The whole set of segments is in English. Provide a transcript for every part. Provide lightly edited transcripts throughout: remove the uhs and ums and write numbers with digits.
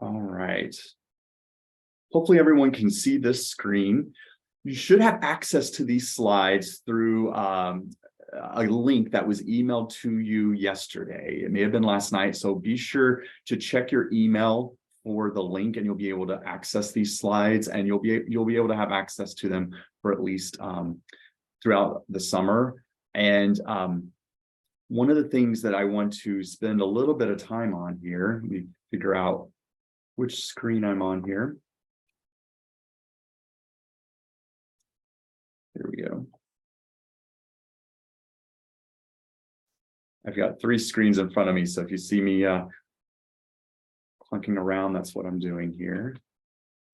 All right. Hopefully everyone can see this screen. You should have access to these slides through a link that was emailed to you yesterday. It may have been last night, so be sure to check your email for the link and you'll be able to access these slides, and you'll be able to have access to them for at least throughout the summer. And one of the things that I want to spend a little bit of time on here, let me figure out which screen I'm on here. There we go. I've got 3 screens in front of me, so if you see me clunking around, that's what I'm doing here.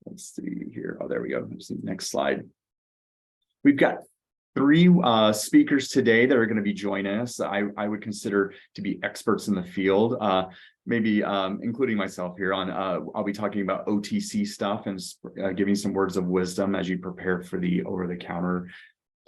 Let's see here. Oh, there we go. Next slide. We've got 3 speakers today that are going to be joining us. I would consider to be experts in the field, maybe including myself here on. I'll be talking about OTC stuff and giving some words of wisdom as you prepare for the over-the-counter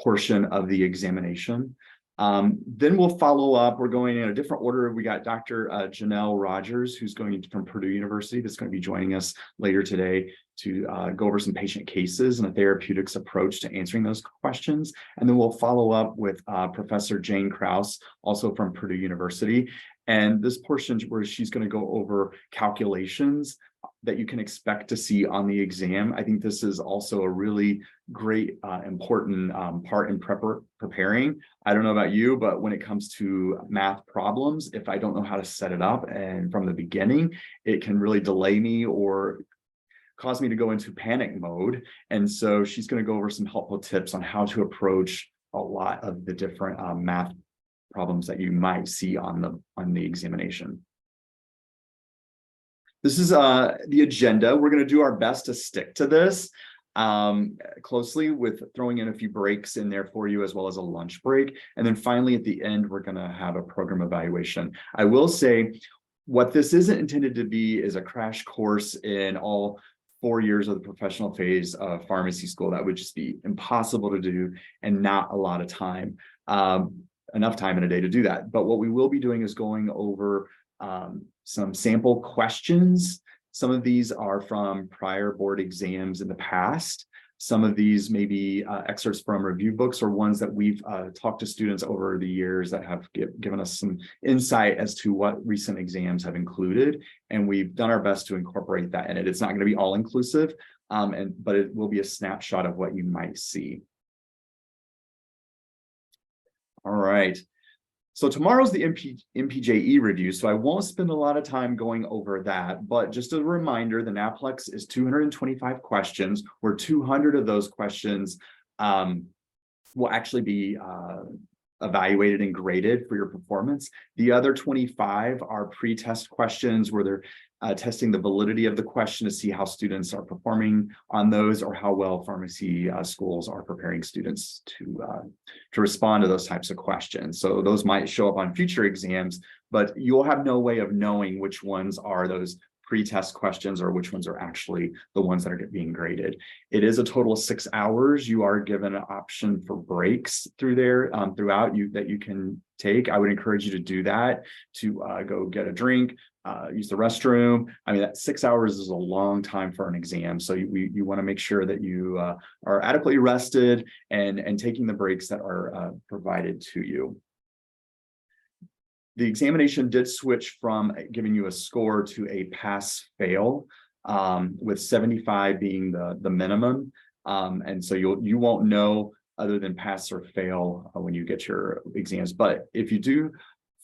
portion of the examination. Then we'll follow up. We're going in a different order. We got Dr. Janelle Rogers, who's going from Purdue University, that's going to be joining us later today to go over some patient cases and a therapeutics approach to answering those questions. And then we'll follow up with Professor Jane Krause, also from Purdue University. And this portion where she's going to go over calculations that you can expect to see on the exam. I think this is also a really great, important part in preparing. I don't know about you, but when it comes to math problems, if I don't know how to set it up and from the beginning, it can really delay me or cause me to go into panic mode. And so she's going to go over some helpful tips on how to approach a lot of the different math problems that you might see on the examination. This is the agenda. We're going to do our best to stick to this closely, with throwing in a few breaks in there for you, as well as a lunch break. And then finally, at the end, we're going to have a program evaluation. I will say what this isn't intended to be is a crash course in all 4 years of the professional phase of pharmacy school. That would just be impossible to do and not a lot of time, enough time in a day to do that. But what we will be doing is going over some sample questions. Some of these are from prior board exams in the past. Some of these may be excerpts from review books or ones that we've talked to students over the years that have given us some insight as to what recent exams have included. And we've done our best to incorporate that in it. It's not going to be all inclusive, but it will be a snapshot of what you might see. All right. So tomorrow's the MPJE review, so I won't spend a lot of time going over that, but just a reminder, the NAPLEX is 225 questions, where 200 of those questions will actually be evaluated and graded for your performance. The other 25 are pre-test questions where they're testing the validity of the question to see how students are performing on those, or how well pharmacy schools are preparing students to respond to those types of questions. So those might show up on future exams, but you'll have no way of knowing which ones are those pre-test questions or which ones are actually the ones that are being graded. It is a total of 6 hours. You are given an option for breaks through there throughout that you can take. I would encourage you to do that, to go get a drink, use the restroom. I mean, that 6 hours is a long time for an exam. So you want to make sure that you are adequately rested and taking the breaks that are provided to you. The examination did switch from giving you a score to a pass-fail, with 75 being the minimum. And so you won't know other than pass or fail when you get your exams. But if you do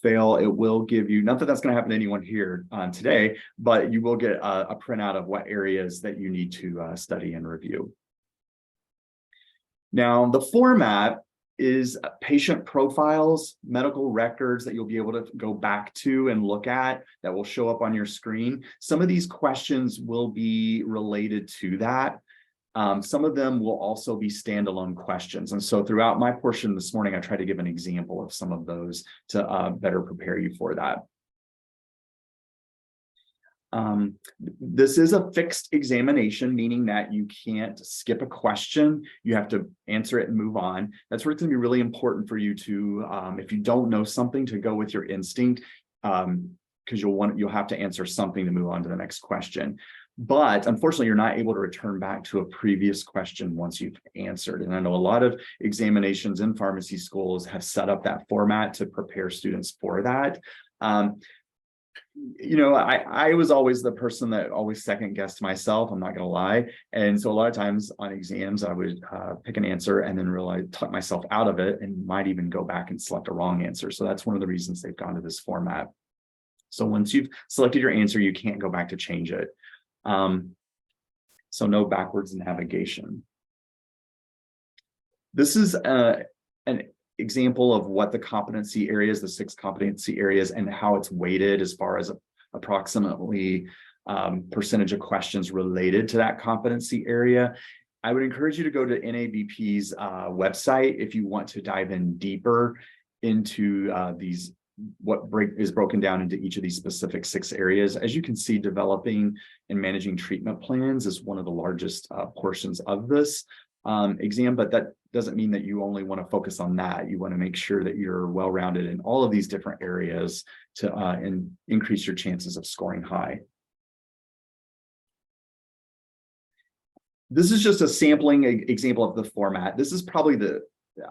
fail, it will give you, not that that's going to happen to anyone here today, but you will get a printout of what areas that you need to study and review. Now, the format is patient profiles, medical records that you'll be able to go back to and look at that will show up on your screen. Some of these questions will be related to that. Some of them will also be standalone questions. And so throughout my portion this morning, I try to give an example of some of those to better prepare you for that. This is a fixed examination, meaning that you can't skip a question. You have to answer it and move on. That's where it's going to be really important for you to, if you don't know something, to go with your instinct. because you'll have to answer something to move on to the next question. But unfortunately, you're not able to return back to a previous question once you've answered. And I know a lot of examinations in pharmacy schools have set up that format to prepare students for that. I was always the person that always second guessed myself. I'm not going to lie. And so a lot of times on exams, I would pick an answer and then realize, talk myself out of it, and might even go back and select a wrong answer. So that's one of the reasons they've gone to this format. So once you've selected your answer, you can't go back to change it. So no backwards navigation. This is an example of what the competency areas, the 6 competency areas, and how it's weighted as far as approximately percentage of questions related to that competency area. I would encourage you to go to NABP's website if you want to dive in deeper into what is broken down into each of these specific 6 areas. As you can see, developing and managing treatment plans is one of the largest portions of this exam, but that doesn't mean that you only want to focus on that. You want to make sure that you're well-rounded in all of these different areas to increase your chances of scoring high. This is just a sampling example of the format. This is probably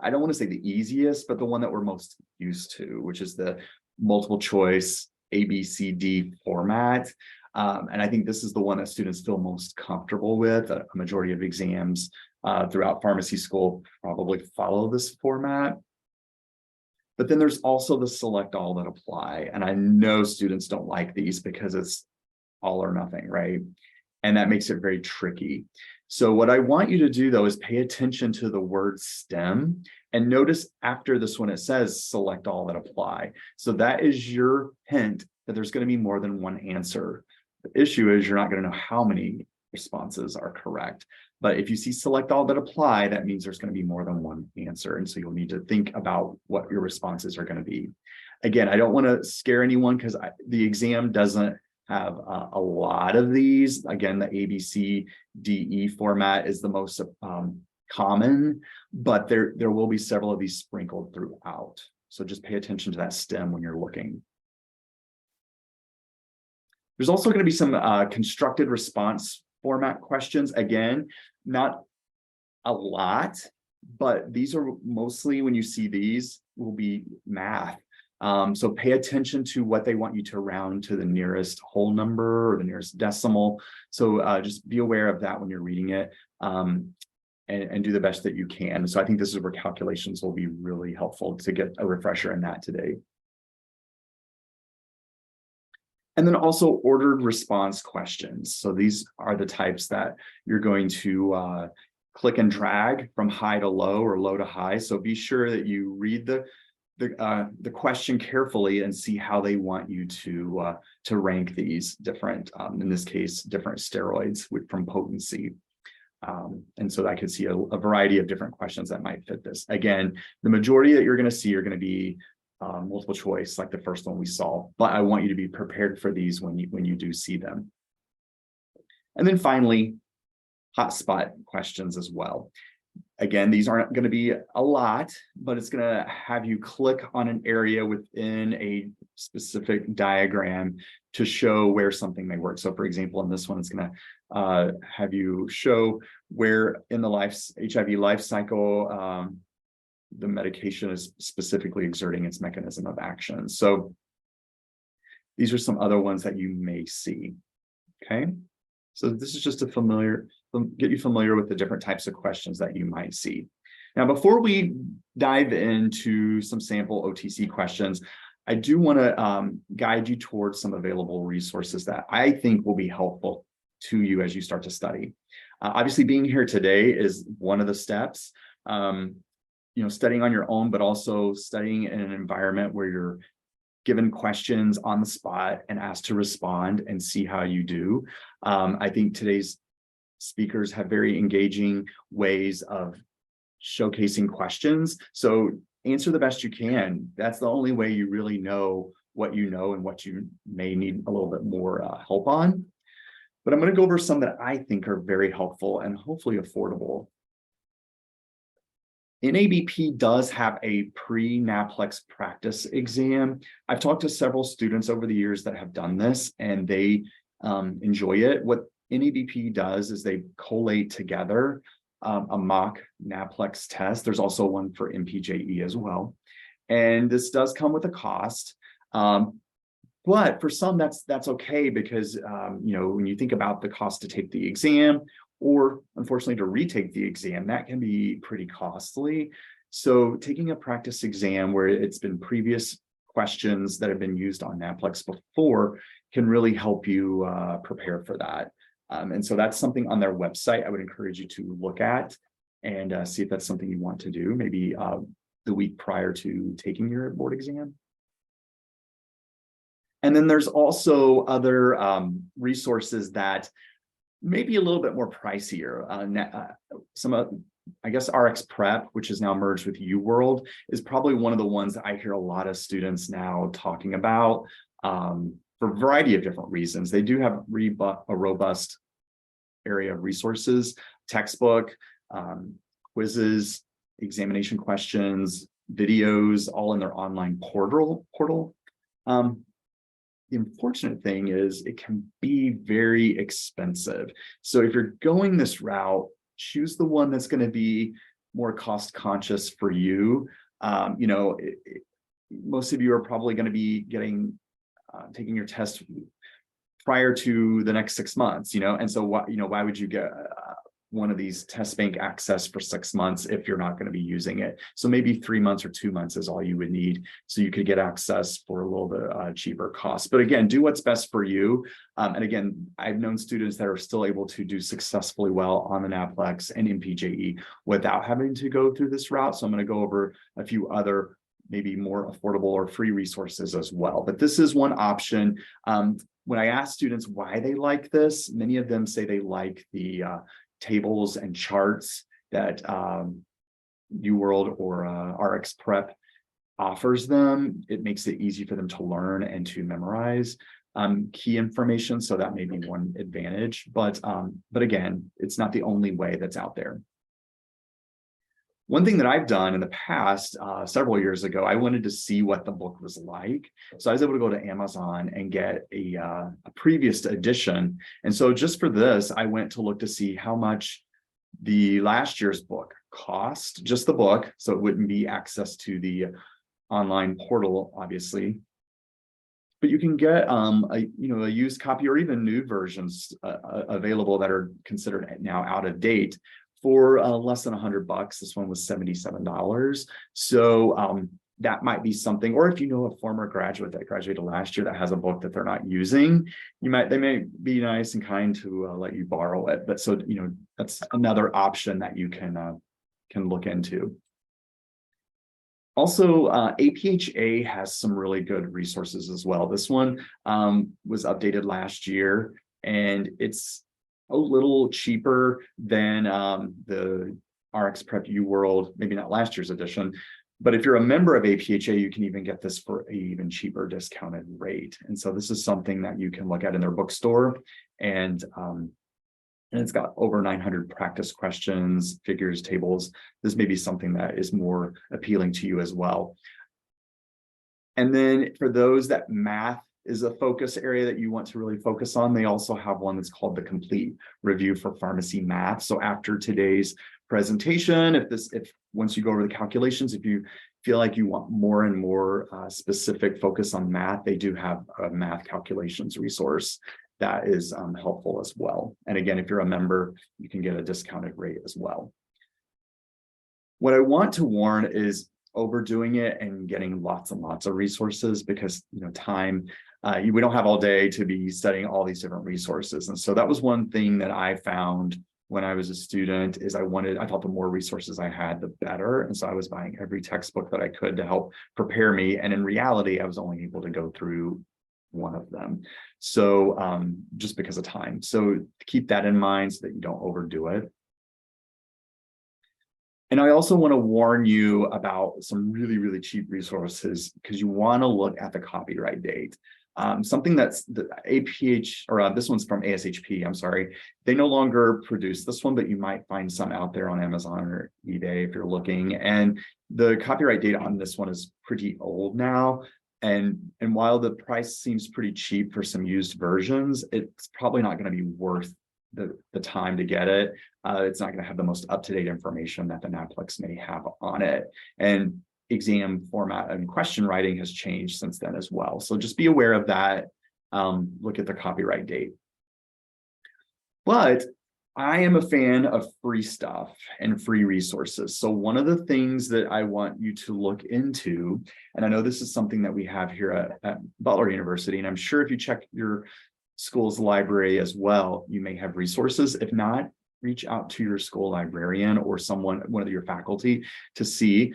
I don't want to say the easiest, but the one that we're most used to, which is the multiple choice ABCD format. And I think this is the one that students feel most comfortable with. A majority of exams throughout pharmacy school probably follow this format. But then there's also the select all that apply. And I know students don't like these because it's all or nothing, right? And that makes it very tricky. So what I want you to do, though, is pay attention to the word STEM and notice after this one, it says select all that apply. So that is your hint that there's going to be more than one answer. The issue is you're not going to know how many responses are correct. But if you see select all that apply, that means there's going to be more than one answer. And so you'll need to think about what your responses are going to be. Again, I don't want to scare anyone because the exam doesn't have a lot of these. Again, the ABCDE format is the most common, but there will be several of these sprinkled throughout. So just pay attention to that STEM when you're looking. There's also going to be some constructed response format questions. Again, not a lot, but these are mostly, when you see these, will be math. So pay attention to what they want you to round to the nearest whole number or the nearest decimal. So just be aware of that when you're reading it and do the best that you can. So I think this is where calculations will be really helpful to get a refresher in that today. And then also ordered response questions. So these are the types that you're going to click and drag from high to low or low to high. So be sure that you read the question carefully and see how they want you to rank these different, in this case, different steroids from potency. And so I could see a variety of different questions that might fit this. Again, the majority that you're going to see are going to be multiple choice, like the first one we saw, but I want you to be prepared for these when you do see them. And then finally, hotspot questions as well. Again, these aren't going to be a lot, but it's going to have you click on an area within a specific diagram to show where something may work. So for example, in this one, it's going to have you show where in the HIV life cycle, the medication is specifically exerting its mechanism of action. So these are some other ones that you may see. Okay, so this is just to get you familiar with the different types of questions that you might see. Now, before we dive into some sample OTC questions, I do want to guide you towards some available resources that I think will be helpful to you as you start to study. Obviously, being here today is one of the steps. Studying on your own, but also studying in an environment where you're given questions on the spot and asked to respond and see how you do. I think today's speakers have very engaging ways of showcasing questions. So answer the best you can. That's the only way you really know what you know and what you may need a little bit more help on. But I'm going to go over some that I think are very helpful and hopefully affordable. NABP does have a pre-NAPLEX practice exam. I've talked to several students over the years that have done this, and they enjoy it. What NABP does is they collate together a mock NAPLEX test. There's also one for MPJE as well. And this does come with a cost. But for some, that's okay because, when you think about the cost to take the exam, or unfortunately to retake the exam, that can be pretty costly. So taking a practice exam where it's been previous questions that have been used on NAPLEX before can really help you prepare for that. And so that's something on their website I would encourage you to look at and see if that's something you want to do, maybe the week prior to taking your board exam. And then there's also other resources that may be a little bit more pricier. I guess RX Prep, which is now merged with UWorld, is probably one of the ones that I hear a lot of students now talking about for a variety of different reasons. They do have a robust area of resources, textbook, quizzes, examination questions, videos, all in their online portal. The unfortunate thing is it can be very expensive. So if you're going this route, choose the one that's going to be more cost conscious for you. Most of you are probably going to be taking your test prior to the next 6 months, and so why would you get one of these test bank access for 6 months if you're not going to be using it? So maybe 3 months or 2 months is all you would need, so you could get access for a little bit cheaper cost. But again, do what's best for you. And again, I've known students that are still able to do successfully well on the NAPLEX and MPJE without having to go through this route. So I'm going to go over a few other maybe more affordable or free resources as well. But this is one option. When I ask students why they like this, many of them say they like the tables and charts that UWorld or RX Prep offers them. It makes it easy for them to learn and to memorize key information. So that may be one advantage, but again, it's not the only way that's out there. One thing that I've done in the past, several years ago, I wanted to see what the book was like. So I was able to go to Amazon and get a previous edition. And so just for this, I went to look to see how much the last year's book cost, just the book. So it wouldn't be access to the online portal, obviously. But you can get a used copy or even new versions available that are considered now out of date for less than $100. This one was $77. So that might be something, or if you know a former graduate that graduated last year that has a book that they're not using, they may be nice and kind to let you borrow it. But so that's another option that you can look into. Also, APHA has some really good resources as well. This one was updated last year, and it's a little cheaper than the RX Prep UWorld, maybe not last year's edition, but if you're a member of APHA, you can even get this for an even cheaper discounted rate. And so this is something that you can look at in their bookstore, and it's got over 900 practice questions, figures, tables. This may be something that is more appealing to you as well. And then for those that math is a focus area that you want to really focus on, they also have one that's called the Complete Review for Pharmacy Math. So after today's presentation, if once you go over the calculations, if you feel like you want more and more specific focus on math, they do have a math calculations resource that is helpful as well. And again, if you're a member, you can get a discounted rate as well. What I want to warn is overdoing it and getting lots and lots of resources, because time, we don't have all day to be studying all these different resources. And so that was one thing that I found when I was a student, is I thought the more resources I had, the better. And so I was buying every textbook that I could to help prepare me. And in reality, I was only able to go through one of them. So just because of time. So keep that in mind so that you don't overdo it. And I also want to warn you about some really, really cheap resources, because you want to look at the copyright date. Something that's the APH, or this one's from ASHP, I'm sorry. They no longer produce this one, but you might find some out there on Amazon or eBay if you're looking. And the copyright date on this one is pretty old now. And while the price seems pretty cheap for some used versions, it's probably not going to be worth the time to get it. It's not going to have the most up-to-date information that the NAPLEX may have on it. And exam format and question writing has changed since then as well. So just be aware of that. Look at the copyright date. But I am a fan of free stuff and free resources. So one of the things that I want you to look into, and I know this is something that we have here at Butler University, and I'm sure if you check your school's library as well, you may have resources. If not, reach out to your school librarian or one of your faculty to see.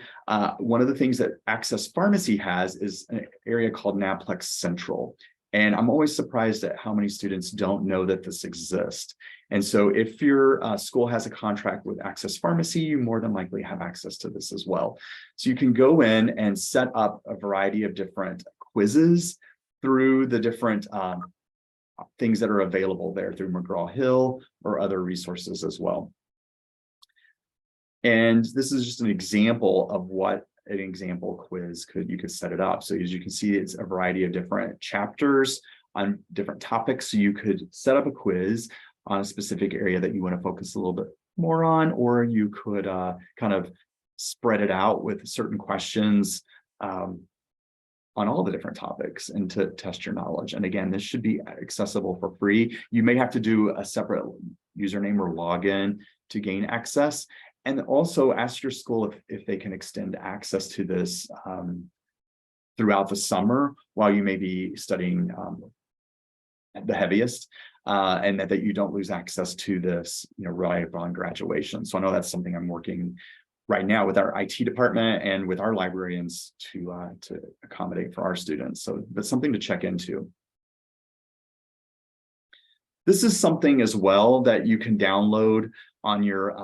One of the things that Access Pharmacy has is an area called NAPLEX Central. And I'm always surprised at how many students don't know that this exists. And so if your school has a contract with Access Pharmacy, you more than likely have access to this as well. So you can go in and set up a variety of different quizzes through the different things that are available there through McGraw-Hill or other resources as well. And this is just an example of what an example quiz you could set it up. So as you can see, it's a variety of different chapters on different topics. So you could set up a quiz on a specific area that you want to focus a little bit more on, or you could kind of spread it out with certain questions on all the different topics and to test your knowledge. And again, this should be accessible for free. You may have to do a separate username or login to gain access. And also ask your school if they can extend access to this throughout the summer while you may be studying the heaviest, and that you don't lose access to this, right upon graduation. So I know that's something I'm working right now with our IT department and with our librarians to accommodate for our students. So that's something to check into. This is something as well that you can download on your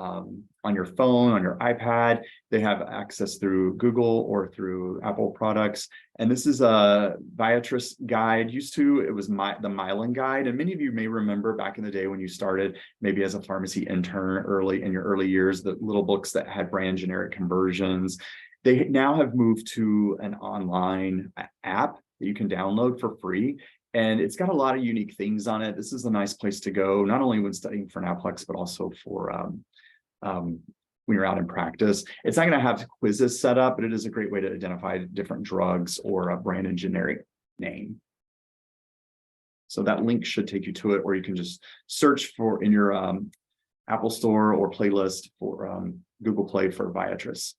phone, on your iPad. They have access through Google or through Apple products. And this is a Viatris guide. It was the Mylan guide. And many of you may remember back in the day when you started, maybe as a pharmacy intern in your early years, the little books that had brand generic conversions. They now have moved to an online app that you can download for free. And it's got a lot of unique things on it. This is a nice place to go, not only when studying for NAPLEX, but also for when you're out in practice. It's not going to have quizzes set up, but it is a great way to identify different drugs or a brand and generic name. So that link should take you to it, or you can just search for in your Apple Store or playlist for Google Play for Viatris.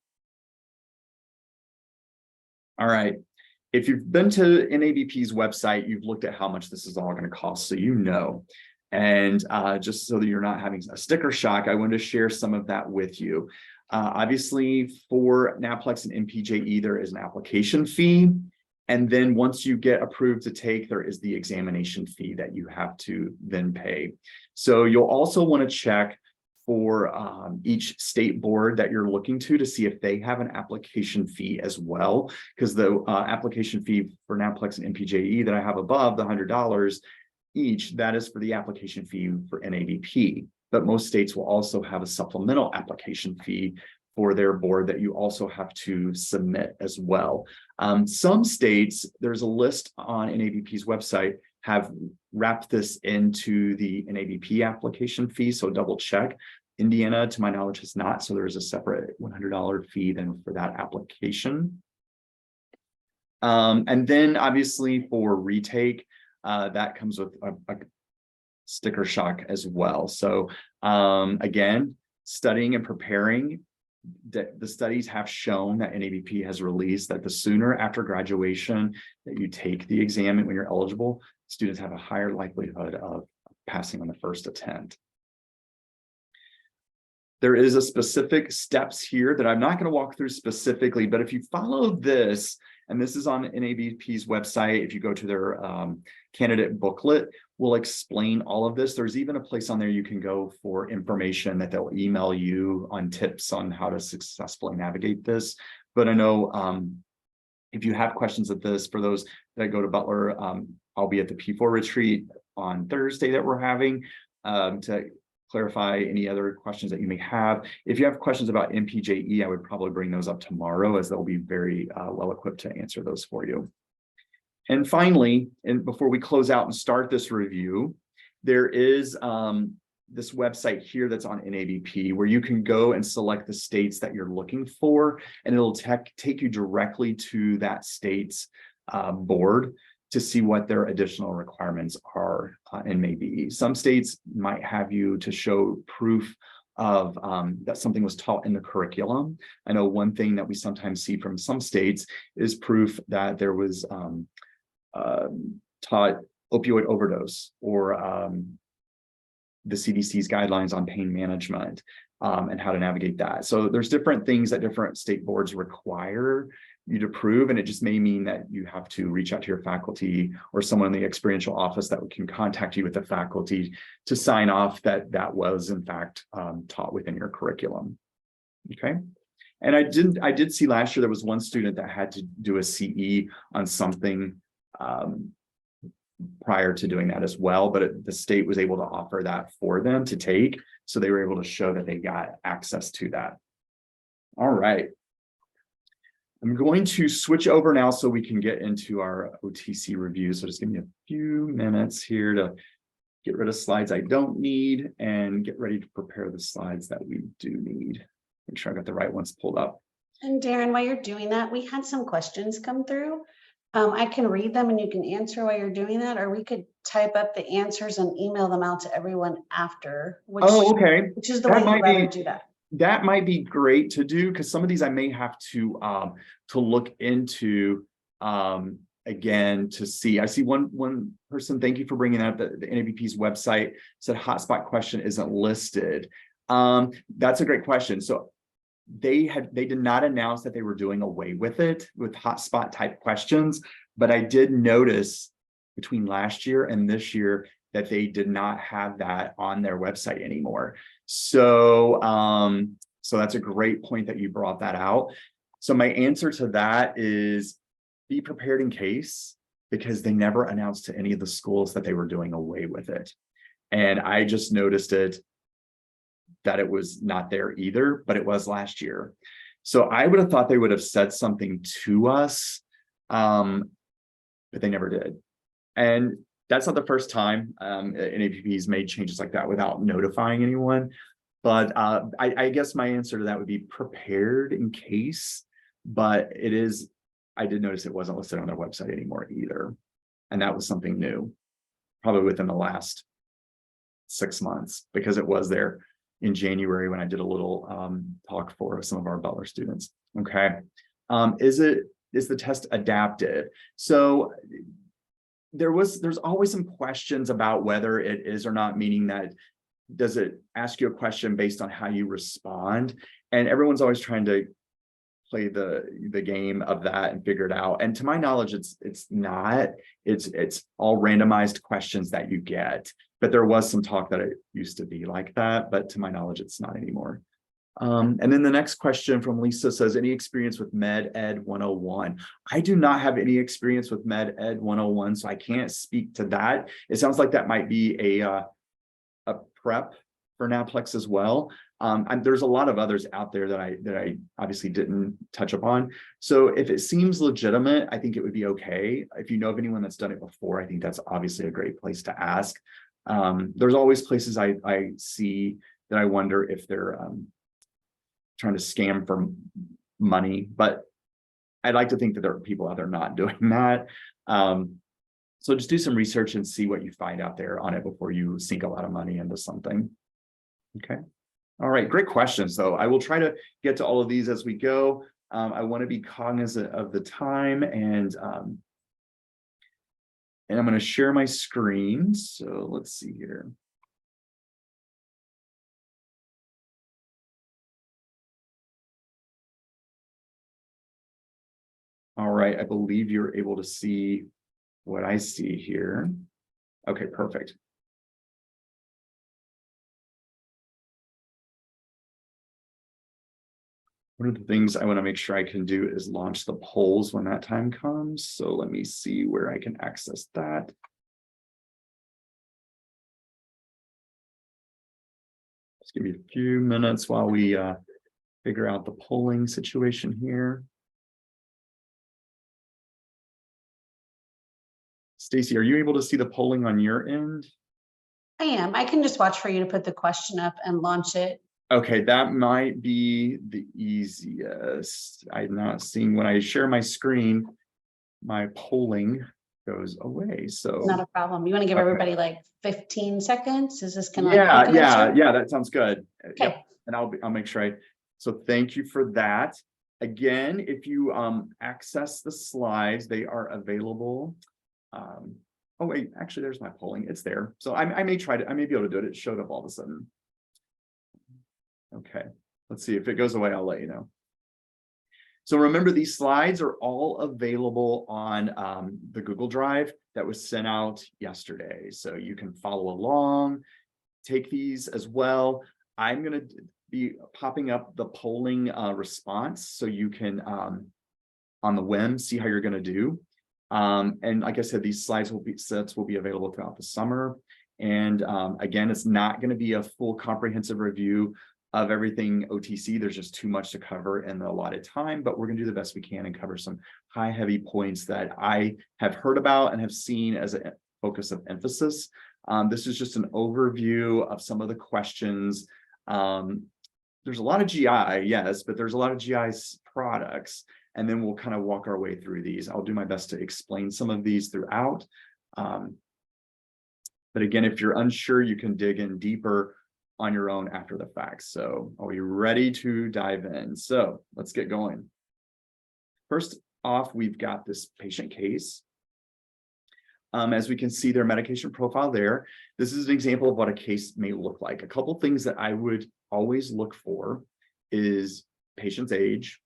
All right. If you've been to NABP's website, you've looked at how much this is all going to cost, so you know. And just so that you're not having a sticker shock, I wanted to share some of that with you. Obviously, for NAPLEX and MPJE, there is an application fee. And then once you get approved to take, there is the examination fee that you have to then pay. So you'll also want to check for each state board that you're looking to see if they have an application fee as well, because the application fee for NAPLEX and MPJE that I have above the $100 each, that is for the application fee for NABP. But most states will also have a supplemental application fee for their board that you also have to submit as well. Some states, there's a list on NABP's website, have wrapped this into the NABP application fee, so double check. Indiana, to my knowledge, has not, so there is a separate $100 fee then for that application. And then obviously for retake, that comes with a sticker shock as well. So again, studying and preparing, the studies have shown that NABP has released that the sooner after graduation that you take the exam and when you're eligible, students have a higher likelihood of passing on the first attempt. There is a specific steps here that I'm not going to walk through specifically, but if you follow this, and this is on NABP's website, if you go to their candidate booklet, we'll explain all of this. There's even a place on there you can go for information that they'll email you on tips on how to successfully navigate this. But I know if you have questions of this, for those that go to Butler, I'll be at the P4 retreat on Thursday that we're having to clarify any other questions that you may have. If you have questions about MPJE, I would probably bring those up tomorrow, as they'll be very well equipped to answer those for you. And finally, and before we close out and start this review, there is this website here that's on NABP where you can go and select the states that you're looking for, and it'll take you directly to that state's board to see what their additional requirements are and maybe. Some states might have you to show proof of that something was taught in the curriculum. I know one thing that we sometimes see from some states is proof that there was taught opioid overdose, or the CDC's guidelines on pain management and how to navigate that. So there's different things that different state boards require you to prove, and it just may mean that you have to reach out to your faculty or someone in the experiential office that can contact you with the faculty to sign off that that was in fact taught within your curriculum. Okay. And I did see last year there was one student that had to do a CE on something prior to doing that as well, but the state was able to offer that for them to take, so they were able to show that they got access to that. All right. I'm going to switch over now so we can get into our OTC review. So just give me a few minutes here to get rid of slides I don't need and get ready to prepare the slides that we do need. Make sure I got the right ones pulled up. And Darren, while you're doing that, we had some questions come through. I can read them and you can answer while you're doing that, or we could type up the answers and email them out to everyone after. Which is the way you'd rather do that. That might be great to do, because some of these I may have to look into again to see. I see one person, thank you for bringing up the NABP's website, said hotspot question isn't listed. That's a great question. So they did not announce that they were doing away with it with hotspot type questions, but I did notice between last year and this year that they did not have that on their website anymore. So so that's a great point that you brought that out. So my answer to that is be prepared in case, because they never announced to any of the schools that they were doing away with it. And I just noticed it that it was not there either, but it was last year. So I would have thought they would have said something to us, but they never did. And that's not the first time NAPP's made changes like that without notifying anyone. But I guess my answer to that would be prepared in case, but it is, I did notice it wasn't listed on their website anymore either. And that was something new, probably within the last 6 months, because it was there in January when I did a little talk for some of our Butler students. Okay. Is the test adaptive? So there's always some questions about whether it is or not, meaning that does it ask you a question based on how you respond? And everyone's always trying to play the game of that and figure it out. And to my knowledge, it's not. It's all randomized questions that you get. But there was some talk that it used to be like that, but to my knowledge, it's not anymore. And then the next question from Lisa says, any experience with Med Ed 101? I do not have any experience with Med Ed 101, so I can't speak to that. It sounds like that might be a prep for NAPLEX as well. And there's a lot of others out there that I obviously didn't touch upon. So if it seems legitimate, I think it would be okay. If you know of anyone that's done it before, I think that's obviously a great place to ask. There's always places I see that I wonder if they're trying to scam for money, but I'd like to think that there are people out there not doing that. So just do some research and see what you find out there on it before you sink a lot of money into something. Okay. All right. Great questions, though. I will try to get to all of these as we go. I want to be cognizant of the time, and I'm going to share my screen. So let's see here. All right. I believe you're able to see what I see here. Okay, perfect. One of the things I want to make sure I can do is launch the polls when that time comes. So let me see where I can access that. Just give me a few minutes while we figure out the polling situation here. Stacy, are you able to see the polling on your end? I am. I can just watch for you to put the question up and launch it. Okay, that might be the easiest. I'm not seeing when I share my screen, my polling goes away. So Not a problem. You want to give everybody like 15 seconds? Is this kind of yeah, that sounds good. Okay. Yep. And I'll make sure so thank you for that. Again, if you access the slides, they are available. Oh wait, actually there's my polling. It's there. So I may be able to do it. It showed up all of a sudden. Okay, let's see if it goes away, I'll let you know. So remember, these slides are all available on the Google Drive that was sent out yesterday. So you can follow along, take these as well. I'm going to be popping up the polling response so you can, on the whim, see how you're going to do. And like I said, these slides will be available throughout the summer. And again, it's not going to be a full comprehensive review of everything OTC. There's just too much to cover in the allotted time, but we're going to do the best we can and cover some high, heavy points that I have heard about and have seen as a focus of emphasis. This is just an overview of some of the questions. There's a lot of GI, yes, but there's a lot of GI products. And then we'll kind of walk our way through these. I'll do my best to explain some of these throughout. But again, if you're unsure, you can dig in deeper on your own after the fact. So are we ready to dive in? So let's get going. First off, we've got this patient case. As we can see their medication profile there, this is an example of what a case may look like. A couple things that I would always look for is patient's age,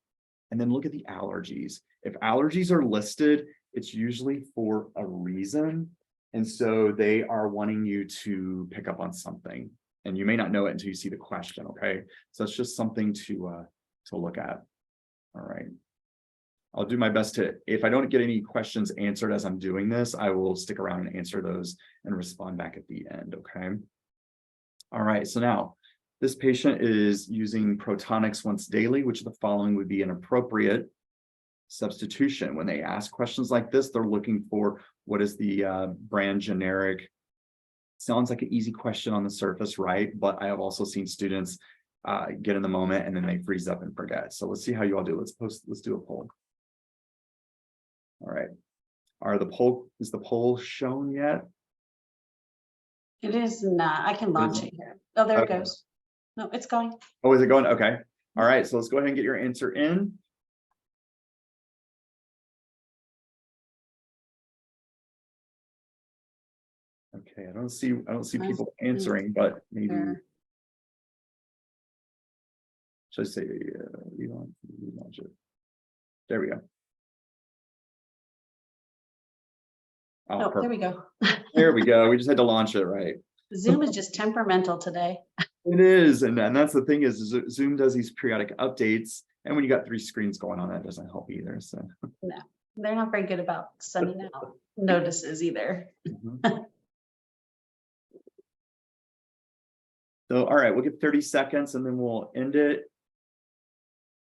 and then look at the allergies. If allergies are listed, it's usually for a reason. And so they are wanting you to pick up on something. And you may not know it until you see the question, okay? So it's just something to look at. All right. I'll do my best to, if I don't get any questions answered as I'm doing this, I will stick around and answer those and respond back at the end, okay? All right, so now, this patient is using Protonics once daily, which of the following would be an appropriate substitution. When they ask questions like this, they're looking for what is the brand generic. Sounds like an easy question on the surface, right? But I have also seen students get in the moment and then they freeze up and forget. So let's see how you all do. Let's do a poll. All right. Is the poll shown yet? It is not. I can launch it here. Oh, there it goes. No, it's going. Oh, is it going? Okay. All right. So let's go ahead and get your answer in. Okay, I don't see people answering, but maybe should I say relaunch it? There we go. Oh, there we go. There we go. We just had to launch it, right? Zoom is just temperamental today. It is, and that's the thing is Zoom does these periodic updates, and when you got 3 screens going on, that doesn't help either. So no, they're not very good about sending out notices either. So, all right, we'll get 30 seconds and then we'll end it.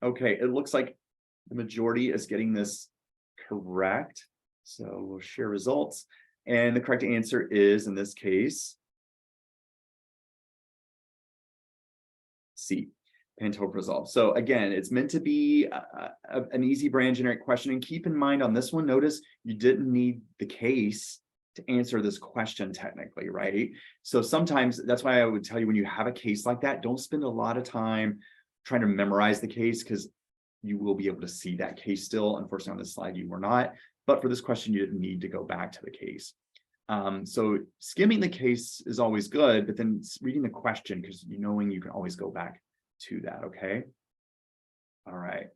Okay, it looks like the majority is getting this correct. So we'll share results. And the correct answer is, in this case, C, Parenteral. So again, it's meant to be an easy brand generic question. And keep in mind on this one, notice you didn't need the case to answer this question technically, right? So sometimes that's why I would tell you when you have a case like that, don't spend a lot of time trying to memorize the case because you will be able to see that case still. Unfortunately, on this slide, you were not. But for this question, you didn't need to go back to the case. So skimming the case is always good, but then reading the question because knowing you can always go back to that, okay? All right.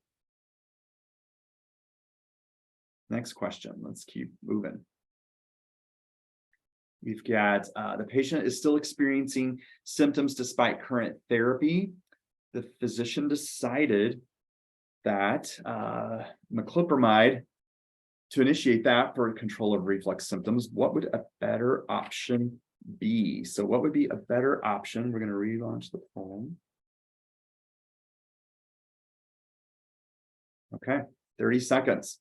Next question, let's keep moving. We've got the patient is still experiencing symptoms despite current therapy. The physician decided that meclopramide to initiate that for control of reflux symptoms. What would a better option be? So what would be a better option? We're going to relaunch the poll. Okay, 30 seconds.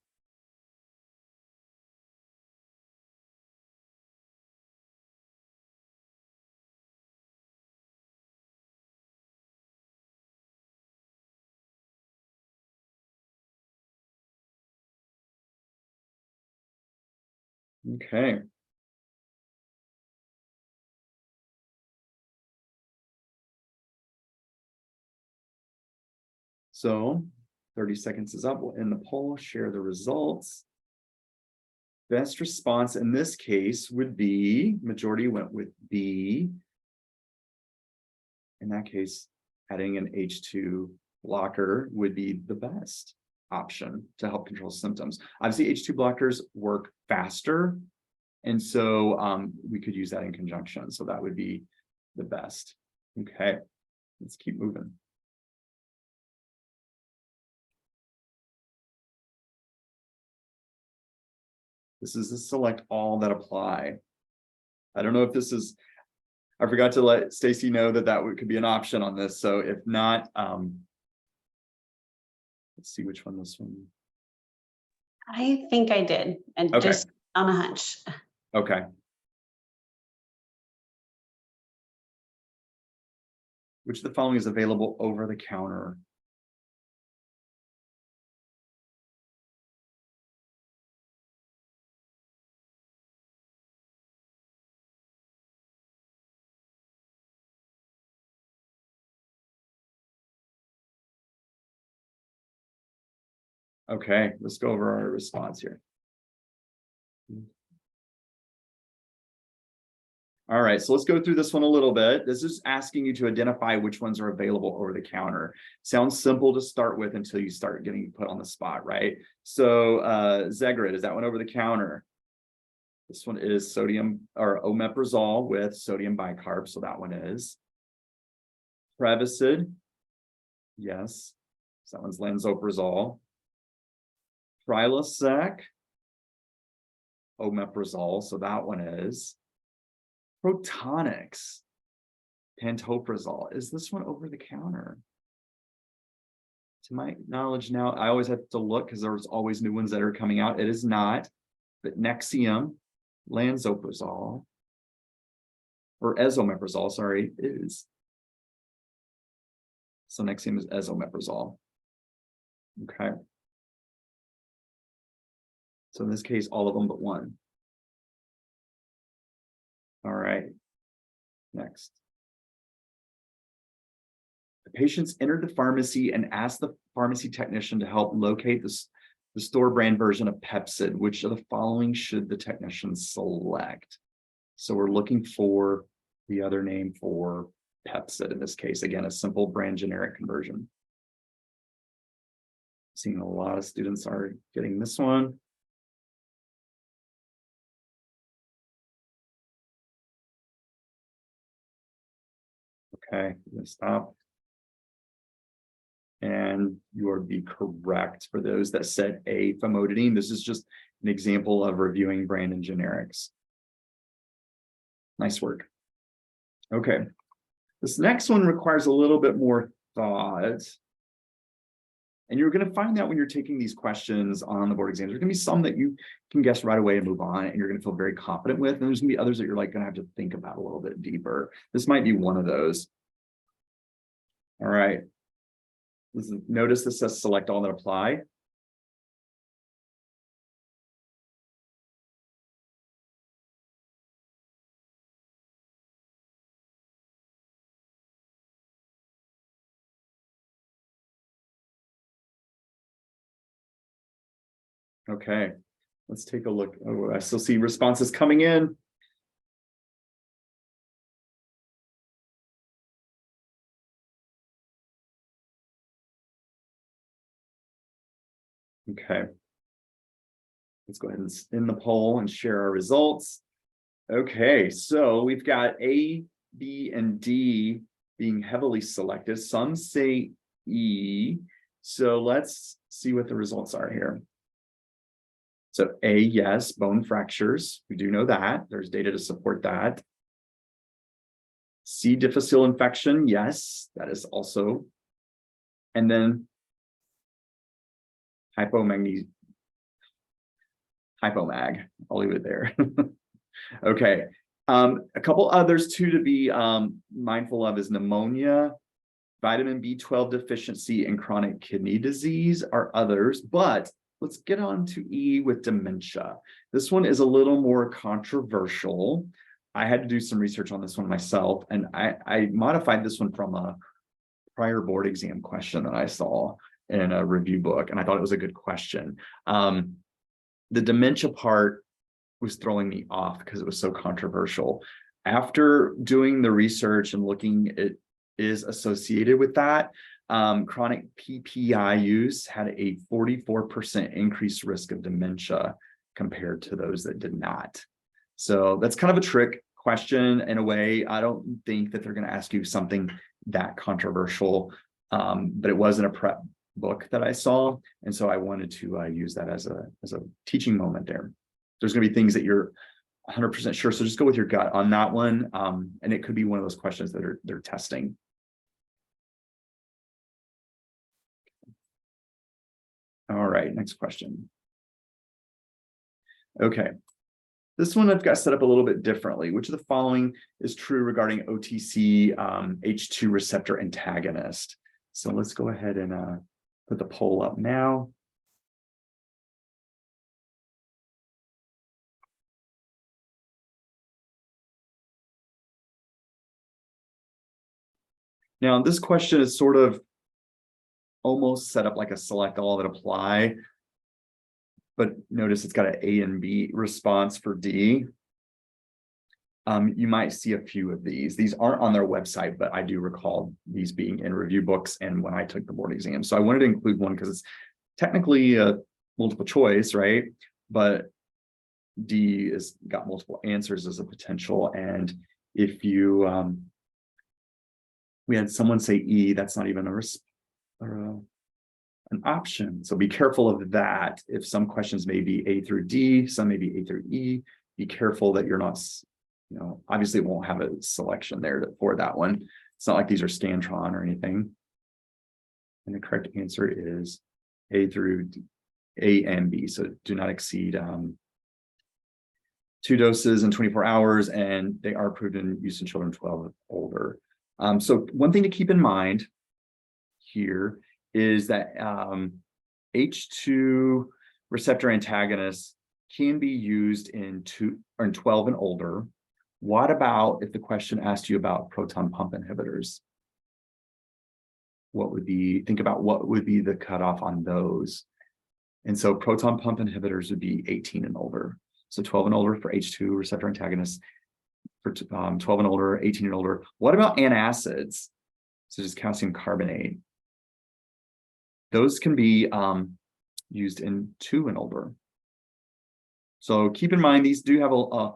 Okay. So 30 seconds is up. We'll end the poll, share the results. Best response in this case would be, majority went with B. In that case, adding an H2 blocker would be the best option to help control symptoms. Obviously, H2 blockers work faster, and so we could use that in conjunction. So that would be the best. Okay, let's keep moving. This is the select all that apply. I don't know if this is, I forgot to let Stacy know that could be an option on this. So if not, let's see which one this one. I think I did, and Okay. just on a hunch. Okay. Which of the following is available over the counter? Okay, let's go over our response here. All right, so let's go through this one a little bit. This is asking you to identify which ones are available over the counter. Sounds simple to start with until you start getting put on the spot, right? So Zegrid, is that one over the counter? This one is sodium or omeprazole with sodium bicarb, so that one is. Prevacid, yes, so that one's lansoprazole. Prilosec, omeprazole, so that one is. Protonics, pantoprazole. Is this one over the counter? To my knowledge now, I always have to look because there's always new ones that are coming out. It is not, but Nexium, lansoprazole, or esomeprazole, sorry, is. So Nexium is esomeprazole. Okay. So in this case, all of them but one. All right, next. The patients entered the pharmacy and asked the pharmacy technician to help locate the store brand version of Pepcid. Which of the following should the technician select? So we're looking for the other name for Pepcid in this case. Again, a simple brand generic conversion. Seeing a lot of students are getting this one. Okay, I'm gonna stop. And you are be correct for those that said A, famotidine. This is just an example of reviewing brand and generics. Nice work. Okay, this next one requires a little bit more thought. And you're going to find that when you're taking these questions on the board exams, there's going to be some that you can guess right away and move on, and you're going to feel very confident with. And there's going to be others that you're like going to have to think about a little bit deeper. This might be one of those. All right. Notice this says select all that apply. Okay, let's take a look. Oh, I still see responses coming in. Okay. Let's go ahead and spin the poll and share our results. Okay, so we've got A, B, and D being heavily selected. Some say E, So let's see what the results are here. So A, yes, bone fractures. We do know that. There's data to support that. C, difficile infection. Yes, that is also. And then hypomag. I'll leave it there. Okay. A couple others too to be mindful of is pneumonia, vitamin B12 deficiency, and chronic kidney disease are others, but let's get on to E with dementia. This one is a little more controversial. I had to do some research on this one myself, and I modified this one from a prior board exam question that I saw in a review book, and I thought it was a good question. The dementia part was throwing me off because it was so controversial. After doing the research and looking, it is associated with that. Chronic PPI use had a 44% increased risk of dementia compared to those that did not. So that's kind of a trick question in a way. I don't think that they're going to ask you something that controversial, but it wasn't a prep book that I saw, and so I wanted to use that as a teaching moment there. There's going to be things that you're 100% sure, so just go with your gut on that one, and it could be one of those questions that they're testing. All right, next question. Okay, this one I've got set up a little bit differently. Which of the following is true regarding OTC H2 receptor antagonist? So let's go ahead and put the poll up now. Now, this question is sort of almost set up like a select all that apply, but notice it's got an A and B response for D. You might see a few of these. These aren't on their website, but I do recall these being in review books and when I took the board exam. So I wanted to include one because it's technically a multiple choice, right? But D has got multiple answers as a potential. And if you, we had someone say E, that's not even an option. So be careful of that. If some questions may be A through D, some may be A through E, be careful that you're not, you know, obviously it won't have a selection there for that one. It's not like these are Scantron or anything. And the correct answer is A through D, A and B. So do not exceed 2 doses in 24 hours, and they are approved in use in children 12 and older. So one thing to keep in mind here is that H2 receptor antagonists can be used in 12 and older. What about if the question asked you about proton pump inhibitors? What would be, think about what would be the cutoff on those. And so proton pump inhibitors would be 18 and older. So 12 and older for H2 receptor antagonists, for 12 and older, 18 and older. What about antacids, such as calcium carbonate? Those can be used in 2 and older. So keep in mind, these do have a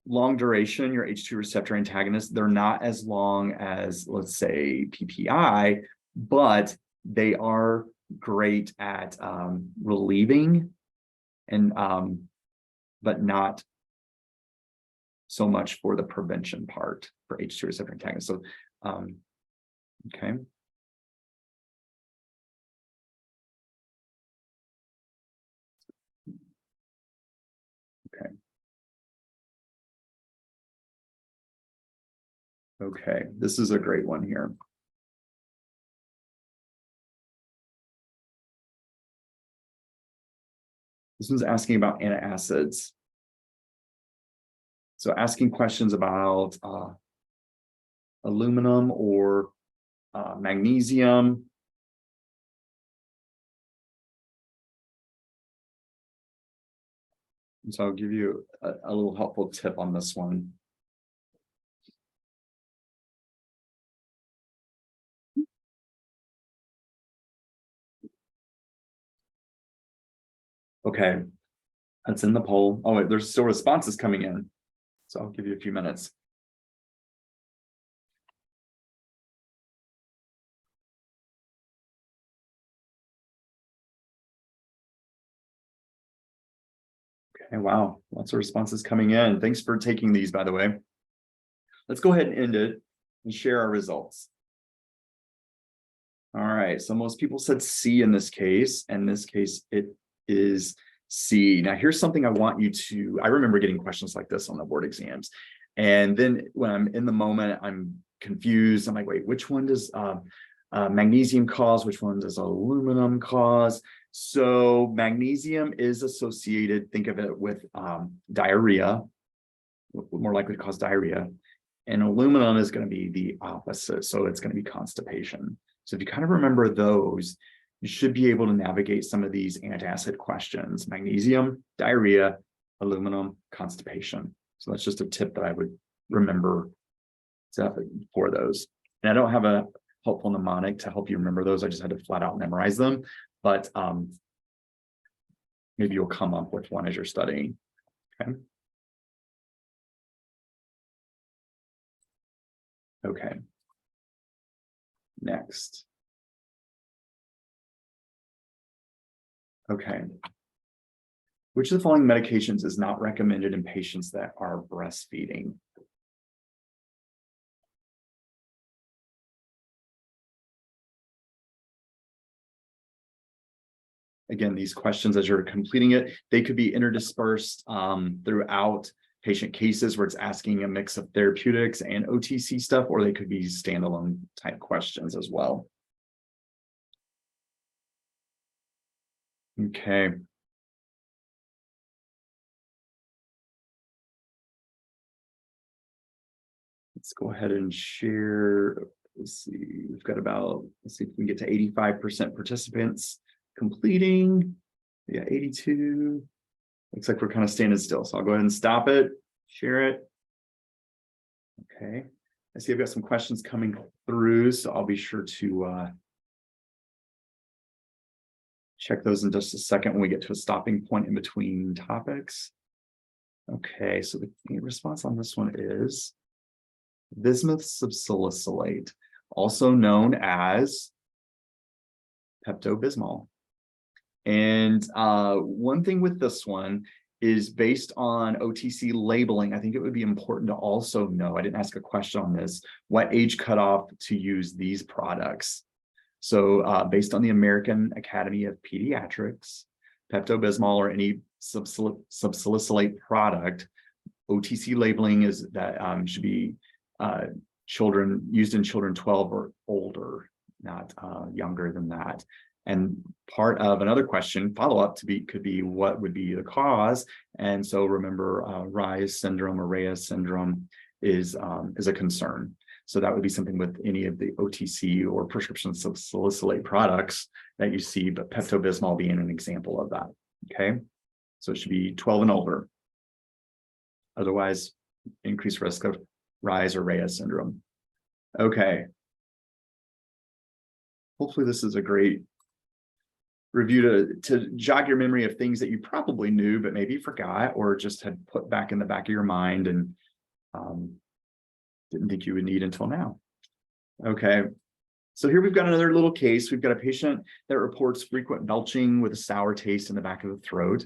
long duration, your H2 receptor antagonists. They're not as long as, let's say, PPI, but they are great at relieving and but not so much for the prevention part for H2 receptor antagonists. So okay. Okay, this is a great one here. This one's asking about antacids. So asking questions about aluminum or magnesium. And so I'll give you a little helpful tip on this one. Okay, that's in the poll. Oh, wait, there's still responses coming in. So I'll give you a few minutes. Okay, wow, lots of responses coming in. Thanks for taking these, by the way. Let's go ahead and end it and share our results. All right, so most people said C in this case, and in this case, it is C. Now, here's something I want you to, I remember getting questions like this on the board exams. And then when I'm in the moment, I'm confused. I'm like, wait, which one does magnesium cause? Which one does aluminum cause? So magnesium is associated, think of it with diarrhea, more likely to cause diarrhea. And aluminum is going to be the opposite. So it's going to be constipation. So if you kind of remember those, you should be able to navigate some of these antacid questions: magnesium, diarrhea, aluminum, constipation. So that's just a tip that I would remember for those. And I don't have a helpful mnemonic to help you remember those. I just had to flat out memorize them. But maybe you'll come up with one as you're studying. Okay. Okay. Next. Okay. Which of the following medications is not recommended in patients that are breastfeeding? Again, these questions, as you're completing it, they could be interdispersed throughout patient cases where it's asking a mix of therapeutics and OTC stuff, or they could be standalone type questions as well. Okay. Let's go ahead and share. Let's see, we've got about, let's see if we can get to 85% participants completing. Yeah, 82. Looks like we're kind of standing still. So I'll go ahead and stop it, share it. Okay. I see I've got some questions coming through, so I'll be sure to check those in just a second when we get to a stopping point in between topics. Okay, so the response on this one is bismuth subsalicylate, also known as Pepto-Bismol. And one thing with this one is based on OTC labeling. I think it would be important to also know, I didn't ask a question on this, what age cutoff to use these products. So based on the American Academy of Pediatrics, Pepto-Bismol or any subsalicylate product, OTC labeling is that should be children used in children 12 or older, not younger than that. And part of another question, follow-up could be what would be the cause? And so remember, Reye's syndrome or Reyes syndrome is a concern. So that would be something with any of the OTC or prescription salicylate products that you see, but Pepto-Bismol being an example of that. Okay, so it should be 12 and older. Otherwise, increased risk of Reye's or Reyes syndrome. Okay. Hopefully this is a great review to jog your memory of things that you probably knew, but maybe forgot or just had put back in the back of your mind and didn't think you would need until now. Okay. So here we've got another little case. We've got a patient that reports frequent belching with a sour taste in the back of the throat.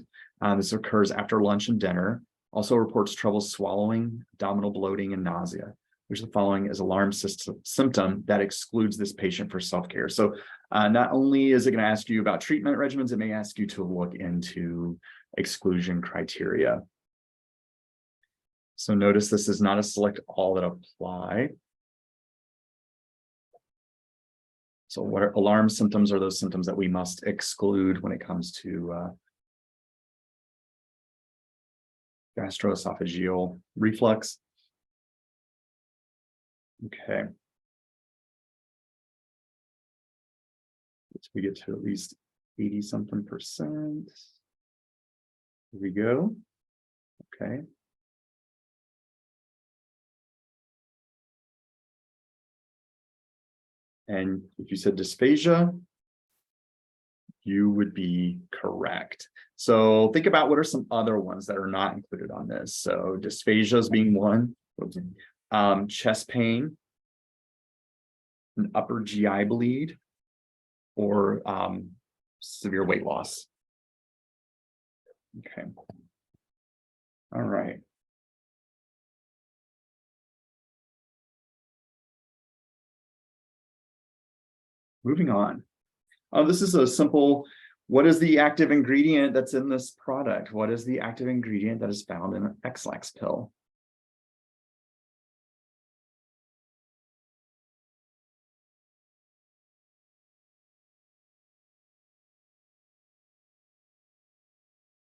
This occurs after lunch and dinner. Also reports trouble swallowing, abdominal bloating, and nausea. Which the following is alarm symptom that excludes this patient for self-care. So not only is it going to ask you about treatment regimens, it may ask you to look into exclusion criteria. So notice this is not a select all that apply. So what are alarm symptoms are those symptoms that we must exclude when it comes to gastroesophageal reflux. Okay. So we get to at least 80-something%. Here we go. Okay. And if you said dysphagia, you would be correct. So think about what are some other ones that are not included on this. So dysphagia is being one. Chest pain, an upper GI bleed, or severe weight loss. Okay. All right. Moving on. This is a simple, what is the active ingredient that's in this product? What is the active ingredient that is found in an X-Lax pill?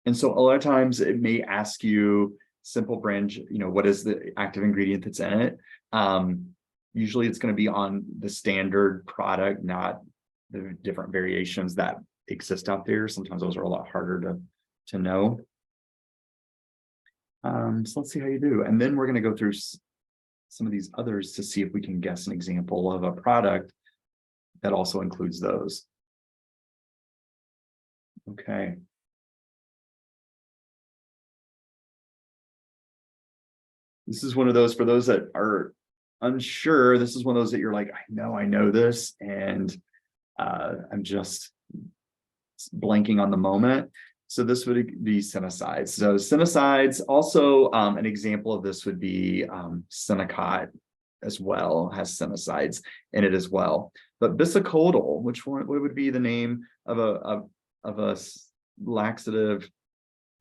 And so a lot of times it may ask you simple brand, what is the active ingredient that's in it? Usually it's going to be on the standard product, not the different variations that exist out there. Sometimes those are a lot harder to know. So let's see how you do. And then we're going to go through some of these others to see if we can guess an example of a product that also includes those. Okay. This is one of those, for those that are unsure, this is one of those that you're like, I know this, and I'm just blanking on the moment. So this would be cinicides. So cinicides, also an example of this would be Cinecot as well, has cinicides in it as well. But bisacodyl, what would be the name of a laxative?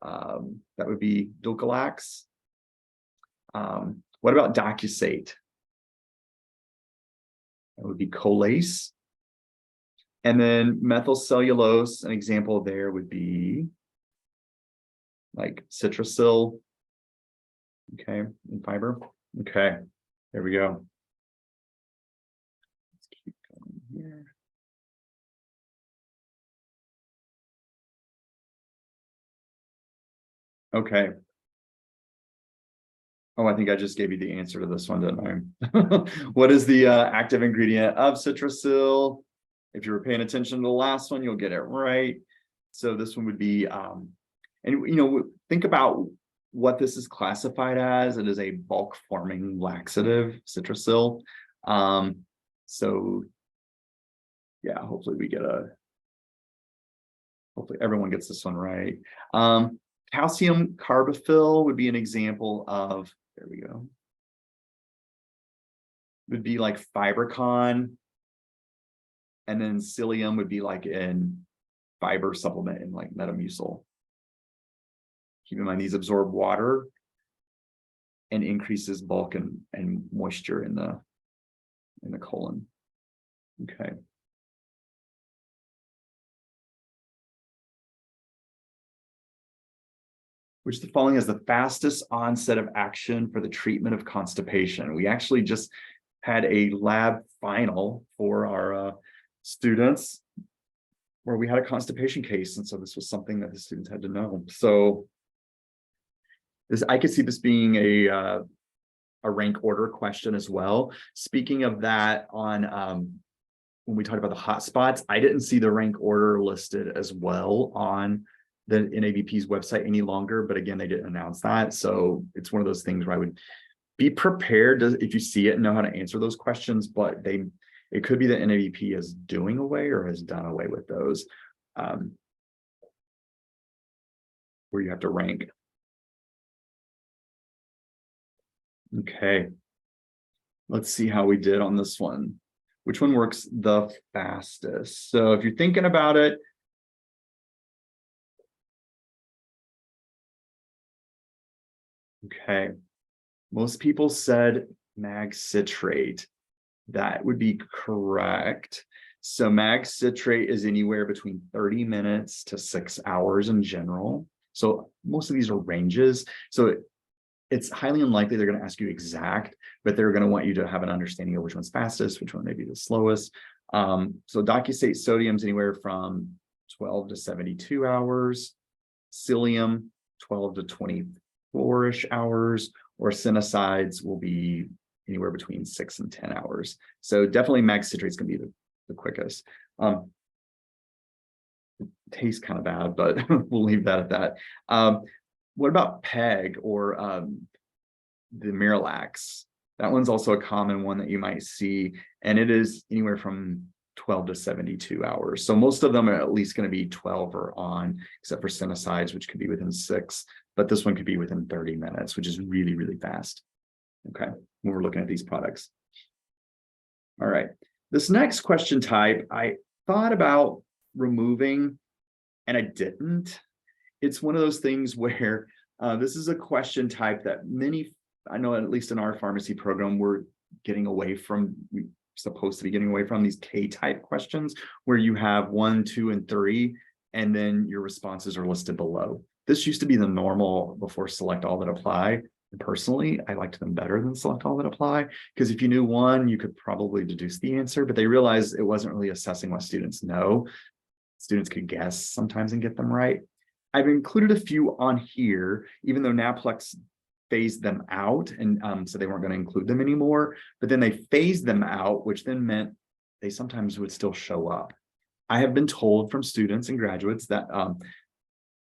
That would be Dulcolax. What about Docusate? That would be Colace. And then methylcellulose, an example there would be like Citrasil. Okay, in fiber. Okay, there we go. Let's keep going here. Okay. Oh, I think I just gave you the answer to this one, didn't I? What is the active ingredient of Citrasil? If you were paying attention to the last one, you'll get it right. So this one would be, think about what this is classified as. It is a bulk forming laxative, Citrasil. So yeah, hopefully everyone gets this one right. Calcium carbophil would be an example of, there we go. Would be like Fibercon. And then psyllium would be like in fiber supplement in like Metamucil. Keep in mind, these absorb water and increases bulk and moisture in the colon. Okay. Which the following is the fastest onset of action for the treatment of constipation? We actually just had a lab final for our students where we had a constipation case. And so this was something that the students had to know. So I could see this being a rank order question as well. Speaking of that, on when we talked about the hotspots, I didn't see the rank order listed as well on the NABP's website any longer, but again, they didn't announce that. So it's one of those things where I would be prepared if you see it and know how to answer those questions, but it could be that NABP is doing away or has done away with those, where you have to rank. Okay, let's see how we did on this one. Which one works the fastest? So if you're thinking about it, okay, most people said mag citrate. That would be correct. So mag citrate is anywhere between 30 minutes to 6 hours in general. So most of these are ranges. So it's highly unlikely they're going to ask you exact, but they're going to want you to have an understanding of which one's fastest, which one may be the slowest. So Docusate sodium is anywhere from 12 to 72 hours. Psyllium, 12 to 24-ish hours, or cinicides will be anywhere between 6 and 10 hours. So definitely mag citrate is going to be the quickest. It tastes kind of bad, but we'll leave that at that. What about PEG or the Miralax? That one's also a common one that you might see, and it is anywhere from 12 to 72 hours. So most of them are at least going to be 12 or on, except for Cinesides, which could be within 6, but this one could be within 30 minutes, which is really, really fast. Okay, when we're looking at these products. All right, this next question type, I thought about removing and I didn't. It's one of those things where this is a question type that many, I know at least in our pharmacy program, we're getting away from, we're supposed to be getting away from these K-type questions where you have 1, 2, and 3, and then your responses are listed below. This used to be the normal before select all that apply. And personally, I liked them better than select all that apply, because if you knew one, you could probably deduce the answer, but they realized it wasn't really assessing what students know. Students could guess sometimes and get them right. I've included a few on here, even though NAPLEX phased them out, and so they weren't going to include them anymore, but then they phased them out, which then meant they sometimes would still show up. I have been told from students and graduates that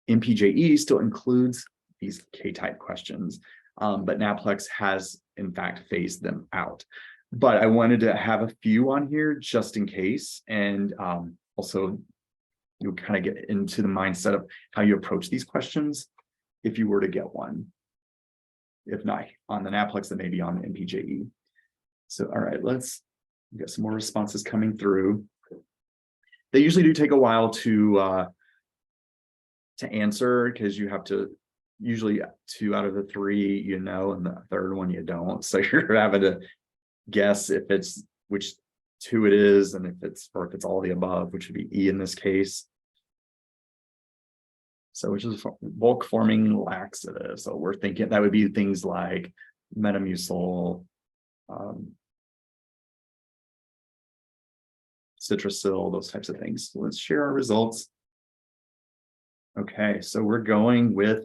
MPJE still includes these K-type questions, but NAPLEX has in fact phased them out. But I wanted to have a few on here just in case, and also you kind of get into the mindset of how you approach these questions if you were to get one. If not on the NAPLEX, then maybe on MPJE. So, all right, let's get some more responses coming through. They usually do take a while to answer, because you have to, usually 2 out of the 3 you know, and the third one you don't. So you're having to guess if it's which 2 it is, and if it's, or if it's all the above, which would be E in this case. So which is bulk forming laxative. So we're thinking that would be things like Metamucil, Citrasil, those types of things. So let's share our results. Okay, so we're going with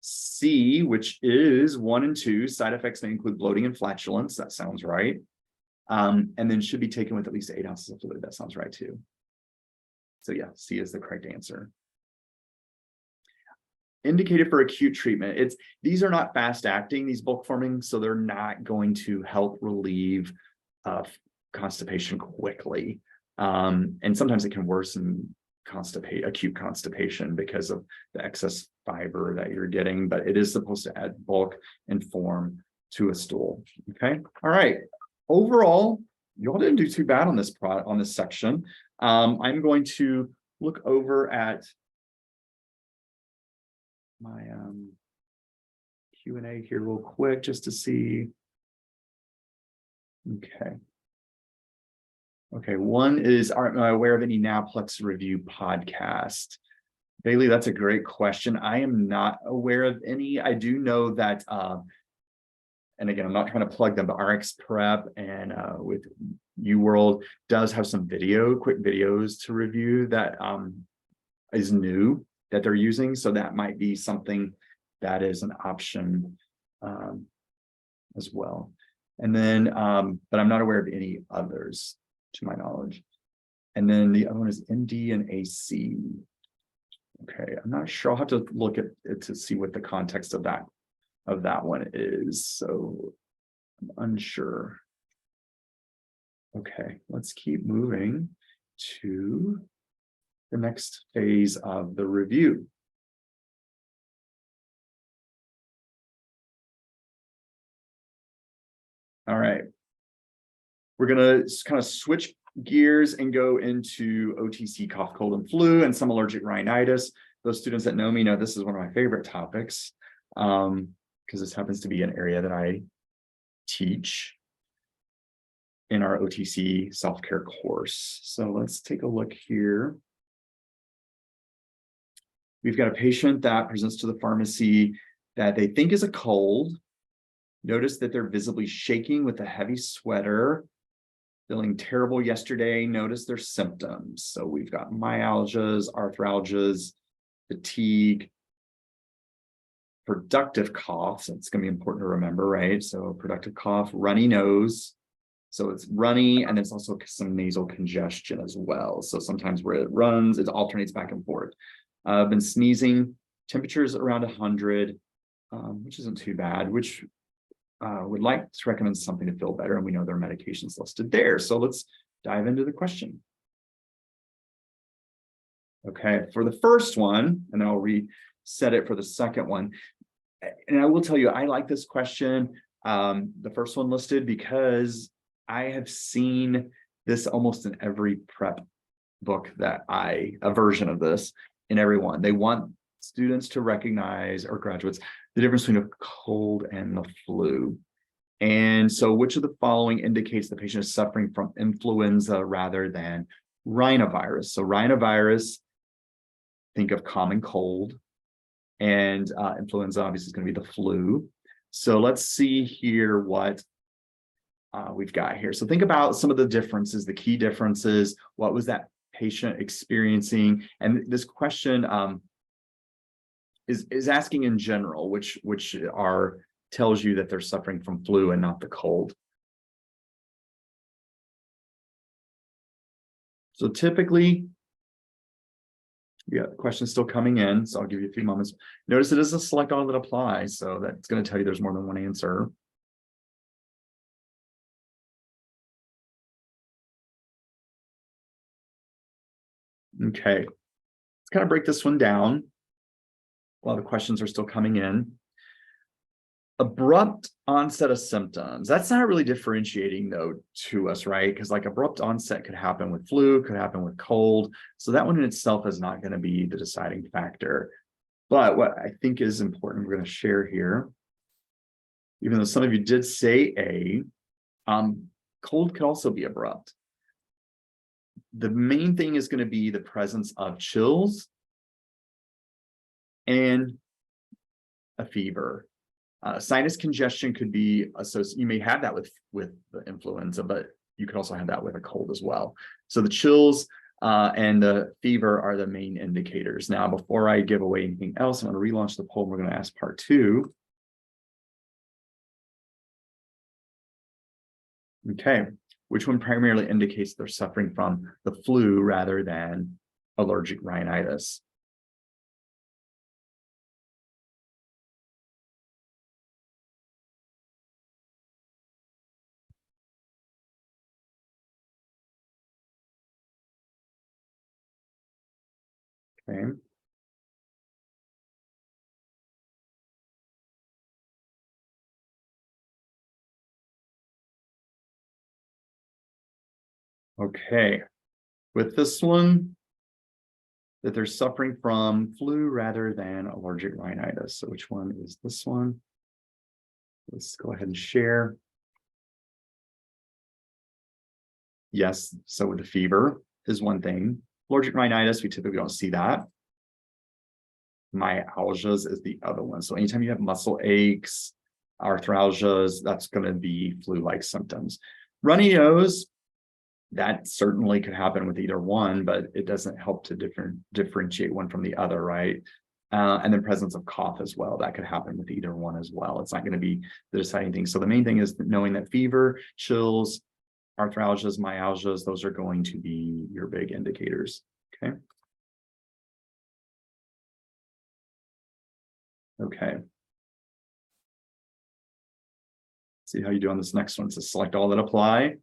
C, which is 1 and 2. Side effects may include bloating and flatulence. That sounds right. And then should be taken with at least 8 ounces of fluid. That sounds right too. So yeah, C is the correct answer. Indicated for acute treatment. These are not fast acting, these bulk forming, so they're not going to help relieve constipation quickly. And sometimes it can worsen acute constipation because of the excess fiber that you're getting, but it is supposed to add bulk and form to a stool. Okay, all right. Overall, you all didn't do too bad on this section. I'm going to look over at my Q&A here real quick just to see. Okay, one is, aren't I aware of any NAPLEX review podcast? Bailey, that's a great question. I am not aware of any. I do know that, and again, I'm not trying to plug them, but RX Prep and with UWorld does have some quick videos to review that is new that they're using. So that might be something that is an option as well. And then, but I'm not aware of any others to my knowledge. And then the other one is MD and AC. Okay, I'm not sure. I'll have to look at it to see what the context of that one is. So I'm unsure. Okay, let's keep moving to the next phase of the review. All right. We're going to kind of switch gears and go into OTC cough, cold, and flu and some allergic rhinitis. Those students that know me know this is one of my favorite topics because this happens to be an area that I teach in our OTC self-care course. So let's take a look here. We've got a patient that presents to the pharmacy that they think is a cold. Notice that they're visibly shaking with a heavy sweater, feeling terrible yesterday. Notice their symptoms. So we've got myalgias, arthralgias, fatigue, productive cough. So it's going to be important to remember, right? So productive cough, runny nose. So it's runny, and there's also some nasal congestion as well. So sometimes where it runs, it alternates back and forth. I've been sneezing, temperatures around 100, which isn't too bad, which would like to recommend something to feel better. And we know there are medications listed there. So let's dive into the question. Okay, for the first one, and then I'll reset it for the second one. And I will tell you, I like this question, the first one listed, because I have seen this almost in every prep book a version of this in everyone. They want students to recognize, or graduates, the difference between a cold and the flu. And so which of the following indicates the patient is suffering from influenza rather than rhinovirus? So rhinovirus, think of common cold, and influenza obviously is going to be the flu. So let's see here what we've got here. So think about some of the differences, the key differences. What was that patient experiencing? And this question is asking in general, which tells you that they're suffering from flu and not the cold. So typically, yeah, the question's still coming in, so I'll give you a few moments. Notice it is a select all that applies, so that's going to tell you there's more than one answer. Okay, let's kind of break this one down while the questions are still coming in. Abrupt onset of symptoms. That's not really differentiating though to us, right? Because like abrupt onset could happen with flu, could happen with cold. So that one in itself is not going to be the deciding factor. But what I think is important, we're going to share here, even though some of you did say cold could also be abrupt. The main thing is going to be the presence of chills and a fever. Sinus congestion could be associated. You may have that with the influenza, but you could also have that with a cold as well. So the chills and the fever are the main indicators. Now, before I give away anything else, I'm going to relaunch the poll. We're going to ask part 2. Okay, which one primarily indicates they're suffering from the flu rather than allergic rhinitis? Okay. Okay, with this one, that they're suffering from flu rather than allergic rhinitis. So which one is this one? Let's go ahead and share. Yes, so with the fever is one thing. Allergic rhinitis, we typically don't see that. Myalgias is the other one. So anytime you have muscle aches, arthralgias, that's going to be flu-like symptoms. Runny nose, that certainly could happen with either one, but it doesn't help to differentiate one from the other, right? And then presence of cough as well, that could happen with either one as well. It's not going to be the deciding thing. So the main thing is knowing that fever, chills, arthralgias, myalgias, those are going to be your big indicators. Okay. Okay. See how you do on this next one. So select all that apply.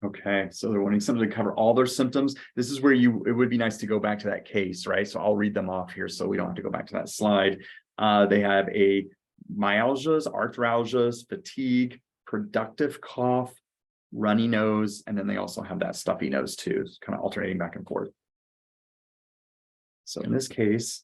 Okay, so they're wanting something to cover all their symptoms. This is where it would be nice to go back to that case, right? So I'll read them off here so we don't have to go back to that slide. They have a myalgias, arthralgias, fatigue, productive cough, runny nose, and then they also have that stuffy nose too, kind of alternating back and forth. So in this case,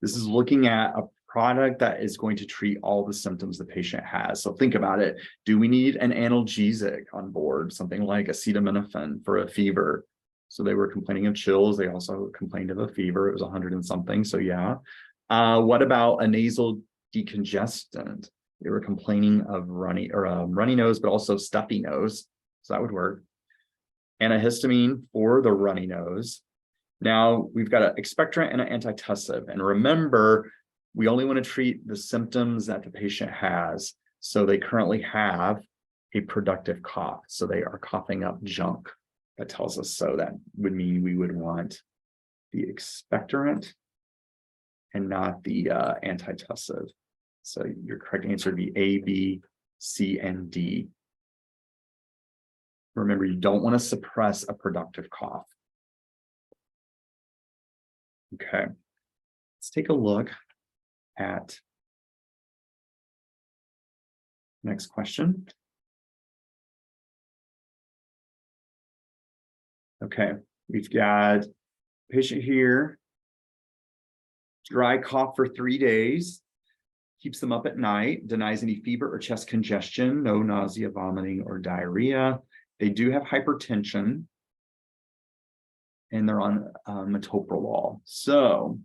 this is looking at a product that is going to treat all the symptoms the patient has. So think about it. Do we need an analgesic on board? Something like acetaminophen for a fever. So they were complaining of chills. They also complained of a fever. It was 100 and something. So yeah. What about a nasal decongestant? They were complaining of runny nose, but also stuffy nose. So that would work. Antihistamine for the runny nose. Now we've got an expectorant and an antitussive. And remember, we only want to treat the symptoms that the patient has. So they currently have a productive cough. So they are coughing up junk. That tells us so. That would mean we would want the expectorant and not the antitussive. So your correct answer would be A, B, C, and D. Remember, you don't want to suppress a productive cough. Okay, let's take a look at next question. Okay, we've got patient here, dry cough for 3 days, keeps them up at night, denies any fever or chest congestion, no nausea, vomiting, or diarrhea. They do have hypertension, and they're on metoprolol. So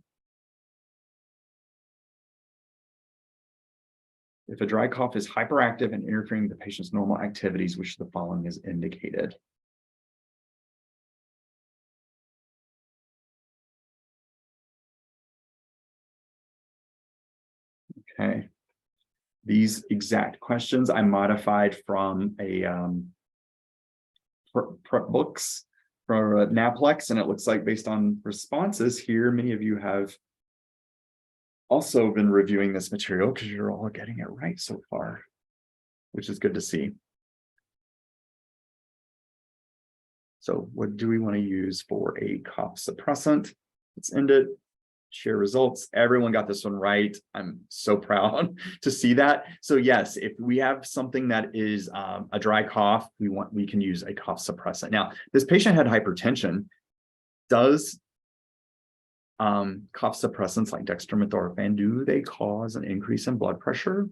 if a dry cough is hyperactive and interfering with the patient's normal activities, which the following is indicated. Okay. These exact questions I modified from a prep books for NAPLEX, and it looks like based on responses here, many of you have also been reviewing this material because you're all getting it right so far, which is good to see. So what do we want to use for a cough suppressant? Let's end it. Share results. Everyone got this one right. I'm so proud to see that. So yes, if we have something that is a dry cough, we can use a cough suppressant. Now, this patient had hypertension. Does cough suppressants like dextromethorphan, do they cause an increase in blood pressure?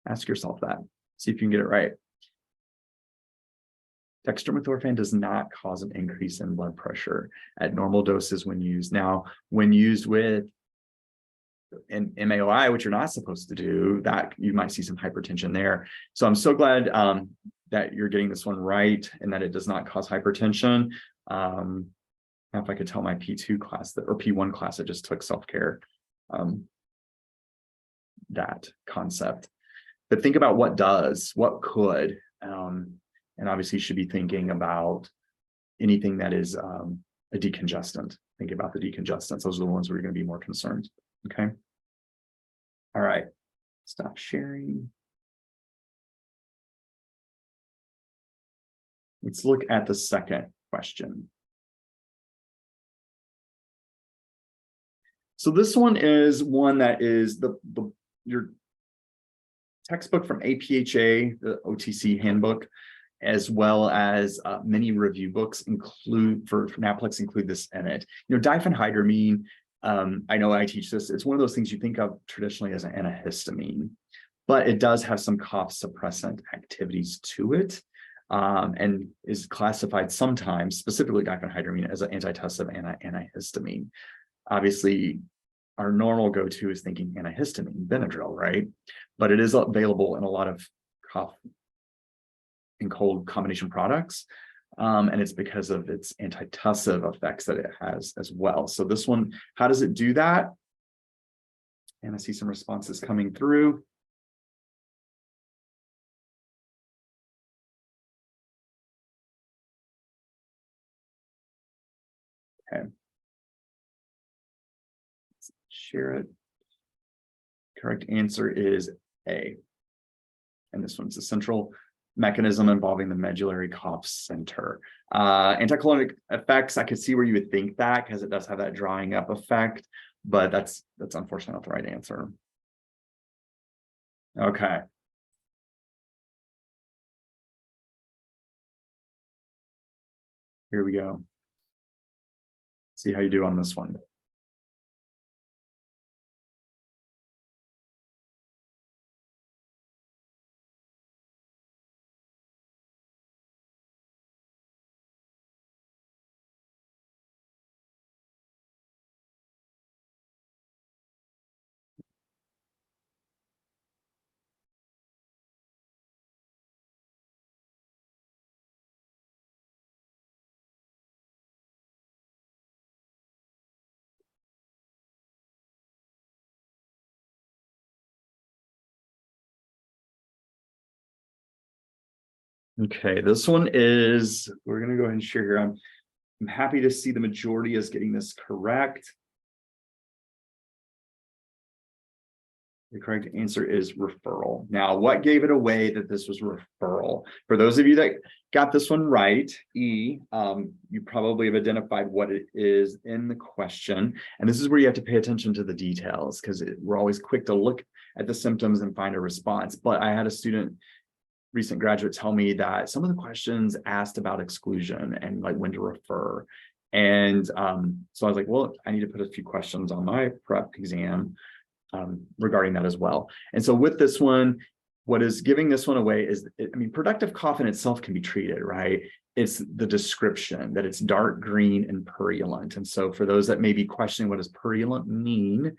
Ask yourself that. See if you can get it right. Dextromethorphan does not cause an increase in blood pressure at normal doses when used. Now, when used with an MAOI, which you're not supposed to do, that you might see some hypertension there. So I'm so glad that you're getting this one right and that it does not cause hypertension. Now if I could tell my P2 class that, or P1 class that just took self-care, that concept. But think about what does, what could, and obviously you should be thinking about anything that is a decongestant. Think about the decongestants. Those are the ones where you're going to be more concerned. Okay. All right. Stop sharing. Let's look at the second question. So this one is one that is your textbook from APHA, the OTC handbook, as well as many review books include for NAPLEX include this in it. Diphenhydramine, I know I teach this, it's one of those things you think of traditionally as an antihistamine, but it does have some cough suppressant activities to it, and is classified sometimes, specifically diphenhydramine, as an antitussive and an antihistamine. Obviously, our normal go-to is thinking antihistamine, Benadryl, right? But it is available in a lot of cough and cold combination products. And it's because of its antitussive effects that it has as well. So this one, how does it do that? And I see some responses coming through. Okay. Let's share it. Correct answer is A. And this one's the central mechanism involving the medullary cough center. Anticolonic effects, I could see where you would think that because it does have that drying up effect, but that's unfortunately not the right answer. Okay. Here we go. See how you do on this one. Okay, this one is, we're gonna go ahead and share here. I'm happy to see the majority is getting this correct. The correct answer is referral. Now, what gave it away that this was referral? For those of you that got this one right, E, you probably have identified what it is in the question. And this is where you have to pay attention to the details, because we're always quick to look at the symptoms and find a response. But I had a student, recent graduate, tell me that some of the questions asked about exclusion and like when to refer. And so I was like, well, I need to put a few questions on my prep exam regarding that as well. And so with this one, what is giving this one away is, I mean, productive cough in itself can be treated, right? It's the description that it's dark green and purulent. And so for those that may be questioning what does purulent mean,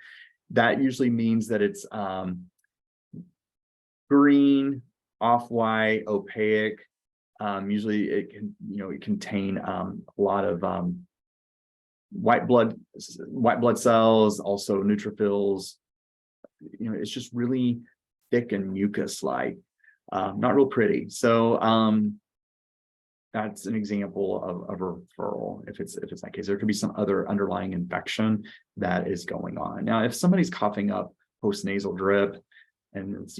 that usually means that it's green, off-white, opaque. Usually it can, it contain a lot of white blood cells, also neutrophils. It's just really thick and mucus-like, not real pretty. So that's an example of a referral. If it's that case, there could be some other underlying infection that is going on. Now, if somebody's coughing up post-nasal drip and it's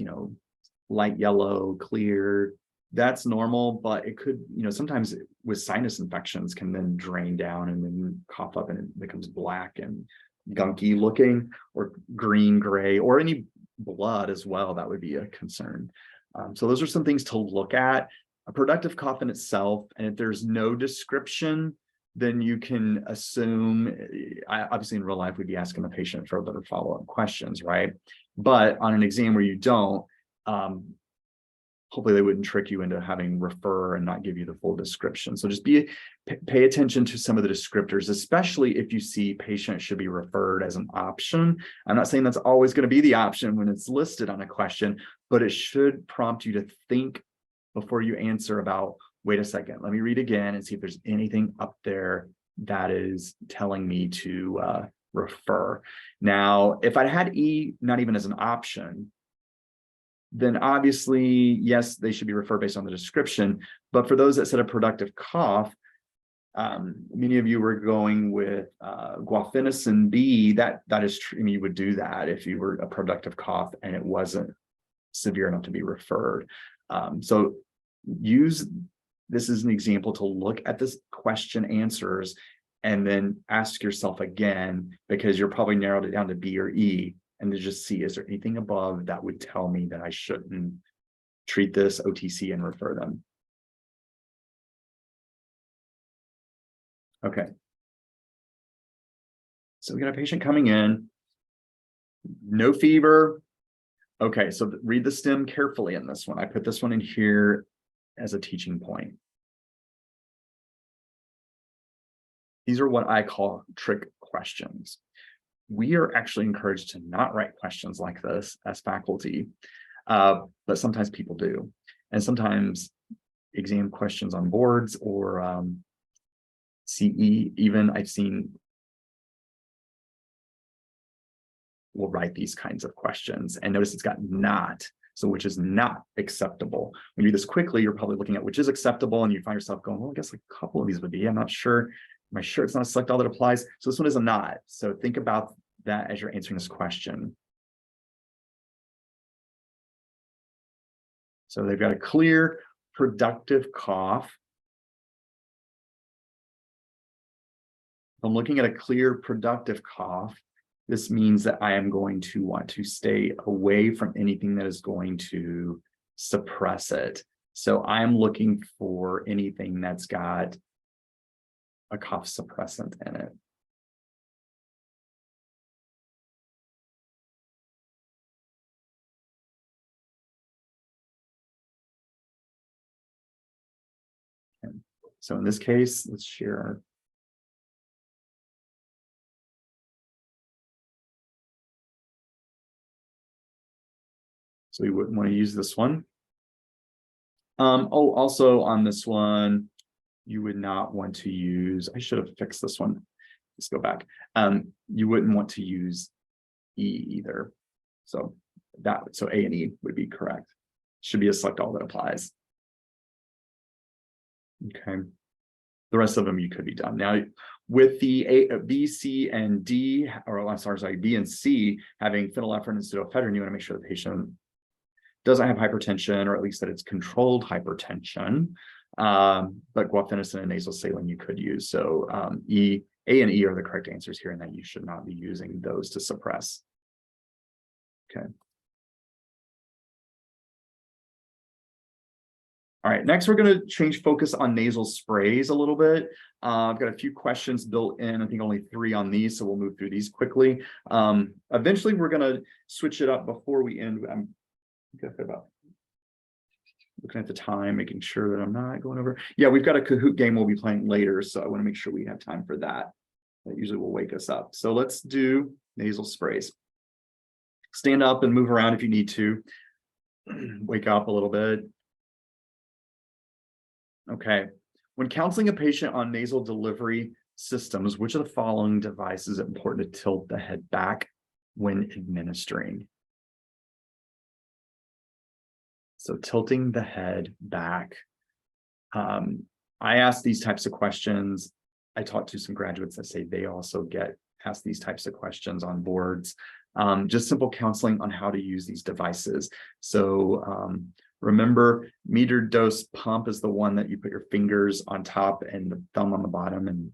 light yellow, clear, that's normal, but it could, sometimes with sinus infections can then drain down and then cough up and it becomes black and gunky looking, or green, gray, or any blood as well. That would be a concern. So those are some things to look at. A productive cough in itself, and if there's no description, then you can assume, obviously in real life, we'd be asking the patient for other follow-up questions, right? But on an exam where you don't, hopefully they wouldn't trick you into having refer and not give you the full description. So just pay attention to some of the descriptors, especially if you see patient should be referred as an option. I'm not saying that's always going to be the option when it's listed on a question, but it should prompt you to think before you answer about, wait a second, let me read again and see if there's anything up there that is telling me to refer. Now, if I had E not even as an option, then obviously, yes, they should be referred based on the description. But for those that said a productive cough, many of you were going with guaifenesin B. That is true. I mean, you would do that if you were a productive cough and it wasn't severe enough to be referred. So use this as an example to look at this question answers and then ask yourself again, because you're probably narrowed it down to B or E, and to just see, is there anything above that would tell me that I shouldn't treat this OTC and refer them? Okay. So we got a patient coming in, no fever. Okay, so read the stem carefully in this one. I put this one in here as a teaching point. These are what I call trick questions. We are actually encouraged to not write questions like this as faculty, but sometimes people do. And sometimes exam questions on boards or CE, even I've seen, will write these kinds of questions. And notice it's got not, so which is not acceptable. When you do this quickly, you're probably looking at which is acceptable, and you find yourself going, well, I guess a couple of these would be. I'm not sure. Am I sure it's not a select all that applies? So this one is a not. So think about that as you're answering this question. So they've got a clear, productive cough. If I'm looking at a clear, productive cough, this means that I am going to want to stay away from anything that is going to suppress it. So I'm looking for anything that's got a cough suppressant in it. Okay. So in this case, let's share our so we wouldn't want to use this one. Oh, also on this one, you would not want to use, I should have fixed this one. Let's go back. You wouldn't want to use E either. So A and E would be correct. Should be a select all that applies. Okay. The rest of them you could be done. Now, with the B, C, and D, or I'm sorry, B and C having phenylephrine instead of ephedrine, you want to make sure the patient doesn't have hypertension, or at least that it's controlled hypertension. But guaifenesin and nasal saline you could use. So A and E are the correct answers here, and that you should not be using those to suppress. Okay. All right, next we're going to change focus on nasal sprays a little bit. I've got a few questions built in, I think only 3 on these, so we'll move through these quickly. Eventually we're going to switch it up before we end. I'm about looking at the time, making sure that I'm not going over. Yeah, we've got a Kahoot game we'll be playing later, so I want to make sure we have time for that. That usually will wake us up. So let's do nasal sprays. Stand up and move around if you need to. Wake up a little bit. Okay. When counseling a patient on nasal delivery systems, which of the following devices is important to tilt the head back when administering? So tilting the head back. I ask these types of questions. I talk to some graduates that say they also get asked these types of questions on boards. Just simple counseling on how to use these devices. So remember, metered dose pump is the one that you put your fingers on top and the thumb on the bottom and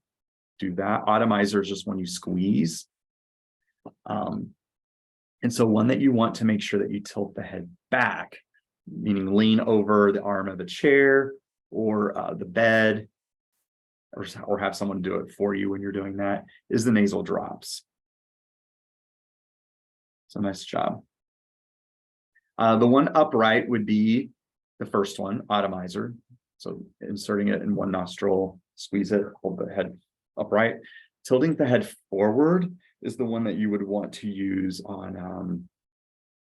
do that. Atomizer is just when you squeeze. And so one that you want to make sure that you tilt the head back, meaning lean over the arm of the chair or the bed, or have someone do it for you when you're doing that, is the nasal drops. So nice job. The one upright would be the first one, atomizer. So inserting it in one nostril, squeeze it, hold the head upright. Tilting the head forward is the one that you would want to use on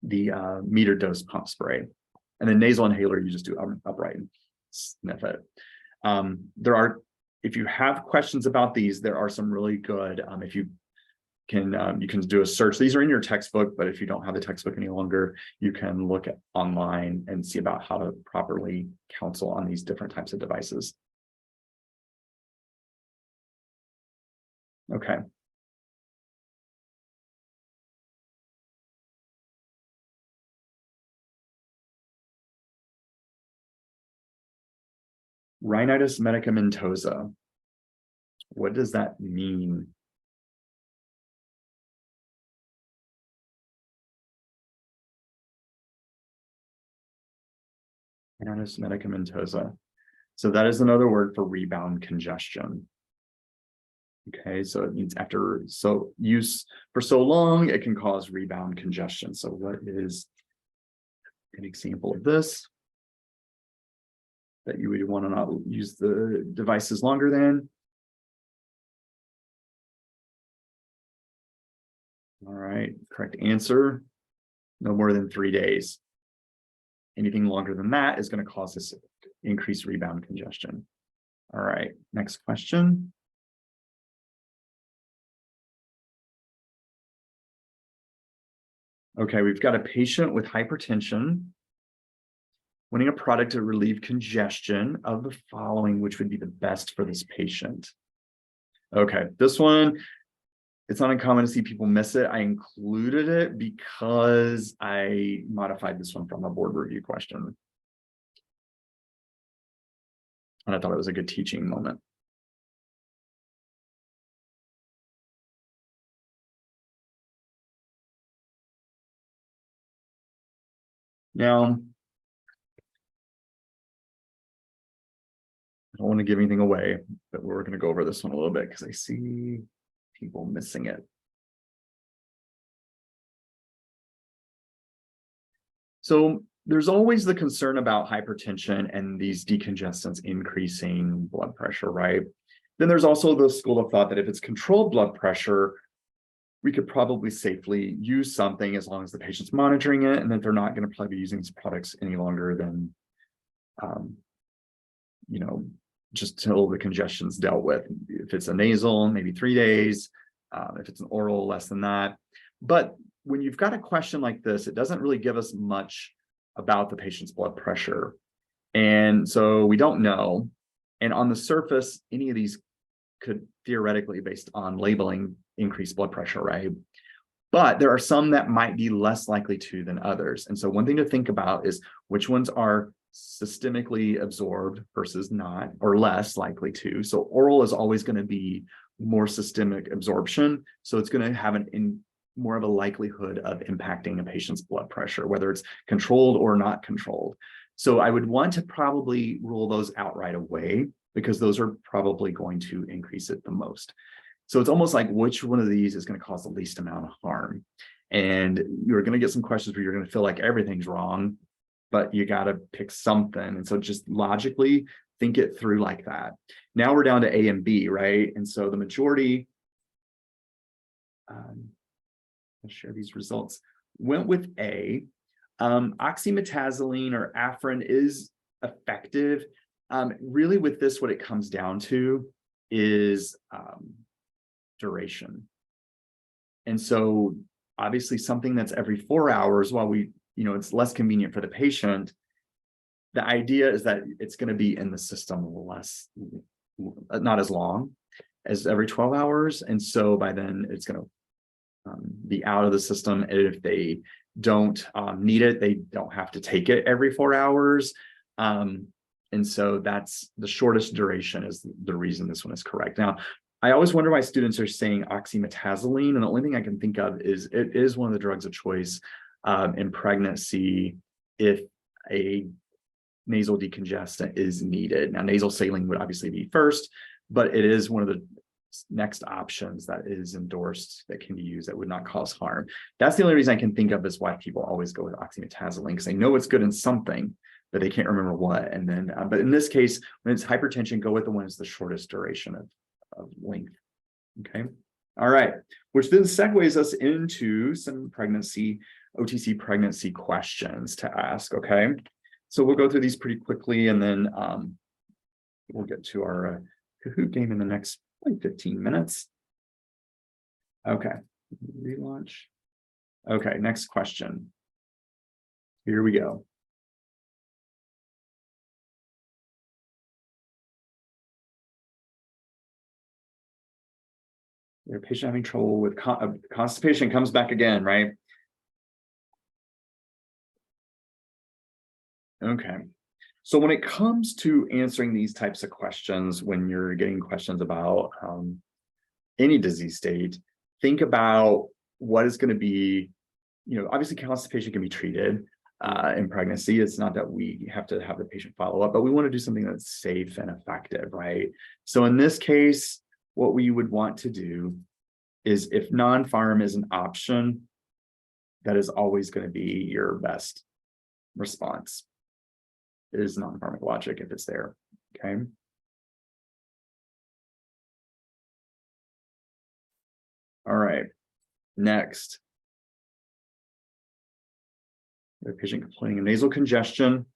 the metered dose pump spray. And then nasal inhaler, you just do upright and sniff it. If you have questions about these, there are some really good, if you can do a search. These are in your textbook, but if you don't have the textbook any longer, you can look at online and see about how to properly counsel on these different types of devices. Okay. Rhinitis medicamentosa. What does that mean? Rhinitis medicamentosa. So that is another word for rebound congestion. Okay, so it means after use for so long, it can cause rebound congestion. So what is an example of this? That you would want to not use the devices longer than? All right, correct answer, no more than 3 days. Anything longer than that is going to cause this increased rebound congestion. All right, next question. Okay, we've got a patient with hypertension wanting a product to relieve congestion. Of the following, which would be the best for this patient? Okay, this one, it's not uncommon to see people miss it. I included it because I modified this one from a board review question. And I thought it was a good teaching moment. Now, I don't want to give anything away, but we're going to go over this one a little bit because I see people missing it. So there's always the concern about hypertension and these decongestants increasing blood pressure, right? Then there's also the school of thought that if it's controlled blood pressure, we could probably safely use something as long as the patient's monitoring it, and that they're not going to probably be using these products any longer than, just till the congestion's dealt with. If it's a nasal, maybe 3 days. If it's an oral, less than that. But when you've got a question like this, it doesn't really give us much about the patient's blood pressure. And so we don't know. And on the surface, any of these could theoretically, based on labeling, increase blood pressure, right? But there are some that might be less likely to than others. And so one thing to think about is which ones are systemically absorbed versus not, or less likely to. So oral is always going to be more systemic absorption. So it's going to have more of a likelihood of impacting a patient's blood pressure, whether it's controlled or not controlled. So I would want to probably rule those out right away, because those are probably going to increase it the most. So it's almost like which one of these is going to cause the least amount of harm. And you're going to get some questions where you're going to feel like everything's wrong, but you got to pick something. And so just logically think it through like that. Now we're down to A and B, right? And so the majority, I'll share these results, went with A. Oxymetazoline or Afrin is effective. Really with this, what it comes down to is duration. And so obviously something that's every 4 hours, while it's less convenient for the patient, the idea is that it's going to be in the system not as long as every 12 hours. And so by then it's going to be out of the system. And if they don't need it, they don't have to take it every 4 hours. And so that's the shortest duration is the reason this one is correct. Now, I always wonder why students are saying oxymetazoline, and the only thing I can think of is it is one of the drugs of choice in pregnancy if a nasal decongestant is needed. Now, nasal saline would obviously be first, but it is one of the next options that is endorsed that can be used that would not cause harm. That's the only reason I can think of is why people always go with oxymetazoline, because they know it's good in something, but they can't remember what. And then, but in this case, when it's hypertension, go with the one that's the shortest duration of length. Okay. All right. Which then segues us into some OTC pregnancy questions to ask. Okay. So we'll go through these pretty quickly, and then we'll get to our Kahoot game in the next 15 minutes. Okay. Relaunch. Okay. Next question. Here we go. Your patient having trouble with constipation comes back again, right? Okay. So when it comes to answering these types of questions, when you're getting questions about any disease state, think about what is going to be, obviously constipation can be treated in pregnancy. It's not that we have to have the patient follow up, but we want to do something that's safe and effective, right? So in this case, what we would want to do is, if non-pharm is an option, that is always going to be your best response. It is non-pharmacologic if it's there, okay? All right, next. The patient complaining of nasal congestion.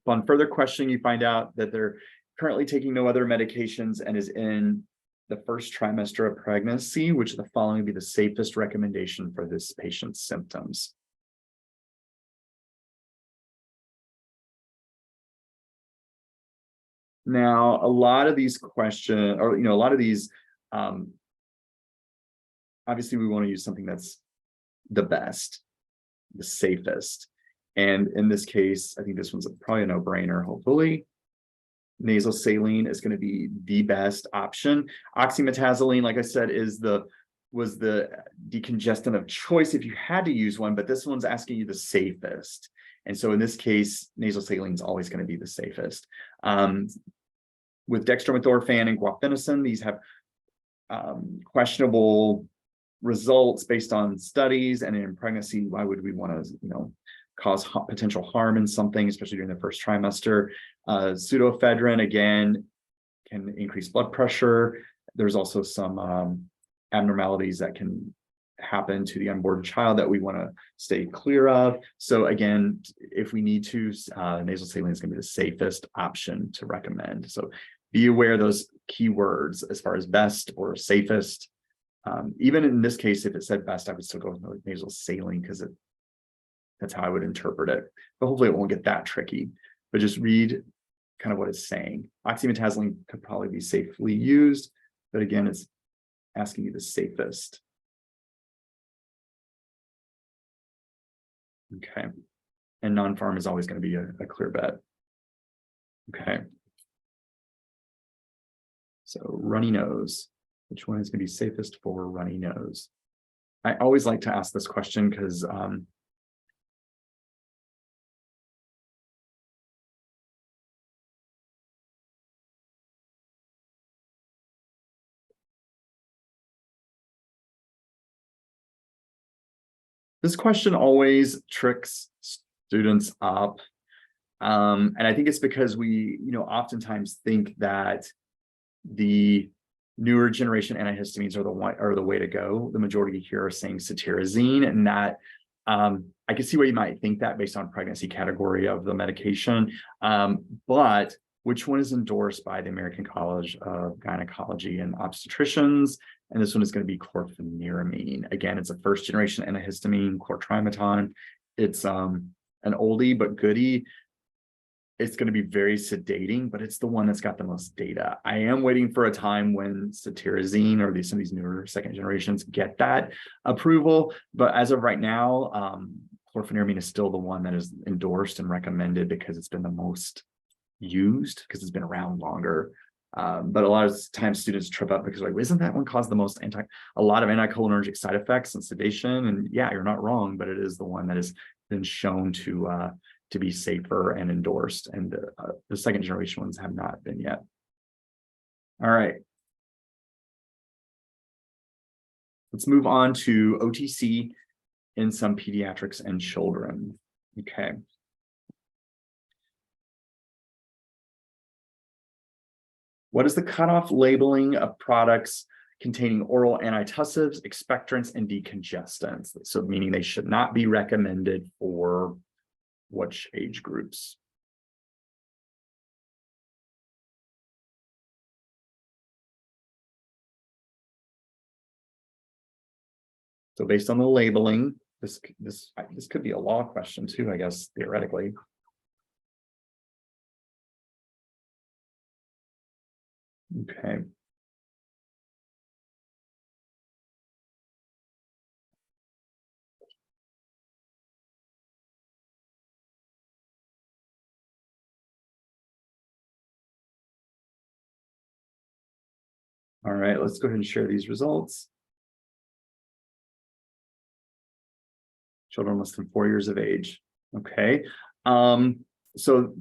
Upon further questioning, you find out that they're currently taking no other medications and is in the first trimester of pregnancy, which of the following would be the safest recommendation for this patient's symptoms? Now, a lot of these questions, or, a lot of these, obviously we want to use something that's the best, the safest. And in this case, I think this one's probably a no-brainer, hopefully. Nasal saline is going to be the best option. Oxymetazoline, like I said, was the decongestant of choice if you had to use one, but this one's asking you the safest. And so in this case, nasal saline is always going to be the safest. With dextromethorphan and guaifenesin, these have questionable results based on studies, and in pregnancy, why would we want to, cause potential harm in something, especially during the first trimester? Pseudoephedrine, again, can increase blood pressure. There's also some abnormalities that can happen to the unborn child that we want to stay clear of. So again, if we need to, nasal saline is going to be the safest option to recommend. So be aware of those keywords as far as best or safest. Even in this case, if it said best, I would still go with nasal saline because that's how I would interpret it. But hopefully it won't get that tricky. But just read kind of what it's saying. Oxymetazoline could probably be safely used, but again, it's asking you the safest. Okay. And non-pharm is always going to be a clear bet. Okay. So runny nose, which one is going to be safest for runny nose? I always like to ask this question because this question always tricks students up. And I think it's because we, oftentimes think that the newer generation antihistamines are the way to go. The majority here are saying cetirizine, and that I can see why you might think that based on pregnancy category of the medication. But which one is endorsed by the American College of Gynecology and Obstetricians? And this one is going to be chlorpheniramine. Again, it's a first generation antihistamine, chlortrimeton. It's an oldie but goodie. It's going to be very sedating, but it's the one that's got the most data. I am waiting for a time when cetirizine or some of these newer second generations get that approval. But as of right now, chlorpheniramine is still the one that is endorsed and recommended because it's been the most used, because it's been around longer. But a lot of times students trip up because like, isn't that one cause the most a lot of anticholinergic side effects and sedation? And yeah, you're not wrong, but it is the one that has been shown to be safer and endorsed, and the second generation ones have not been yet. All right. Let's move on to OTC in some pediatrics and children. Okay. What is the cutoff labeling of products containing oral antitussives, expectorants, and decongestants? So meaning they should not be recommended for which age groups? So based on the labeling, this could be a law question too, I guess, theoretically. Okay. All right, let's go ahead and share these results. Children less than 4 years of age. Okay. So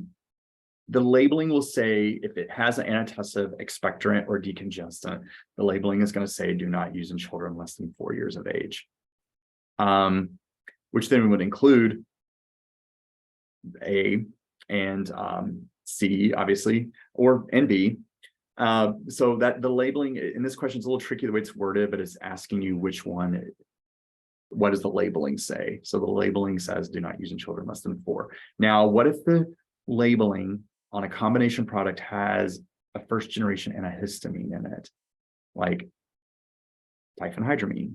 the labeling will say if it has an antitussive, expectorant, or decongestant, the labeling is going to say do not use in children less than 4 years of age. Which then would include A and C, obviously, and B. So that the labeling in this question is a little tricky the way it's worded, but it's asking you which one. What does the labeling say? So the labeling says do not use in children less than 4. Now, what if the labeling on a combination product has a first generation antihistamine in it, like diphenhydramine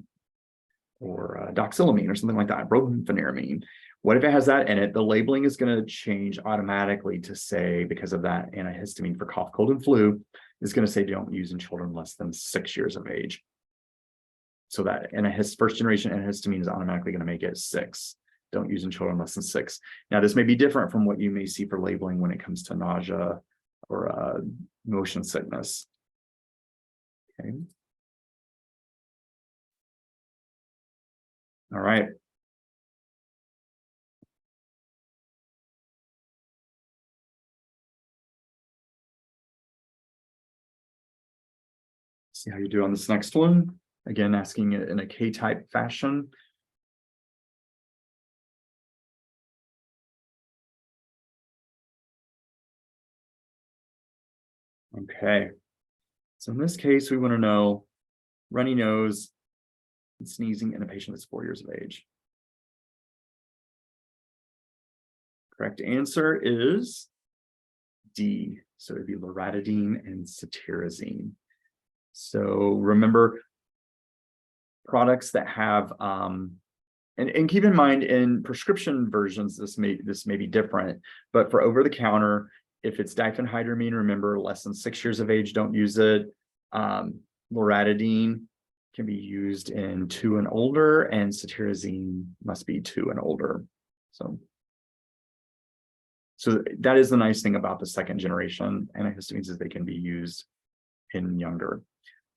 or doxylamine or something like that, brompheniramine? What if it has that in it? The labeling is going to change automatically to say, because of that antihistamine for cough, cold, and flu, is going to say don't use in children less than 6 years of age. So that first generation antihistamine is automatically going to make it 6. Don't use in children less than 6. Now, this may be different from what you may see for labeling when it comes to nausea or motion sickness. Okay. All right. See how you do on this next one. Again, asking it in a K-type fashion. Okay. So in this case, we want to know runny nose and sneezing in a patient that's 4 years of age. Correct answer is D. So it'd be loratadine and cetirizine. So remember, products that have and keep in mind in prescription versions, this may be different, but for over the counter, If it's diphenhydramine, remember less than 6 years of age, don't use it. Loratadine can be used in 2 and older, and cetirizine must be 2 and older. So that is the nice thing about the second generation antihistamines, is they can be used in younger.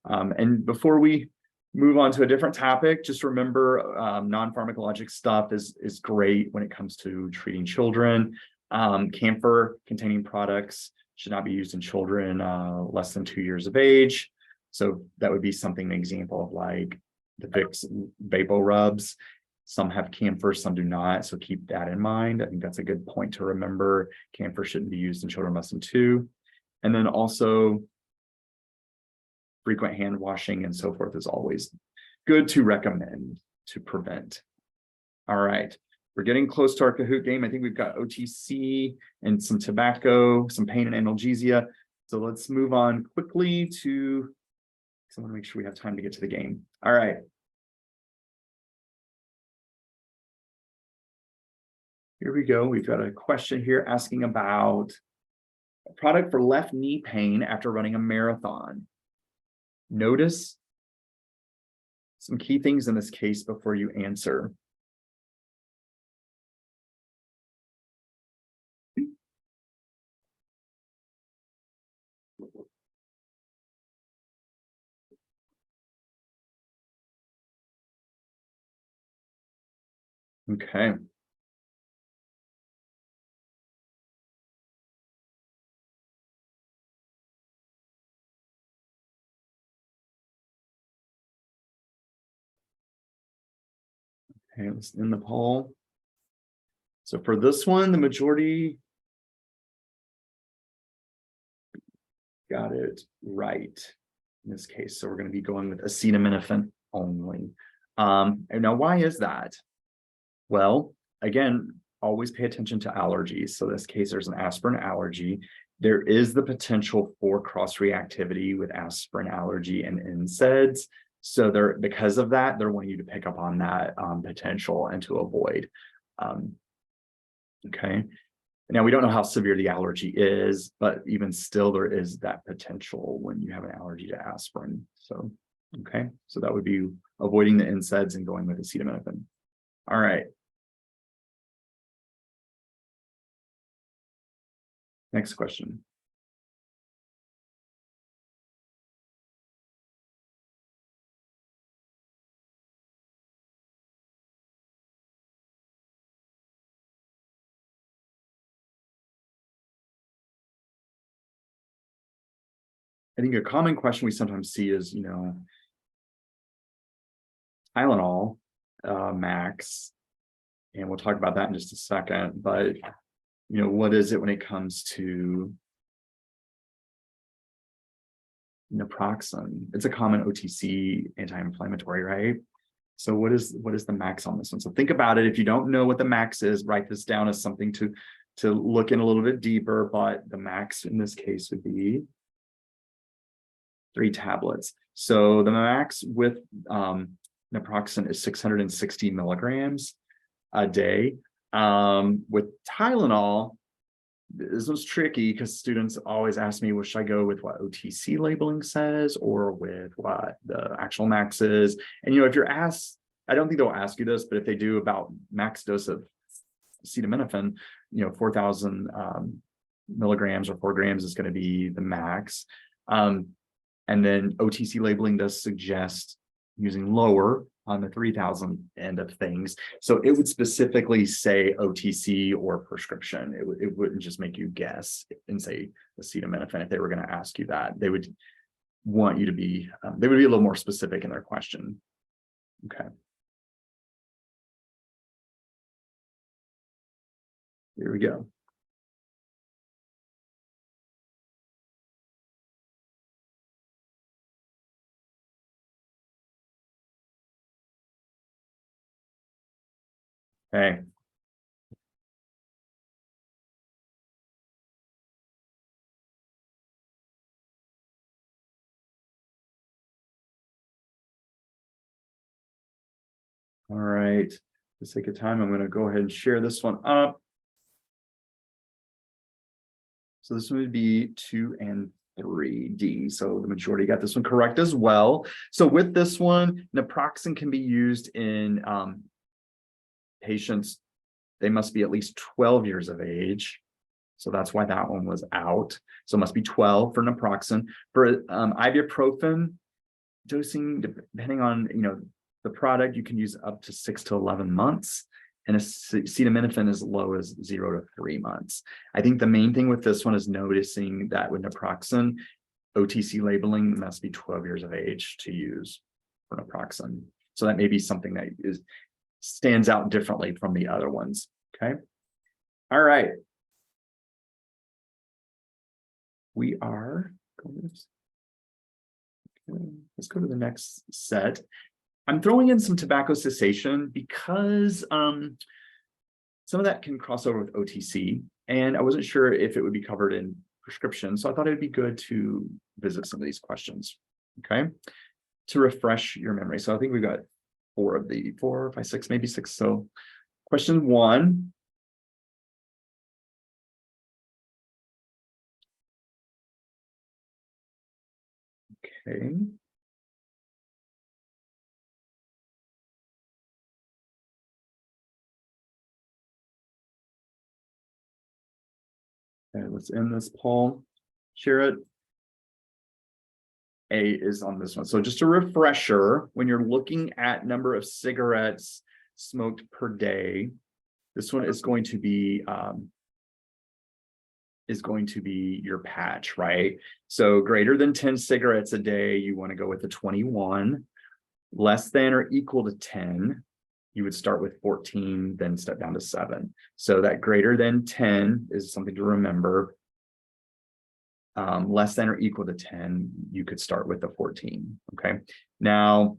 And before we move on to a different topic, just remember non-pharmacologic stuff is great when it comes to treating children. Camphor containing products should not be used in children less than 2 years of age. So that would be something, an example of like the Vicks Vapo Rubs. Some have camphor, some do not. So keep that in mind. I think that's a good point to remember. Camphor shouldn't be used in children less than 2. And then also frequent hand washing and so forth is always good to recommend to prevent. All right. We're getting close to our Kahoot game. I think we've got OTC and some tobacco, some pain and analgesia. So let's move on quickly to, because I want to make sure we have time to get to the game. All right. Here we go. We've got a question here asking about a product for left knee pain after running a marathon. Notice some key things in this case before you answer. Okay. Okay, let's end the poll. So for this one, the majority got it right in this case. So we're going to be going with acetaminophen only. And now why is that? Well, again, always pay attention to allergies. So in this case, there's an aspirin allergy. There is the potential for cross-reactivity with aspirin allergy and NSAIDs. So they're, because of that, they're wanting you to pick up on that potential and to avoid. Okay. Now, we don't know how severe the allergy is, but even still, there is that potential when you have an allergy to aspirin. So, okay. So that would be avoiding the NSAIDs and going with acetaminophen. All right. Next question. I think a common question we sometimes see is, you know, Tylenol max, and we'll talk about that in just a second, but, you know, what is it when it comes to naproxen? It's a common OTC anti-inflammatory, right? So what is the max on this one? So think about it. If you don't know what the max is, write this down as something to look in a little bit deeper, but the max in this case would be 3 tablets. So the max with naproxen is 660 milligrams a day. With Tylenol, this was tricky because students always ask me, well, should I go with what OTC labeling says or with what the actual max is? And, you know, if you're asked, I don't think they'll ask you this, but if they do, about max dose of acetaminophen, you know, 4,000 milligrams or 4 grams is going to be the max. And then OTC labeling does suggest using lower on the 3,000 end of things. So it would specifically say OTC or prescription. It wouldn't just make you guess and say acetaminophen. If they were going to ask you that, they would want you to be, they would be a little more specific in their question. Okay. Here we go. Okay. All right. For the sake of time, I'm going to go ahead and share this one up. So this one would be 2 and 3D. So the majority got this one correct as well. So with this one, naproxen can be used in patients. They must be at least 12 years of age. So that's why that one was out. So it must be 12 for naproxen. For ibuprofen dosing, depending on the product, you can use up to 6 to 11 months. And acetaminophen as low as 0 to 3 months. I think the main thing with this one is noticing that with naproxen, OTC labeling must be 12 years of age to use for naproxen. So that may be something that stands out differently from the other ones. Okay. All right. We are going to, let's go to the next set. I'm throwing in some tobacco cessation because some of that can cross over with OTC, and I wasn't sure if it would be covered in prescription, so I thought it'd be good to visit some of these questions, okay, to refresh your memory. So I think we've got 4, 5, 6, maybe 6. So question 1. Okay. Okay, let's end this poll. Share it. A is on this one. So just a refresher, when you're looking at number of cigarettes smoked per day, this one is going to be your patch, right? So greater than 10 cigarettes a day, you want to go with the 21. Less than or equal to 10, you would start with 14, then step down to 7. So that greater than 10 is something to remember. Less than or equal to 10, you could start with the 14. Okay. Now,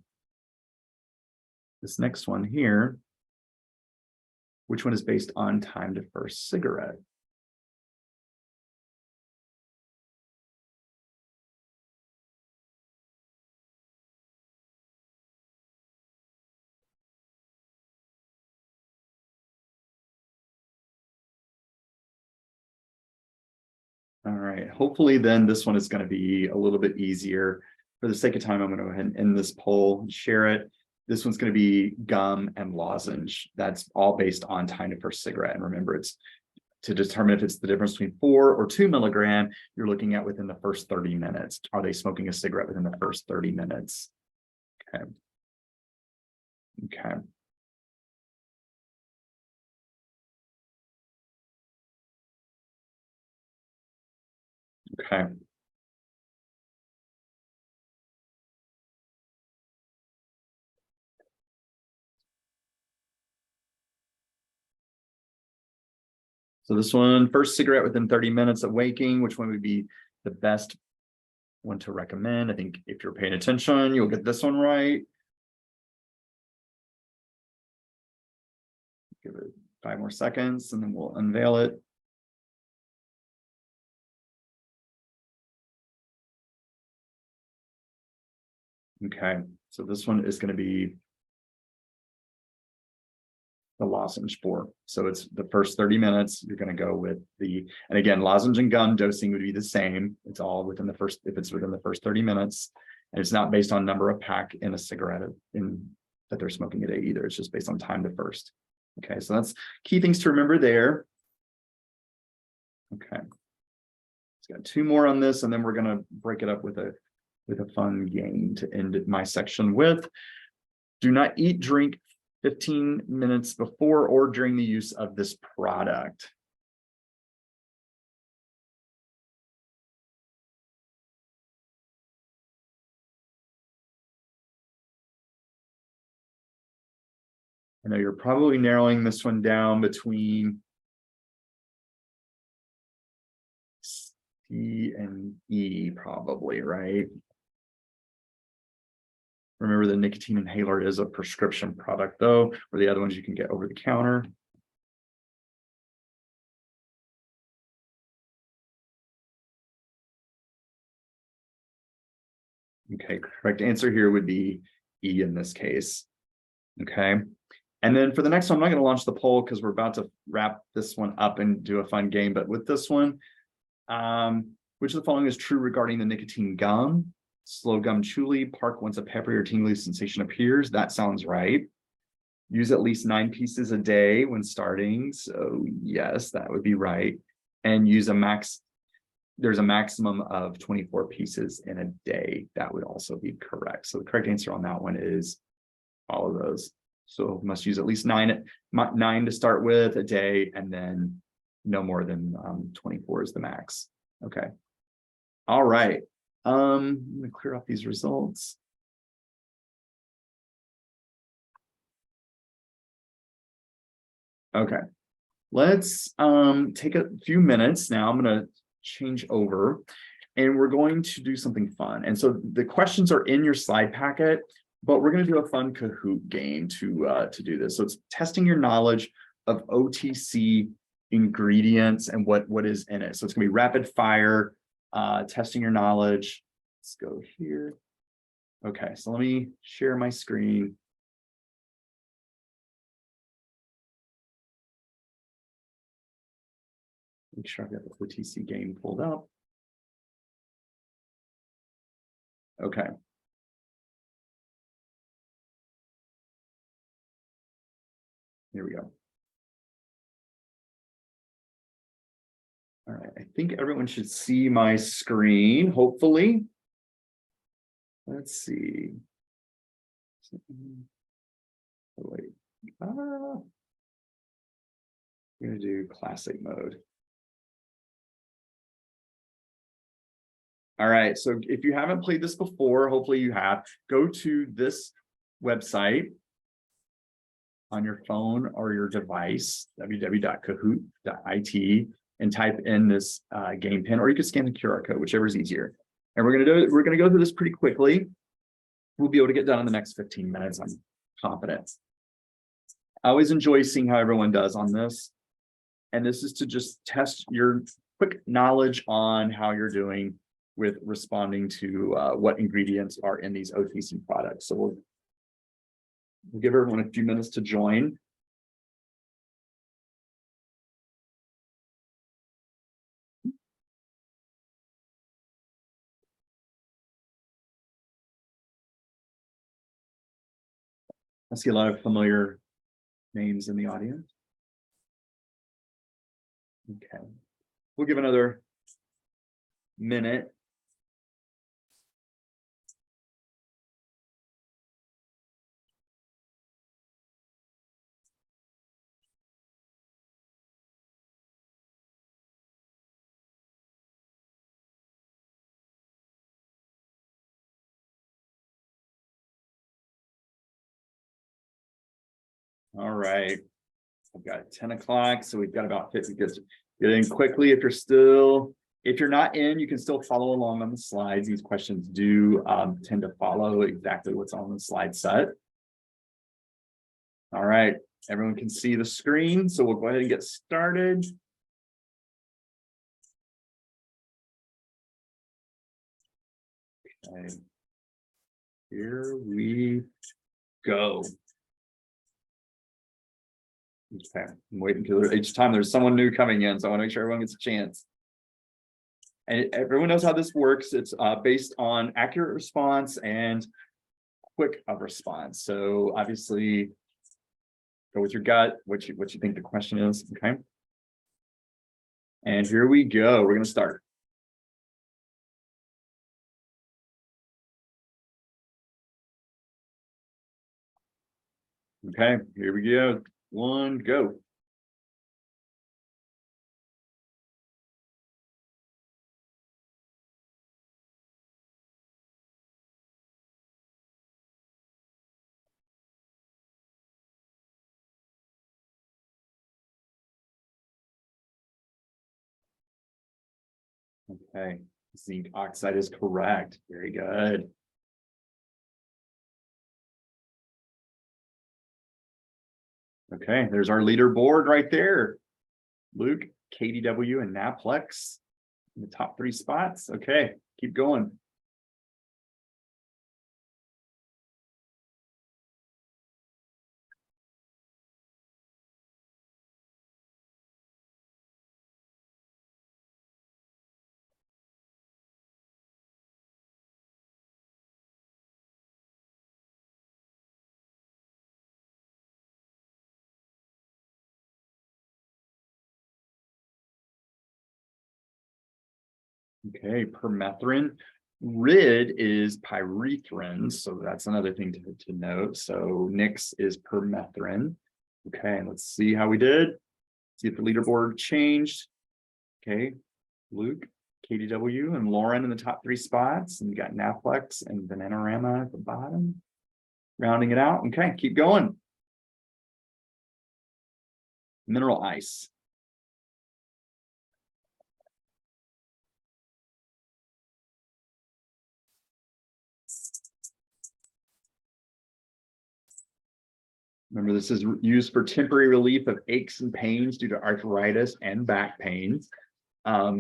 this next one here, which one is based on time to first cigarette? All right, hopefully then this one is going to be a little bit easier. For the sake of time, I'm going to go ahead and end this poll and share it. This one's going to be gum and lozenge. That's all based on time to first cigarette. And remember, it's to determine if it's the difference between 4 or 2 milligram, you're looking at within the first 30 minutes. Are they smoking a cigarette within the first 30 minutes? Okay. Okay. Okay. So this one, first cigarette within 30 minutes of waking, which one would be the best one to recommend? I think if you're paying attention, you'll get this one right. Give it 5 more seconds and then we'll unveil it. Okay, so this one is going to be the lozenge 4. So it's the first 30 minutes. You're going to go with and again, lozenge and gum dosing would be the same. It's all within the first, if it's within the first 30 minutes, and it's not based on number of pack in a cigarette that they're smoking a day either. It's just based on time to first. Okay, so that's key things to remember there. Okay, it's got 2 more on this, and then we're going to break it up with a fun game to end my section with. Do not eat, drink 15 minutes before or during the use of this product. I know you're probably narrowing this one down between C and E, probably, right? Remember, the nicotine inhaler is a prescription product, though, or the other ones you can get over the counter. Okay, correct answer here would be E in this case. Okay. And then for the next one, I'm not going to launch the poll because we're about to wrap this one up and do a fun game. But with this one, Which of the following is true regarding the nicotine gum? Slow gum chewy, park once a peppery or tingly sensation appears. That sounds right. Use at least 9 pieces a day when starting. So yes, that would be right. And use there's a maximum of 24 pieces in a day. That would also be correct. So the correct answer on that one is all of those. So must use at least 9 to start with a day, and then no more than 24 is the max. Okay. All right. I'm gonna clear up these results. Okay. Let's take a few minutes now. I'm gonna change over and we're going to do something fun. And so the questions are in your slide packet, but we're going to do a fun Kahoot game to do this. So it's testing your knowledge of OTC ingredients and what is in it. So it's going to be rapid fire, testing your knowledge. Let's go here. Okay, so let me share my screen. Make sure I've got the OTC game pulled up. Okay. Here we go. All right, I think everyone should see my screen, hopefully. Let's see. Oh, wait. I'm gonna do classic mode. All right, so if you haven't played this before, hopefully you have, go to this website on your phone or your device, www.kahoot.it, and type in this game pin, or you can scan the QR code, whichever is easier. And we're gonna go through this pretty quickly. We'll be able to get done in the next 15 minutes, I'm confident. I always enjoy seeing how everyone does on this. And this is to just test your quick knowledge on how you're doing with responding to what ingredients are in these OTC products. So we'll give everyone a few minutes to join. I see a lot of familiar names in the audience. Okay, we'll give another minute. All right, I've got 10 o'clock, so we've got about 50. Get in quickly. If you're not in, you can still follow along on the slides. These questions do tend to follow exactly what's on the slide set. All right, everyone can see the screen, so we'll go ahead and get started. Okay, here we go. Okay, I'm waiting until each time there's someone new coming in, so I want to make sure everyone gets a chance. And everyone knows how this works. It's based on accurate response and quick of response. So obviously, go with your gut, what you think the question is. Okay. And here we go. We're going to start. Okay, here we go. 1, go. Okay, zinc oxide is correct. Very good. Okay, there's our leaderboard right there. Luke, KDW, and NAPLEX in the top 3 spots. Okay, keep going. Okay, permethrin. RID is pyrethrin, so that's another thing to note. So Nix is permethrin. Okay, let's see how we did. See if the leaderboard changed. Okay, Luke, KDW, and Lauren in the top 3 spots. And you got NAPLEX and Bananarama at the bottom. Rounding it out. Okay, keep going. Mineral ice. Remember, this is used for temporary relief of aches and pains due to arthritis and back pain. Let's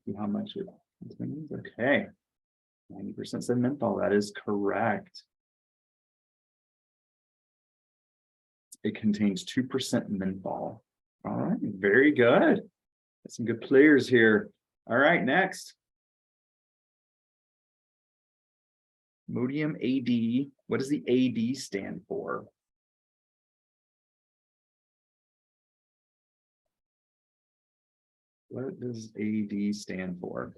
see how much it contains. Okay, 90% said menthol. That is correct. It contains 2% menthol. All right, very good. Got some good players here. All right, next. Modium AD. What does the AD stand for? What does AD stand for?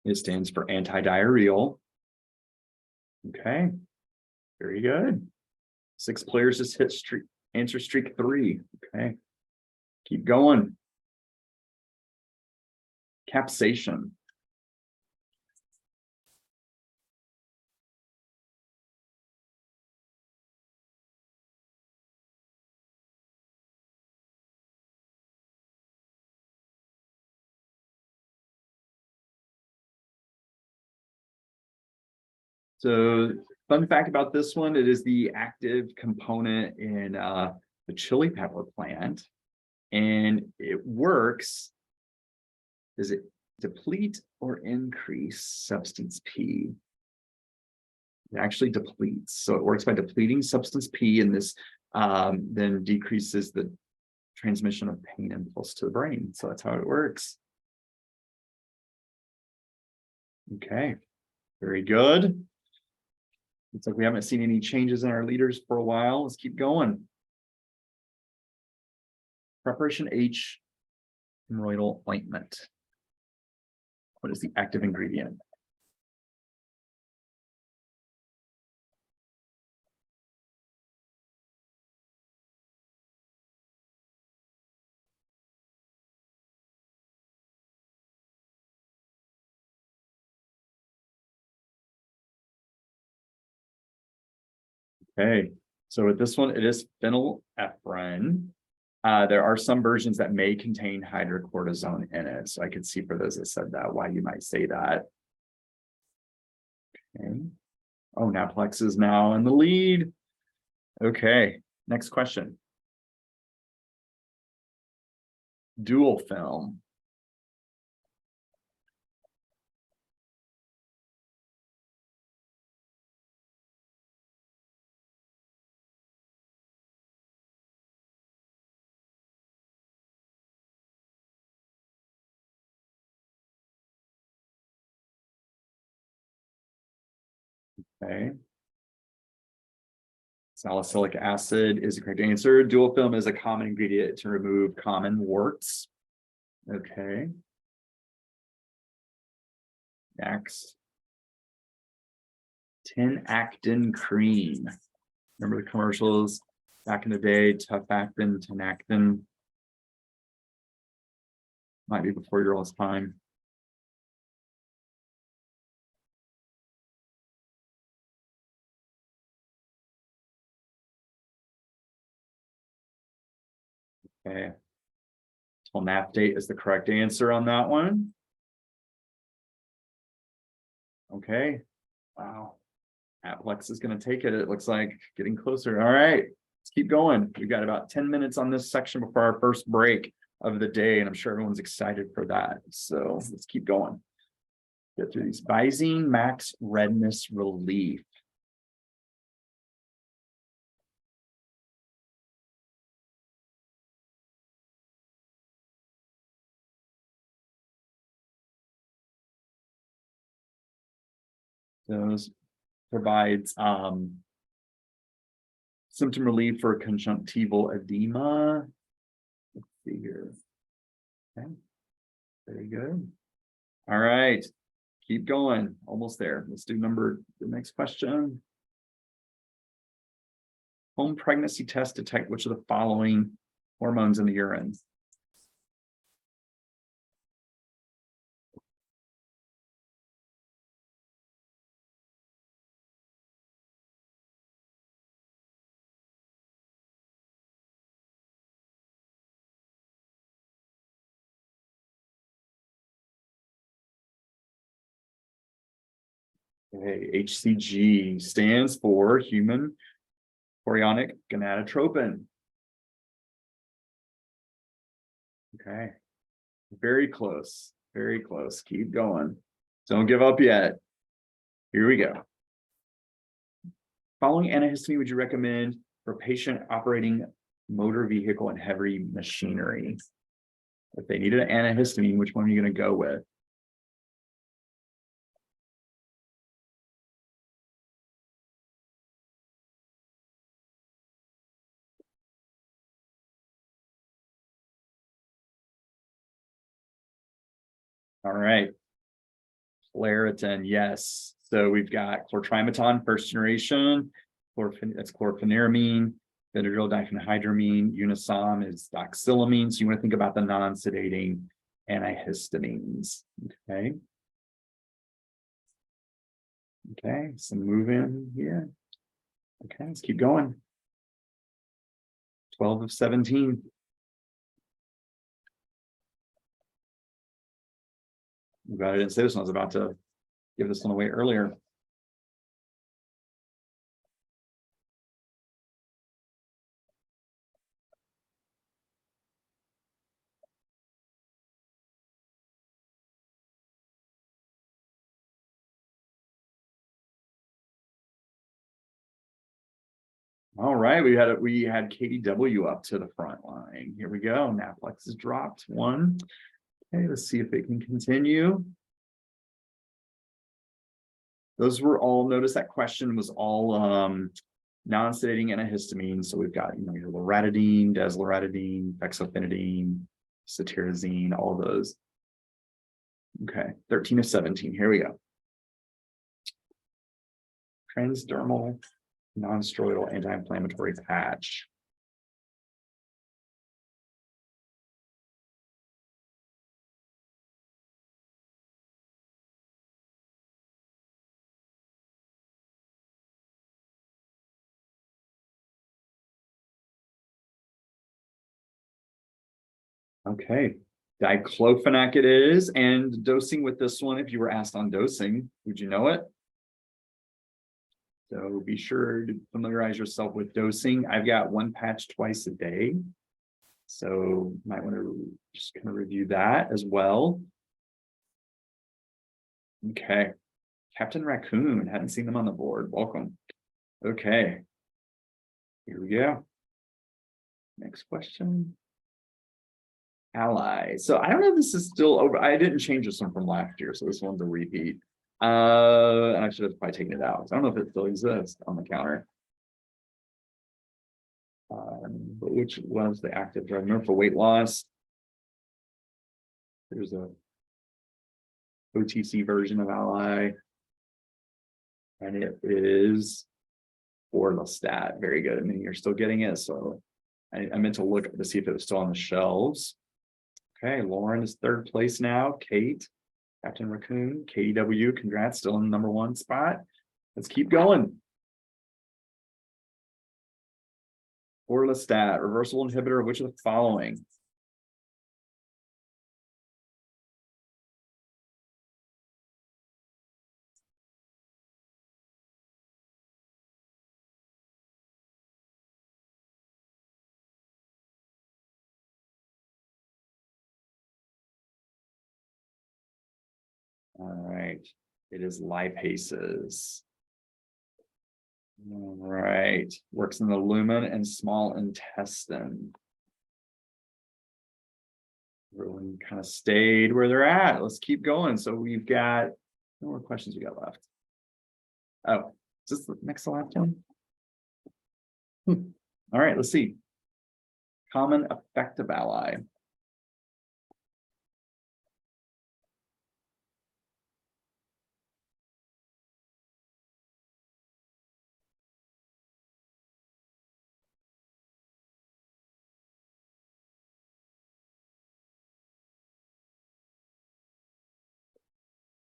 It stands for antidiarrheal. Okay, very good. 6 players just hit streak, answer streak 3. Okay, keep going. Capsation. So fun fact about this one, it is the active component in the chili pepper plant. And it works, does it deplete or increase substance P? It actually depletes. So it works by depleting substance P, and this then decreases the transmission of pain impulse to the brain. So that's how it works. Okay, very good. Looks like we haven't seen any changes in our leaders for a while. Let's keep going. Preparation H, hemorrhoidal ointment. What is the active ingredient? Okay, so with this one, it is phenylephrine. There are some versions that may contain hydrocortisone in it. So I could see for those that said that, why you might say that. Okay. Oh, NAPLEX is now in the lead. Okay, next question. Dual film. Okay. Salicylic acid is the correct answer. Dual film is a common ingredient to remove common warts. Okay. Next. 10-actin cream. Remember the commercials back in the day? Tufactin, tenactin. Might be before your all's time. Okay. Tolnaftate is the correct answer on that one. Okay. Wow. NAPLEX is going to take it. It looks like getting closer. All right. Let's keep going. We've got about 10 minutes on this section before our first break of the day, and I'm sure everyone's excited for that. So let's keep going. Get through these. Visine Max Redness Relief. Those provides symptom relief for conjunctival edema. Let's see here. Okay, very good. All right, keep going. Almost there. Let's do the next question. Home pregnancy test detect which of the following hormones in the urine. Okay, HCG stands for human chorionic gonadotropin. Okay, very close, very close. Keep going. Don't give up yet. Here we go. Following antihistamine would you recommend for patient operating motor vehicle and heavy machinery? If they needed an antihistamine, which one are you going to go with? All right. Claritin, yes. So we've got chlortrimeton, first generation. That's chlorpheniramine. Benadryl diphenhydramine. Unisom is doxylamine. So you want to think about the non-sedating antihistamines. Okay. Okay, some move in here. Okay, let's keep going. 12 of 17. I'm glad I didn't say this one. I was about to give this one away earlier. All right, we had KDW up to the front line. Here we go. NAPLEX has dropped one. Okay, let's see if it can continue. Those were all, notice that question was all non-sedating antihistamines. So we've got, your loratadine, desloratadine, fexofenadine, cetirizine, all those. Okay, 13 of 17. Here we go. Transdermal non-steroidal anti-inflammatory patch. Okay, diclofenac it is, and dosing with this one, if you were asked on dosing, would you know it? So be sure to familiarize yourself with dosing. I've got one patch twice a day. So might want to just kind of review that as well. Okay, Captain Raccoon, hadn't seen them on the board. Welcome. Okay, here we go. Next question. Ally. So I don't know if this is still over. I didn't change this one from last year, so this one's a repeat. I should have probably taken it out. I don't know if it still exists on the counter. But which was the active drug? Remember, for weight loss, there's a OTC version of Ally, and it is Orlistat. Very good. I mean, you're still getting it, so I meant to look to see if it was still on the shelves. Okay, Lauren is third place now. Kate, Captain Raccoon, KDW, congrats, still in the #1 spot. Let's keep going. Orlistat, reversible inhibitor of which of the following? All right, it is lipases. All right, works in the lumen and small intestine. Everyone kind of stayed where they're at. Let's keep going. So we've got, no more questions we got left. Oh, is this the next to last one? All right, let's see. Common effective ally.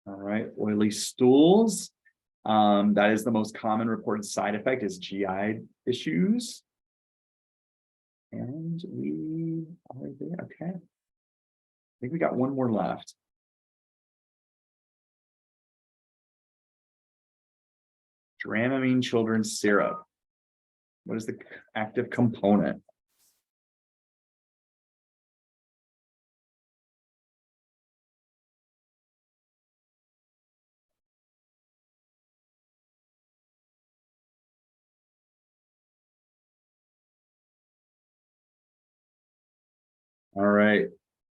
All right, oily stools. That is the most common reported side effect is GI issues. And we are there. Okay. I think we got one more left. Dramamine children's syrup. What is the active component? All right,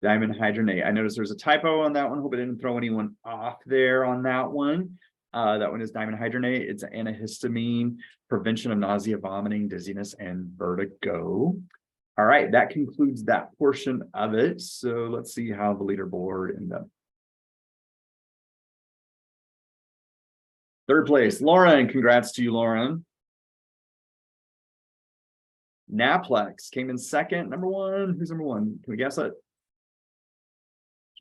diamond hydrogenate. I noticed there's a typo on that one. Hope I didn't throw anyone off there on that one. That one is diamond hydrogenate. It's an antihistamine, prevention of nausea, vomiting, dizziness, and vertigo. All right, that concludes that portion of it. So let's see how the leaderboard ended up. Third place, Lauren. Congrats to you, Lauren. NAPLEX came in second. Number one, who's number one? Can we guess it?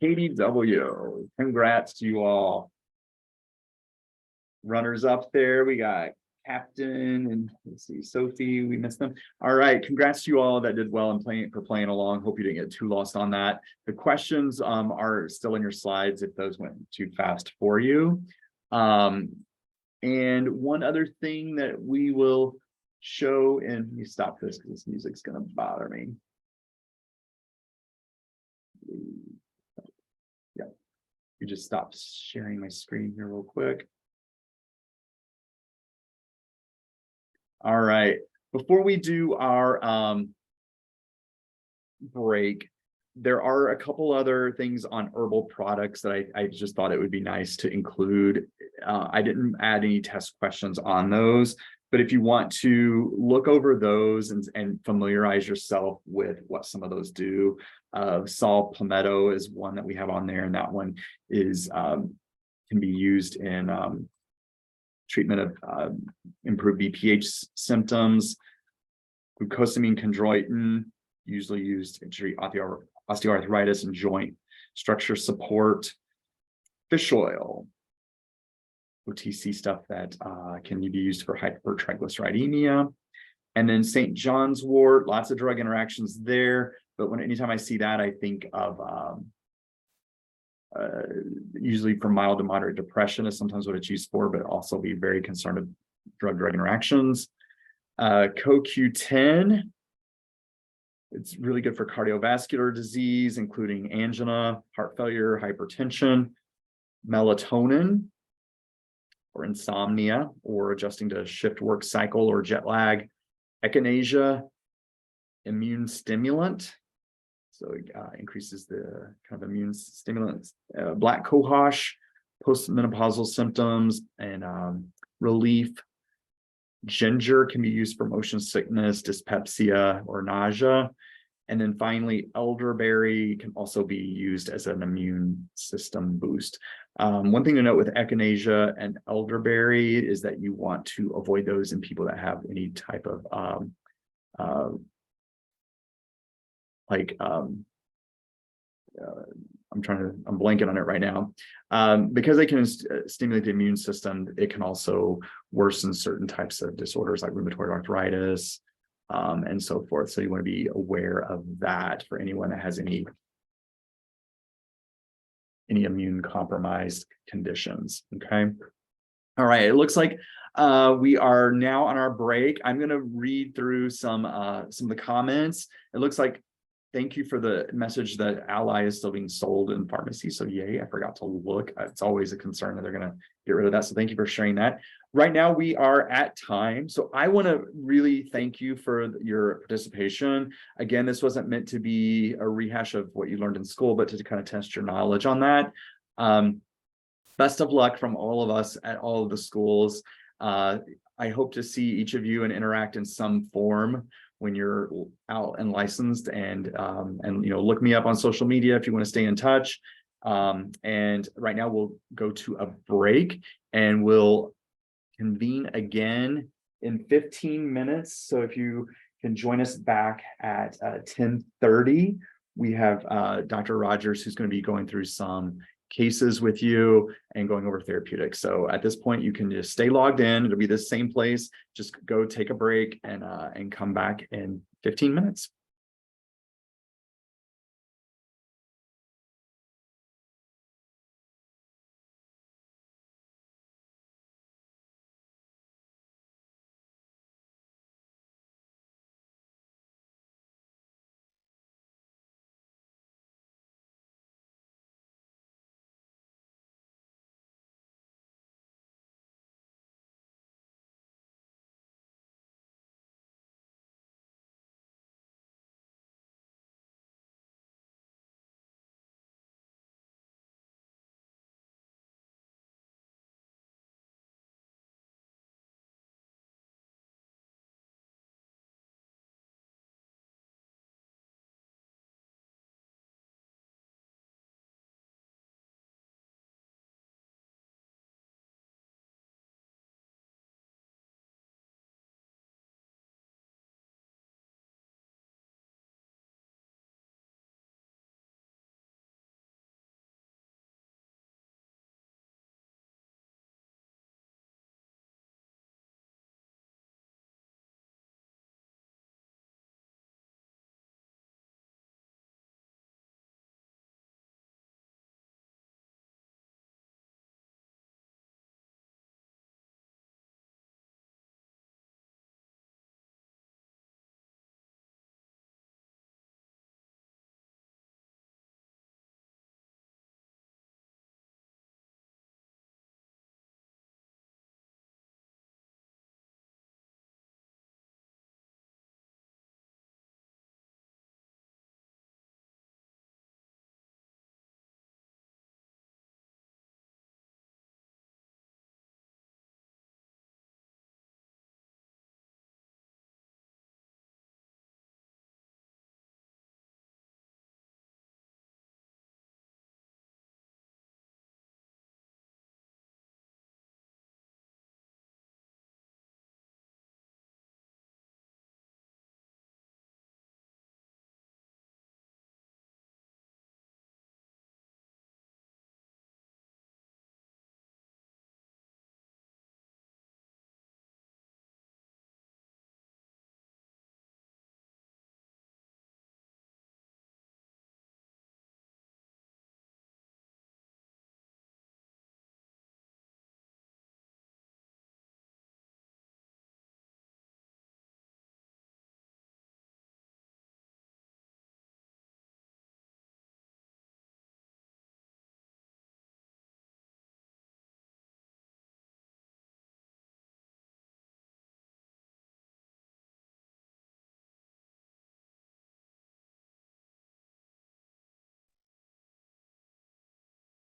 KDW. Congrats to you all. Runners up there, we got Captain and let's see, Sophie, we missed them. All right, congrats to you all that did well and playing along. Hope you didn't get too lost on that. The questions are still in your slides if those went too fast for you. And one other thing that we will show, and let me stop this because this music's going to bother me. Yeah, you just stop sharing my screen here real quick. All right, before we do our break, there are a couple other things on herbal products that I just thought it would be nice to include. I didn't add any test questions on those, but if you want to look over those and familiarize yourself with what some of those do, saw palmetto is one that we have on there, and that one is can be used in treatment of improved BPH symptoms. Glucosamine chondroitin, usually used to treat osteoarthritis and joint structure support. Fish oil, OTC stuff that can be used for hypertriglyceridemia. And then St. John's wort, lots of drug interactions there. But anytime I see that, I think of usually for mild to moderate depression is sometimes what it's used for, but also be very concerned of drug interactions. CoQ10, it's really good for cardiovascular disease, including angina, heart failure, hypertension. Melatonin for insomnia or adjusting to shift work cycle or jet lag. Echinacea, immune stimulant. So it increases the kind of immune stimulants. Black cohosh, postmenopausal symptoms and relief. Ginger can be used for motion sickness, dyspepsia, or nausea. And then finally, elderberry can also be used as an immune system boost. One thing to note with echinacea and elderberry is that you want to avoid those in people that have any type of I'm blanking on it right now. Because they can stimulate the immune system, it can also worsen certain types of disorders like rheumatoid arthritis and so forth. So you want to be aware of that for anyone that has any immune compromised conditions. Okay. All right. It looks like we are now on our break. I'm going to read through some of the comments. It looks like thank you for the message that Ally is still being sold in pharmacy. So yay, I forgot to look. It's always a concern that they're going to get rid of that. So thank you for sharing that. Right now we are at time. So I want to really thank you for your participation. Again, this wasn't meant to be a rehash of what you learned in school, but to kind of test your knowledge on that. best of luck from all of us at all of the schools. I hope to see each of you and interact in some form when you're out and licensed, and look me up on social media if you want to stay in touch. And right now we'll go to a break and we'll convene again in 15 minutes. So if you can join us back at 10:30, we have Dr. Rogers, who's going to be going through some cases with you and going over therapeutics. So at this point, you can just stay logged in. It'll be the same place. Just go take a break and come back in 15 minutes.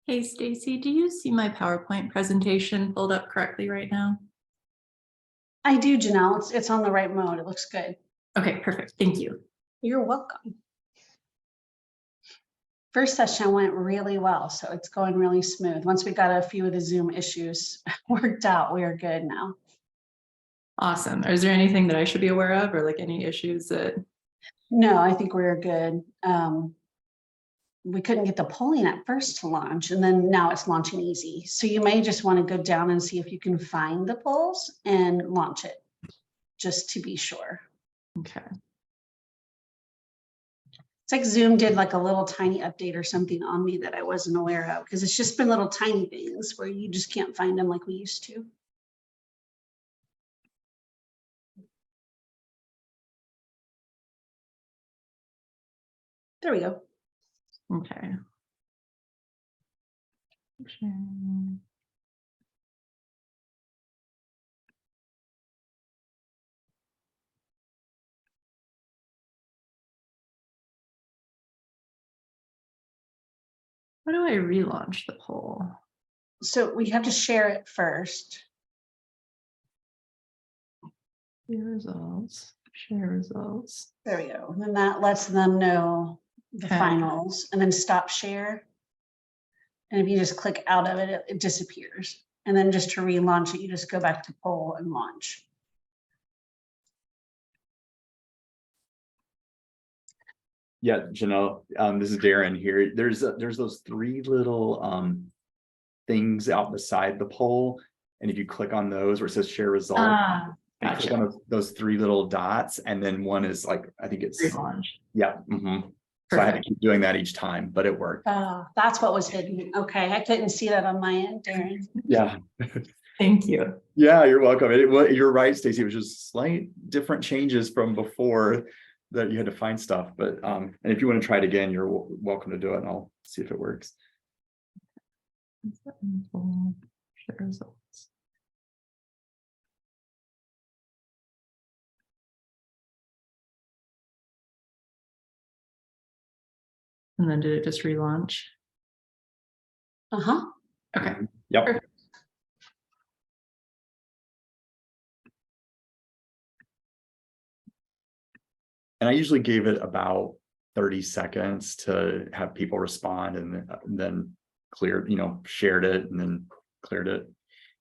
Hey, Stacy, do you see my PowerPoint presentation pulled up correctly right now? I do, Janelle. It's on the right mode. It looks good. Okay, perfect. Thank you. You're welcome. First session went really well, so it's going really smooth. Once we got a few of the Zoom issues worked out, we are good now. Awesome. Is there anything that I should be aware of, or like any issues that? No, I think we're good. We couldn't get the polling at first to launch, and then now it's launching easy. So you may just want to go down and see if you can find the polls and launch it, just to be sure. Okay. It's like Zoom did like a little tiny update or something on me that I wasn't aware of, because it's just been little tiny things where you just can't find them like we used to. There we go. Okay. How do I relaunch the poll? So we have to share it first. Share results, share results. There we go. And then that lets them know the Okay. finals, and then stop share. And if you just click out of it, it disappears. And then just to relaunch it, you just go back to poll and launch. Yeah, Janelle, this is Darren here. There's those three little things out beside the poll. And if you click on those where it says share result, you click Gotcha. on those three little dots, and then one is like, I think it's, Relaunch. yeah. So I had to Perfect. keep doing that each time, but it worked. That's what was hidden. Okay, I couldn't see that on my end, Darren. Yeah. Thank you. Yeah, you're welcome. You're right, Stacy. It was just slight different changes from before that you had to find stuff. But and if you want to try it again, you're welcome to do it, and I'll see if it works. Share results. And then did it just relaunch? Uh-huh. Okay. Yep. Perfect. And I usually gave it about 30 seconds to have people respond, and then cleared, shared it and then cleared it.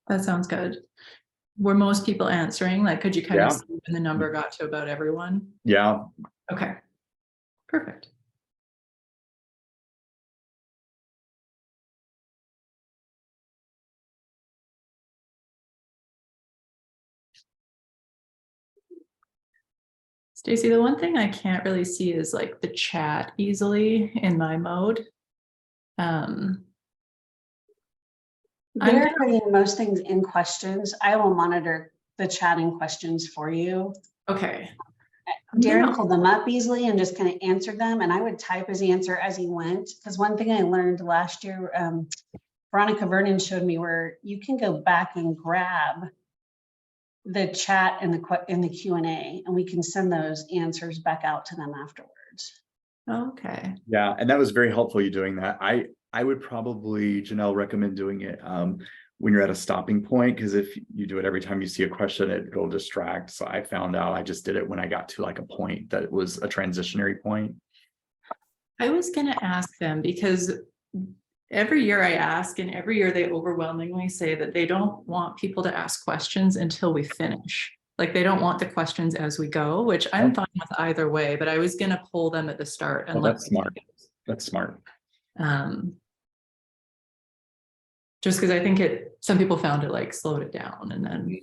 That sounds good. Were most people answering? Like, could you kind of Yeah. see when the number got to about everyone? Yeah. Okay. Perfect. Stacy, the one thing I can't really see is like the chat easily in my mode. They're putting most things in questions. I will monitor the chatting questions for you. Okay. Darren pulled them up easily and just kind of answered them, and I would type his answer as he went. Because one thing I learned last year, Veronica Vernon showed me where you can go back and grab the chat and the Q&A, and we can send those answers back out to them afterwards. Okay. Yeah, and that was very helpful, you doing that. I would probably, Janelle, recommend doing it when you're at a stopping point, because if you do it every time you see a question, it'll distract. So I found out I just did it when I got to like a point that was a transitionary point. I was going to ask them because every year I ask, and every year they overwhelmingly say that they don't want people to ask questions until we finish. Like they don't want the questions as we go, which I'm fine with either way, but I was going to pull them at the start and that's smart. That's smart. Just because I think some people found it like slowed it down, and then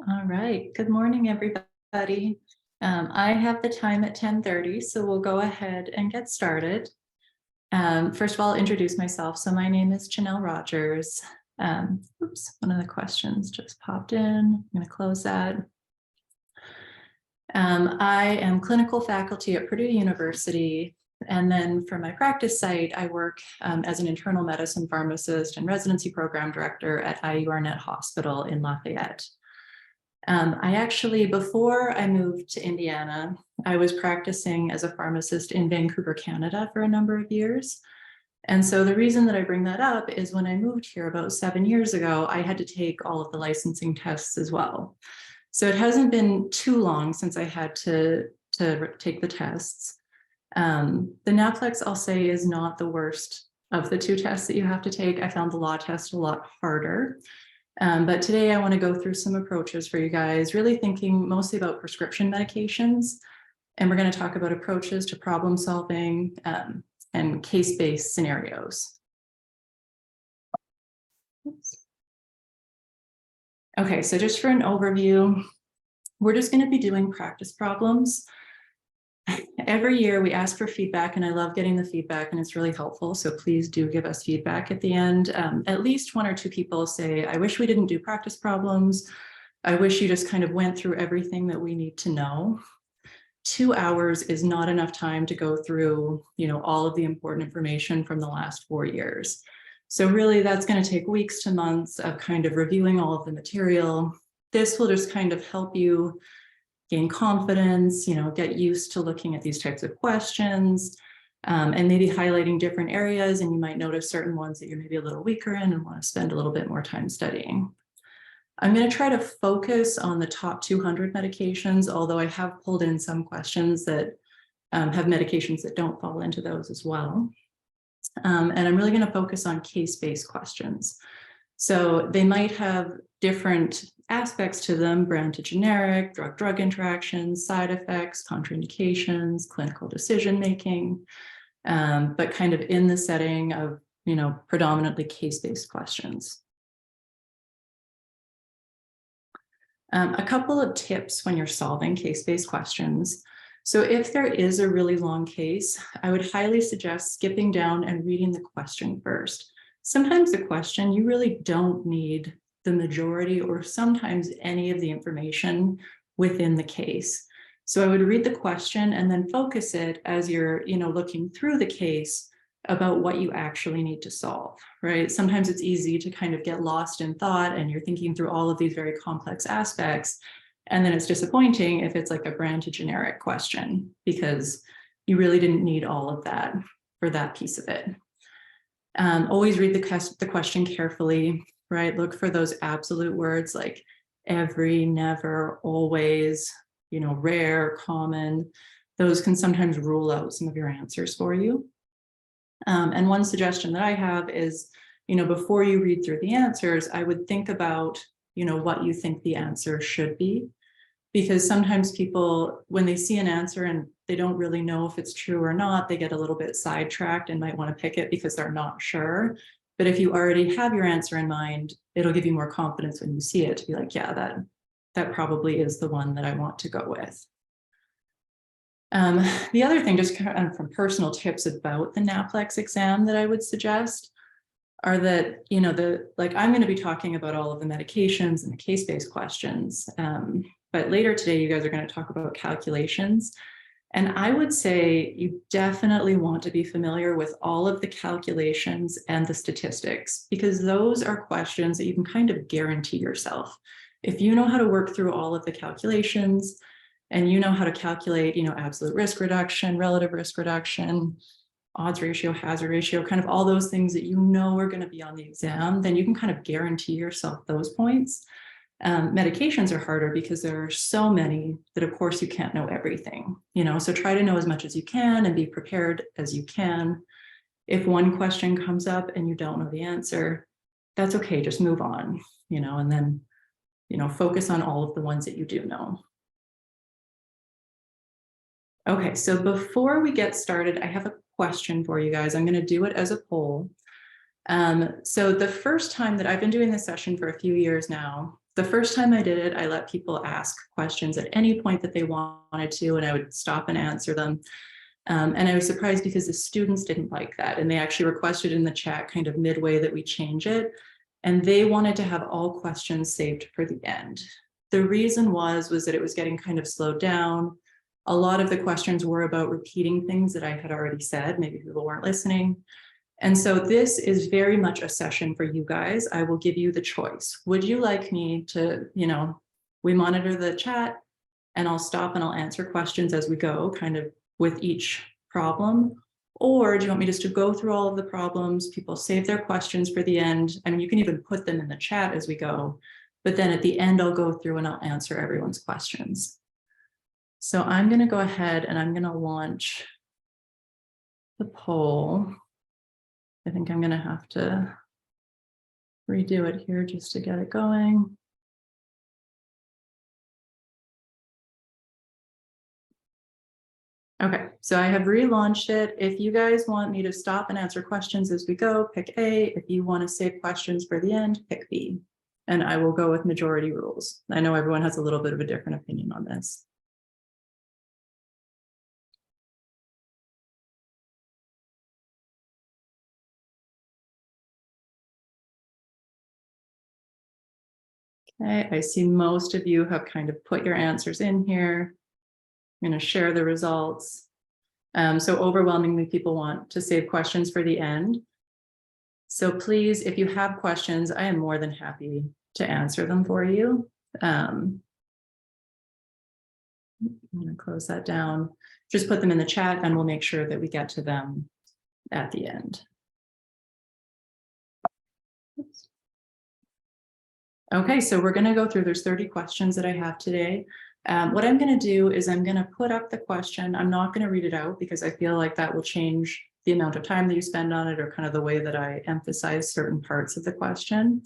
All right, good morning, everybody. I have the time at 10:30, so we'll go ahead and get started. First of all, I'll introduce myself. So my name is Janelle Rogers. Oops, one of the questions just popped in. I'm going to close that. I am clinical faculty at Purdue University. And then for my practice site, I work as an internal medicine pharmacist and residency program director at IU Arnett Hospital in Lafayette. I actually, before I moved to Indiana, I was practicing as a pharmacist in Vancouver, Canada for a number of years. And so the reason that I bring that up is when I moved here about 7 years ago, I had to take all of the licensing tests as well. So it hasn't been too long since I had to take the tests. The NAPLEX, I'll say, is not the worst of the 2 tests that you have to take. I found the law test a lot harder. But today I want to go through some approaches for you guys, really thinking mostly about prescription medications. And we're going to talk about approaches to problem solving and case-based scenarios. Oops. Okay, so just for an overview, we're just going to be doing practice problems. Every year we ask for feedback, and I love getting the feedback, and it's really helpful. So please do give us feedback at the end. At least 1 or 2 people say, I wish we didn't do practice problems. I wish you just kind of went through everything that we need to know. 2 hours is not enough time to go through, all of the important information from the last 4 years. So really that's going to take weeks to months of kind of reviewing all of the material. This will just kind of help you gain confidence, get used to looking at these types of questions, and maybe highlighting different areas. And you might notice certain ones that you're maybe a little weaker in and want to spend a little bit more time studying. I'm going to try to focus on the top 200 medications, although I have pulled in some questions that have medications that don't fall into those as well. And I'm really going to focus on case-based questions. So they might have different aspects to them: brand to generic, drug-drug interactions, side effects, contraindications, clinical decision-making, but kind of in the setting of, predominantly case-based questions. A couple of tips when you're solving case-based questions. So if there is a really long case, I would highly suggest skipping down and reading the question first. Sometimes the question, you really don't need the majority or sometimes any of the information within the case. So I would read the question and then focus it as you're, looking through the case about what you actually need to solve, right? Sometimes it's easy to kind of get lost in thought and you're thinking through all of these very complex aspects. And then it's disappointing if it's like a brand to generic question, because you really didn't need all of that for that piece of it. Always read the question carefully, right? Look for those absolute words like every, never, always, rare, common. Those can sometimes rule out some of your answers for you. And one suggestion that I have is, before you read through the answers, I would think about, what you think the answer should be. Because sometimes people, when they see an answer and they don't really know if it's true or not, they get a little bit sidetracked and might want to pick it because they're not sure. But if you already have your answer in mind, it'll give you more confidence when you see it to be like, yeah, that probably is the one that I want to go with. The other thing, just kind of from personal tips about the NAPLEX exam that I would suggest are that, I'm going to be talking about all of the medications and the case-based questions. But later today, you guys are going to talk about calculations. And I would say you definitely want to be familiar with all of the calculations and the statistics, because those are questions that you can kind of guarantee yourself. If you know how to work through all of the calculations and you know how to calculate, absolute risk reduction, relative risk reduction, odds ratio, hazard ratio, kind of all those things that are going to be on the exam, then you can kind of guarantee yourself those points. Medications are harder because there are so many that, of course, you can't know everything, so try to know as much as you can and be prepared as you can. If one question comes up and you don't know the answer, that's okay, just move on, and then, focus on all of the ones that you do know. Okay, so before we get started, I have a question for you guys. I'm going to do it as a poll. So the first time that I've been doing this session for a few years now, The first time I did it, I let people ask questions at any point that they wanted to, and I would stop and answer them. And I was surprised because the students didn't like that. And they actually requested in the chat kind of midway that we change it. And they wanted to have all questions saved for the end. The reason was that it was getting kind of slowed down. A lot of the questions were about repeating things that I had already said. Maybe people weren't listening. And so this is very much a session for you guys. I will give you the choice. Would you like me to, we monitor the chat and I'll stop and I'll answer questions as we go, kind of with each problem? Or do you want me just to go through all of the problems? People save their questions for the end. I mean, you can even put them in the chat as we go, but then at the end, I'll go through and I'll answer everyone's questions. So I'm going to go ahead and I'm going to launch the poll. I think I'm going to have to redo it here just to get it going. Okay, so I have relaunched it. If you guys want me to stop and answer questions as we go, pick A. If you want to save questions for the end, pick B. And I will go with majority rules. I know everyone has a little bit of a different opinion on this. Okay, I see most of you have kind of put your answers in here. I'm going to share the results. So overwhelmingly, people want to save questions for the end. So please, if you have questions, I am more than happy to answer them for you. I'm going to close that down. Just put them in the chat and we'll make sure that we get to them at the end. Oops. Okay, so we're going to go through, there's 30 questions that I have today. What I'm going to do is I'm going to put up the question. I'm not going to read it out because I feel like that will change the amount of time that you spend on it or kind of the way that I emphasize certain parts of the question.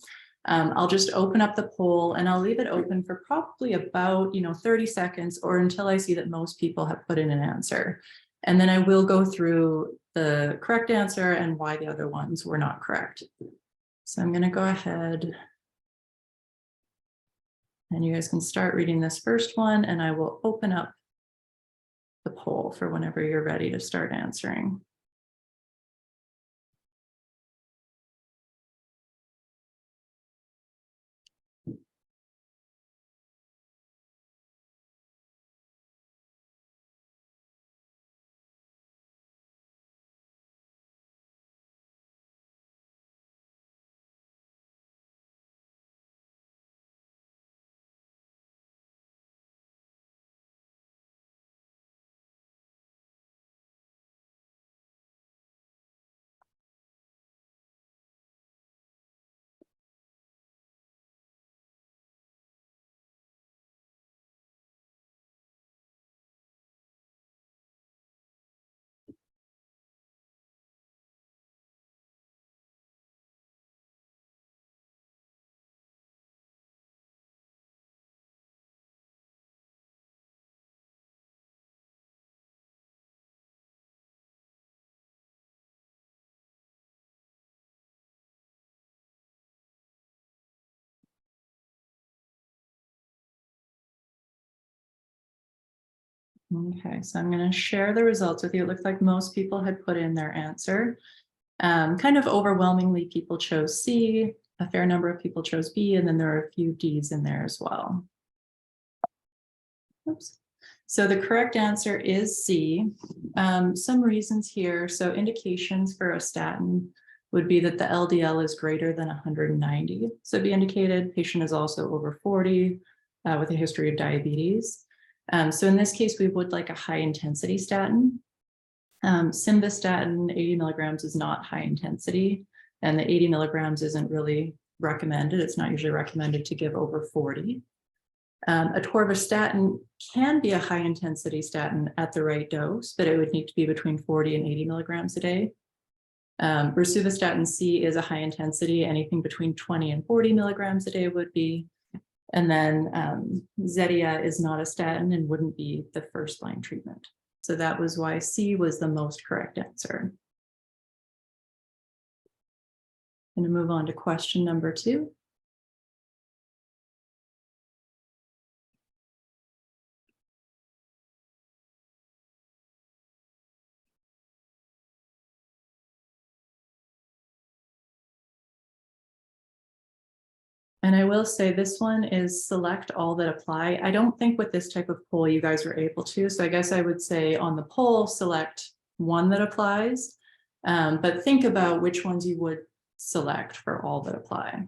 I'll just open up the poll and I'll leave it open for probably about 30 seconds or until I see that most people have put in an answer. And then I will go through the correct answer and why the other ones were not correct. So I'm going to go ahead. And you guys can start reading this first one and I will open up the poll for whenever you're ready to start answering. Okay, so I'm going to share the results with you. It looks like most people had put in their answer. Kind of overwhelmingly, people chose C, a fair number of people chose B, and then there are a few Ds in there as well. Oops. So the correct answer is C. Some reasons here. So indications for a statin would be that the LDL is greater than 190. So be indicated patient is also over 40 with a history of diabetes. So in this case, we would like a high intensity statin. Simvastatin 80 milligrams is not high intensity, and the 80 milligrams isn't really recommended. It's not usually recommended to give over 40. Atorvastatin can be a high intensity statin at the right dose, but it would need to be between 40 and 80 milligrams a day. Rosuvastatin C is a high intensity, anything between 20 and 40 milligrams a day would be. And then Zetia is not a statin and wouldn't be the first line treatment. So that was why C was the most correct answer. I'm going to move on to question number 2. And I will say this one is select all that apply. I don't think with this type of poll you guys were able to. So I guess I would say on the poll, select one that applies, but think about which ones you would select for all that apply.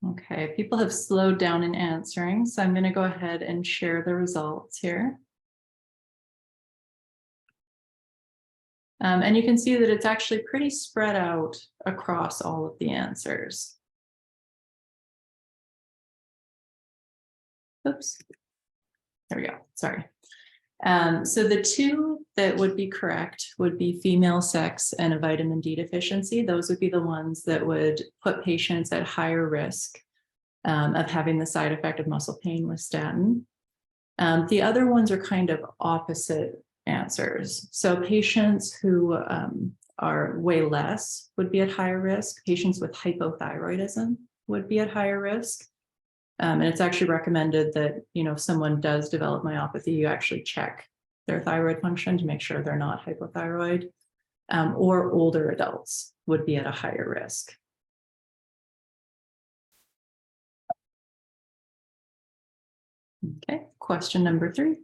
Okay, people have slowed down in answering, so I'm going to go ahead and share the results here. And you can see that it's actually pretty spread out across all of the answers. Oops. There we go. Sorry. So the two that would be correct would be female sex and a vitamin D deficiency. Those would be the ones that would put patients at higher risk of having the side effect of muscle pain with statin. The other ones are kind of opposite answers. So patients who are way less would be at higher risk. Patients with hypothyroidism would be at higher risk. And it's actually recommended that, if someone does develop myopathy, you actually check their thyroid function to make sure they're not hypothyroid, or older adults would be at a higher risk. Okay, question number 3.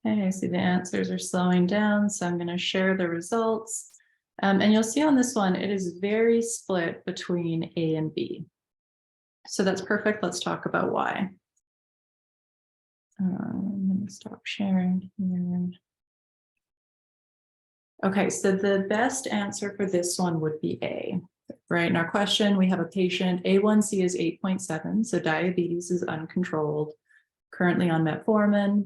Okay, I see the answers are slowing down, so I'm going to share the results. And you'll see on this one, it is very split between A and B. So that's perfect. Let's talk about why. Let me stop sharing here. Okay, so the best answer for this one would be A. Right, in our question, we have a patient, A1C is 8.7, so diabetes is uncontrolled, currently on metformin.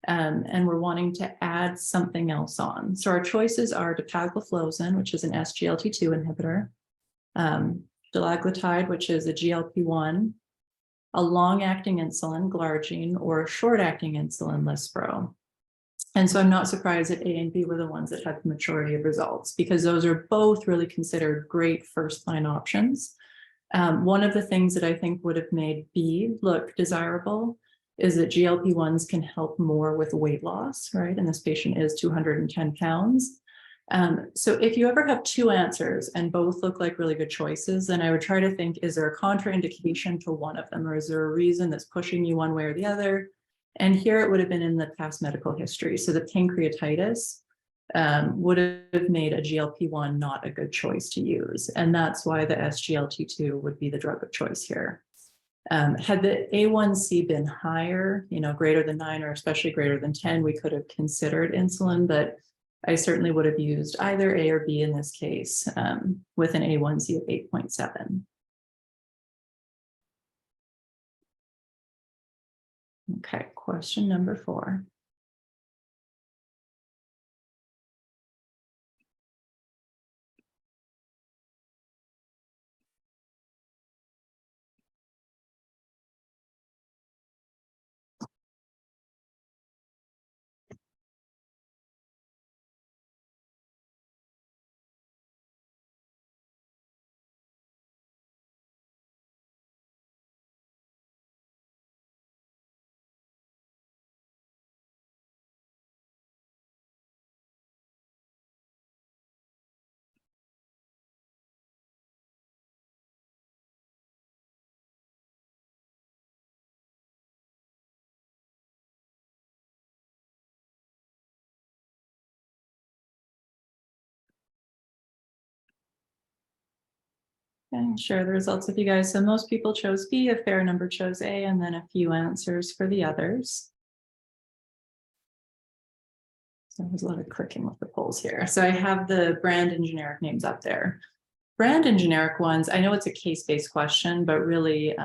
And we're wanting to add something else on. So our choices are dapagliflozin, which is an SGLT2 inhibitor, dulaglutide, which is a GLP-1, a long-acting insulin, glargine, or a short-acting insulin, Lispro. And so I'm not surprised that A and B were the ones that had the majority of results, because those are both really considered great first-line options. One of the things that I think would have made B look desirable is that GLP-1s can help more with weight loss, right? And this patient is 210 pounds. So if you ever have two answers and both look like really good choices, then I would try to think, is there a contraindication to one of them, or is there a reason that's pushing you one way or the other? And here it would have been in the past medical history. So the pancreatitis would have made a GLP-1 not a good choice to use. And that's why the SGLT2 would be the drug of choice here. Had the A1C been higher, greater than 9 or especially greater than 10, we could have considered insulin, but I certainly would have used either A or B in this case with an A1C of 8.7. Okay, question number 4. And share the results with you guys. So most people chose B, a fair number chose A, and then a few answers for the others. So there's a lot of clicking with the polls here. So I have the brand and generic names up there. Brand and generic ones, I know it's a case-based question, but really,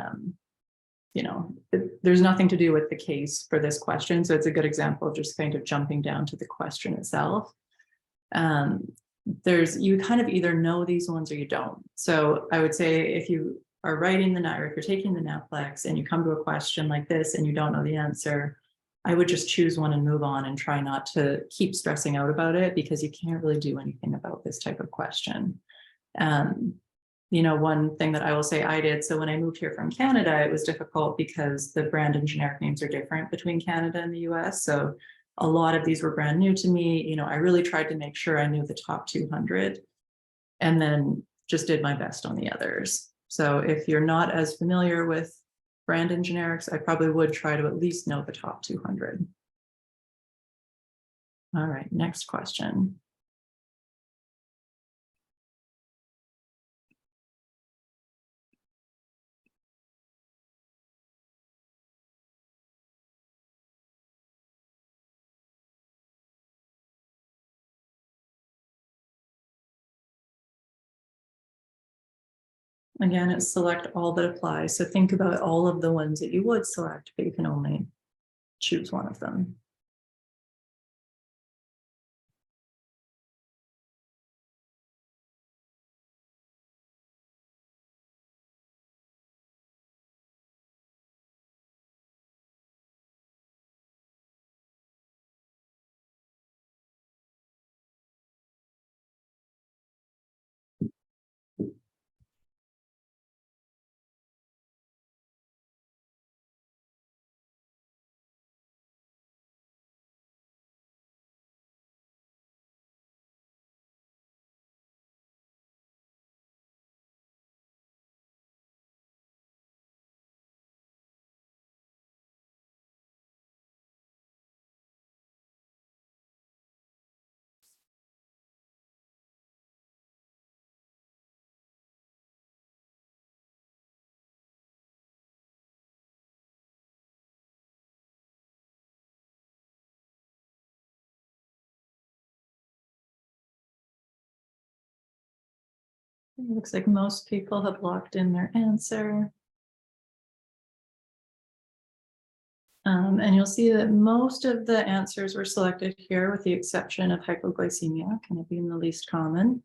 there's nothing to do with the case for this question. So it's a good example of just kind of jumping down to the question itself. You kind of either know these ones or you don't. So I would say if you are writing or if you're taking the NAPLEX and you come to a question like this and you don't know the answer, I would just choose one and move on and try not to keep stressing out about it, because you can't really do anything about this type of question. One thing that I will say I did, so when I moved here from Canada, it was difficult because the brand and generic names are different between Canada and the US. So a lot of these were brand new to me. I really tried to make sure I knew the top 200 and then just did my best on the others. So if you're not as familiar with brand and generics, I probably would try to at least know the top 200. All right, next question. Again, it's select all that apply. So think about all of the ones that you would select, but you can only choose one of them. It looks like most people have locked in their answer. And you'll see that most of the answers were selected here, with the exception of hypoglycemia, kind of being the least common.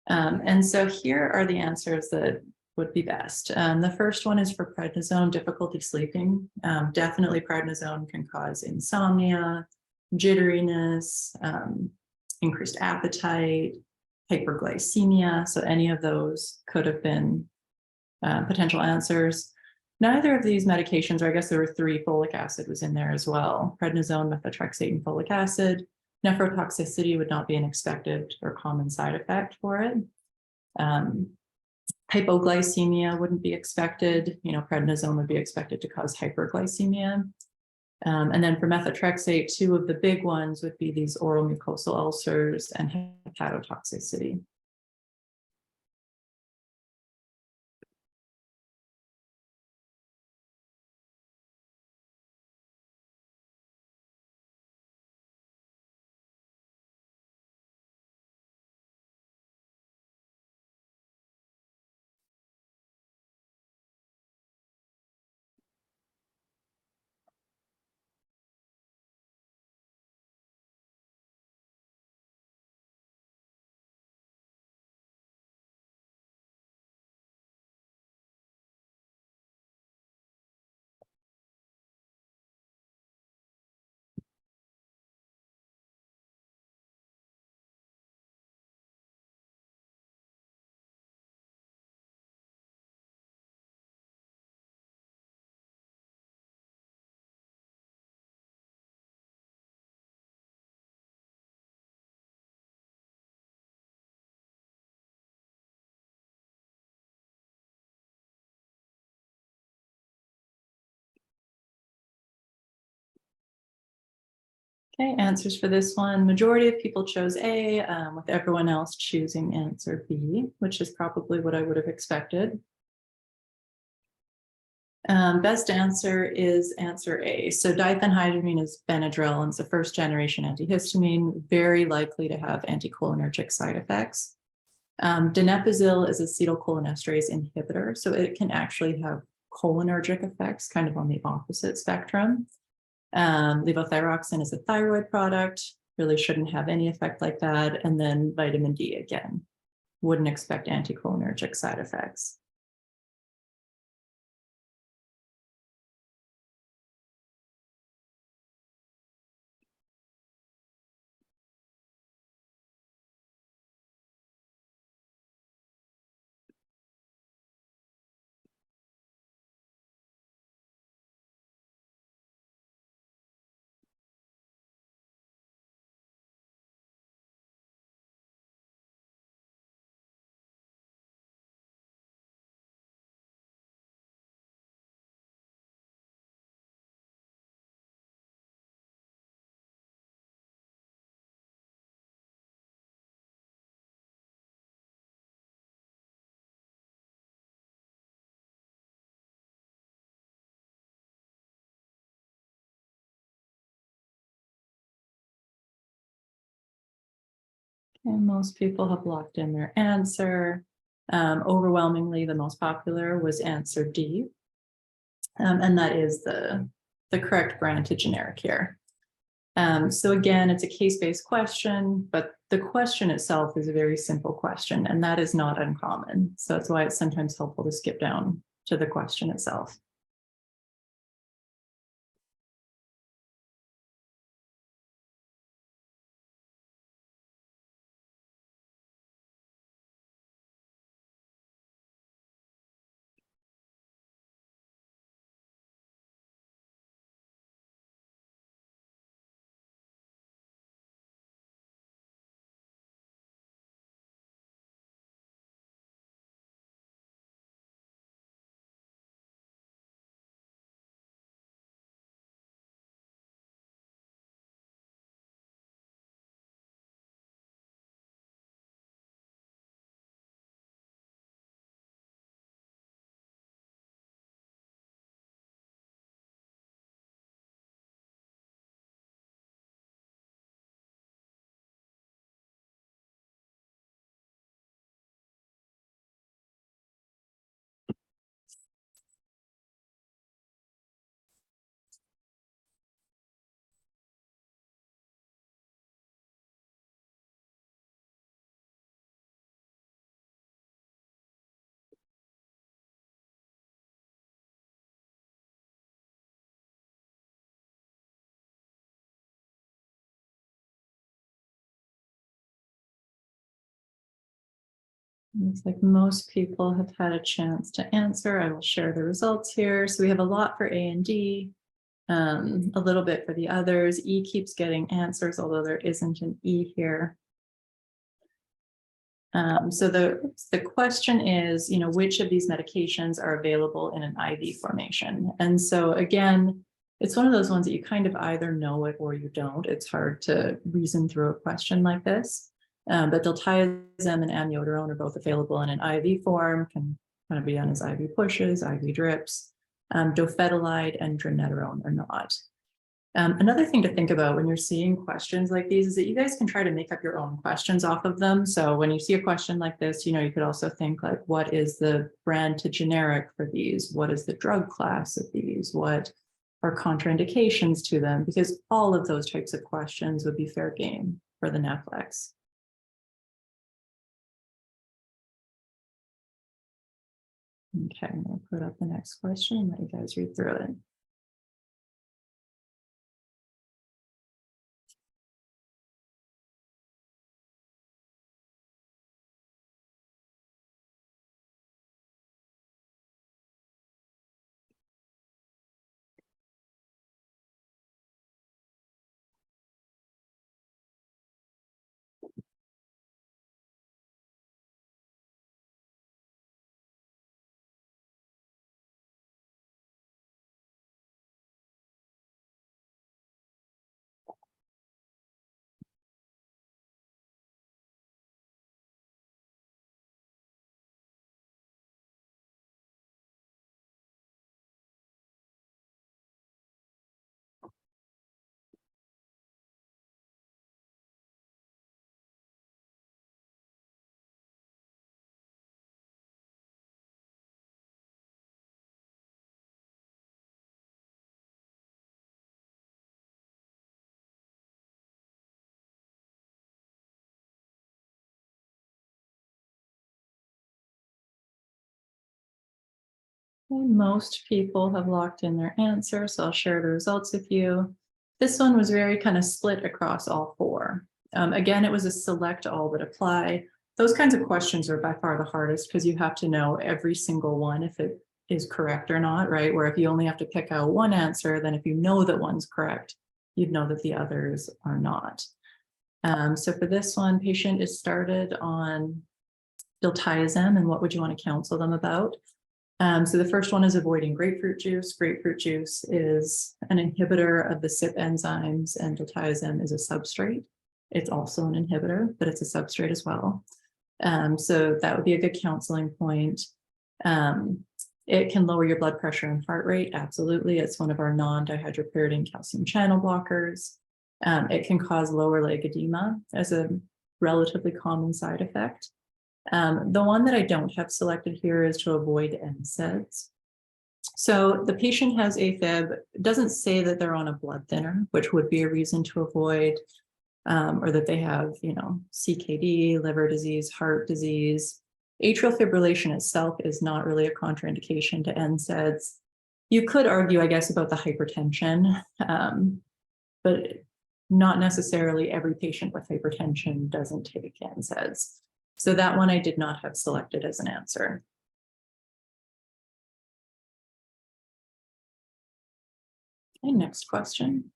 And so here are the answers that would be best. The first one is for prednisone, difficulty sleeping. Definitely prednisone can cause insomnia, jitteriness, increased appetite, hyperglycemia. So any of those could have been potential answers. Neither of these medications, or I guess there were 3, folic acid was in there as well. Prednisone, methotrexate, and folic acid. Nephrotoxicity would not be an expected or common side effect for it. Hypoglycemia wouldn't be expected. Prednisone would be expected to cause hyperglycemia. And then for methotrexate, 2 of the big ones would be these oral mucosal ulcers and hepatotoxicity. Okay, answers for this one. Majority of people chose A, with everyone else choosing answer B, which is probably what I would have expected. Best answer is answer A. So diphenhydramine is Benadryl and it's a first generation antihistamine, very likely to have anticholinergic side effects. Donepezil is acetylcholinesterase inhibitor, so it can actually have cholinergic effects, kind of on the opposite spectrum. Levothyroxine is a thyroid product, really shouldn't have any effect like that. And then vitamin D, again, wouldn't expect anticholinergic side effects. And most people have locked in their answer. Overwhelmingly, the most popular was answer D. And that is the correct brand to generic here. So again, it's a case-based question, but the question itself is a very simple question, and that is not uncommon. So that's why it's sometimes helpful to skip down to the question itself. Looks like most people have had a chance to answer. I will share the results here. So we have a lot for A and D, a little bit for the others. E keeps getting answers, although there isn't an E here. So the question is, which of these medications are available in an IV formation? And so again, it's one of those ones that you kind of either know it or you don't. It's hard to reason through a question like this. But diltiazem and amiodarone are both available in an IV form, can kind of be done as IV pushes, IV drips. Dofetilide and dronedarone are not. Another thing to think about when you're seeing questions like these is that you guys can try to make up your own questions off of them. So when you see a question like this, you could also think like, what is the brand to generic for these? What is the drug class of these? What are contraindications to them? Because all of those types of questions would be fair game for the NAPLEX. Okay, I'm going to put up the next question and let you guys read through it. Most people have locked in their answer, so I'll share the results with you. This one was very kind of split across all four. Again, it was a select all that apply. Those kinds of questions are by far the hardest because you have to know every single one if it is correct or not, right? Where if you only have to pick out one answer, then if you know that one's correct, you'd know that the others are not. So for this one, patient is started on diltiazem, and what would you want to counsel them about? So the first one is avoiding grapefruit juice. Grapefruit juice is an inhibitor of the CYP enzymes, and diltiazem is a substrate. It's also an inhibitor, but it's a substrate as well. So that would be a good counseling point. It can lower your blood pressure and heart rate. Absolutely. It's one of our non-dihydropyridine calcium channel blockers. It can cause lower leg edema as a relatively common side effect. The one that I don't have selected here is to avoid NSAIDs. So the patient has AFib, doesn't say that they're on a blood thinner, which would be a reason to avoid, or that they have, CKD, liver disease, heart disease. Atrial fibrillation itself is not really a contraindication to NSAIDs. You could argue, I guess, about the hypertension, but not necessarily every patient with hypertension doesn't take NSAIDs. So that one I did not have selected as an answer. Okay, next question.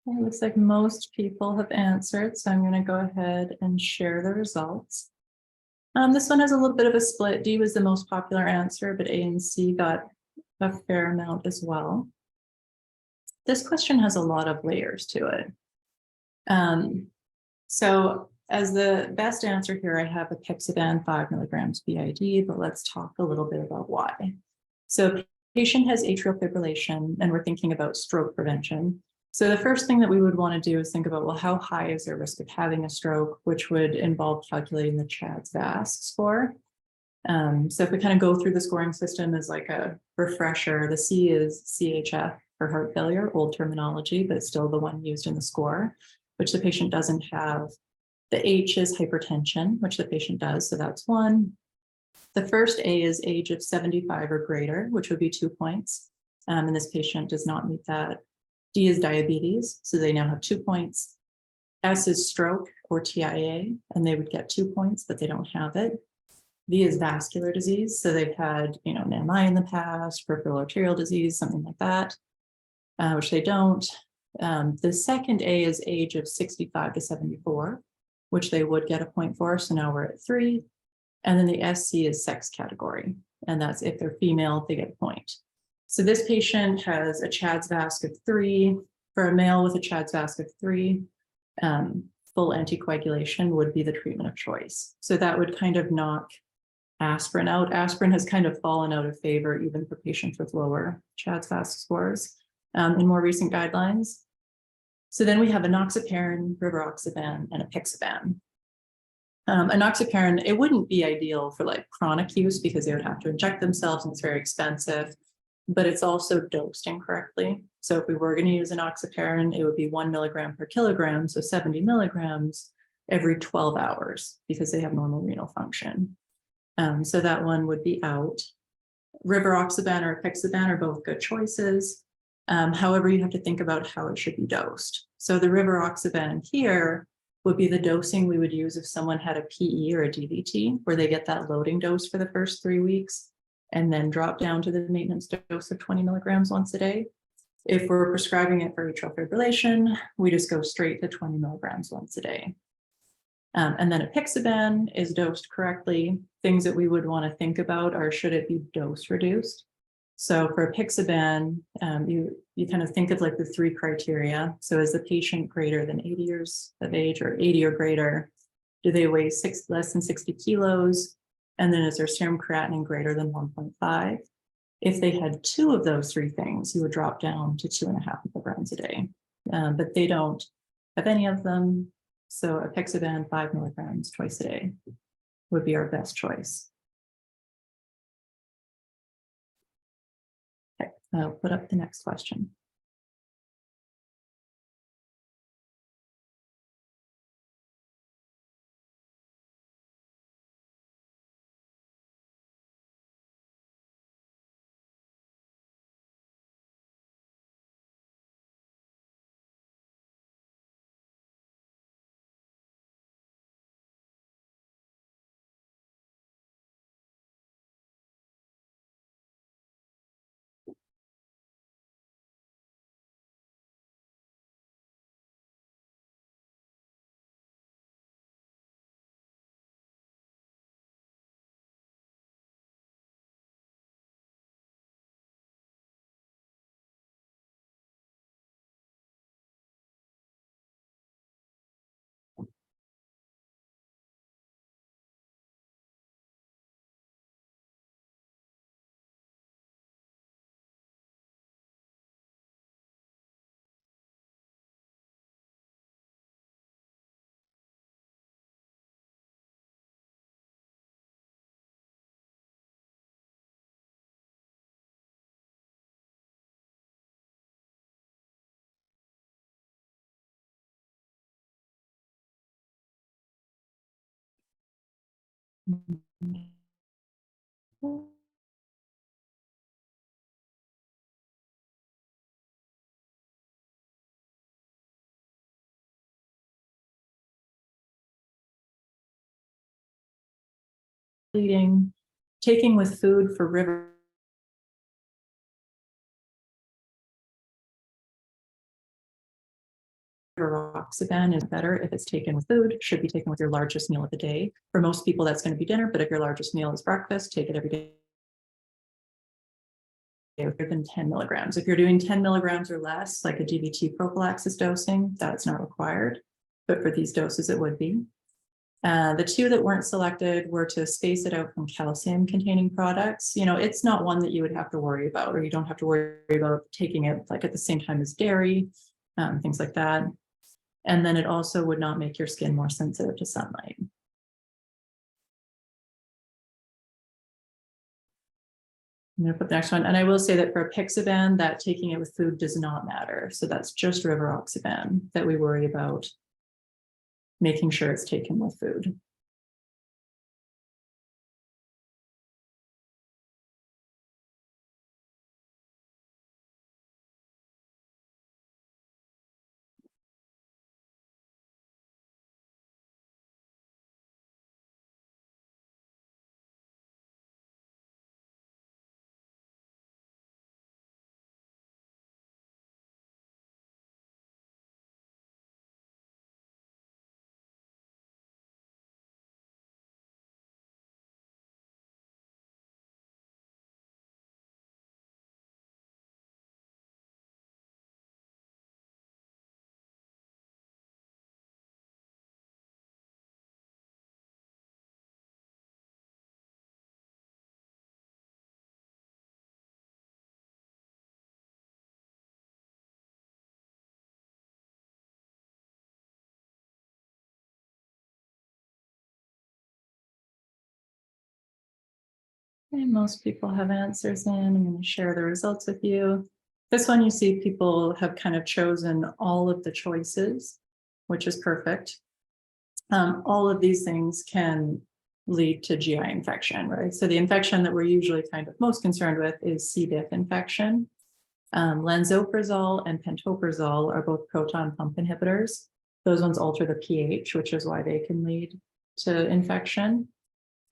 It looks like most people have answered, so I'm going to go ahead and share the results. This one has a little bit of a split. D was the most popular answer, but A and C got a fair amount as well. This question has a lot of layers to it. So as the best answer here, I have apixaban 5 milligrams BID, but let's talk a little bit about why. So patient has atrial fibrillation, and we're thinking about stroke prevention. So the first thing that we would want to do is think about, well, how high is their risk of having a stroke, which would involve calculating the CHADS-VASc score. So if we kind of go through the scoring system as like a refresher, the C is CHF for heart failure, old terminology, but still the one used in the score, which the patient doesn't have. The H is hypertension, which the patient does, so that's 1. The first A is age of 75 or greater, which would be 2 points, and this patient does not meet that. D is diabetes, so they now have 2 points. S is stroke or TIA, and they would get 2 points, but they don't have it. V is vascular disease, so they've had, an MI in the past, peripheral arterial disease, something like that, which they don't. The second A is age of 65 to 74, which they would get a point for, so now we're at 3. And then the SC is sex category, and that's if they're female, they get a point. So this patient has a CHADS-VASc of 3. For a male with a CHADS-VASc of 3, full anticoagulation would be the treatment of choice. So that would kind of knock aspirin out. Aspirin has kind of fallen out of favor even for patients with lower CHADS-VASc scores in more recent guidelines. So then we have enoxaparin, rivaroxaban, and apixaban. Enoxaparin, it wouldn't be ideal for like chronic use because they would have to inject themselves and it's very expensive, but it's also dosed incorrectly. So if we were going to use enoxaparin, it would be 1 milligram per kilogram, so 70 milligrams every 12 hours because they have normal renal function. So that one would be out. Rivaroxaban or apixaban are both good choices. However, you have to think about how it should be dosed. So the rivaroxaban here would be the dosing we would use if someone had a PE or a DVT, where they get that loading dose for the first 3 weeks and then drop down to the maintenance dose of 20 milligrams once a day. If we're prescribing it for atrial fibrillation, we just go straight to 20 milligrams once a day. And then apixaban is dosed correctly. Things that we would want to think about are, should it be dose reduced? So for apixaban, you kind of think of like the 3 criteria. So is the patient greater than 80 years of age or 80 or greater? Do they weigh less than 60 kilos? And then is their serum creatinine greater than 1.5? If they had 2 of those 3 things, you would drop down to 2.5 milligrams a day. But they don't have any of them. So apixaban 5 milligrams twice a day would be our best choice. Okay, I'll put up the next question. Bleeding, taking with food for rivaroxaban is better if it's taken with food. Should be taken with your largest meal of the day. For most people, that's going to be dinner, but if your largest meal is breakfast, take it every day. Than 10 milligrams. If you're doing 10 milligrams or less, like a DVT prophylaxis dosing, that's not required. But for these doses, it would be. The 2 that weren't selected were to space it out from calcium containing products. You know, it's not one that you would have to worry about, or you don't have to worry about taking it like at the same time as dairy, things like that. And then it also would not make your skin more sensitive to sunlight. I'm going to put the next one. And I will say that for apixaban, that taking it with food does not matter. So that's just rivaroxaban that we worry about making sure it's taken with food. And most people have answers in. I'm going to share the results with you. This one, you see people have kind of chosen all of the choices, which is perfect. All of these things can lead to GI infection, right? So the infection that we're usually kind of most concerned with is C. diff infection. Lansoprazole and pantoprazole are both proton pump inhibitors. Those ones alter the pH, which is why they can lead to infection.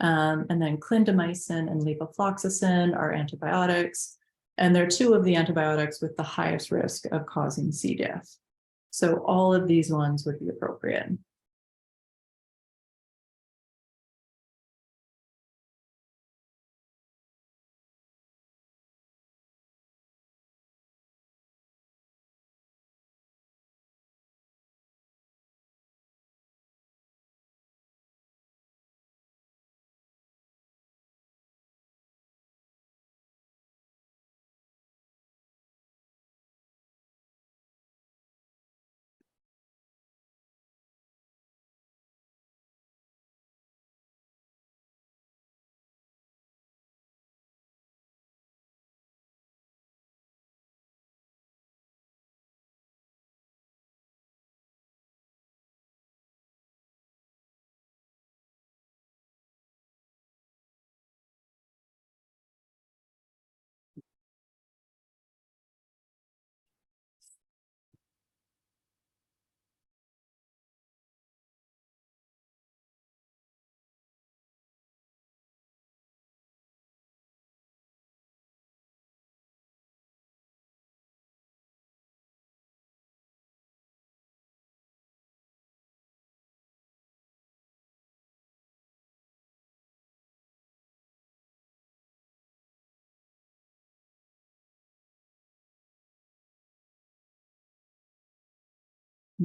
And then clindamycin and levofloxacin are antibiotics. And they're two of the antibiotics with the highest risk of causing C. diff. So all of these ones would be appropriate.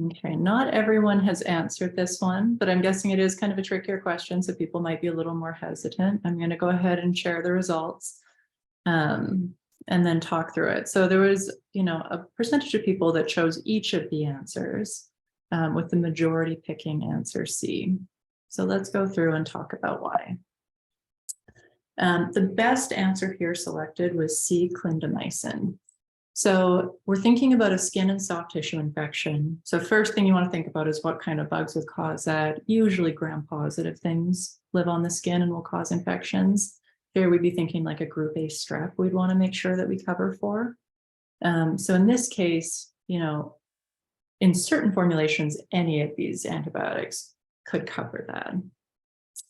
Okay, not everyone has answered this one, but I'm guessing it is kind of a trickier question, so people might be a little more hesitant. I'm going to go ahead and share the results and then talk through it. So there was, a percentage of people that chose each of the answers, with the majority picking answer C. So let's go through and talk about why. The best answer here selected was C, clindamycin. So we're thinking about a skin and soft tissue infection. So first thing you want to think about is what kind of bugs would cause that. Usually gram-positive things live on the skin and will cause infections. Here we'd be thinking like a group A strep we'd want to make sure that we cover for. So in this case, in certain formulations, any of these antibiotics could cover that.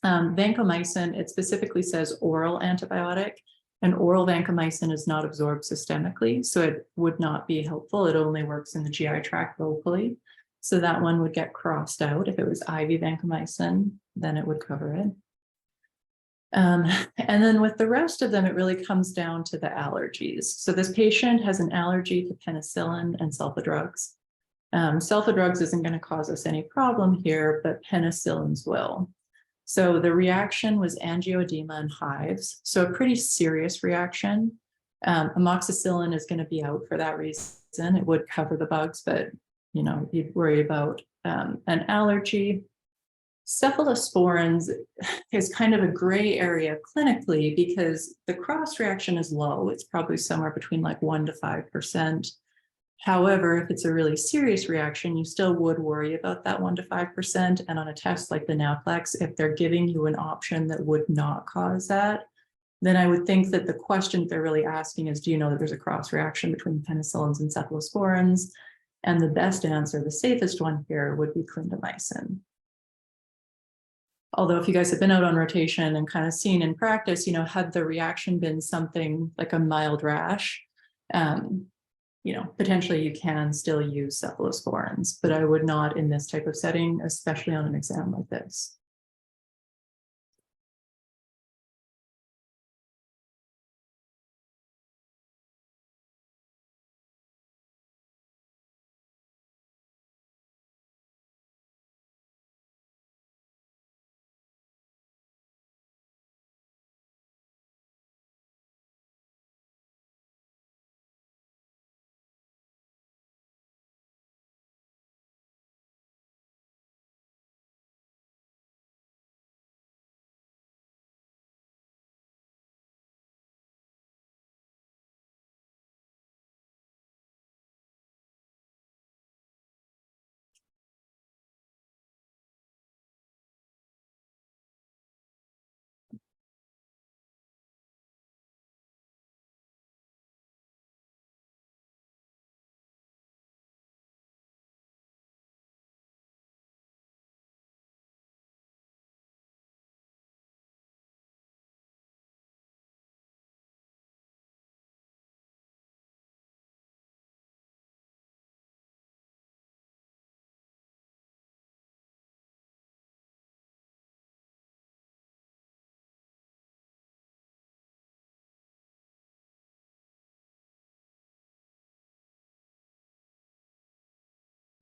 Vancomycin, it specifically says oral antibiotic. And oral vancomycin is not absorbed systemically, so it would not be helpful. It only works in the GI tract locally. So that one would get crossed out. If it was IV vancomycin, then it would cover it. And then with the rest of them, it really comes down to the allergies. So this patient has an allergy to penicillin and sulfa-drugs. Sulfa-drugs isn't going to cause us any problem here, but penicillins will. So the reaction was angioedema and hives. So a pretty serious reaction. Amoxicillin is going to be out for that reason. It would cover the bugs, but you'd worry about an allergy. Cephalosporins is kind of a gray area clinically because the cross reaction is low. It's probably somewhere between like 1 to 5%. However, if it's a really serious reaction, you still would worry about that 1 to 5%. And on a test like the NAPLEX, if they're giving you an option that would not cause that, then I would think that the question they're really asking is, do you know that there's a cross reaction between penicillins and cephalosporins? And the best answer, the safest one here, would be clindamycin. Although if you guys have been out on rotation and kind of seen in practice, had the reaction been something like a mild rash, potentially you can still use cephalosporins, but I would not in this type of setting, especially on an exam like this.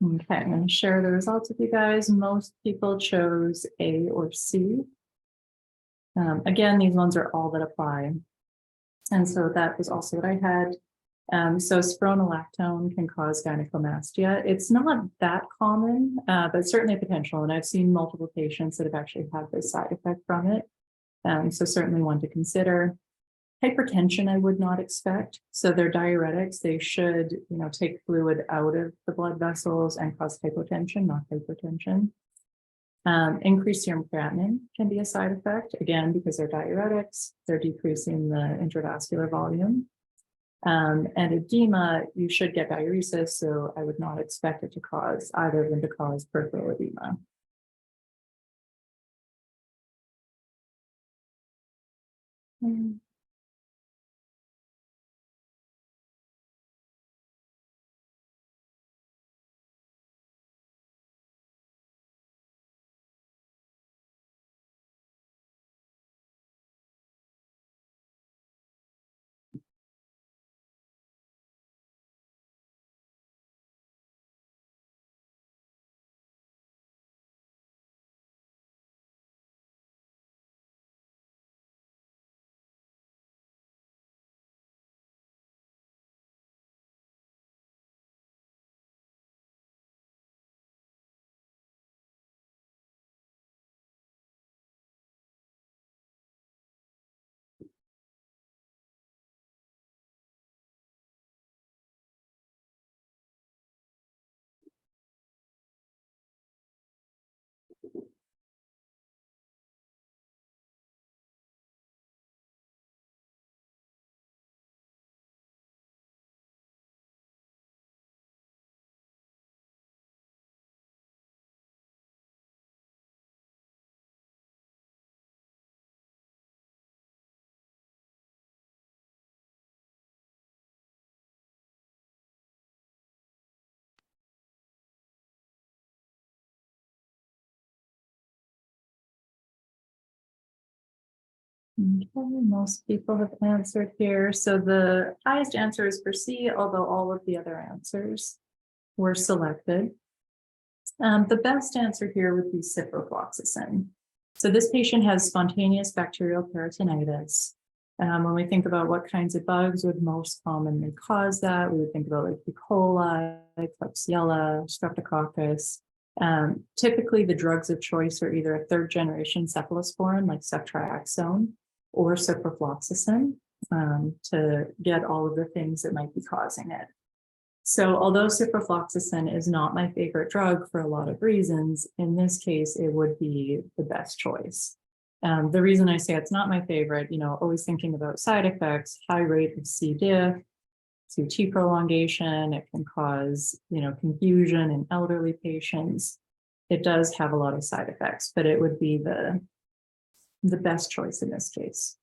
Okay, I'm going to share the results with you guys. Most people chose A or C. Again, these ones are all that apply. And so that was also what I had. So spironolactone can cause gynecomastia. It's not that common, but certainly a potential. And I've seen multiple patients that have actually had this side effect from it. So certainly one to consider. Hypertension, I would not expect. So they're diuretics. They should, take fluid out of the blood vessels and cause hypotension, not hypertension. Increased serum creatinine can be a side effect, again, because they're diuretics. They're decreasing the intravascular volume. And edema, you should get diuresis, so I would not expect it to cause either of them to cause peripheral edema. Okay, most people have answered here. So the highest answer is for C, although all of the other answers were selected. The best answer here would be ciprofloxacin. So this patient has spontaneous bacterial peritonitis. When we think about what kinds of bugs would most commonly cause that, we would think about like E. coli, Klebsiella, Streptococcus. Typically, the drugs of choice are either a third-generation cephalosporin like ceftriaxone or ciprofloxacin to get all of the things that might be causing it. So although ciprofloxacin is not my favorite drug for a lot of reasons, in this case, it would be the best choice. The reason I say it's not my favorite, always thinking about side effects, high rate of C. diff, QT prolongation, it can cause, confusion in elderly patients. It does have a lot of side effects, but it would be the best choice in this case.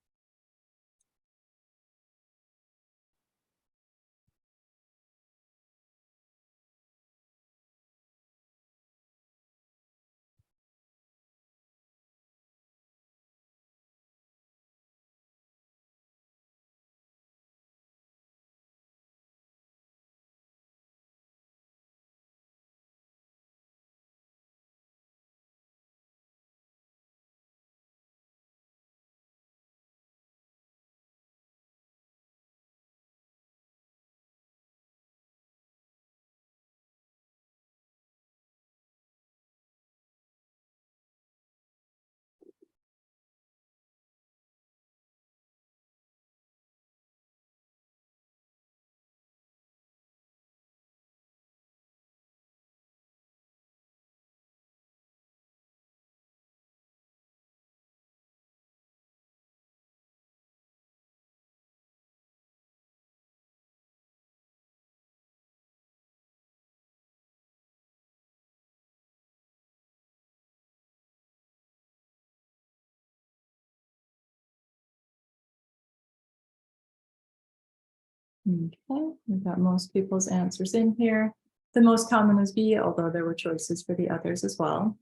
Okay, we've got most people's answers in here. The most common was B, although there were choices for the others as well.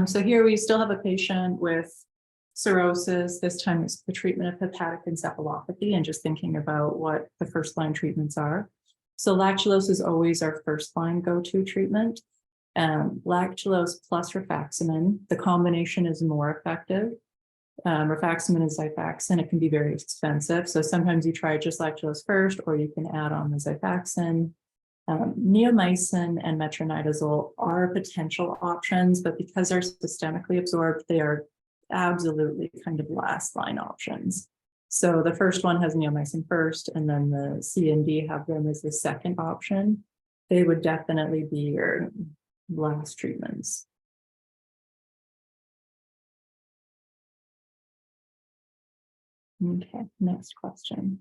So here we still have a patient with cirrhosis. This time it's the treatment of hepatic encephalopathy and just thinking about what the first line treatments are. So lactulose is always our first line go-to treatment. Lactulose plus rifaximin, the combination is more effective. Rifaximin is Xifaxan, it can be very expensive. So sometimes you try just lactulose first, or you can add on the Xifaxan. Neomycin and metronidazole are potential options, but because they're systemically absorbed, they are absolutely kind of last line options. So the first one has neomycin first, and then the C and D have them as the second option. They would definitely be your last treatments. Okay, next question.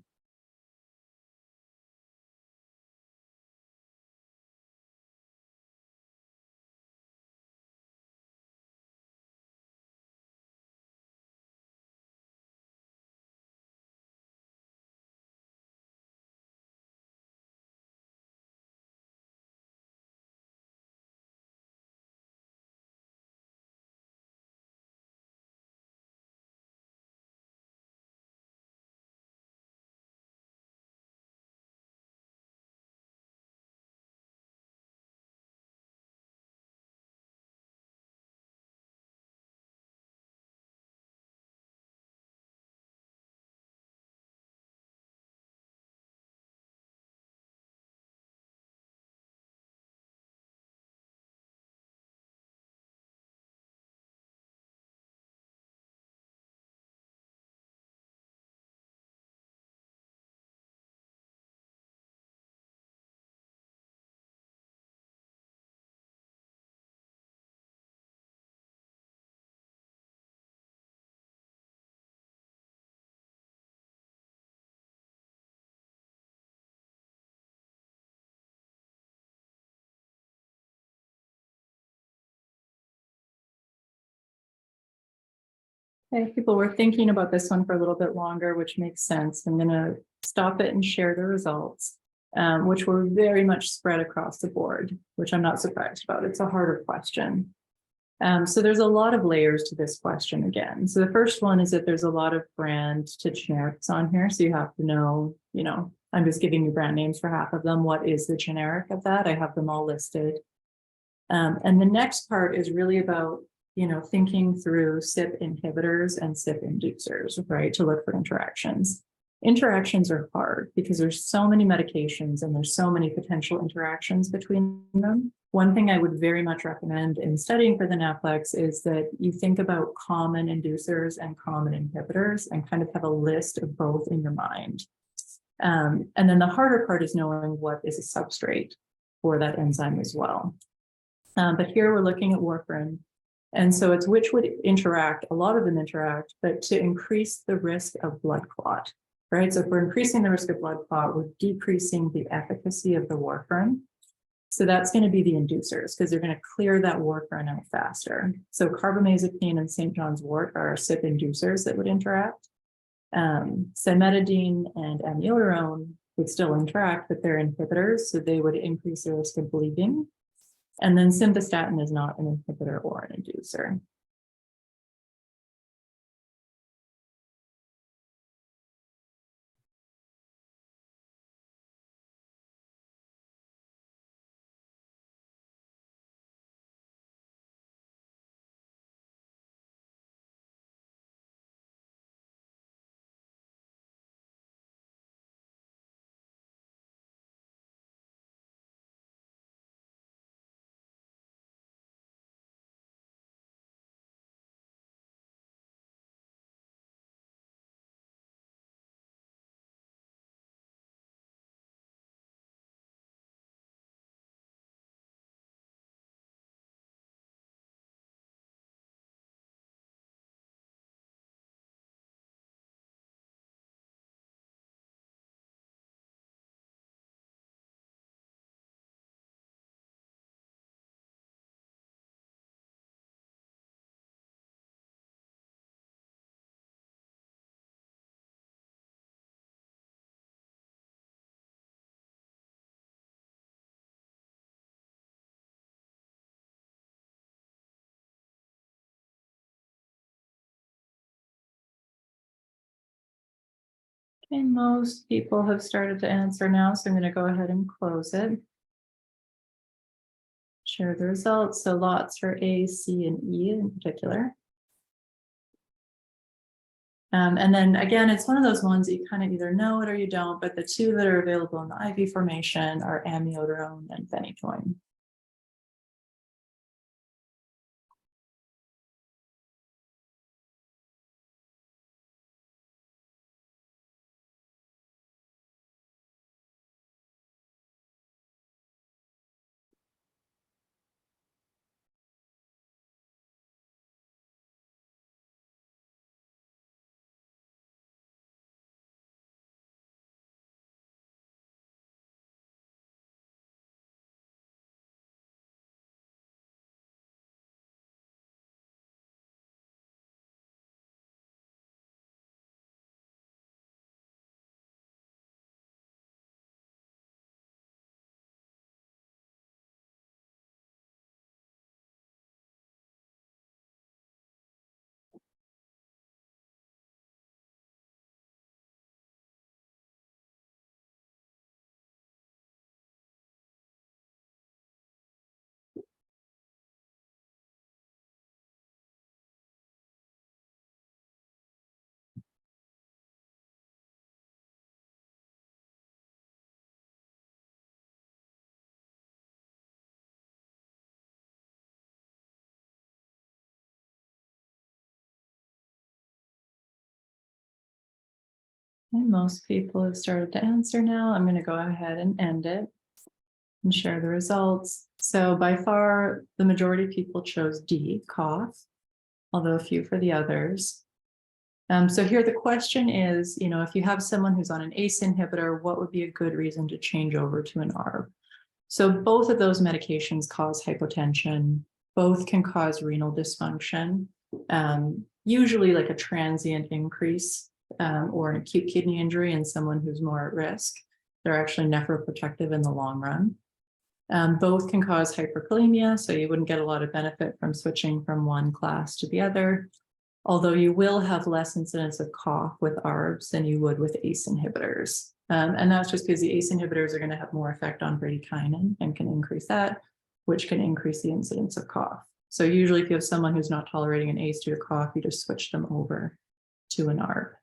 Okay, people were thinking about this one for a little bit longer, which makes sense. I'm going to stop it and share the results, which were very much spread across the board, which I'm not surprised about. It's a harder question. So there's a lot of layers to this question again. So the first one is that there's a lot of brand to generics on here. So you have to know, I'm just giving you brand names for half of them. What is the generic of that? I have them all listed. And the next part is really about thinking through CYP inhibitors and CYP inducers, right, to look for interactions. Interactions are hard because there's so many medications and there's so many potential interactions between them. One thing I would very much recommend in studying for the NAPLEX is that you think about common inducers and common inhibitors and kind of have a list of both in your mind. And then the harder part is knowing what is a substrate for that enzyme as well. But here we're looking at warfarin. And so it's which would interact, a lot of them interact, but to increase the risk of blood clot, right? So if we're increasing the risk of blood clot, we're decreasing the efficacy of the warfarin. So that's going to be the inducers because they're going to clear that warfarin out faster. So carbamazepine and St. John's wort are CYP inducers that would interact. Cimetidine and amiodarone would still interact, but they're inhibitors, so they would increase the risk of bleeding. And then simvastatin is not an inhibitor or an inducer. Okay, most people have started to answer now, so I'm going to go ahead and close it. Share the results. So lots for A, C, and E in particular. And then again, it's one of those ones that you kind of either know it or you don't, but the two that are available in the IV formation are amiodarone and phenytoin. And most people have started to answer now. I'm going to go ahead and end it and share the results. So by far, the majority of people chose D, cough, although a few for the others. So here the question is, if you have someone who's on an ACE inhibitor, what would be a good reason to change over to an ARB? So both of those medications cause hypotension. Both can cause renal dysfunction, usually like a transient increase or an acute kidney injury in someone who's more at risk. They're actually nephroprotective in the long run. Both can cause hyperkalemia, so you wouldn't get a lot of benefit from switching from one class to the other, although you will have less incidence of cough with ARBs than you would with ACE inhibitors. And that's just because the ACE inhibitors are going to have more effect on bradykinin and can increase that, which can increase the incidence of cough. So usually if you have someone who's not tolerating an ACE due to cough, you just switch them over to an ARB.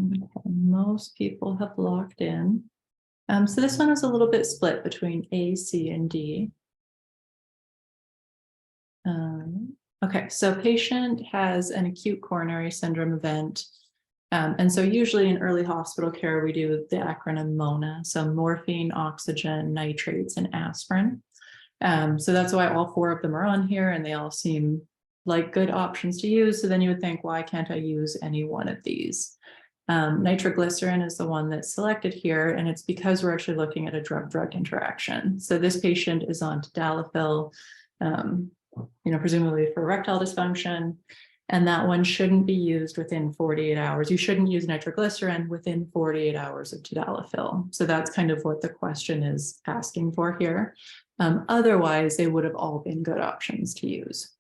Okay, most people have locked in. So this one is a little bit split between A, C, and D. Okay, so patient has an acute coronary syndrome event. And so usually in early hospital care, we do the acronym MONA, so morphine, oxygen, nitrates, and aspirin. So that's why all four of them are on here, and they all seem like good options to use. So then you would think, why can't I use any one of these? Nitroglycerin is the one that's selected here, and it's because we're actually looking at a drug-drug interaction. So this patient is on tadalafil, presumably for erectile dysfunction. And that one shouldn't be used within 48 hours. You shouldn't use nitroglycerin within 48 hours of tadalafil. So that's kind of what the question is asking for here. Otherwise, they would have all been good options to use.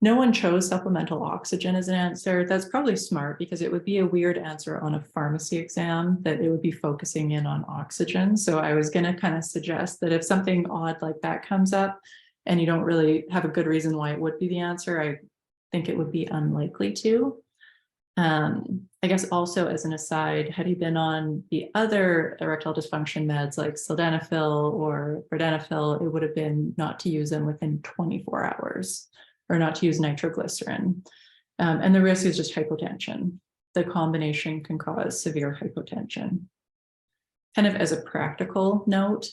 No one chose supplemental oxygen as an answer. That's probably smart because it would be a weird answer on a pharmacy exam that it would be focusing in on oxygen. So I was going to kind of suggest that if something odd like that comes up and you don't really have a good reason why it would be the answer, I think it would be unlikely to. I guess also as an aside, had you been on the other erectile dysfunction meds like sildenafil or vardenafil, it would have been not to use them within 24 hours or not to use nitroglycerin. And the risk is just hypotension. The combination can cause severe hypotension. Kind of as a practical note,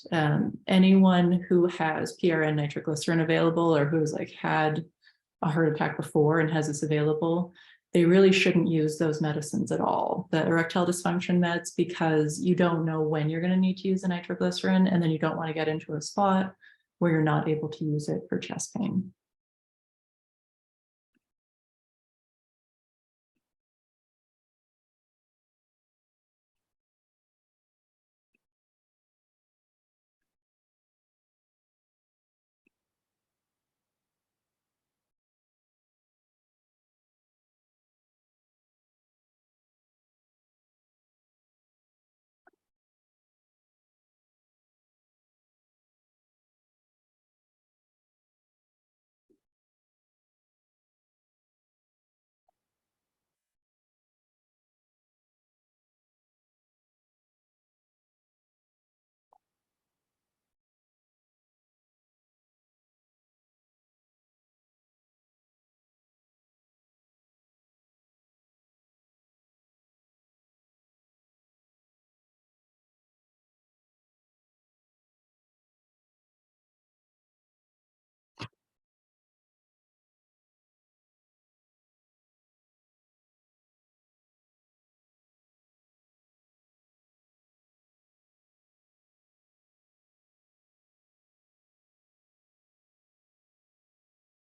anyone who has PRN nitroglycerin available or who's like had a heart attack before and has this available, they really shouldn't use those medicines at all, the erectile dysfunction meds, because you don't know when you're going to need to use the nitroglycerin, and then you don't want to get into a spot where you're not able to use it for chest pain.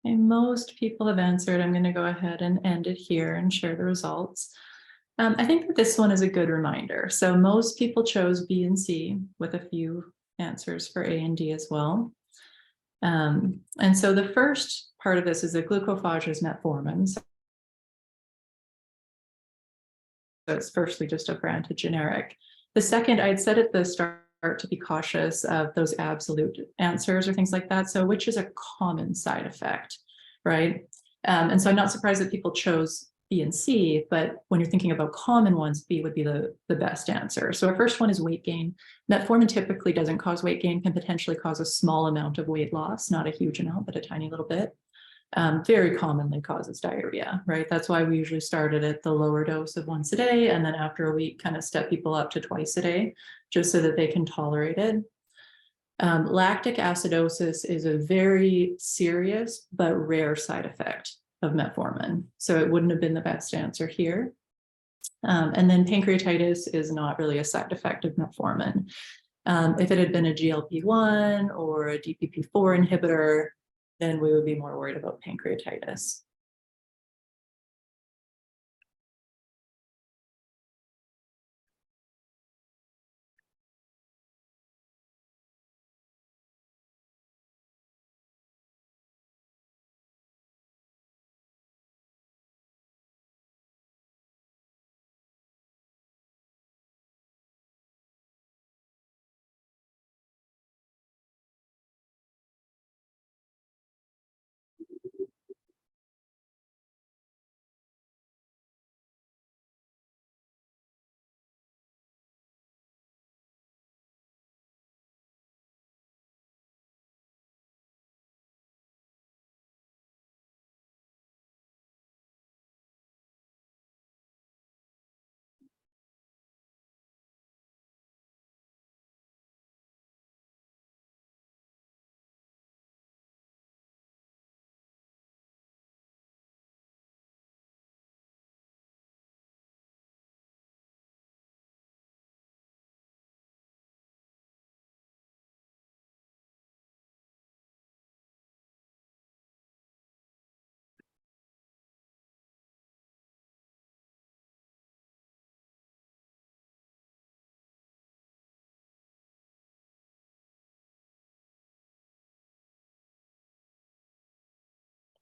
And most people have answered. I'm going to go ahead and end it here and share the results. I think that this one is a good reminder. So most people chose B and C with a few answers for A and D as well. And so the first part of this is that glucophage is metformin. So it's firstly just a brand to generic. The second, I'd said at the start to be cautious of those absolute answers or things like that. So which is a common side effect, right? And so I'm not surprised that people chose B and C, but when you're thinking about common ones, B would be the best answer. So our first one is weight gain. Metformin typically doesn't cause weight gain, can potentially cause a small amount of weight loss, not a huge amount, but a tiny little bit. Very commonly causes diarrhea, right? That's why we usually started at the lower dose of once a day, and then after a week, kind of step people up to twice a day, just so that they can tolerate it. Lactic acidosis is a very serious but rare side effect of metformin, so it wouldn't have been the best answer here. And then pancreatitis is not really a side effect of metformin. If it had been a GLP-1 or a DPP-4 inhibitor, then we would be more worried about pancreatitis.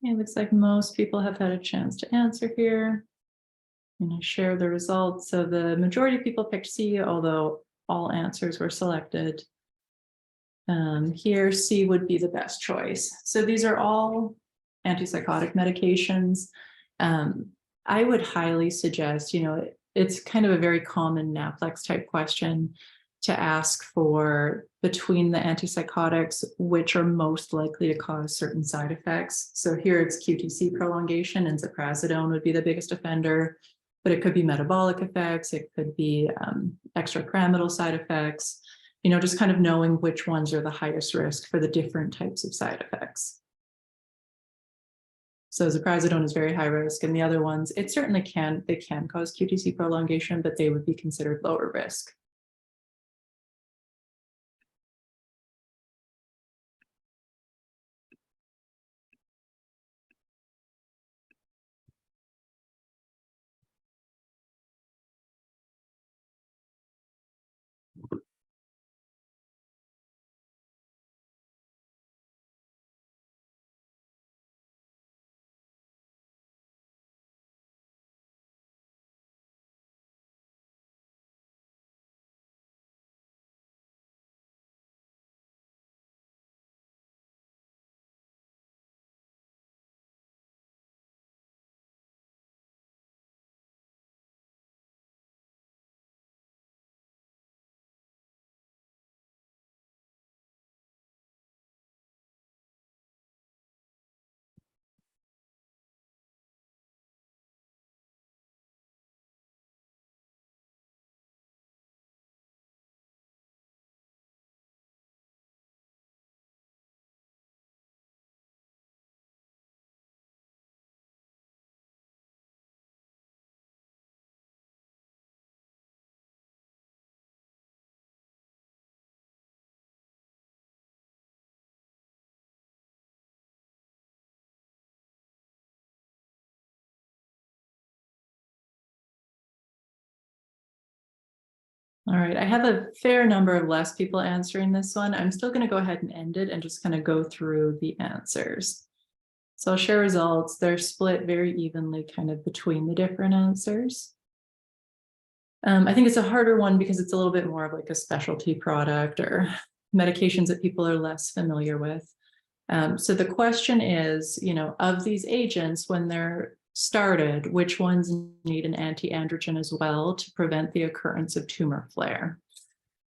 It looks like most people have had a chance to answer here. I'm going to share the results. So the majority of people picked C, although all answers were selected. Here, C would be the best choice. So these are all antipsychotic medications. I would highly suggest, it's kind of a very common NAPLEX type question to ask for between the antipsychotics, which are most likely to cause certain side effects. So here it's QTC prolongation, and ziprasidone would be the biggest offender, but it could be metabolic effects, it could be extrapyramidal side effects, just kind of knowing which ones are the highest risk for the different types of side effects. So ziprasidone is very high risk, and the other ones, it certainly can cause QTC prolongation, but they would be considered lower risk. All right, I have a fair number of less people answering this one. I'm still going to go ahead and end it and just kind of go through the answers. So I'll share results. They're split very evenly kind of between the different answers. I think it's a harder one because it's a little bit more of like a specialty product or medications that people are less familiar with. So the question is, of these agents, when they're started, which ones need an anti-androgen as well to prevent the occurrence of tumor flare?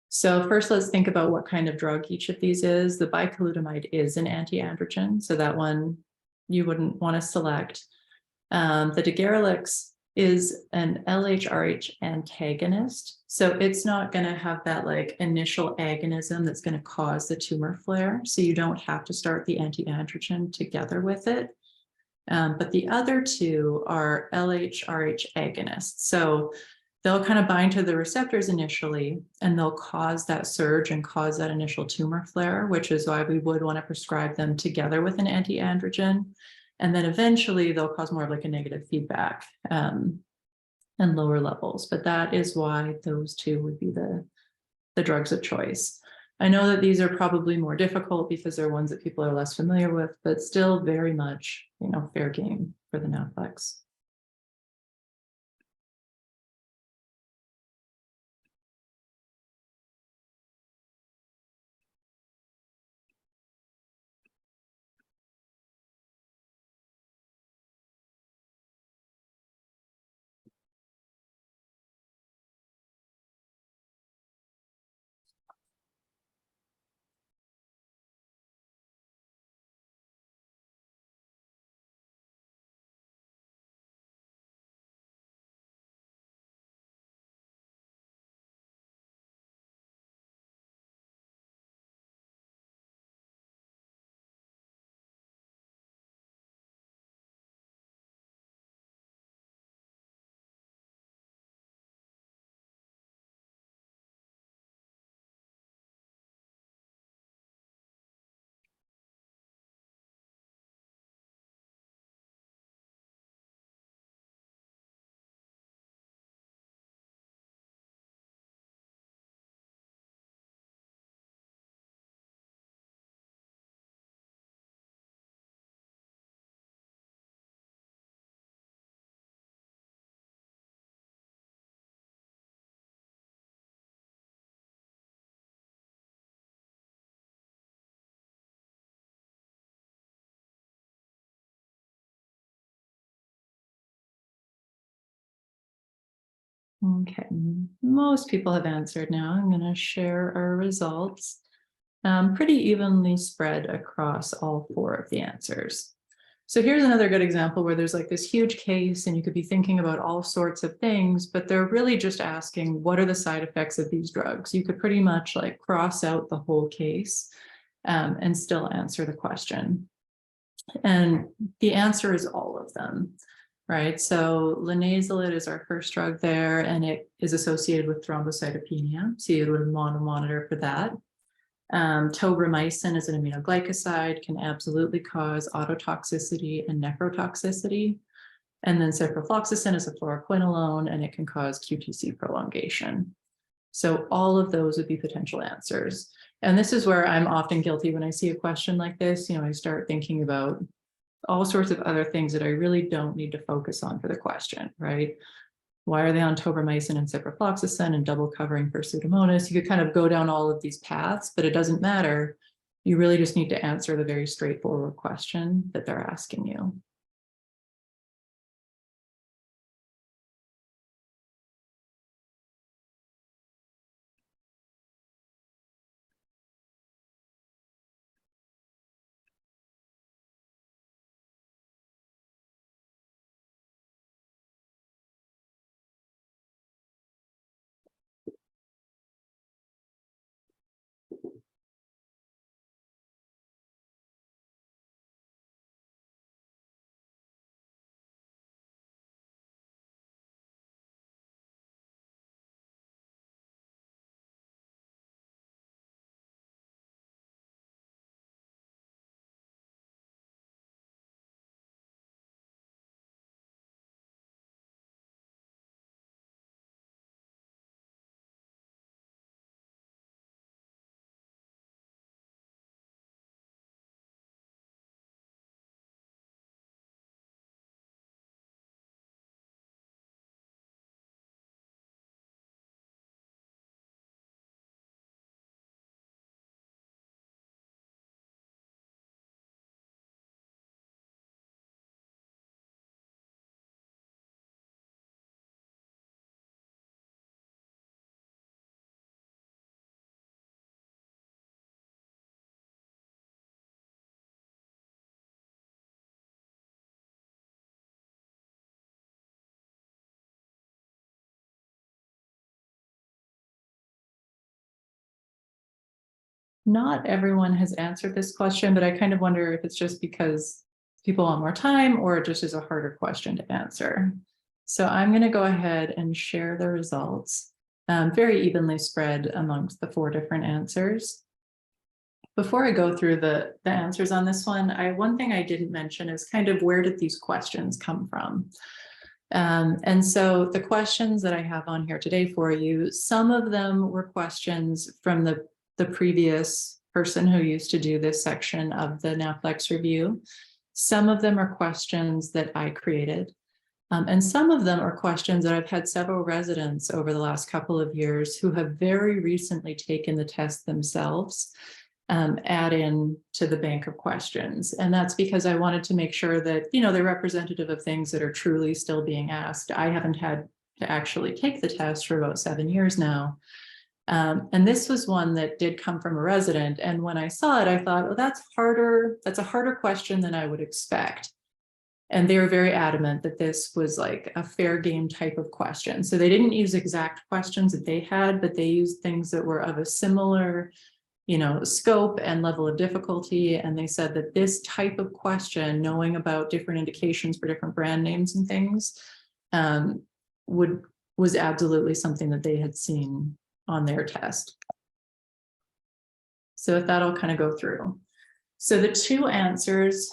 So first, let's think about what kind of drug each of these is. The bicalutamide is an anti-androgen, so that one you wouldn't want to select. The daguerreolex is an LHRH antagonist, so it's not going to have that like initial agonism that's going to cause the tumor flare, so you don't have to start the anti-androgen together with it. But the other two are LHRH agonists, so they'll kind of bind to the receptors initially, and they'll cause that surge and cause that initial tumor flare, which is why we would want to prescribe them together with an anti-androgen. And then eventually they'll cause more of like a negative feedback and lower levels. But that is why those two would be the drugs of choice. I know that these are probably more difficult because they're ones that people are less familiar with, but still very much, fair game for the NAPLEX. Okay, most people have answered now. I'm going to share our results. Pretty evenly spread across all 4 of the answers. So here's another good example where there's like this huge case and you could be thinking about all sorts of things, but they're really just asking, what are the side effects of these drugs? You could pretty much like cross out the whole case and still answer the question. And the answer is all of them, right? So linezolid is our first drug there, and it is associated with thrombocytopenia. So you would want to monitor for that. Tobramycin is an aminoglycoside, can absolutely cause ototoxicity and nephrotoxicity. And then ciprofloxacin is a fluoroquinolone, and it can cause QTc prolongation. So all of those would be potential answers. And this is where I'm often guilty when I see a question like this. I start thinking about all sorts of other things that I really don't need to focus on for the question, right? Why are they on tobramycin and ciprofloxacin and double covering for Pseudomonas? You could kind of go down all of these paths, but it doesn't matter. You really just need to answer the very straightforward question that they're asking you. Not everyone has answered this question, but I kind of wonder if it's just because people want more time or it just is a harder question to answer. So I'm going to go ahead and share the results, very evenly spread amongst the 4 different answers. Before I go through the answers on this one, one thing I didn't mention is kind of where did these questions come from? And so the questions that I have on here today for you, some of them were questions from the previous person who used to do this section of the NAPLEX review. Some of them are questions that I created. And some of them are questions that I've had several residents over the last couple of years who have very recently taken the test themselves, add in to the bank of questions. And that's because I wanted to make sure that, they're representative of things that are truly still being asked. I haven't had to actually take the test for about 7 years now. And this was one that did come from a resident. And when I saw it, I thought, oh, that's harder. That's a harder question than I would expect. And they were very adamant that this was like a fair game type of question. So they didn't use exact questions that they had, but they used things that were of a similar, scope and level of difficulty. And they said that this type of question, knowing about different indications for different brand names and things, was absolutely something that they had seen on their test. So with that, I'll kind of go through. So the 2 answers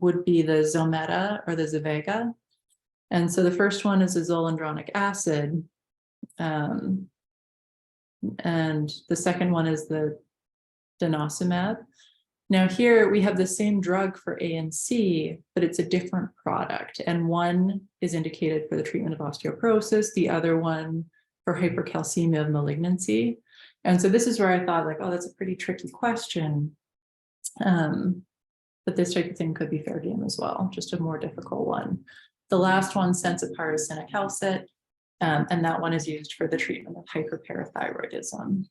would be the Zometa or the Zovega. And so the first one is the zoledronic acid. And the second one is the denosumab. Now here we have the same drug for A and C, but it's a different product. And one is indicated for the treatment of osteoporosis, the other one for hypercalcemia of malignancy. And so this is where I thought like, oh, that's a pretty tricky question. But this type of thing could be fair game as well, just a more difficult one. The last one, Sensipar is cinacalcet. And that one is used for the treatment of hyperparathyroidism.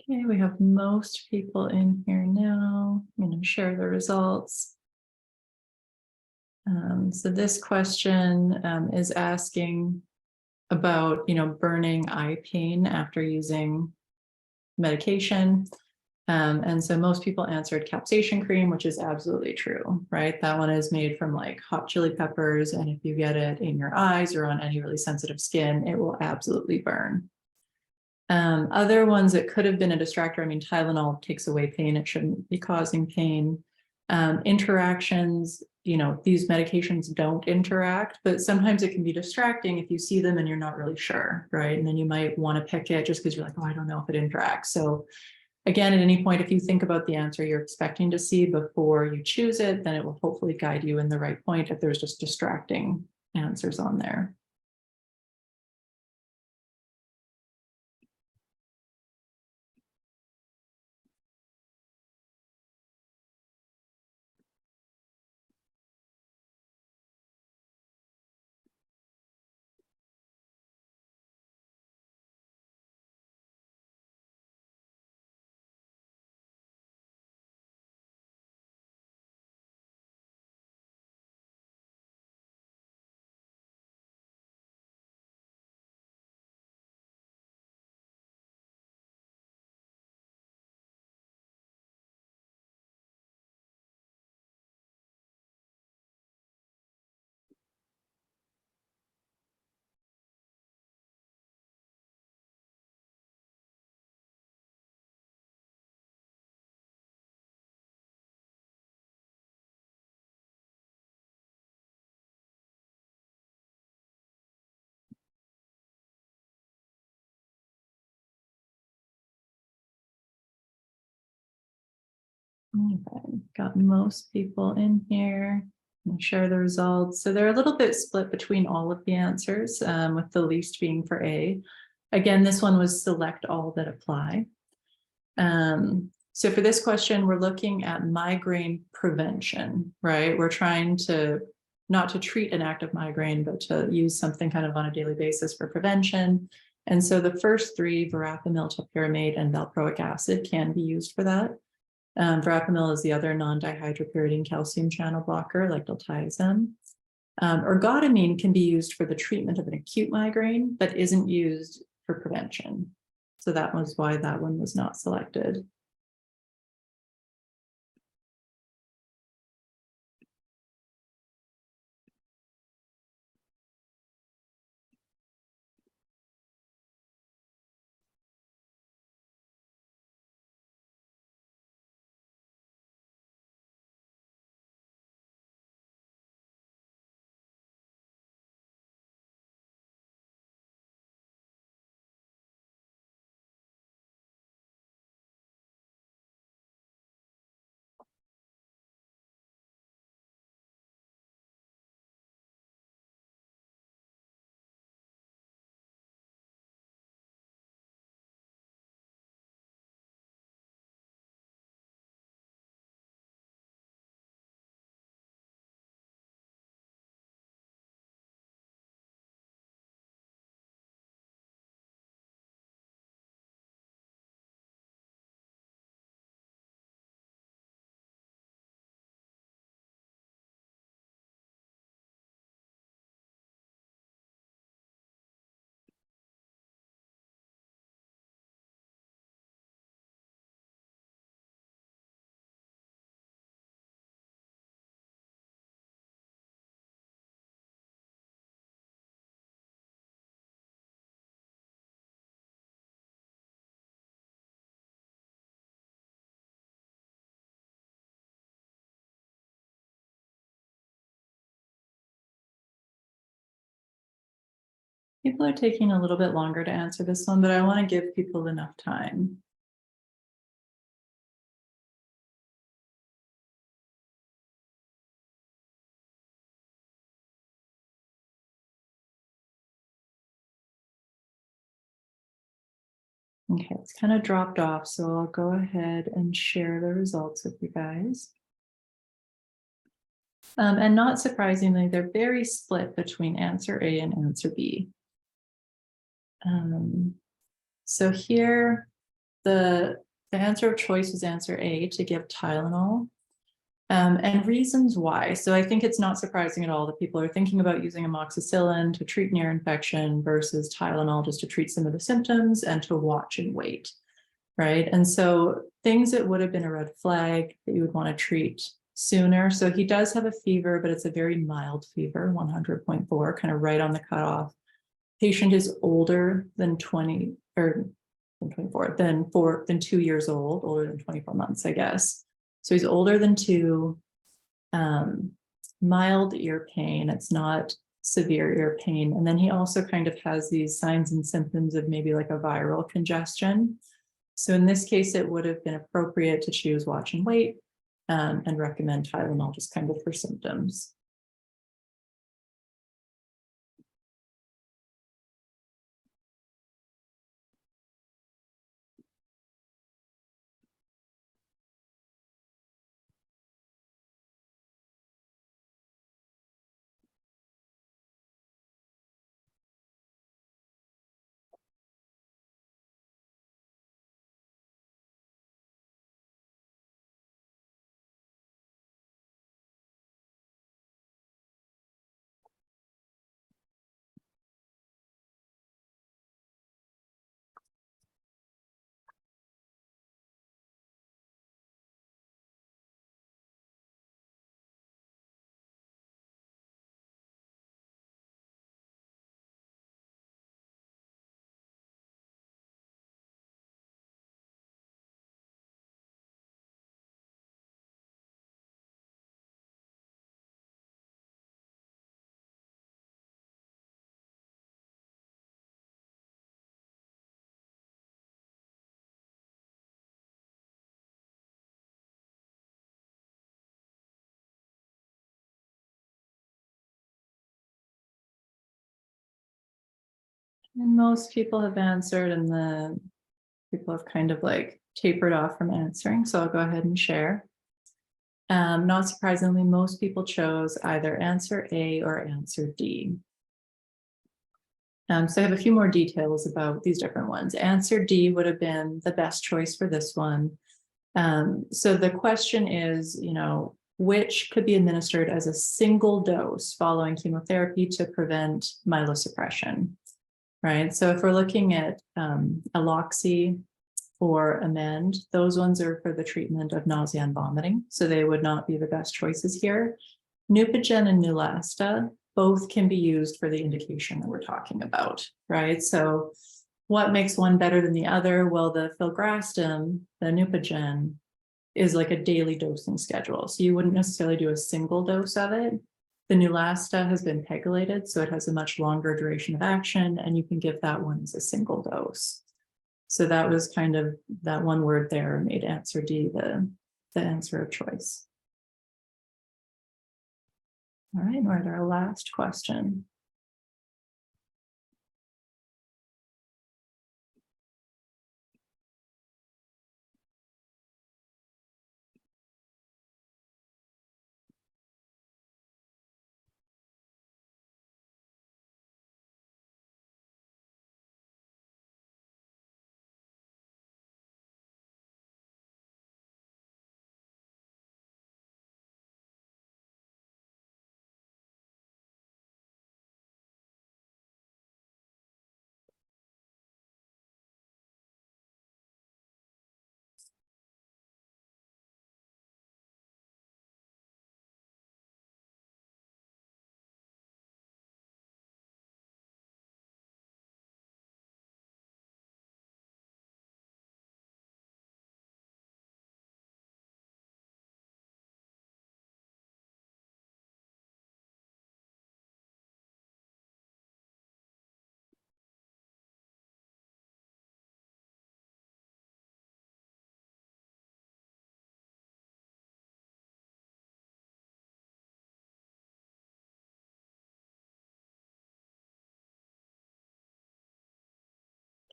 Okay, we have most people in here now. I'm going to share the results. So this question is asking about, burning eye pain after using medication. And so most people answered capsaicin cream, which is absolutely true, right? That one is made from like hot chili peppers. And if you get it in your eyes or on any really sensitive skin, it will absolutely burn. Other ones that could have been a distractor, I mean, Tylenol takes away pain. It shouldn't be causing pain. Interactions, these medications don't interact, but sometimes it can be distracting if you see them and you're not really sure, right? And then you might want to pick it just because you're like, oh, I don't know if it interacts. So again, at any point, if you think about the answer you're expecting to see before you choose it, then it will hopefully guide you in the right point if there's just distracting answers on there. Okay, got most people in here. And share the results. So they're a little bit split between all of the answers, with the least being for A. Again, this one was select all that apply. So for this question, we're looking at migraine prevention, right? We're trying to not to treat an active migraine, but to use something kind of on a daily basis for prevention. And so the first three, verapamil, topiramate, and valproic acid, can be used for that. Verapamil is the other non-dihydropyridine calcium channel blocker, like diltiazem. Ergotamine can be used for the treatment of an acute migraine, but isn't used for prevention. So that was why that one was not selected. People are taking a little bit longer to answer this one, but I want to give people enough time. Okay, it's kind of dropped off, so I'll go ahead and share the results with you guys. And not surprisingly, they're very split between answer A and answer B. So here, the answer of choice was answer A, to give Tylenol. And reasons why. So I think it's not surprising at all that people are thinking about using amoxicillin to treat an ear infection versus Tylenol just to treat some of the symptoms and to watch and wait, right? And so things that would have been a red flag that you would want to treat sooner. So he does have a fever, but it's a very mild fever, 100.4, kind of right on the cutoff. Patient is older than 20 or 24, than 2 years old, older than 24 months, I guess. So he's older than 2, mild ear pain. It's not severe ear pain. And then he also kind of has these signs and symptoms of maybe like a viral congestion. So in this case, it would have been appropriate to choose watch and wait, and recommend Tylenol just kind of for symptoms. And most people have answered, and the people have kind of like tapered off from answering. So I'll go ahead and share. Not surprisingly, most people chose either answer A or answer D. So I have a few more details about these different ones. Answer D would have been the best choice for this one. So the question is, which could be administered as a single dose following chemotherapy to prevent myelosuppression, right? So if we're looking at Aloxi or Amend, those ones are for the treatment of nausea and vomiting, so they would not be the best choices here. Neupogen and Neulasta both can be used for the indication that we're talking about, right? So what makes one better than the other? Well, the filgrastim, the Neupogen, is like a daily dosing schedule. So you wouldn't necessarily do a single dose of it. The Neulasta has been pegylated, so it has a much longer duration of action, and you can give that one as a single dose. So that was kind of that one word there made answer D the answer of choice. All right, we're at our last question.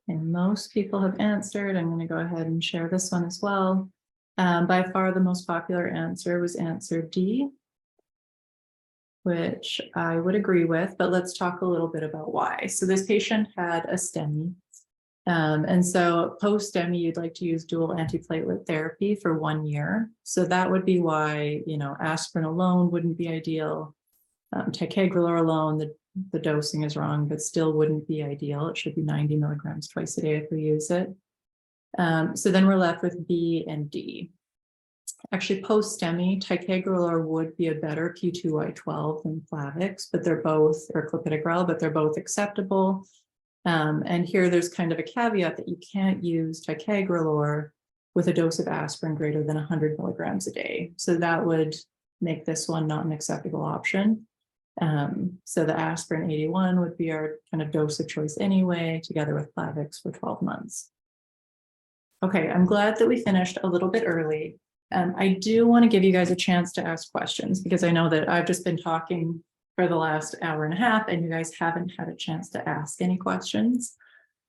And most people have answered. I'm going to go ahead and share this one as well. By far, the most popular answer was answer D, which I would agree with, but let's talk a little bit about why. So this patient had a STEMI. And so post-STEMI, you'd like to use dual antiplatelet therapy for 1 year. So that would be why, aspirin alone wouldn't be ideal. Ticagrelor alone, the dosing is wrong, but still wouldn't be ideal. It should be 90 milligrams twice a day if we use it. So then we're left with B and D. Actually, post-STEMI, ticagrelor would be a better Q2Y12 than Plavix, but they're both, or clopidogrel, but they're both acceptable. And here there's kind of a caveat that you can't use ticagrelor with a dose of aspirin greater than 100 milligrams a day. So that would make this one not an acceptable option. So the aspirin 81 would be our kind of dose of choice anyway, together with Plavix for 12 months. Okay, I'm glad that we finished a little bit early. I do want to give you guys a chance to ask questions because I know that I've just been talking for the last hour and a half and you guys haven't had a chance to ask any questions.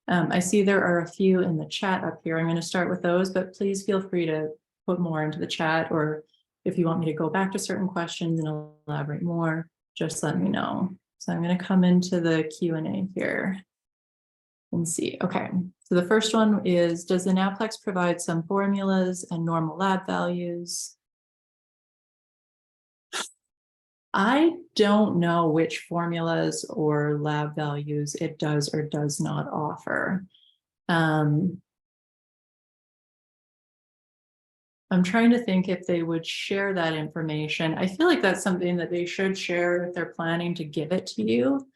I see there are a few in the chat up here. I'm going to start with those, but please feel free to put more into the chat, or if you want me to go back to certain questions and elaborate more, just let me know. So I'm going to come into the Q&A here and see. Okay, so the first one is, does the NAPLEX provide some formulas and normal lab values? I don't know which formulas or lab values it does or does not offer. I'm trying to think if they would share that information. I feel like that's something that they should share if they're planning to give it to you.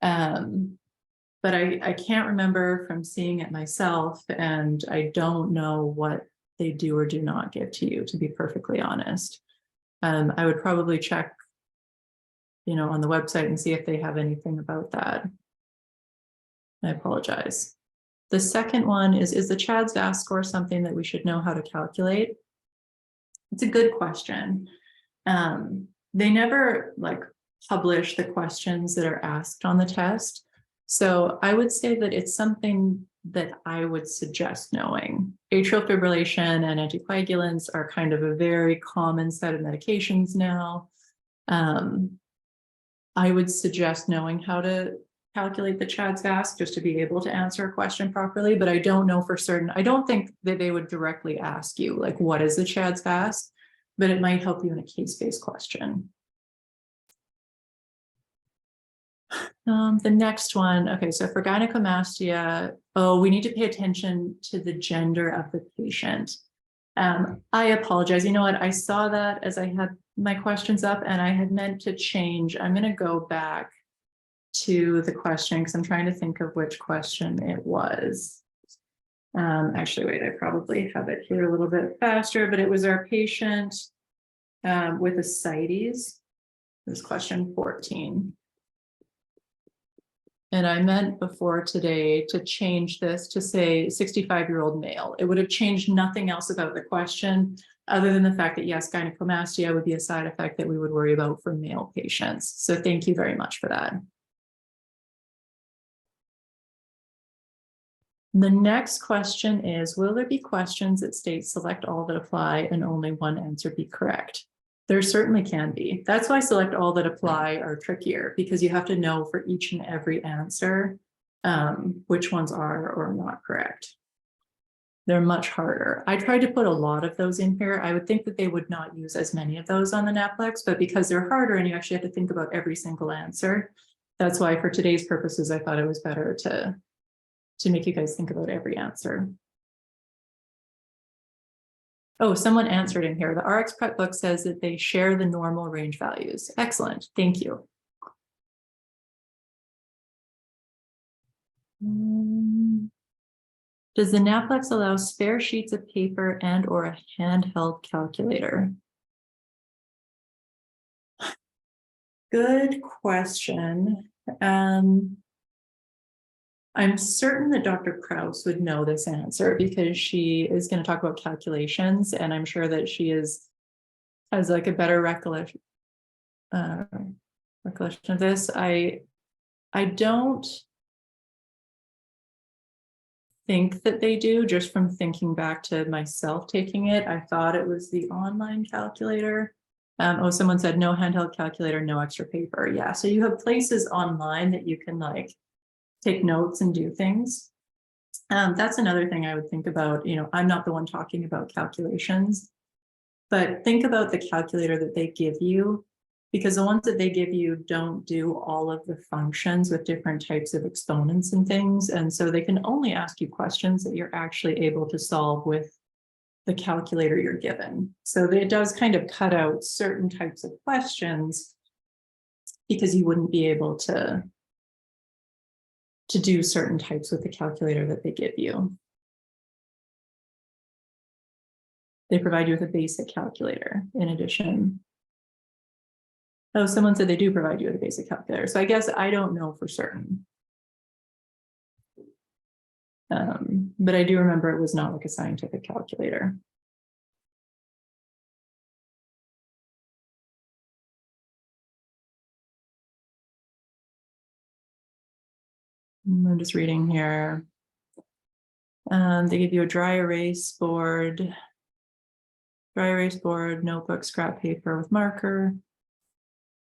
But I can't remember from seeing it myself, and I don't know what they do or do not give to you, to be perfectly honest. I would probably check, on the website and see if they have anything about that. I apologize. The second one is the CHADS VAS score something that we should know how to calculate? It's a good question. They never publish the questions that are asked on the test. So I would say that it's something that I would suggest knowing. Atrial fibrillation and anticoagulants are kind of a very common set of medications now. I would suggest knowing how to calculate the CHADS VAS just to be able to answer a question properly, but I don't know for certain. I don't think that they would directly ask you, what is the CHADS VAS, but it might help you in a case-based question. The next one, okay, so for gynecomastia, we need to pay attention to the gender of the patient. I apologize. You know what? I saw that as I had my questions up and I had meant to change. I'm going to go back to the question because I'm trying to think of which question it was. Actually, wait, I probably have it here a little bit faster, but it was our patient with ascites. It was question 14. And I meant before today to change this to say 65-year-old male. It would have changed nothing else about the question other than the fact that yes, gynecomastia would be a side effect that we would worry about for male patients. So thank you very much for that. The next question is, will there be questions that state select all that apply and only one answer be correct? There certainly can be. That's why select all that apply are trickier, because you have to know for each and every answer which ones are or are not correct. They're much harder. I tried to put a lot of those in here. I would think that they would not use as many of those on the NAPLEX, but because they're harder and you actually have to think about every single answer, that's why for today's purposes, I thought it was better to make you guys think about every answer. Oh, someone answered in here. The RX Prep book says that they share the normal range values. Excellent. Thank you. Does the NAPLEX allow spare sheets of paper and or a handheld calculator? Good question. I'm certain that Dr. Krause would know this answer because she is going to talk about calculations, and I'm sure that she has a better recollection of this. I don't think that they do, just from thinking back to myself taking it. I thought it was the online calculator. Oh, someone said no handheld calculator, no extra paper. Yeah, so you have places online that you can like take notes and do things. That's another thing I would think about. You know, I'm not the one talking about calculations, but think about the calculator that they give you, because the ones that they give you don't do all of the functions with different types of exponents and things. And so they can only ask you questions that you're actually able to solve with the calculator you're given. So it does kind of cut out certain types of questions because you wouldn't be able to do certain types with the calculator that they give you. They provide you with a basic calculator in addition. Oh, someone said they do provide you with a basic calculator. So I guess I don't know for certain. But I do remember it was not like a scientific calculator. I'm just reading here. They give you a dry erase board, notebook, scrap paper with marker.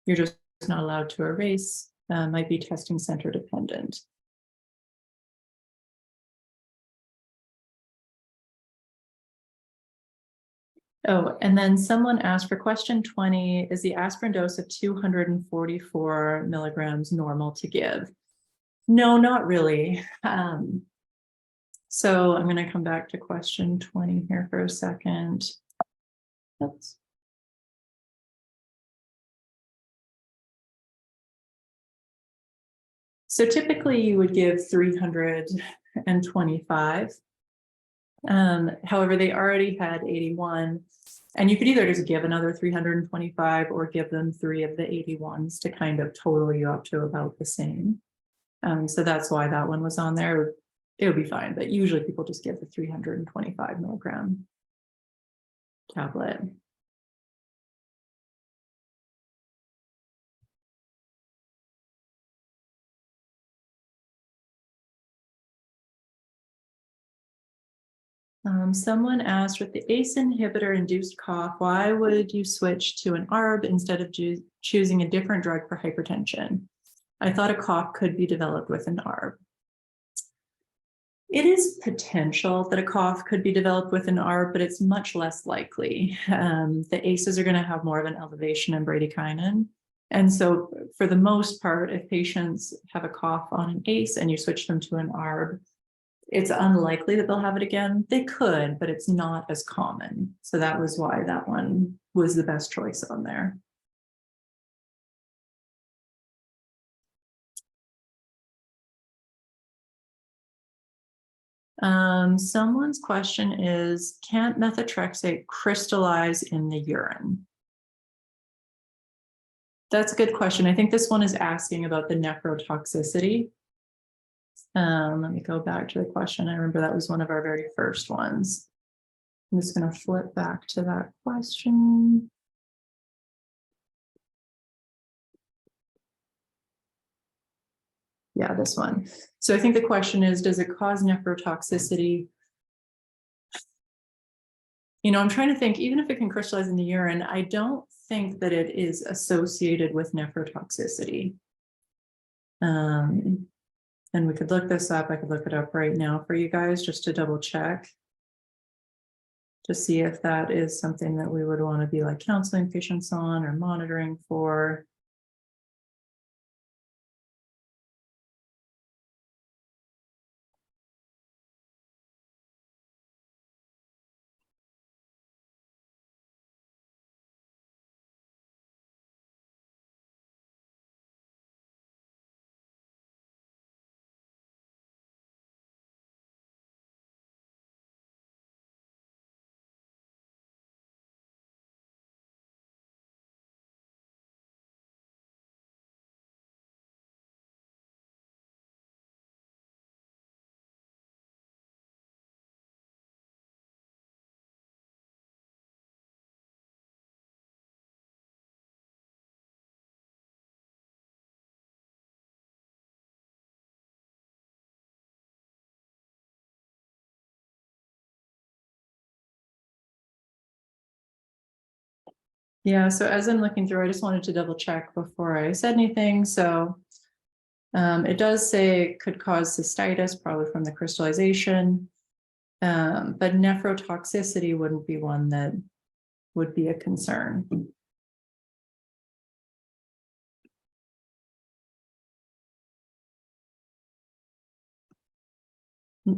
You're just not allowed to erase. Might be testing center dependent. Oh, and then someone asked for question 20, is the aspirin dose of 244 milligrams normal to give? No, not really. So I'm going to come back to question 20 here for a second. Oops. So typically you would give 325. However, they already had 81, and you could either just give another 325 or give them 3 of the 81s to kind of total you up to about the same. So that's why that one was on there. It would be fine, but usually people just give the 325 milligram tablet. Someone asked, with the ACE inhibitor induced cough, why would you switch to an ARB instead of choosing a different drug for hypertension? I thought a cough could be developed with an ARB. It is potential that a cough could be developed with an ARB, but it's much less likely. The ACEs are going to have more of an elevation in bradykinin. And so for the most part, if patients have a cough on an ACE and you switch them to an ARB, it's unlikely that they'll have it again. They could, but it's not as common. So that was why that one was the best choice on there. Someone's question is, can't methotrexate crystallize in the urine? That's a good question. I think this one is asking about the nephrotoxicity. Let me go back to the question. I remember that was one of our very first ones. I'm just going to flip back to that question. Yeah, this one. So I think the question is, does it cause nephrotoxicity? You know, I'm trying to think, even if it can crystallize in the urine, I don't think that it is associated with nephrotoxicity. And we could look this up. I could look it up right now for you guys just to double check to see if that is something that we would want to be like counseling patients on or monitoring for. Yeah, so as I'm looking through, I just wanted to double check before I said anything. So it does say it could cause cystitis, probably from the crystallization. But nephrotoxicity wouldn't be one that would be a concern.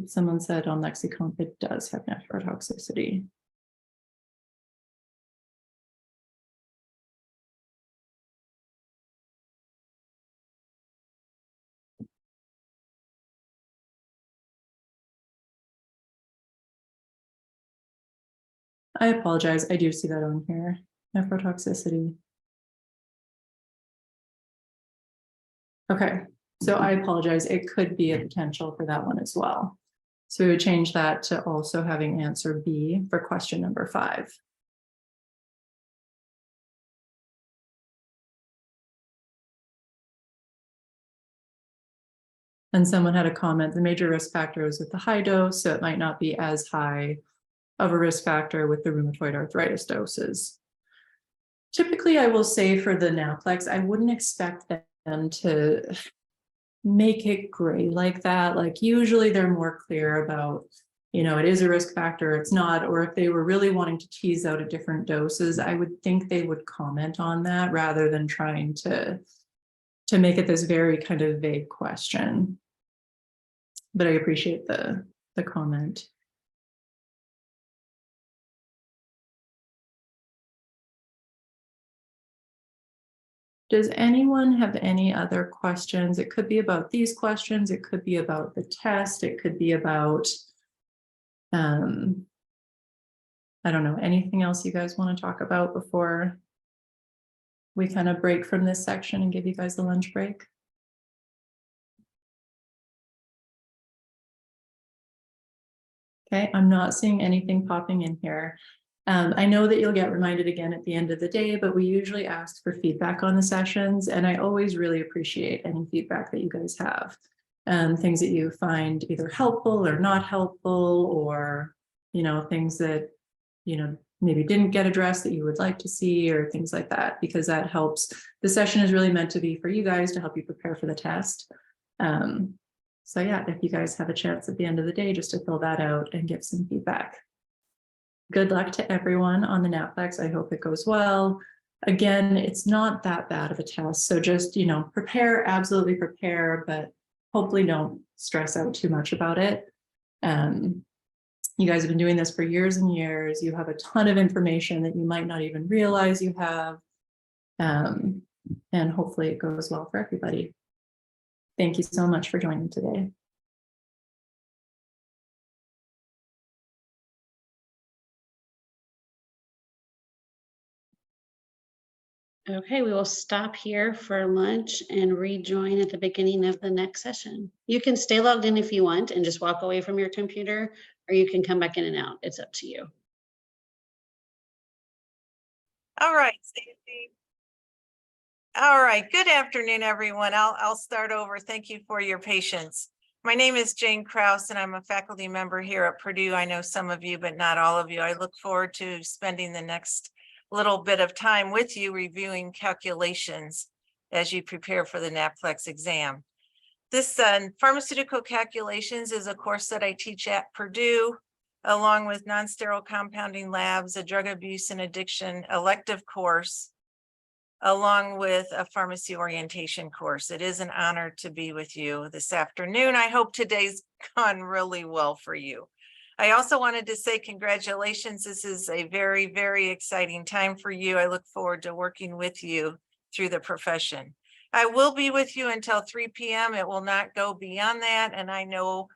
Someone said on lexicon it does have nephrotoxicity. I apologize. I do see that on here. Nephrotoxicity. Okay, so I apologize. It could be a potential for that one as well. So we would change that to also having answer B for question number 5. And someone had a comment, the major risk factor is with the high dose, so it might not be as high of a risk factor with the rheumatoid arthritis doses. Typically, I will say for the NAPLEX, I wouldn't expect them to make it gray like that. Like usually they're more clear about, you know, it is a risk factor, it's not, or if they were really wanting to tease out at different doses, I would think they would comment on that rather than trying to make it this very kind of vague question. But I appreciate the comment. Does anyone have any other questions? It could be about these questions. It could be about the test. It could be about, I don't know, anything else you guys want to talk about before we kind of break from this section and give you guys the lunch break? Okay, I'm not seeing anything popping in here. I know that you'll get reminded again at the end of the day, but we usually ask for feedback on the sessions, and I always really appreciate any feedback that you guys have. Things that you find either helpful or not helpful, or, you know, things that, you know, maybe didn't get addressed that you would like to see, or things like that, because that helps. The session is really meant to be for you guys to help you prepare for the test. So yeah, if you guys have a chance at the end of the day just to fill that out and give some feedback. Good luck to everyone on the NAPLEX. I hope it goes well. Again, it's not that bad of a test. So just, you know, prepare, absolutely prepare, but hopefully don't stress out too much about it. You guys have been doing this for years and years. You have a ton of information that you might not even realize you have. And hopefully it goes well for everybody. Thank you so much for joining today. Okay, we will stop here for lunch and rejoin at the beginning of the next session. You can stay logged in if you want and just walk away from your computer, or you can come back in and out. It's up to you. All right, Stacey. All right, good afternoon, everyone. I'll start over. Thank you for your patience. My name is Jane Krause, and I'm a faculty member here at Purdue. I know some of you, but not all of you. I look forward to spending the next little bit of time with you reviewing calculations as you prepare for the NAPLEX exam. This Pharmaceutical Calculations is a course that I teach at Purdue, along with non-sterile compounding labs, a drug abuse and addiction elective course, along with a pharmacy orientation course. It is an honor to be with you this afternoon. I hope today's gone really well for you. I also wanted to say congratulations. This is a very, very exciting time for you. I look forward to working with you through the profession. I will be with you until 3 p.m. It will not go beyond that. And I know,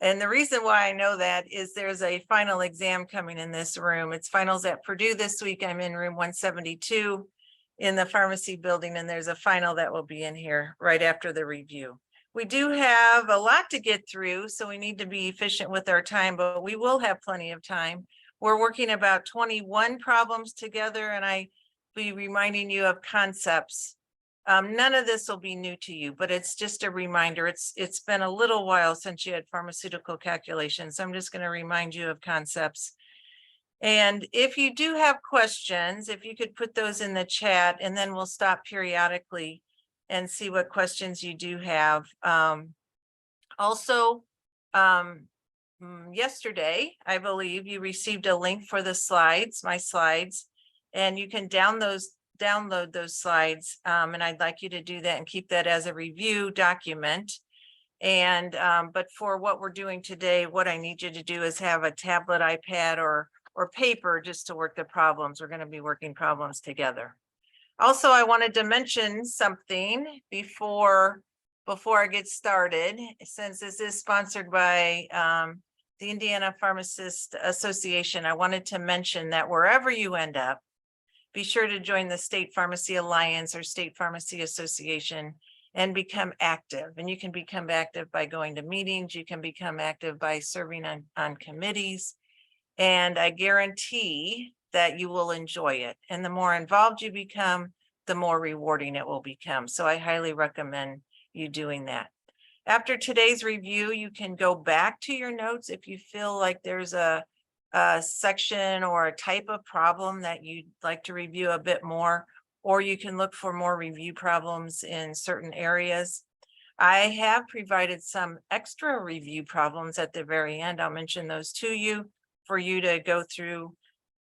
and the reason why I know that is there's a final exam coming in this room. It's finals at Purdue this week. I'm in room 172 in the pharmacy building, and there's a final that will be in here right after the review. We do have a lot to get through, so we need to be efficient with our time, but we will have plenty of time. We're working about 21 problems together, and I will be reminding you of concepts. None of this will be new to you, but it's just a reminder. It's been a little while since you had pharmaceutical calculations, so I'm just going to remind you of concepts. And if you do have questions, if you could put those in the chat, and then we'll stop periodically and see what questions you do have. Also, yesterday, I believe you received a link for the slides, my slides, and you can download those slides. And I'd like you to do that and keep that as a review document. And but for what we're doing today, what I need you to do is have a tablet, iPad, or paper just to work the problems. We're going to be working problems together. Also, I wanted to mention something before I get started, since this is sponsored by the Indiana Pharmacist Association. I wanted to mention that wherever you end up, be sure to join the State Pharmacy Alliance or State Pharmacy Association and become active. And you can become active by going to meetings. You can become active by serving on committees. And I guarantee that you will enjoy it. And the more involved you become, the more rewarding it will become. So I highly recommend you doing that. After today's review, you can go back to your notes if you feel like there's a section or a type of problem that you'd like to review a bit more, or you can look for more review problems in certain areas. I have provided some extra review problems at the very end. I'll mention those to you for you to go through.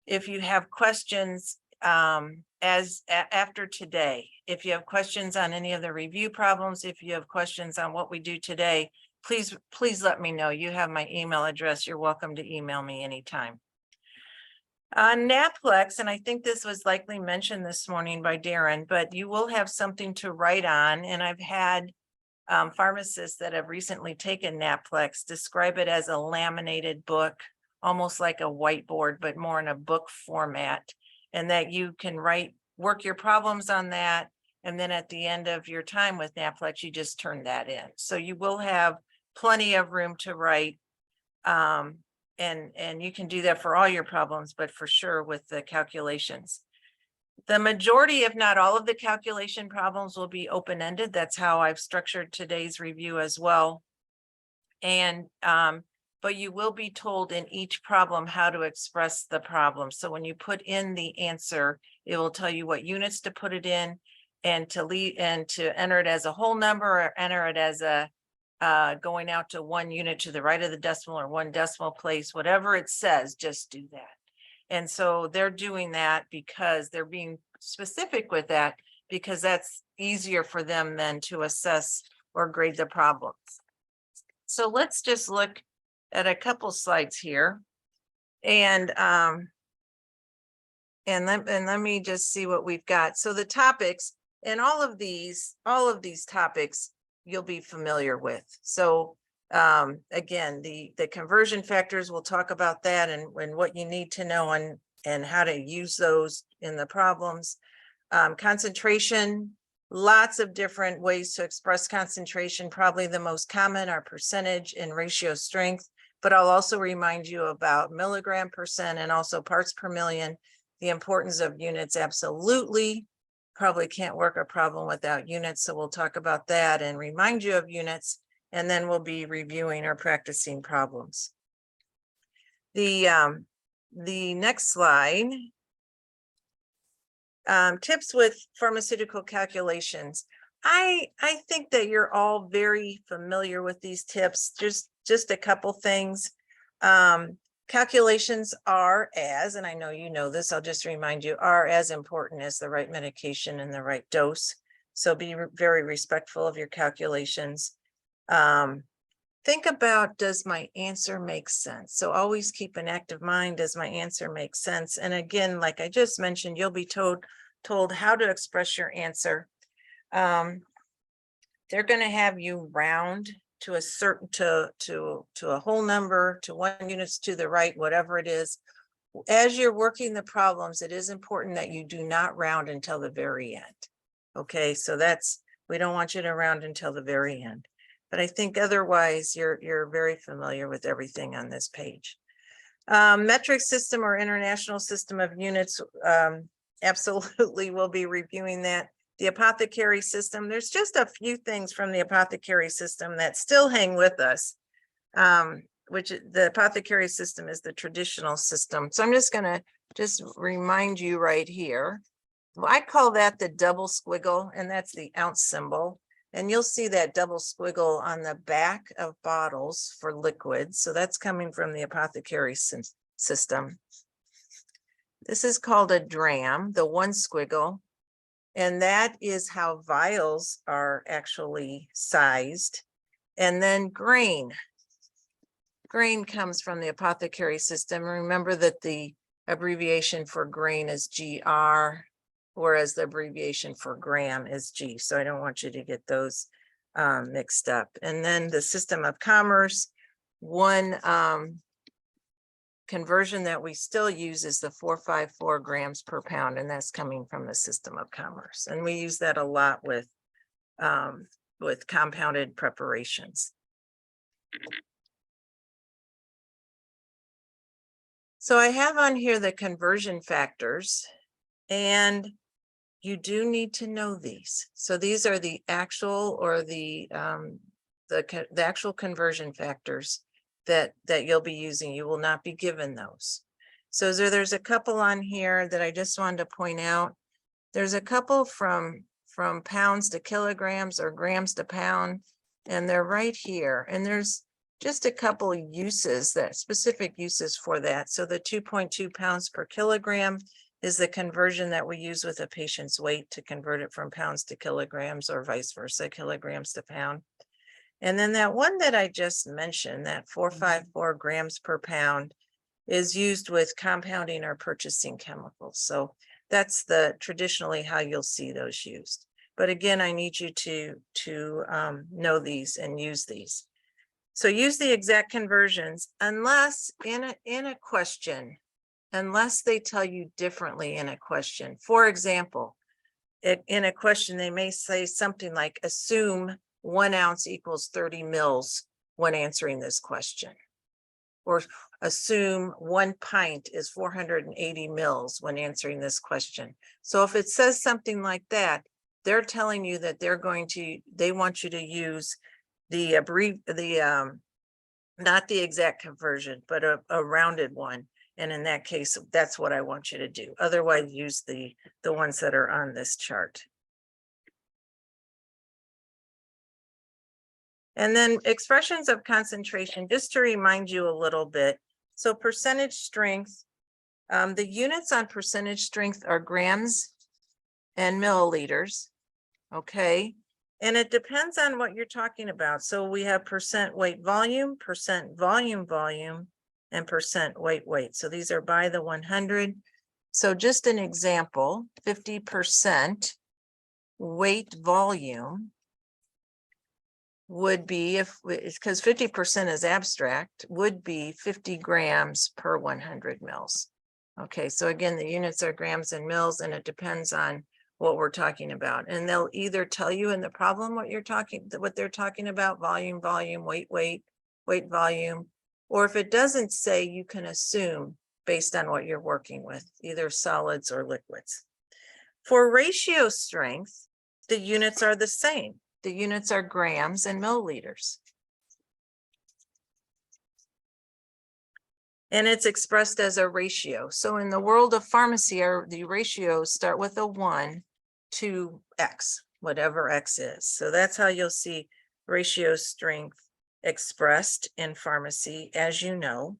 If you have questions after today, if you have questions on any of the review problems, if you have questions on what we do today, please let me know. You have my email address. You're welcome to email me anytime. NAPLEX, and I think this was likely mentioned this morning by Darren, but you will have something to write on. And I've had pharmacists that have recently taken NAPLEX describe it as a laminated book, almost like a whiteboard, but more in a book format, and that you can work your problems on that. And then at the end of your time with NAPLEX, you just turn that in. So you will have plenty of room to write. And you can do that for all your problems, but for sure with the calculations. The majority, if not all of the calculation problems will be open-ended. That's how I've structured today's review as well. And but you will be told in each problem how to express the problem. So when you put in the answer, it will tell you what units to put it in, and to enter it as a whole number, or enter it as a going out to 1 unit to the right of the decimal or 1 decimal place, whatever it says, just do that. And so they're doing that because they're being specific with that, because that's easier for them then to assess or grade the problems. So let's just look at a couple slides here, and let me just see what we've got. So the topics, and all of these topics you'll be familiar with. So again, the conversion factors, we'll talk about that, and what you need to know and how to use those in the problems. Concentration, lots of different ways to express concentration. Probably the most common are percentage and ratio strength, but I'll also remind you about milligram percent and also parts per million. The importance of units, absolutely. Probably can't work a problem without units, so we'll talk about that and remind you of units, and then we'll be reviewing or practicing problems. The next slide, tips with pharmaceutical calculations. I think that you're all very familiar with these tips. Just a couple things. Calculations are as, and I know you know this, I'll just remind you, are as important as the right medication and the right dose. So be very respectful of your calculations. Think about, does my answer make sense? So always keep an active mind. Does my answer make sense? And again, like I just mentioned, you'll be told how to express your answer. They're going to have you round to a certain, to a whole number, to 1 units to the right, whatever it is. As you're working the problems, it is important that you do not round until the very end. Okay, so we don't want you to round until the very end. But I think otherwise you're very familiar with everything on this page. Metric system or international system of units, absolutely we'll be reviewing that. The apothecary system, there's just a few things from the apothecary system that still hang with us. the apothecary system is the traditional system. So I'm just gonna remind you right here. Well, I call that the double squiggle, and that's the ounce symbol. And you'll see that double squiggle on the back of bottles for liquids. So that's coming from the apothecary system. This is called a dram, the one squiggle. And that is how vials are actually sized. And then grain. Grain comes from the apothecary system. Remember that the abbreviation for grain is GR, whereas the abbreviation for gram is G. So I don't want you to get those mixed up. And then the system of commerce, one conversion that we still use is the 454 grams per pound, and that's coming from the system of commerce. And we use that a lot with compounded preparations. So I have on here the conversion factors, and you do need to know these. So these are the actual or the actual conversion factors that you'll be using. You will not be given those. So there's a couple on here that I just wanted to point out. There's a couple from pounds to kilograms or grams to pound, and they're right here. And there's just a couple of uses, that specific uses for that. So the 2.2 pounds per kilogram is the conversion that we use with a patient's weight to convert it from pounds to kilograms, or vice versa, kilograms to pound. And then that one that I just mentioned, that 454 grams per pound, is used with compounding or purchasing chemicals. So that's traditionally how you'll see those used. But again, I need you to know these and use these. So use the exact conversions unless in a question, unless they tell you differently in a question. For example, in a question, they may say something like, assume 1 ounce equals 30 mils when answering this question. Or assume 1 pint is 480 mils when answering this question. So if it says something like that, they're telling you that they want you to use not the exact conversion, but a rounded one. And in that case, that's what I want you to do. Otherwise, use the ones that are on this chart. And then expressions of concentration, just to remind you a little bit. So percentage strength, the units on percentage strength are grams and milliliters, okay? And it depends on what you're talking about. So we have percent weight volume, and percent weight. So these are by the 100. So just an example, 50% weight volume would be, because 50% is abstract, would be 50 grams per 100 mils. Okay, so again, the units are grams and mils, and it depends on what we're talking about. And they'll either tell you in the problem what they're talking about, volume, weight, volume, or if it doesn't say, you can assume based on what you're working with, either solids or liquids. For ratio strength, the units are the same. The units are grams and milliliters. And it's expressed as a ratio. So in the world of pharmacy, the ratios start with a 1 to X, whatever X is. So that's how you'll see ratio strength expressed in pharmacy, as you know.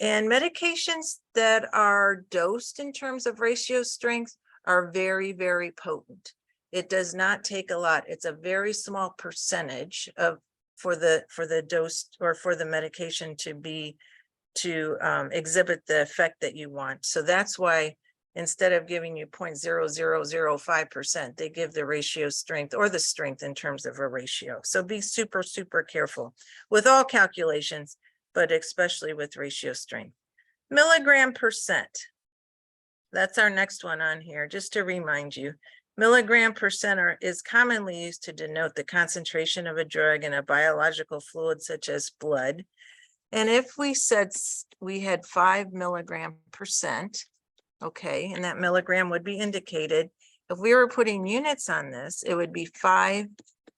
And medications that are dosed in terms of ratio strength are very, very potent. It does not take a lot. It's a very small percentage for the dose or for the medication to exhibit the effect that you want. So that's why instead of giving you 0.0005%, they give the ratio strength or the strength in terms of a ratio. So be super, super careful with all calculations, but especially with ratio strength. Milligram percent. That's our next one on here, just to remind you. Milligram percent is commonly used to denote the concentration of a drug in a biological fluid such as blood. And if we said we had 5 milligram percent, okay, and that milligram would be indicated. If we were putting units on this, it would be 5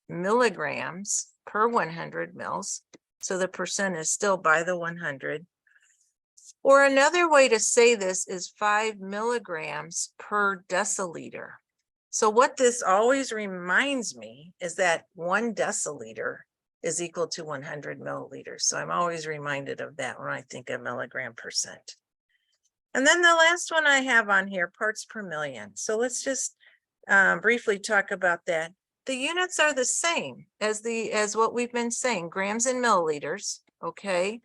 milligrams per 100 mils. So the percent is still by the 100. Or another way to say this is 5 milligrams per deciliter. So what this always reminds me is that 1 deciliter is equal to 100 milliliters. So I'm always reminded of that when I think of milligram percent. And then the last one I have on here, parts per million. So let's just briefly talk about that. The units are the same as what we've been saying, grams and milliliters, okay?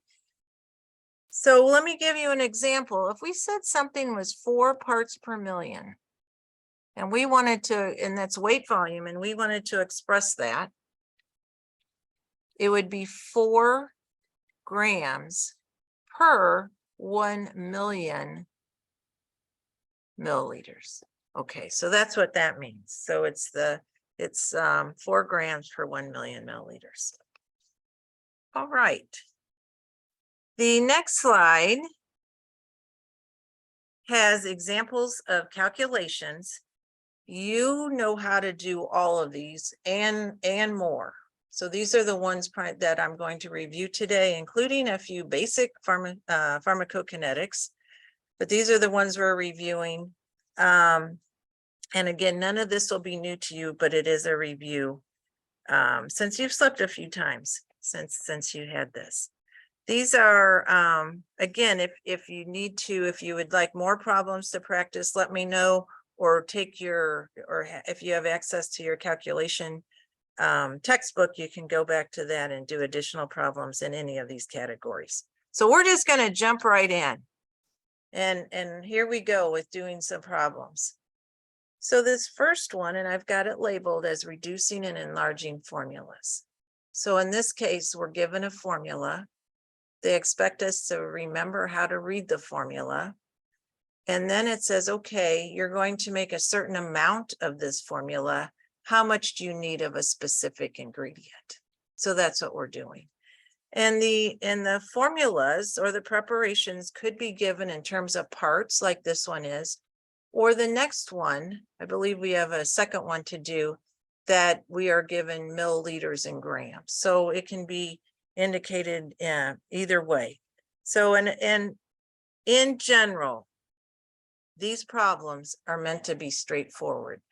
So let me give you an example. If we said something was 4 parts per million, and we wanted to, and that's weight volume, and we wanted to express that, it would be 4 grams per 1 million milliliters. Okay, so that's what that means. So it's 4 grams per 1 million milliliters. All right. The next slide has examples of calculations. You know how to do all of these and more. So these are the ones that I'm going to review today, including a few basic pharmacokinetics, but these are the ones we're reviewing. And again, none of this will be new to you, but it is a review since you've slept a few times since you had this. These are, again, if you need to, if you would like more problems to practice, let me know, or if you have access to your calculation textbook, you can go back to that and do additional problems in any of these categories. So we're just going to jump right in. And here we go with doing some problems. So this first one, and I've got it labeled as reducing and enlarging formulas. So in this case, we're given a formula. They expect us to remember how to read the formula. And then it says, okay, you're going to make a certain amount of this formula. How much do you need of a specific ingredient? So that's what we're doing. And the formulas or the preparations could be given in terms of parts, like this one is, or the next one, I believe we have a second one to do, that we are given milliliters and grams. So it can be indicated either way. So and in general, these problems are meant to be straightforward.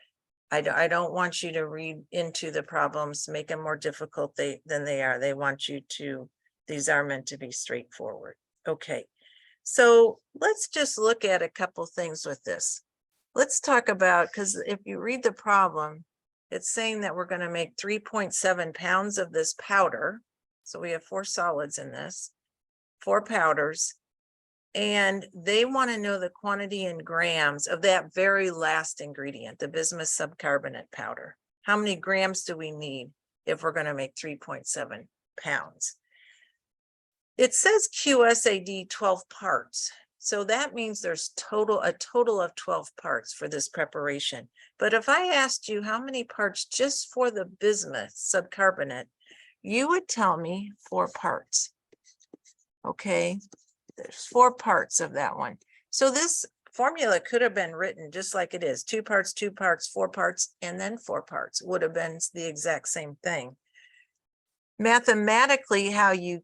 I don't want you to read into the problems, make them more difficult than they are. They want you to, these are meant to be straightforward. Okay, so let's just look at a couple things with this. Let's talk about, because if you read the problem, it's saying that we're going to make 3.7 pounds of this powder. So we have 4 solids in this, 4 powders. And they want to know the quantity in grams of that very last ingredient, the bismuth subcarbonate powder. How many grams do we need if we're going to make 3.7 pounds? It says QSAD 12 parts. So that means there's a total of 12 parts for this preparation. But if I asked you how many parts just for the bismuth subcarbonate, you would tell me 4 parts. Okay. There's 4 parts of that one. So this formula could have been written just like it is, 2 parts, 2 parts, 4 parts, and then 4 parts would have been the exact same thing. Mathematically, how you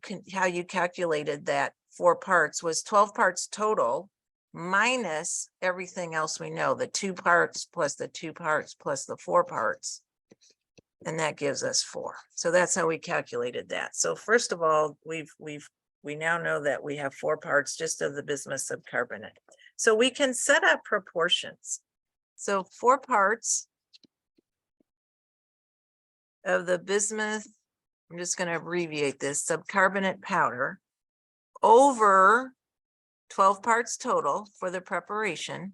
calculated that 4 parts was 12 parts total minus everything else we know, the 2 parts plus the 2 parts plus the 4 parts. And that gives us 4. So that's how we calculated that. So first of all, we now know that we have 4 parts just of the bismuth subcarbonate. So we can set up proportions. So 4 parts of the bismuth, I'm just going to abbreviate this, subcarbonate powder over 12 parts total for the preparation.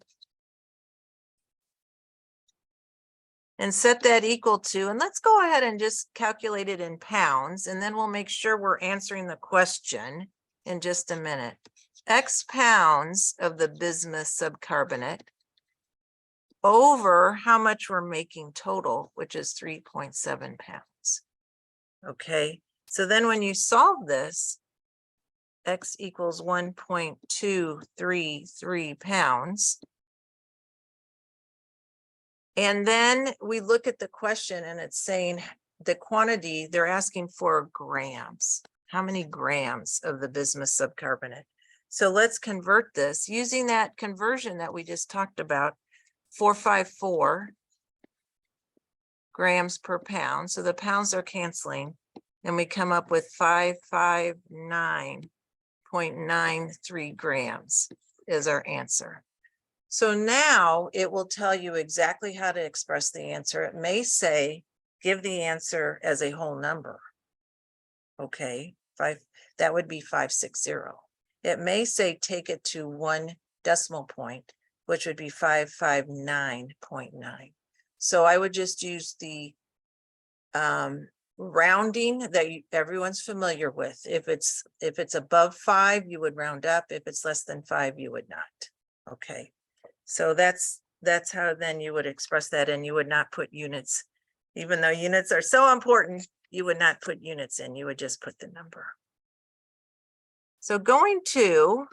And set that equal to, and let's go ahead and just calculate it in pounds, and then we'll make sure we're answering the question in just a minute. X pounds of the bismuth subcarbonate over how much we're making total, which is 3.7 pounds. Okay, so then when you solve this, X equals 1.233 pounds. And then we look at the question and it's saying the quantity, they're asking for grams. How many grams of the bismuth subcarbonate? So let's convert this using that conversion that we just talked about, 454 grams per pound. So the pounds are canceling, and we come up with 559.93 grams is our answer. So now it will tell you exactly how to express the answer. It may say, give the answer as a whole number. Okay, that would be 560. It may say, take it to 1 decimal point, which would be 559.9. So I would just use the rounding that everyone's familiar with. If it's above 5, you would round up. If it's less than 5, you would not. Okay, so that's how then you would express that, and you would not put units, even though units are so important. You would not put units in. You would just put the number. So going to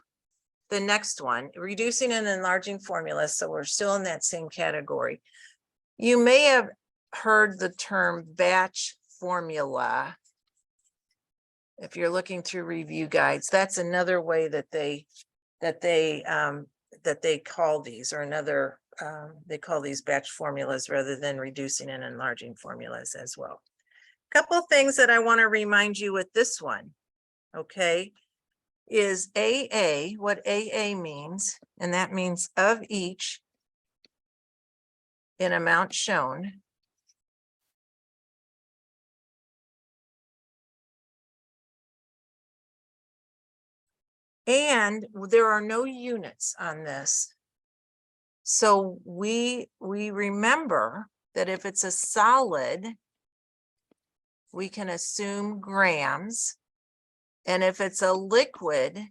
the next one, reducing and enlarging formulas. So we're still in that same category. You may have heard the term batch formula. If you're looking through review guides, that's another way that they call these, or another they call these batch formulas rather than reducing and enlarging formulas as well. Couple things that I want to remind you with this one, okay, is AA, what AA means, and that means of each in amount shown. And there are no units on this. So we remember that if it's a solid, we can assume grams. And if it's a liquid,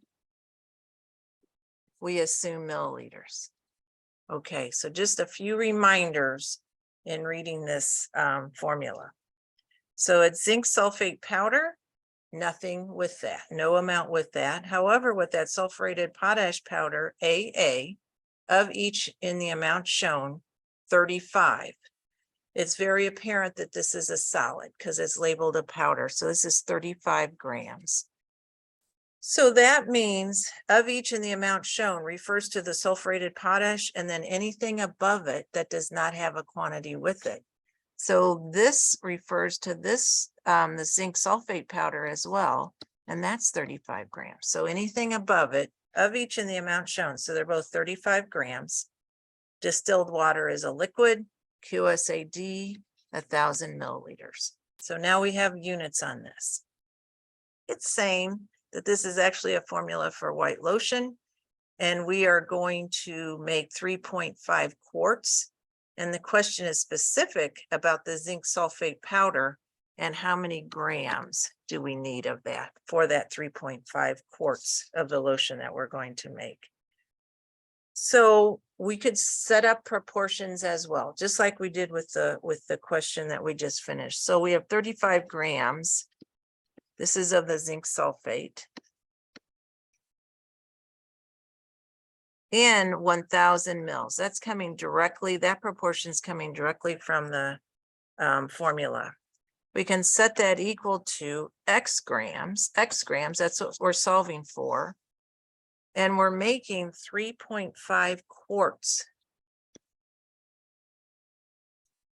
we assume milliliters. Okay, so just a few reminders in reading this formula. So it's zinc sulfate powder, nothing with that, no amount with that. However, with that sulfuretted potash powder, AA, of each in the amount shown, 35. It's very apparent that this is a solid because it's labeled a powder. So this is 35 grams. So that means of each in the amount shown refers to the sulfuretted potash, and then anything above it that does not have a quantity with it. So this refers to this, the zinc sulfate powder as well, and that's 35 grams. So anything above it, of each in the amount shown. So they're both 35 grams. Distilled water is a liquid, QSAD, 1,000 milliliters. So now we have units on this. It's saying that this is actually a formula for white lotion, and we are going to make 3.5 quarts. And the question is specific about the zinc sulfate powder and how many grams do we need of that for that 3.5 quarts of the lotion that we're going to make. So we could set up proportions as well, just like we did with the question that we just finished. So we have 35 grams. This is of the zinc sulfate. And 1,000 mils. That's coming directly, that proportion is coming directly from the formula. We can set that equal to X grams, that's what we're solving for. And we're making 3.5 quarts.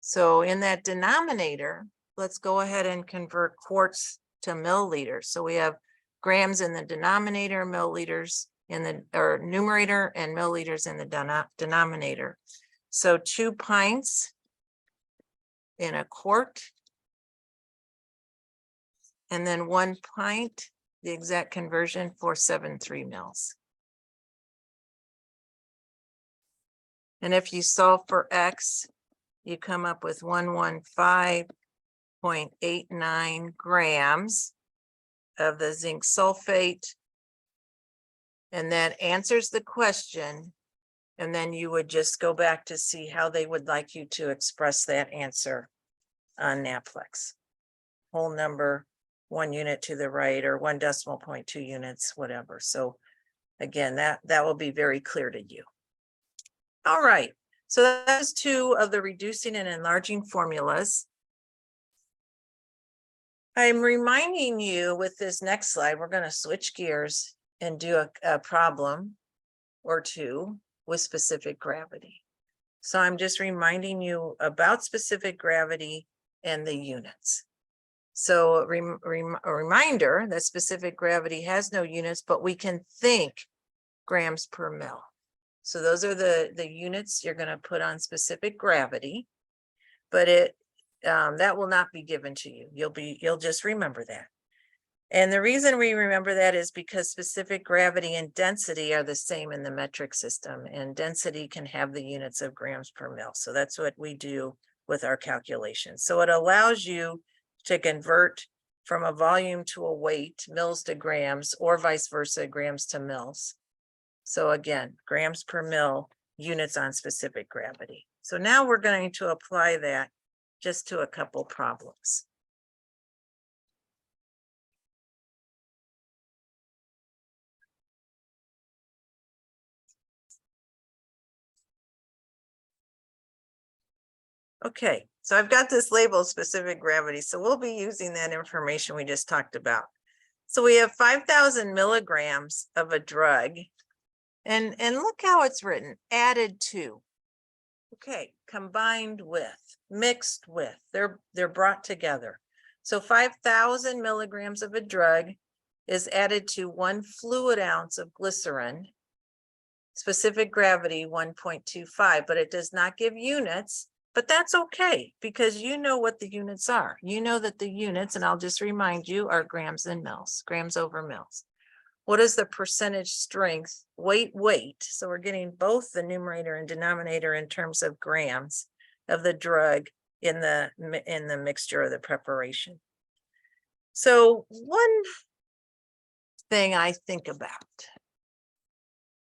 So in that denominator, let's go ahead and convert quarts to milliliters. So we have grams in the denominator, milliliters in the numerator, and milliliters in the denominator. So 2 pints in a quart, and then 1 pint, the exact conversion, 473 mils. And if you solve for X, you come up with 115.89 grams of the zinc sulfate. And that answers the question. And then you would just go back to see how they would like you to express that answer on NAPLEX. Whole number, 1 unit to the right, or 1 decimal point, 2 units, whatever. So again, that will be very clear to you. All right, so that's 2 of the reducing and enlarging formulas. I'm reminding you with this next slide, we're going to switch gears and do a problem or two with specific gravity. So I'm just reminding you about specific gravity and the units. So a reminder that specific gravity has no units, but we can think grams per mil. So those are the units you're going to put on specific gravity, but that will not be given to you. You'll just remember that. And the reason we remember that is because specific gravity and density are the same in the metric system, and density can have the units of grams per mil. So that's what we do with our calculations. So it allows you to convert from a volume to a weight, mils to grams, or vice versa, grams to mils. So again, grams per mil, units on specific gravity. So now we're going to apply that just to a couple problems. Okay, so I've got this label specific gravity, so we'll be using that information we just talked about. So we have 5,000 milligrams of a drug, and look how it's written, added to. Okay, combined with, mixed with, they're brought together. So 5,000 milligrams of a drug is added to 1 fluid ounce of glycerin, specific gravity 1.25, but it does not give units. But that's okay, because you know what the units are. You know that the units, and I'll just remind you, are grams and mils, grams over mils. What is the percentage strength, weight? So we're getting both the numerator and denominator in terms of grams of the drug in the mixture of the preparation. So one thing I think about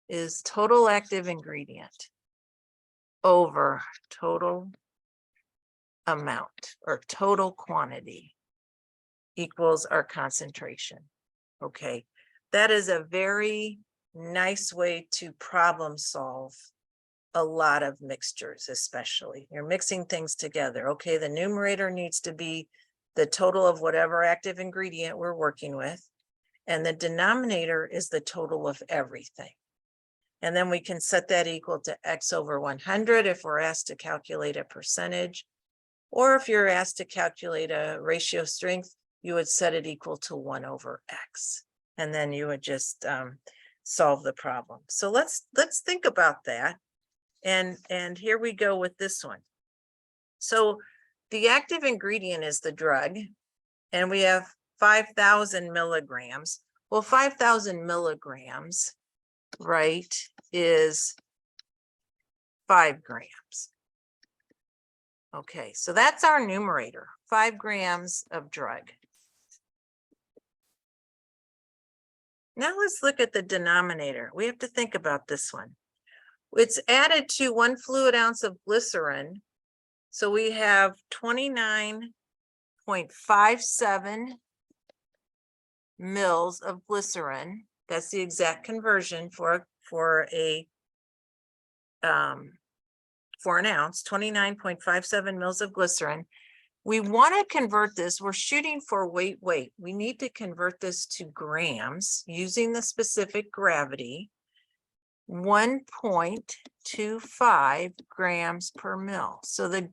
is total active ingredient over total amount or total quantity equals our concentration. Okay, that is a very nice way to problem solve a lot of mixtures, especially you're mixing things together. Okay, the numerator needs to be the total of whatever active ingredient we're working with, and the denominator is the total of everything. And then we can set that equal to X over 100 if we're asked to calculate a percentage, or if you're asked to calculate a ratio strength, you would set it equal to 1 over X, and then you would just solve the problem. So let's think about that. And here we go with this one. So the active ingredient is the drug, and we have 5,000 milligrams. Well, 5,000 milligrams, right, is 5 grams. Okay, so that's our numerator, 5 grams of drug. Now let's look at the denominator. We have to think about this one. It's added to 1 fluid ounce of glycerin. So we have 29.57 mils of glycerin. That's the exact conversion for an ounce, 29.57 mils of glycerin. We want to convert this. We're shooting for weight. We need to convert this to grams using the specific gravity. 1.25 grams per mil. So the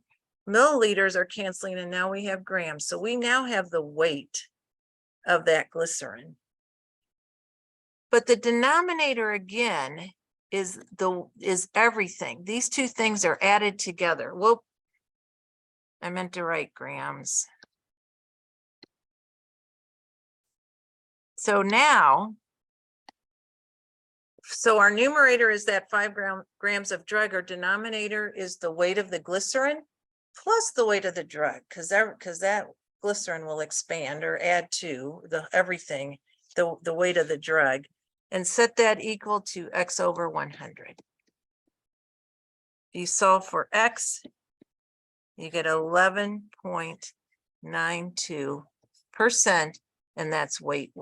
milliliters are canceling, and now we have grams. So we now have the weight of that glycerin. But the denominator again is everything. These two things are added together. Well, I meant to write grams. So now, so our numerator is that 5 grams of drug. Our denominator is the weight of the glycerin plus the weight of the drug, because that glycerin will expand or add to everything, the weight of the drug, and set that equal to X over 100. You solve for X, you get 11.92%, and that's weight.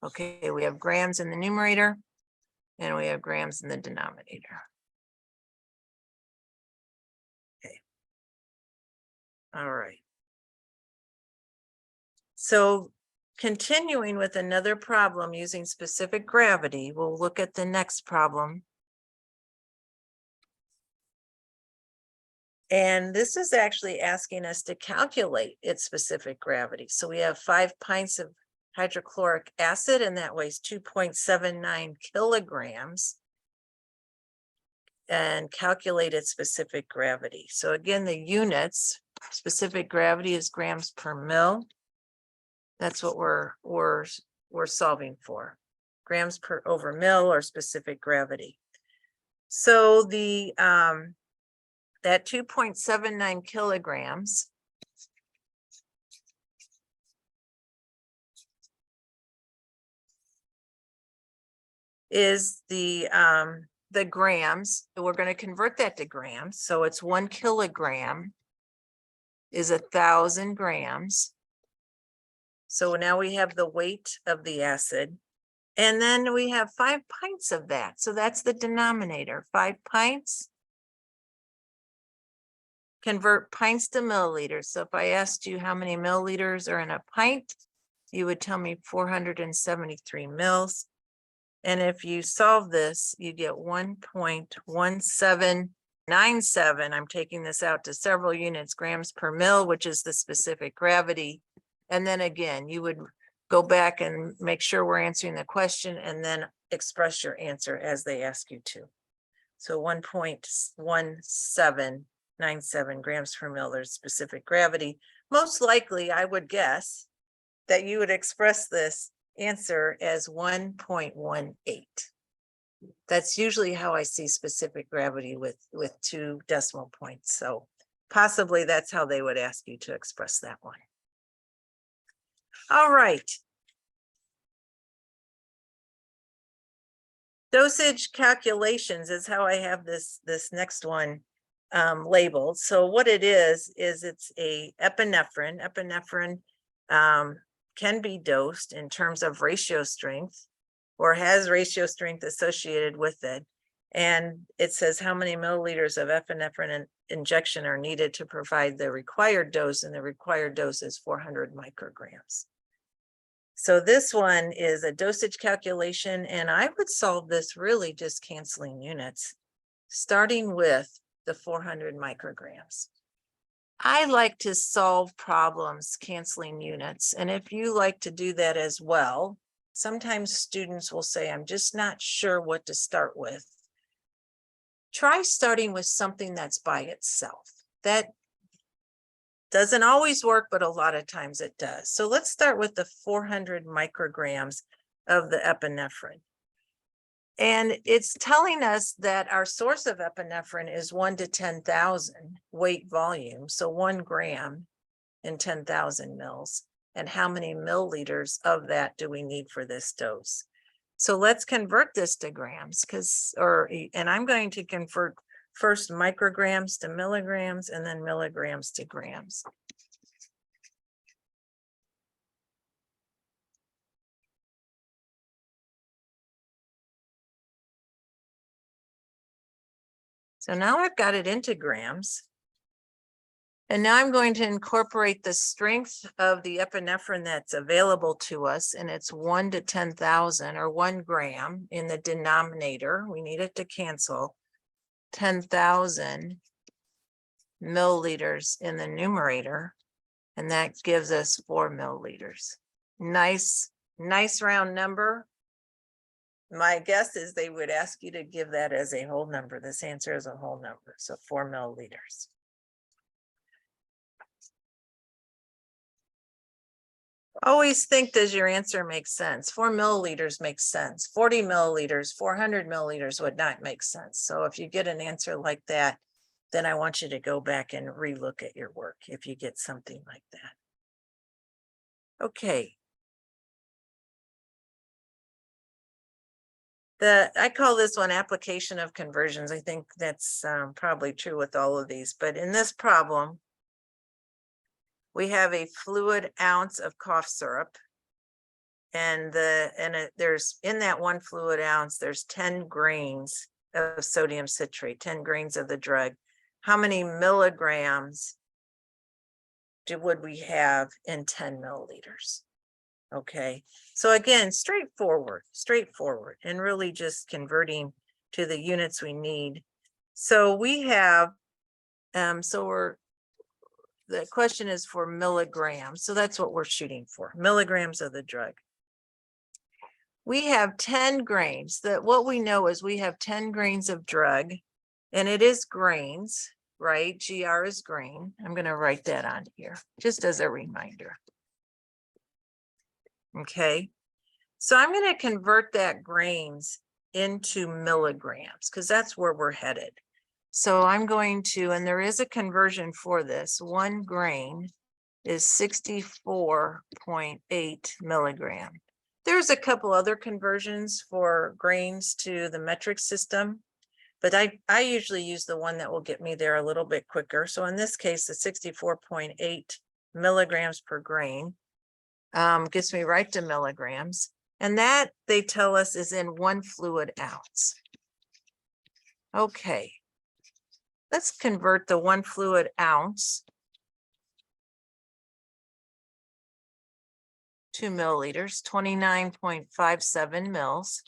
Okay, we have grams in the numerator, and we have grams in the denominator. Okay. All right. So continuing with another problem using specific gravity, we'll look at the next problem. And this is actually asking us to calculate its specific gravity. So we have 5 pints of hydrochloric acid, and that weighs 2.79 kilograms. And calculate its specific gravity. So again, the units, specific gravity is grams per mil. That's what we're solving for. Grams per over mil or specific gravity. So the that 2.79 kilograms is the grams. We're going to convert that to grams. So it's 1 kilogram is 1,000 grams. So now we have the weight of the acid. And then we have 5 pints of that. So that's the denominator. 5 pints. Convert pints to milliliters. So if I asked you how many milliliters are in a pint, you would tell me 473 mils. And if you solve this, you get 1.1797. I'm taking this out to several units, grams per mil, which is the specific gravity. And then again, you would go back and make sure we're answering the question and then express your answer as they ask you to. So 1.1797 grams per mil, there's specific gravity. Most likely, I would guess that you would express this answer as 1.18. That's usually how I see specific gravity with 2 decimal points. So possibly that's how they would ask you to express that one. All right. Dosage calculations is how I have this next one labeled. So what it is it's a epinephrine. Epinephrine can be dosed in terms of ratio strength or has ratio strength associated with it. And it says how many milliliters of epinephrine injection are needed to provide the required dose, and the required dose is 400 micrograms. So this one is a dosage calculation, and I would solve this really just canceling units, starting with the 400 micrograms. I like to solve problems canceling units. And if you like to do that as well, sometimes students will say, I'm just not sure what to start with. Try starting with something that's by itself. That doesn't always work, but a lot of times it does. So let's start with the 400 micrograms of the epinephrine. And it's telling us that our source of epinephrine is 1 to 10,000 weight volume. So 1 gram in 10,000 mils. And how many milliliters of that do we need for this dose? So let's convert this to grams and I'm going to convert first micrograms to milligrams and then milligrams to grams. So now I've got it into grams. And now I'm going to incorporate the strength of the epinephrine that's available to us, and it's 1 to 10,000 or 1 gram in the denominator. We need it to cancel. 10,000 milliliters in the numerator, and that gives us 4 milliliters. Nice round number. My guess is they would ask you to give that as a whole number. This answer is a whole number, so 4 milliliters. Always think, does your answer make sense? 4 milliliters makes sense. 40 milliliters, 400 milliliters would not make sense. So if you get an answer like that, then I want you to go back and relook at your work if you get something like that. Okay. I call this one application of conversions. I think that's probably true with all of these, but in this problem, we have a fluid ounce of cough syrup, and there's in that 1 fluid ounce, there's 10 grains of sodium citrate, 10 grains of the drug. How many milligrams would we have in 10 milliliters? Okay, so again, straightforward, and really just converting to the units we need. So we have, the question is for milligrams. So that's what we're shooting for, milligrams of the drug. We have 10 grains. What we know is we have 10 grains of drug, and it is grains, right? GR is grain. I'm going to write that on here just as a reminder. Okay, so I'm going to convert that grains into milligrams because that's where we're headed. So I'm going to, and there is a conversion for this, 1 grain is 64.8 milligram. There's a couple other conversions for grains to the metric system, but I usually use the one that will get me there a little bit quicker. So in this case, the 64.8 milligrams per grain gets me right to milligrams. And that, they tell us, is in 1 fluid ounce. Okay, let's convert the 1 fluid ounce to milliliters, 29.57 mils.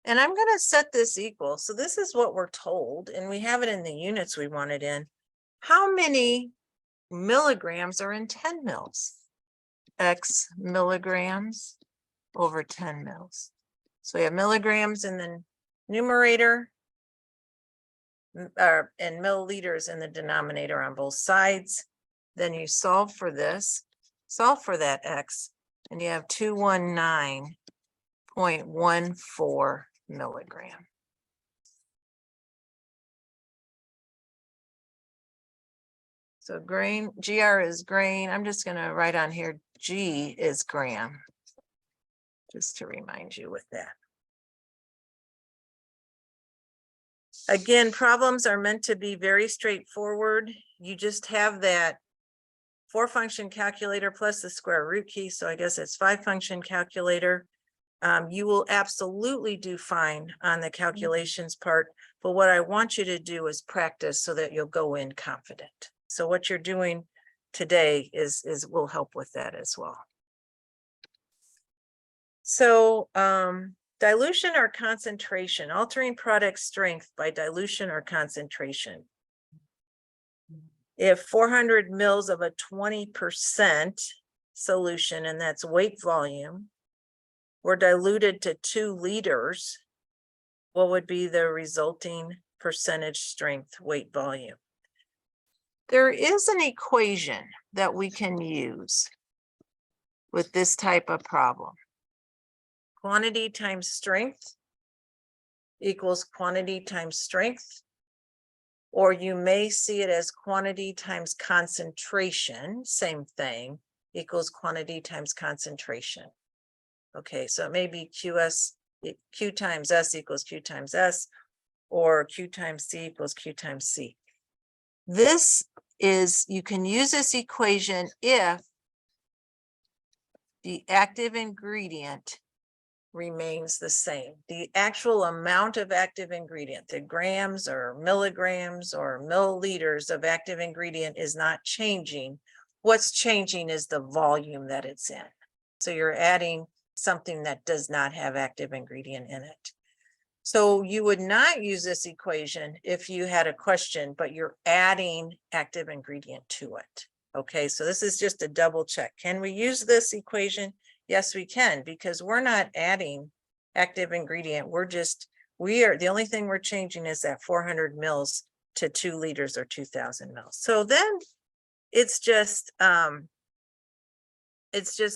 And I'm going to set this equal. So this is what we're told, and we have it in the units we want it in. How many milligrams are in 10 mils? X milligrams over 10 mils. So we have milligrams in the numerator and milliliters in the denominator on both sides. Then you solve for this, solve for that X, and you have 219.14 milligram. So grain, GR is grain. I'm just going to write on here, G is gram, just to remind you with that. Again, problems are meant to be very straightforward. You just have that 4-function calculator plus the square root key. So I guess it's 5-function calculator. You will absolutely do fine on the calculations part, but what I want you to do is practice so that you'll go in confident. So what you're doing today will help with that as well. So dilution or concentration, altering product strength by dilution or concentration. If 400 mils of a 20% solution, and that's weight volume, were diluted to 2 liters, what would be the resulting percentage strength weight volume? There is an equation that we can use with this type of problem. Quantity times strength equals quantity times strength, or you may see it as quantity times concentration, same thing, equals quantity times concentration. Okay, so it may be Q times S equals Q times S, or Q times C equals Q times C. This is, you can use this equation if the active ingredient remains the same. The actual amount of active ingredient, the grams or milligrams or milliliters of active ingredient is not changing. What's changing is the volume that it's in. So you're adding something that does not have active ingredient in it. So you would not use this equation if you had a question, but you're adding active ingredient to it. Okay, so this is just a double check. Can we use this equation? Yes, we can, because we're not adding active ingredient. The only thing we're changing is that 400 mils to 2 liters or 2000 mils. So then it's just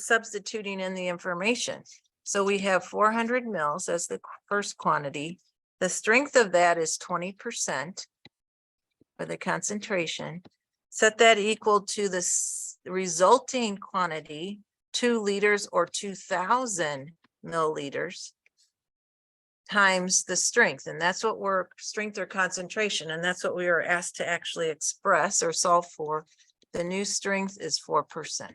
substituting in the information. So we have 400 mils as the first quantity. The strength of that is 20% for the concentration. Set that equal to the resulting quantity, 2 liters or 2000 milliliters times the strength. And that's what we're, strength or concentration. And that's what we are asked to actually express or solve for. The new strength is 4%.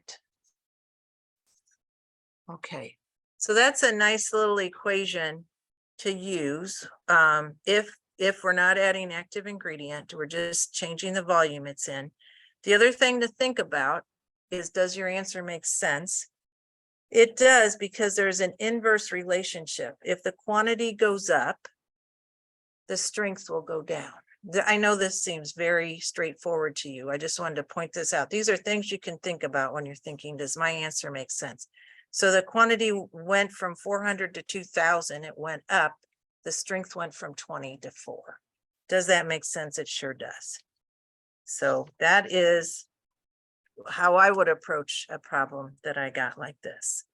Okay, so that's a nice little equation to use. If we're not adding active ingredient, we're just changing the volume it's in. The other thing to think about is, does your answer make sense? It does, because there's an inverse relationship. If the quantity goes up, the strength will go down. I know this seems very straightforward to you. I just wanted to point this out. These are things you can think about when you're thinking, does my answer make sense? So the quantity went from 400 to 2000, it went up. The strength went from 20 to 4. Does that make sense? It sure does. So that is how I would approach a problem that I got like this.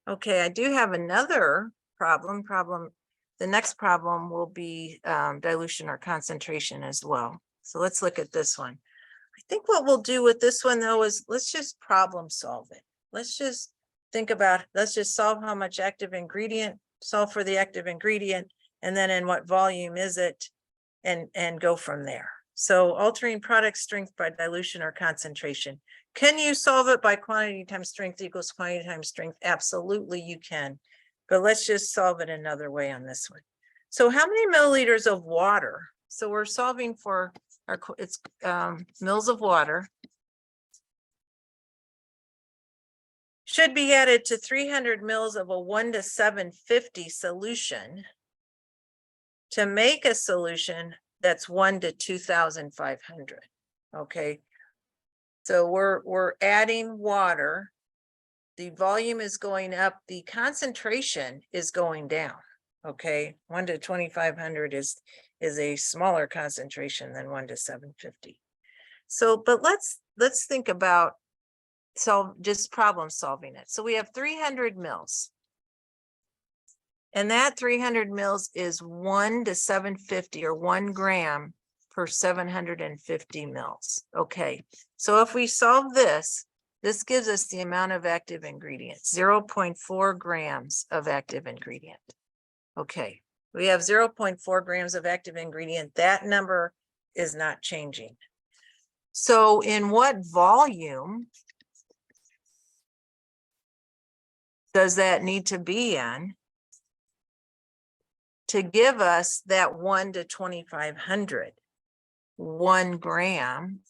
Okay, I do have another problem. The next problem will be dilution or concentration as well. So let's look at this one. I think what we'll do with this one though is let's just problem solve it. Let's just think about, let's just solve how much active ingredient, solve for the active ingredient, and then in what volume is it, and go from there. So altering product strength by dilution or concentration. Can you solve it by quantity times strength equals quantity times strength? Absolutely you can. But let's just solve it another way on this one. So how many milliliters of water? So we're solving for our, it's mils of water. Should be added to 300 mils of a 1 to 750 solution to make a solution that's 1 to 2,500. Okay. So we're adding water. The volume is going up, the concentration is going down. Okay, 1 to 2,500 is a smaller concentration than 1 to 750. So, but let's think about just problem solving it. So we have 300 mils. And that 300 mils is 1 to 750 or 1 gram per 750 mils. Okay, so if we solve this, this gives us the amount of active ingredient, 0.4 grams of active ingredient. Okay, we have 0.4 grams of active ingredient. That number is not changing. So in what volume does that need to be in to give us that 1 to 2,500? 1 gram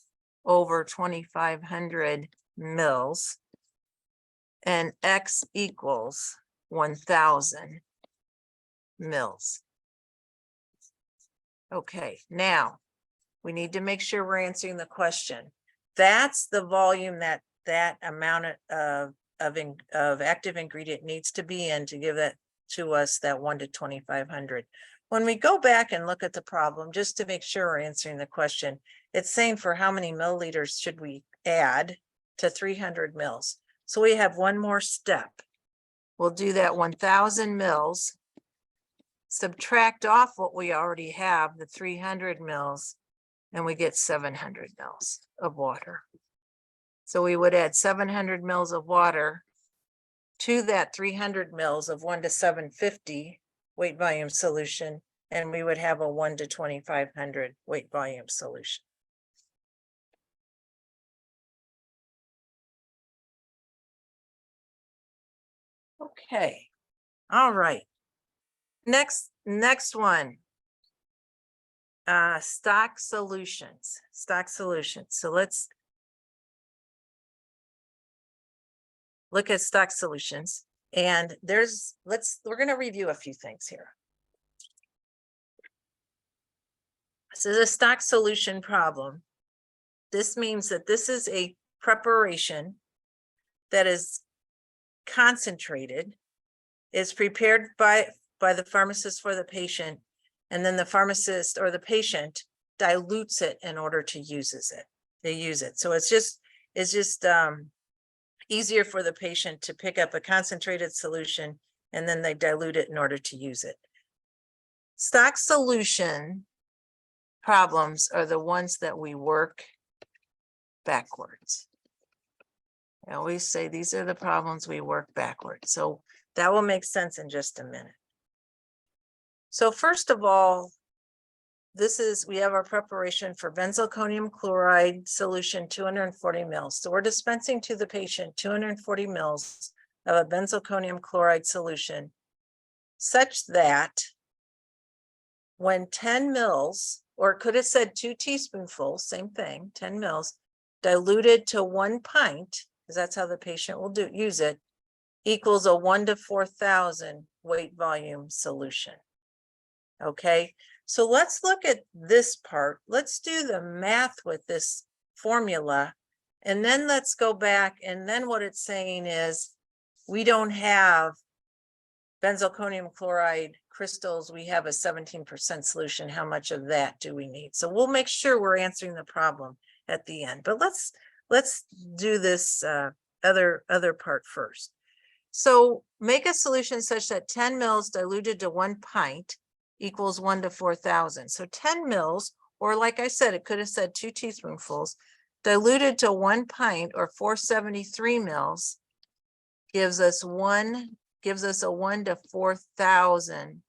over 2,500 mils, and X equals 1,000 mils. Okay, now we need to make sure we're answering the question. That's the volume that amount of active ingredient needs to be in to give that to us, that 1 to 2,500. When we go back and look at the problem, just to make sure we're answering the question, it's saying for how many milliliters should we add to 300 mils. So we have one more step. We'll do that 1,000 mils, subtract off what we already have, the 300 mils, and we get 700 mils of water. So we would add 700 mils of water to that 300 mils of 1 to 750 weight volume solution, and we would have a 1 to 2,500 weight volume solution. Okay, all right. Next one. Stock solutions. So let's look at stock solutions. And we're going to review a few things here. This is a stock solution problem. This means that this is a preparation that is concentrated, is prepared by the pharmacist for the patient, and then the pharmacist or the patient dilutes it in order to use it. So it's just easier for the patient to pick up a concentrated solution, and then they dilute it in order to use it. Stock solution problems are the ones that we work backwards. I always say these are the problems we work backwards. So that will make sense in just a minute. So first of all, we have our preparation for benzalkonium chloride solution, 240 mils. So we're dispensing to the patient 240 mils of a benzalkonium chloride solution, such that when 10 mils or it could have said 2 teaspoonfuls, same thing, 10 mils, diluted to 1 pint, because that's how the patient will use it, equals a 1 to 4,000 weight volume solution. Okay, so let's look at this part. Let's do the math with this formula, and then let's go back, and then what it's saying is we don't have benzalkonium chloride crystals, we have a 17% solution. How much of that do we need? So we'll make sure we're answering the problem at the end, but let's do this other part first. So make a solution such that 10 mils diluted to 1 pint equals 1 to 4,000. So 10 mils, or like I said, it could have said 2 teaspoonfuls, diluted to 1 pint or 473 mils gives us a 1 to 4,000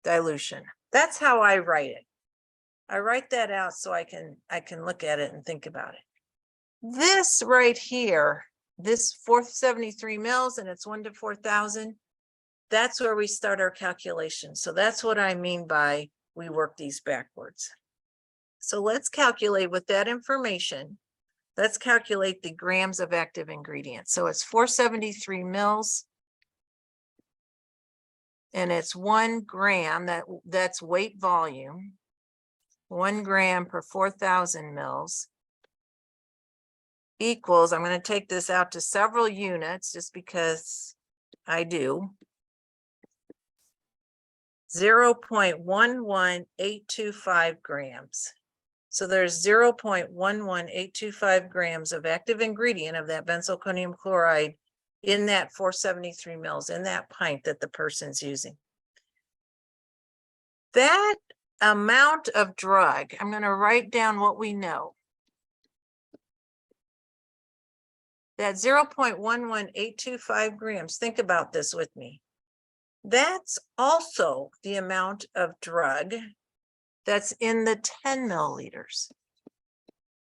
dilution. That's how I write it. I write that out so I can look at it and think about it. This right here, this 473 mils, and it's 1 to 4,000. That's where we start our calculation. So that's what I mean by we work these backwards. So let's calculate with that information. Let's calculate the grams of active ingredient. So it's 473 mils. And it's 1 gram, that's weight volume. 1 gram per 4,000 mils equals, I'm going to take this out to several units just because I do. 0.11825 grams. So there's 0.11825 grams of active ingredient of that benzalkonium chloride in that 473 mils, in that pint that the person's using. That amount of drug, I'm going to write down what we know. That 0.11825 grams, think about this with me. That's also the amount of drug that's in the 10 milliliters.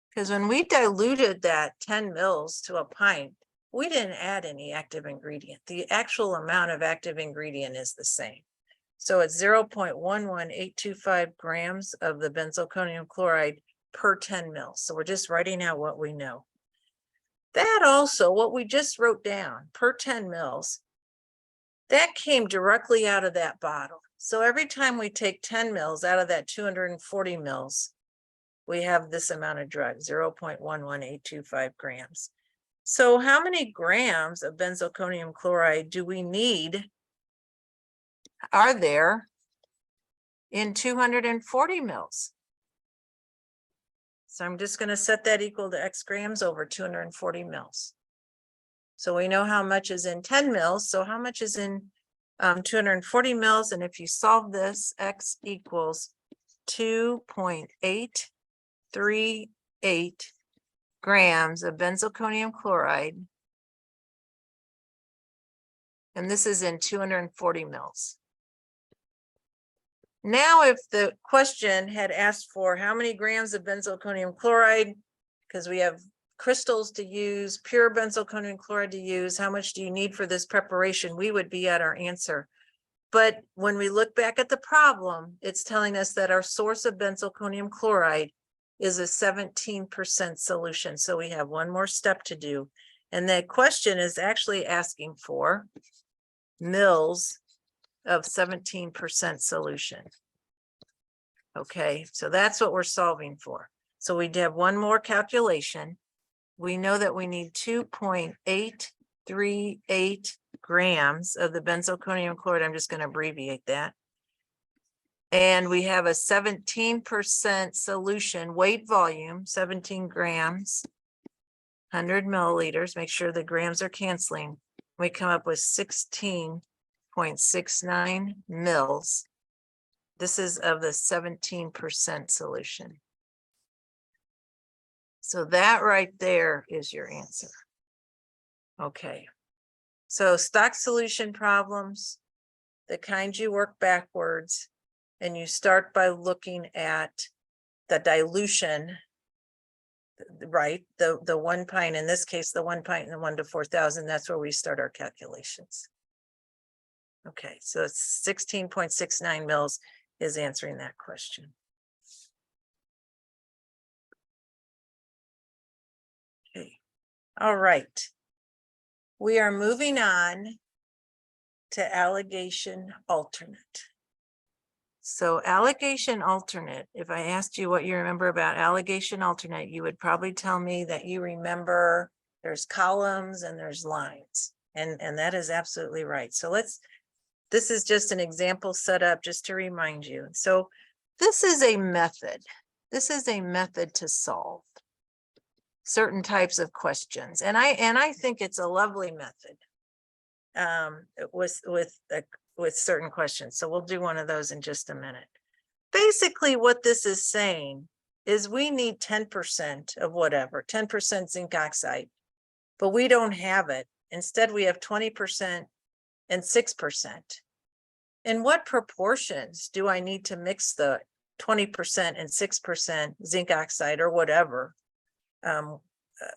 Because when we diluted that 10 mils to a pint, we didn't add any active ingredient. The actual amount of active ingredient is the same. So it's 0.11825 grams of the benzalkonium chloride per 10 mils. So we're just writing out what we know. That also, what we just wrote down per 10 mils, that came directly out of that bottle. So every time we take 10 mils out of that 240 mils, we have this amount of drug, 0.11825 grams. So how many grams of benzalkonium chloride do we need, are there in 240 mils? So I'm just going to set that equal to X grams over 240 mils. So we know how much is in 10 mils. So how much is in 240 mils? And if you solve this, X equals 2.838 grams of benzalkonium chloride. And this is in 240 mils. Now, if the question had asked for how many grams of benzalkonium chloride, because we have crystals to use, pure benzalkonium chloride to use, how much do you need for this preparation? We would be at our answer. But when we look back at the problem, it's telling us that our source of benzalkonium chloride is a 17% solution. So we have one more step to do. And the question is actually asking for mils of 17% solution. Okay, so that's what we're solving for. So we have one more calculation. We know that we need 2.838 grams of the benzalkonium chloride. I'm just going to abbreviate that. And we have a 17% solution, weight volume, 17 grams, 100 milliliters. Make sure the grams are canceling. We come up with 16.69 mils. This is of the 17% solution. So that right there is your answer. Okay. So stock solution problems, the kind you work backwards, and you start by looking at the dilution, right? The 1 pint, in this case, the 1 pint and the 1 to 4,000, that's where we start our calculations. Okay, so it's 16.69 mils is answering that question. All right. We are moving on to allegation alternate. So allegation alternate, if I asked you what you remember about allegation alternate, you would probably tell me that you remember there's columns and there's lines. And that is absolutely right. So this is just an example set up just to remind you. So this is a method. This is a method to solve certain types of questions. And I think it's a lovely method with certain questions. So we'll do one of those in just a minute. Basically, what this is saying is we need 10% of whatever, 10% zinc oxide, but we don't have it. Instead, we have 20% and 6%. In what proportions do I need to mix the 20% and 6% zinc oxide or whatever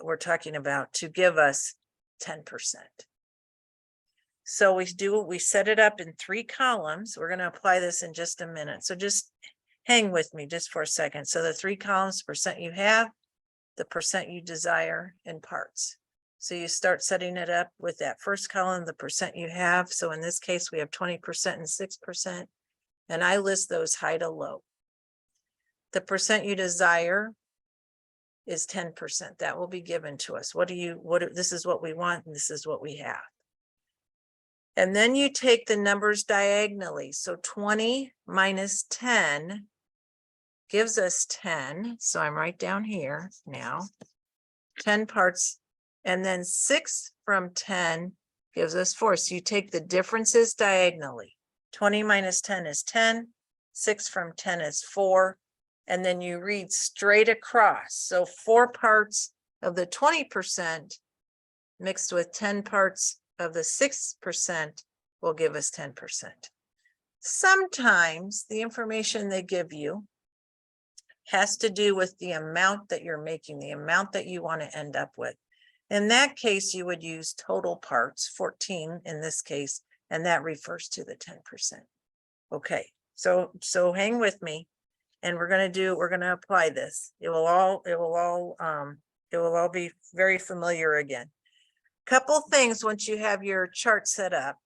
we're talking about to give us 10%? So we set it up in 3 columns. We're going to apply this in just a minute. So just hang with me just for a second. So the 3 columns, percent you have, the percent you desire, and parts. So you start setting it up with that first column, the percent you have. So in this case, we have 20% and 6%. And I list those high to low. The percent you desire is 10%. That will be given to us. This is what we want, and this is what we have. And then you take the numbers diagonally. So 20 minus 10 gives us 10. So I'm right down here now, 10 parts. And then 6 from 10 gives us 4. So you take the differences diagonally. 20 minus 10 is 10. 6 from 10 is 4. And then you read straight across. So 4 parts of the 20% mixed with 10 parts of the 6% will give us 10%. Sometimes the information they give you has to do with the amount that you're making, the amount that you want to end up with. In that case, you would use total parts, 14 in this case, and that refers to the 10%. Okay, so hang with me, and we're going to apply this. It will all be very familiar again. Couple things once you have your chart set up,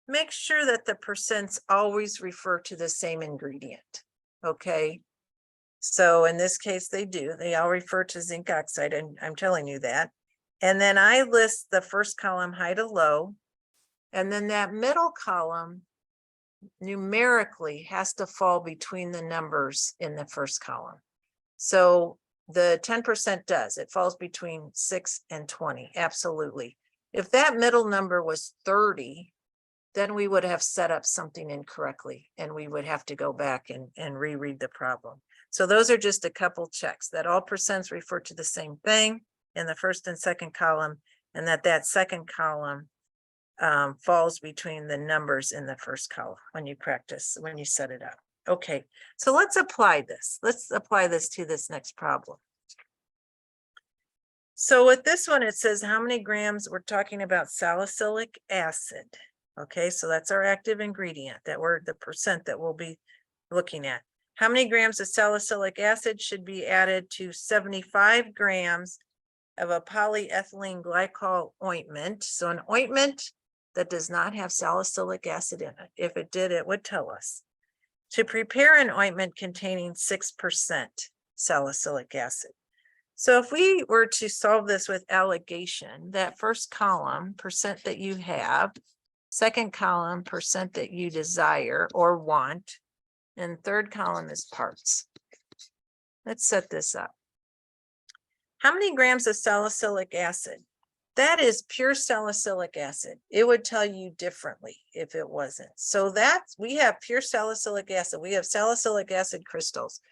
make sure that the percents always refer to the same ingredient. Okay, so in this case they do, they all refer to zinc oxide, and I'm telling you that. And then I list the first column high to low, and then that middle column numerically has to fall between the numbers in the first column. So the 10% does, it falls between 6 and 20, absolutely. If that middle number was 30, then we would have set up something incorrectly, and we would have to go back and reread the problem. So those are just a couple checks, that all percents refer to the same thing in the first and second column, and that second column falls between the numbers in the first column when you practice, when you set it up. Okay, so let's apply this. Let's apply this to this next problem. So with this one, it says how many grams, we're talking about salicylic acid. Okay, so that's our active ingredient, the percent that we'll be looking at. How many grams of salicylic acid should be added to 75 grams of a polyethylene glycol ointment? So an ointment that does not have salicylic acid in it. If it did, it would tell us. To prepare an ointment containing 6% salicylic acid. So if we were to solve this with allegation, that first column, percent that you have, second column, percent that you desire or want, and third column is parts. Let's set this up. How many grams of salicylic acid? That is pure salicylic acid. It would tell you differently if it wasn't. So we have pure salicylic acid. We have salicylic acid crystals.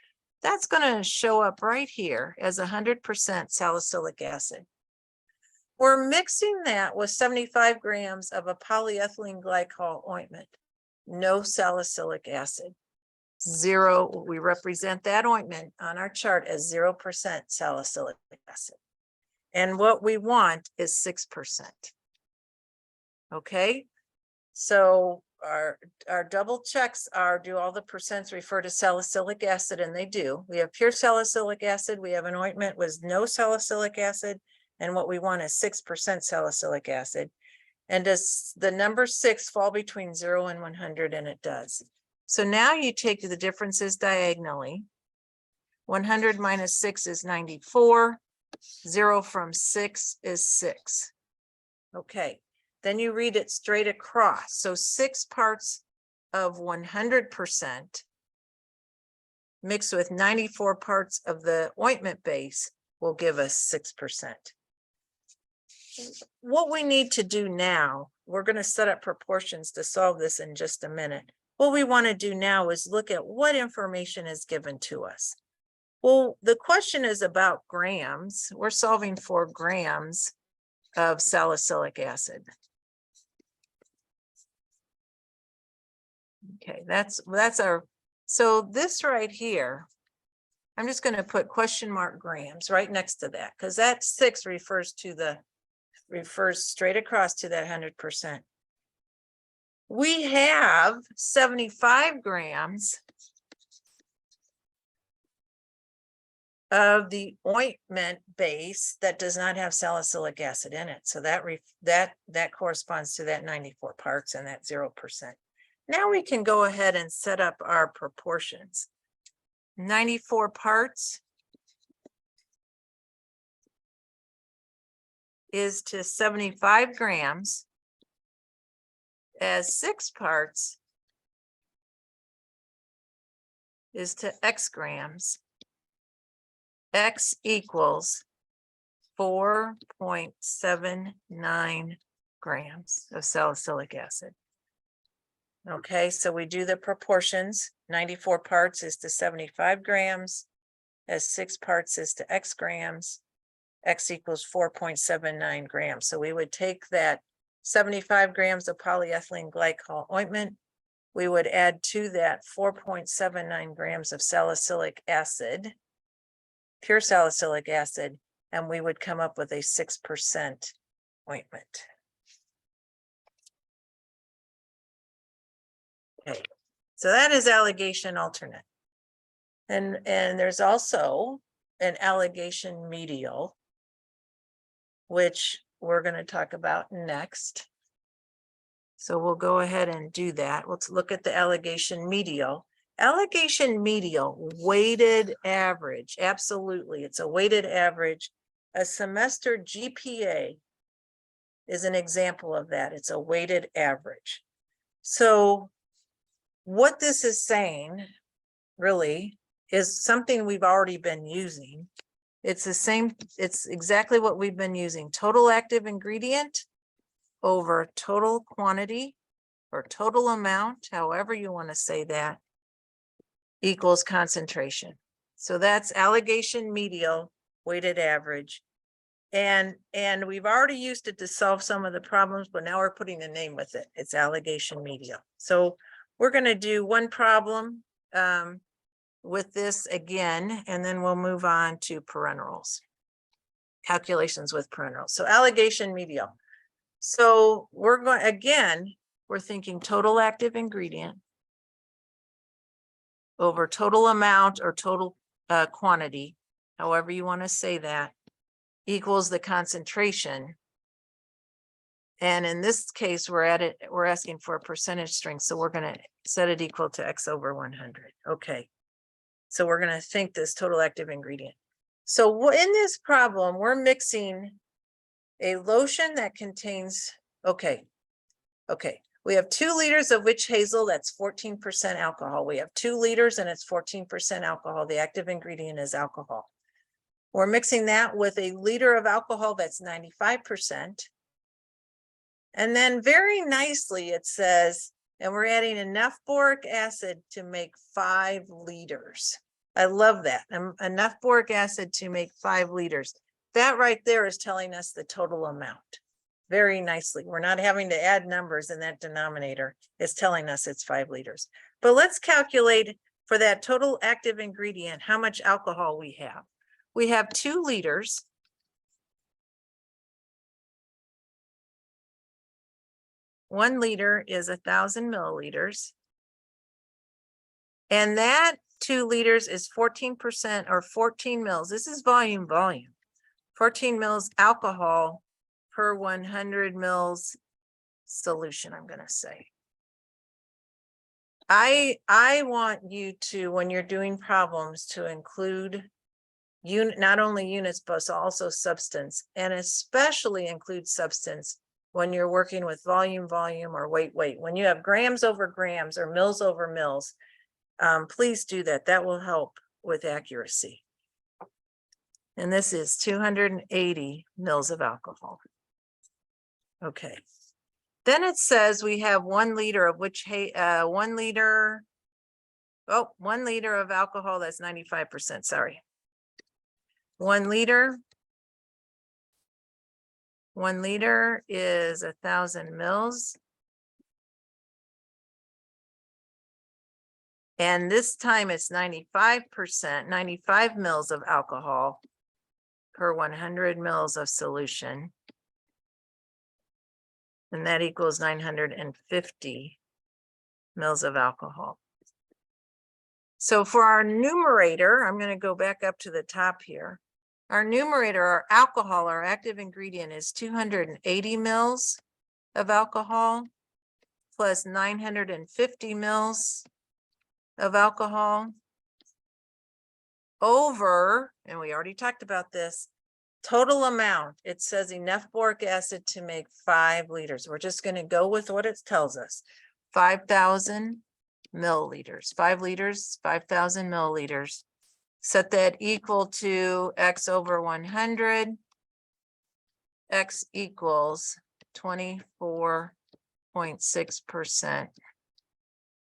That's going to show up right here as 100% salicylic acid. We're mixing that with 75 grams of a polyethylene glycol ointment. No salicylic acid. 0, we represent that ointment on our chart as 0% salicylic acid. And what we want is 6%. Okay, so our double checks are, do all the percents refer to salicylic acid? And they do. We have pure salicylic acid. We have an ointment with no salicylic acid, And what we want is 6% salicylic acid. And does the number 6 fall between 0 and 100? And it does. So now you take the differences diagonally. 100 minus 6 is 94. 0 from 6 is 6. Okay, then you read it straight across. So 6 parts of 100% mixed with 94 parts of the ointment base will give us 6%. What we need to do now, we're going to set up proportions to solve this in just a minute. What we want to do now is look at what information is given to us. Well, the question is about grams. We're solving for grams of salicylic acid. Okay, that's our, so this right here, I'm just going to put question mark grams right next to that, because that 6 refers straight across to that 100%. We have 75 grams of the ointment base that does not have salicylic acid in it. So that corresponds to that 94 parts and that 0%. Now we can go ahead and set up our proportions. 94 parts is to 75 grams, as 6 parts is to X grams. X equals 4.79 grams of salicylic acid. Okay, so we do the proportions. 94 parts is to 75 grams, as 6 parts is to X grams. X equals 4.79 grams. So we would take that 75 grams of polyethylene glycol ointment. We would add to that 4.79 grams of salicylic acid, pure salicylic acid, and we would come up with a 6% ointment. Okay, so that is allegation alternate. And there's also an allegation medial, which we're going to talk about next. So we'll go ahead and do that. Let's look at the allegation medial. Allegation medial, weighted average. Absolutely, it's a weighted average. A semester GPA is an example of that. It's a weighted average. So what this is saying really is something we've already been using. It's the same, it's exactly what we've been using. Total active ingredient over total quantity or total amount, however you want to say that, equals concentration. So that's allegation medial, weighted average. And we've already used it to solve some of the problems, but now we're putting a name with it. It's allegation medial. So we're going to do one problem with this again, and then we'll move on to parenterals, calculations with parenterals. So allegation medial. So we're going, again, we're thinking total active ingredient over total amount or total quantity, however you want to say that, equals the concentration. And in this case, we're asking for a percentage strength. So we're going to set it equal to X over 100. Okay. So we're going to think this total active ingredient. So in this problem, we're mixing a lotion that contains, we have 2 liters of witch hazel, that's 14% alcohol. We have 2 liters and it's 14% alcohol. The active ingredient is alcohol. We're mixing that with a liter of alcohol that's 95%. And then very nicely it says, and we're adding enough boric acid to make 5 liters. I love that. Enough boric acid to make 5 liters. That right there is telling us the total amount. Very nicely. We're not having to add numbers in that denominator. It's telling us it's 5 liters. But let's calculate for that total active ingredient how much alcohol we have. We have 2 liters. One liter is 1,000 milliliters. And that 2 liters is 14% or 14 mils. This is volume. 14 mils alcohol per 100 mils solution, I'm gonna say. I want you to, when you're doing problems, to include not only units, but also substance, and especially include substance when you're working with volume, or weight. When you have grams over grams or mils over mils, please do that. That will help with accuracy. And this is 280 mils of alcohol. Okay. Then it says we have 1 liter of which 1 liter. Oh, 1 liter of alcohol. That's 95%. Sorry. 1 liter. 1 liter is 1,000 mils. And this time it's 95%, 95 mils of alcohol per 100 mils of solution. And that equals 950 mils of alcohol. So for our numerator, I'm going to go back up to the top here. Our numerator, our alcohol, our active ingredient is 280 mils of alcohol plus 950 mils of alcohol over, and we already talked about this, total amount. It says enough boric acid to make 5 liters. We're just going to go with what it tells us. 5,000 milliliters, 5 liters, 5,000 milliliters. Set that equal to X over 100. X equals 24.6%.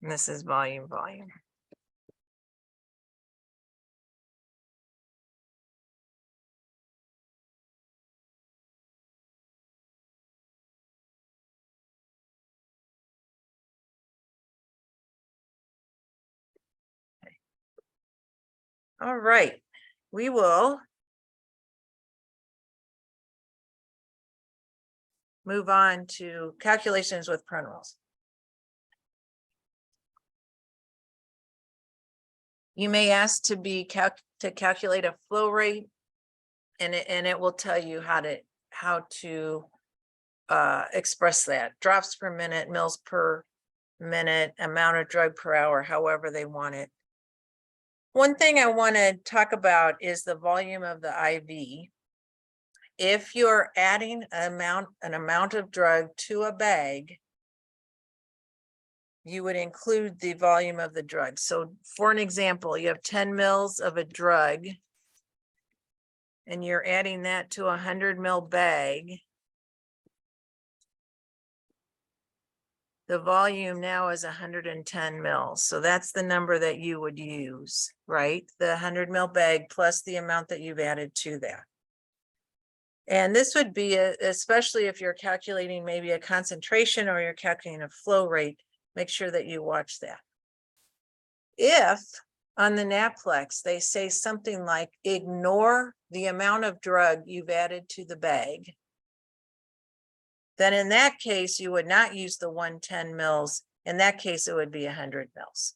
And this is volume. All right, we will move on to calculations with parenterals. You may ask to calculate a flow rate, and it will tell you how to express that. Drops per minute, mils per minute, amount of drug per hour, however they want it. One thing I want to talk about is the volume of the IV. If you're adding an amount of drug to a bag, you would include the volume of the drug. So for an example, you have 10 mils of a drug and you're adding that to a 100 mil bag. The volume now is 110 mils. So that's the number that you would use, right? The 100 mil bag plus the amount that you've added to that. And this would be, especially if you're calculating maybe a concentration or you're calculating a flow rate, make sure that you watch that. If on the NAPLEX, they say something like, ignore the amount of drug you've added to the bag, then in that case, you would not use the 110 mils. In that case, it would be 100 mils.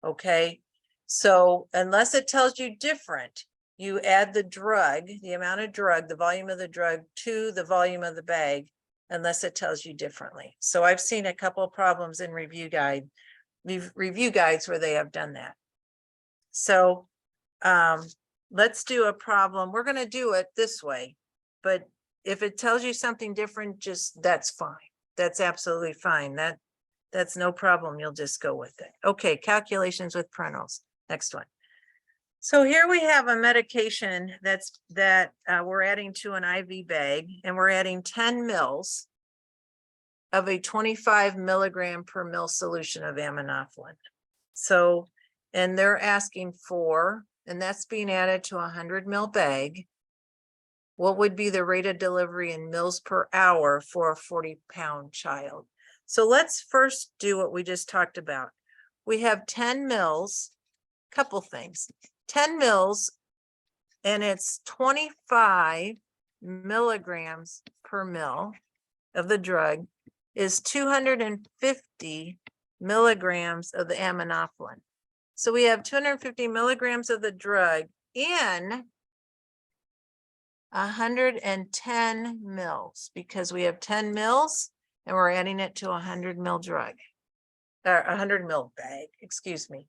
Okay. So unless it tells you different, you add the drug, the amount of drug, the volume of the drug to the volume of the bag, unless it tells you differently. So I've seen a couple of problems in review guides where they have done that. So let's do a problem. We're going to do it this way, but if it tells you something different, that's fine. That's absolutely fine. That's no problem. You'll just go with it. Okay, calculations with parenterals. Next one. So here we have a medication that we're adding to an IV bag, and we're adding 10 mils of a 25 milligram per mil solution of aminophylline. So, and they're asking for, and that's being added to a 100 mil bag. What would be the rate of delivery in mils per hour for a 40-pound child? So let's first do what we just talked about. We have 10 mils, couple things, 10 mils, and it's 25 milligrams per mil of the drug is 250 milligrams of the aminophylline. So we have 250 milligrams of the drug in 110 mils, because we have 10 mils and we're adding it to 100 mil drug, or 100 mil bag, excuse me.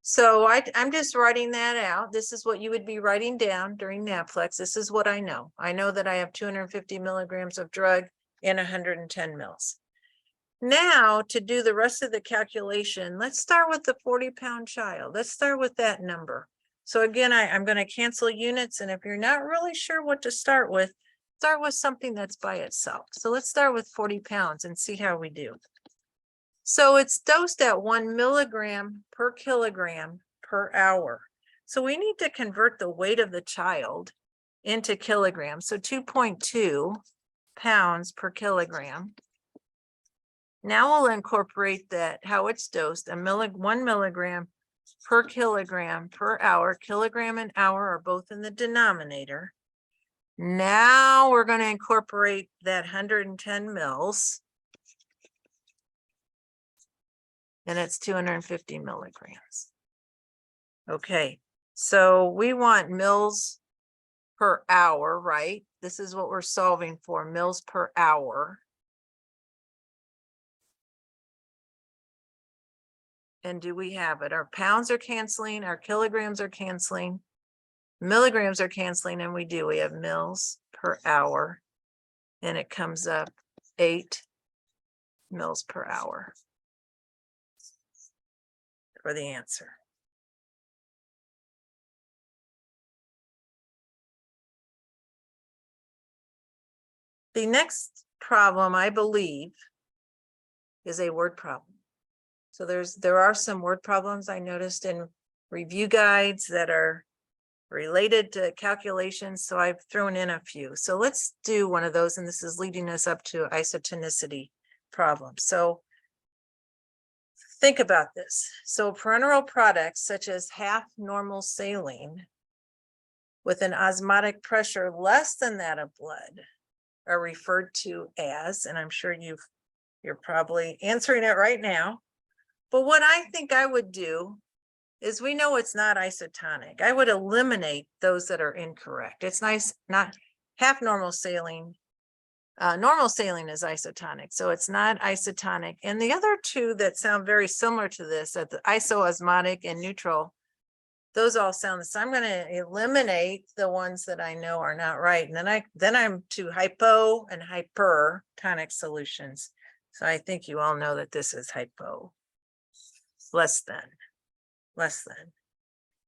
So I'm just writing that out. This is what you would be writing down during NAPLEX. This is what I know. I know that I have 250 milligrams of drug in 110 mils. Now, to do the rest of the calculation, let's start with the 40-pound child. Let's start with that number. So again, I'm going to cancel units. And if you're not really sure what to start with something that's by itself. So let's start with 40 pounds and see how we do. So it's dosed at 1 milligram per kilogram per hour. So we need to convert the weight of the child into kilograms. So 2.2 pounds per kilogram. Now we'll incorporate that, how it's dosed, 1 milligram per kilogram per hour. Kilogram and hour are both in the denominator. Now we're going to incorporate that 110 mils. And it's 250 milligrams. Okay, so we want mils per hour, right? This is what we're solving for, mils per hour. And do we have it? Our pounds are canceling, our kilograms are canceling, milligrams are canceling, and we do. We have mils per hour, and it comes up 8 mils per hour for the answer. The next problem, I believe, is a word problem. So there are some word problems I noticed in review guides that are related to calculations. So I've thrown in a few. So let's do one of those. And this is leading us up to isotonicity problem. So think about this. So parenteral products such as half normal saline with an osmotic pressure less than that of blood are referred to as, and I'm sure you're probably answering it right now. But what I think I would do is, we know it's not isotonic. I would eliminate those that are incorrect. It's nice, not half normal saline. Normal saline is isotonic, so it's not isotonic. And the other two that sound very similar to this, at the isoosmotic and neutral, those all sound the same. I'm going to eliminate the ones that I know are not right. And then I'm to hypo and hypertonic solutions. So I think you all know that this is hypo. Less than.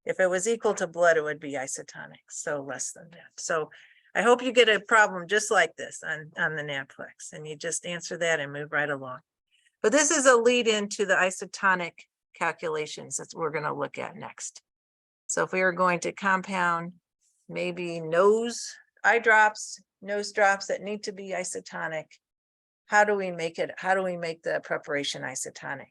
If it was equal to blood, it would be isotonic. So less than that. So I hope you get a problem just like this on the NAPLEX, and you just answer that and move right along. But this is a lead into the isotonic calculations that we're going to look at next. So if we are going to compound maybe eye drops, nose drops that need to be isotonic, how do we make it? How do we make the preparation isotonic?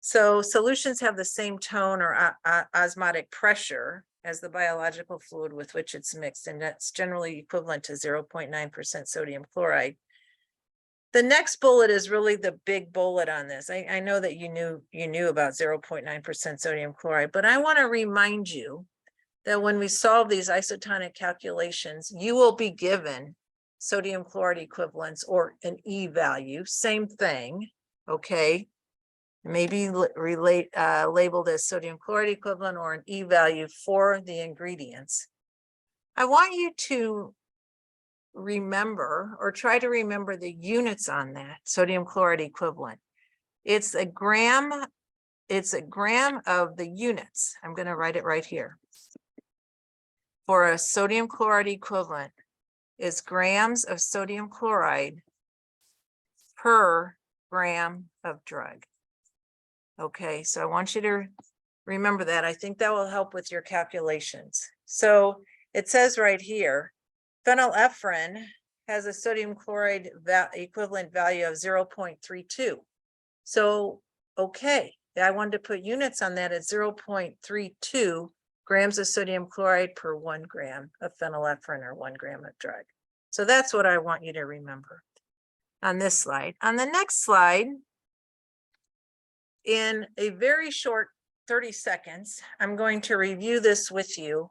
So solutions have the same tone or osmotic pressure as the biological fluid with which it's mixed, and that's generally equivalent to 0.9% sodium chloride. The next bullet is really the big bullet on this. I know that you knew about 0.9% sodium chloride, but I want to remind you that when we solve these isotonic calculations, you will be given sodium chloride equivalents or an E value, same thing, okay? Maybe labeled as sodium chloride equivalent or an E value for the ingredients. I want you to remember, or try to remember, the units on that sodium chloride equivalent. It's a gram of the units. I'm going to write it right here. For a sodium chloride equivalent is grams of sodium chloride per gram of drug. Okay, so I want you to remember that. I think that will help with your calculations. So it says right here, phenylephrine has a sodium chloride equivalent value of 0.32. So, okay, I wanted to put units on that at 0.32 grams of sodium chloride per 1 gram of phenylephrine or 1 gram of drug. So that's what I want you to remember on this slide. On the next slide, in a very short 30 seconds, I'm going to review this with you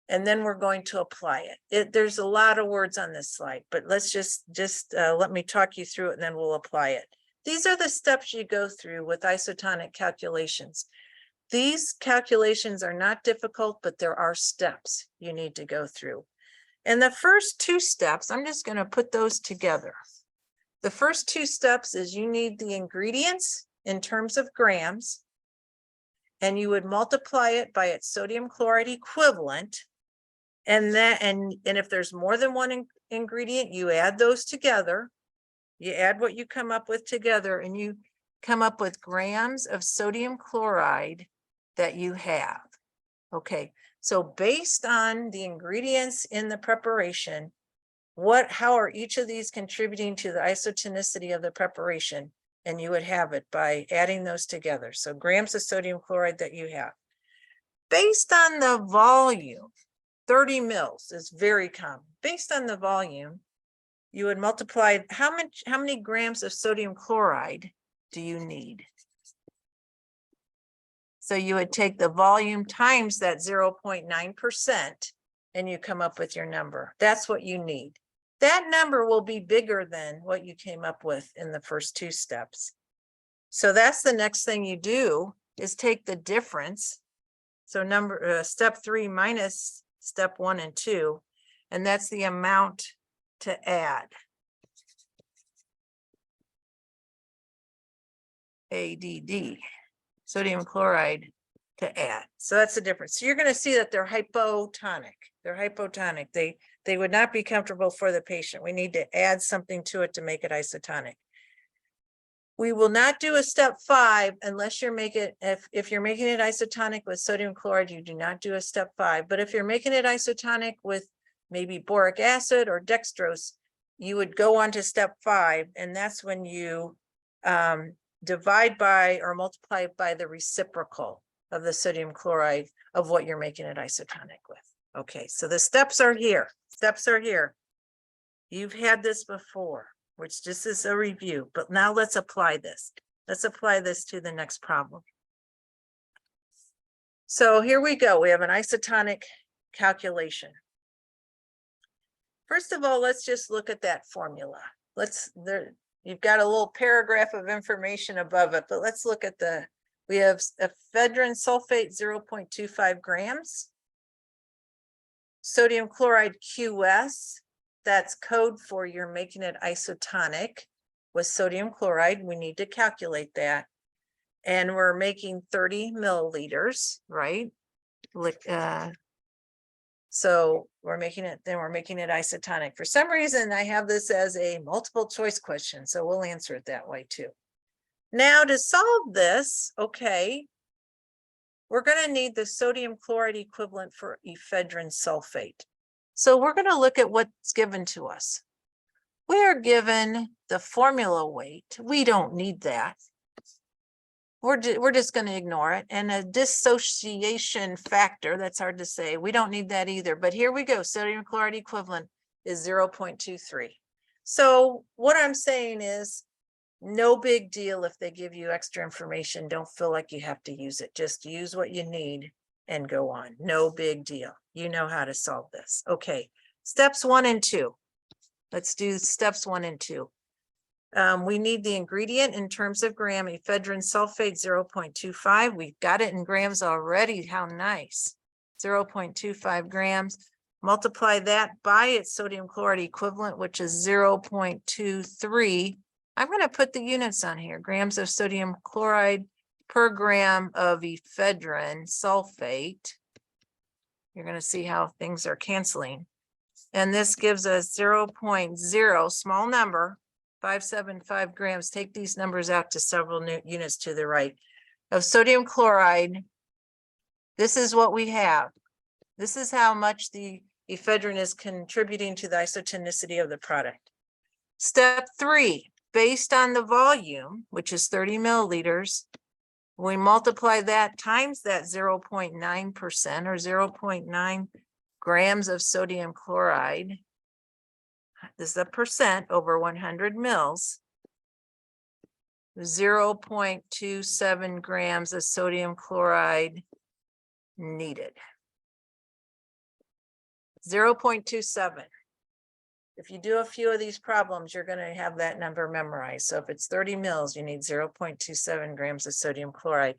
And then we're going to apply it. There's a lot of words on this slide, but let's just let me talk you through it and then we'll apply it. These are the steps you go through with isotonic calculations. These calculations are not difficult, but there are steps you need to go through. And the first two steps, I'm just going to put those together. The first two steps is you need the ingredients in terms of grams, and you would multiply it by its sodium chloride equivalent. And if there's more than one ingredient, you add those together. You add what you come up with together, and you come up with grams of sodium chloride that you have. Okay, so based on the ingredients in the preparation, how are each of these contributing to the isotonicity of the preparation? And you would have it by adding those together. So grams of sodium chloride that you have. Based on the volume, 30 mils is very common. Based on the volume, you would multiply how many grams of sodium chloride do you need? So you would take the volume times that 0.9% and you come up with your number. That's what you need. That number will be bigger than what you came up with in the first two steps. So that's the next thing you do, is take the difference. So step 3 minus step 1 and 2, and that's the amount to add. ADD, sodium chloride to add. So that's the difference. So you're going to see that they're hypotonic. They're hypotonic. They would not be comfortable for the patient. We need to add something to it to make it isotonic. We will not do a step 5 unless you're making it, if you're making it isotonic with sodium chloride, you do not do a step 5. But if you're making it isotonic with maybe boric acid or dextrose, you would go on to step 5, and that's when you divide by or multiply by the reciprocal of the sodium chloride of what you're making it isotonic with. Okay, so the steps are here. Steps are here. You've had this before, which just is a review, but now let's apply this. Let's apply this to the next problem. So here we go. We have an isotonic calculation. First of all, let's just look at that formula. You've got a little paragraph of information above it, but let's look at we have ephedrine sulfate 0.25 grams, sodium chloride QS, that's code for you're making it isotonic with sodium chloride. We need to calculate that. And we're making 30 milliliters, right? So we're making it isotonic. For some reason, I have this as a multiple choice question, so we'll answer it that way too. Now to solve this, okay, we're going to need the sodium chloride equivalent for ephedrine sulfate. So we're going to look at what's given to us. We are given the formula weight. We don't need that. We're just going to ignore it. And a dissociation factor, that's hard to say. We don't need that either. But here we go. Sodium chloride equivalent is 0.23. So what I'm saying is no big deal if they give you extra information. Don't feel like you have to use it. Just use what you need and go on. No big deal. You know how to solve this. Okay, steps 1 and 2. Let's do steps 1 and 2. We need the ingredient in terms of gram, ephedrine sulfate 0.25. We've got it in grams already. How nice. 0.25 grams. Multiply that by its sodium chloride equivalent, which is 0.23. I'm going to put the units on here. Grams of sodium chloride per gram of ephedrine sulfate. You're going to see how things are canceling. And this gives us 0.0, small number, 575 grams. Take these numbers out to several units to the right of sodium chloride. This is what we have. This is how much the ephedrine is contributing to the isotonicity of the product. Step 3, based on the volume, which is 30 milliliters, we multiply that times that 0.9% or 0.9 grams of sodium chloride. This is a percent over 100 mils. 0.27 grams of sodium chloride needed. 0.27. If you do a few of these problems, you're going to have that number memorized. So if it's 30 mils, you need 0.27 grams of sodium chloride.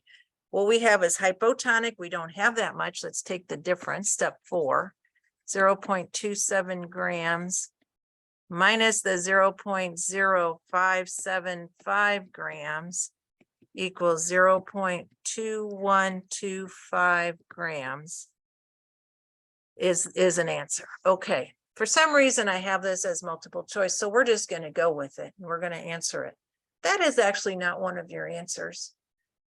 What we have is hypotonic. We don't have that much. Let's take the difference. Step 4, 0.27 grams minus the 0.0575 grams equals 0.2125 grams is an answer. Okay. For some reason, I have this as multiple choice, so we're just going to go with it and we're going to answer it. That is actually not one of your answers,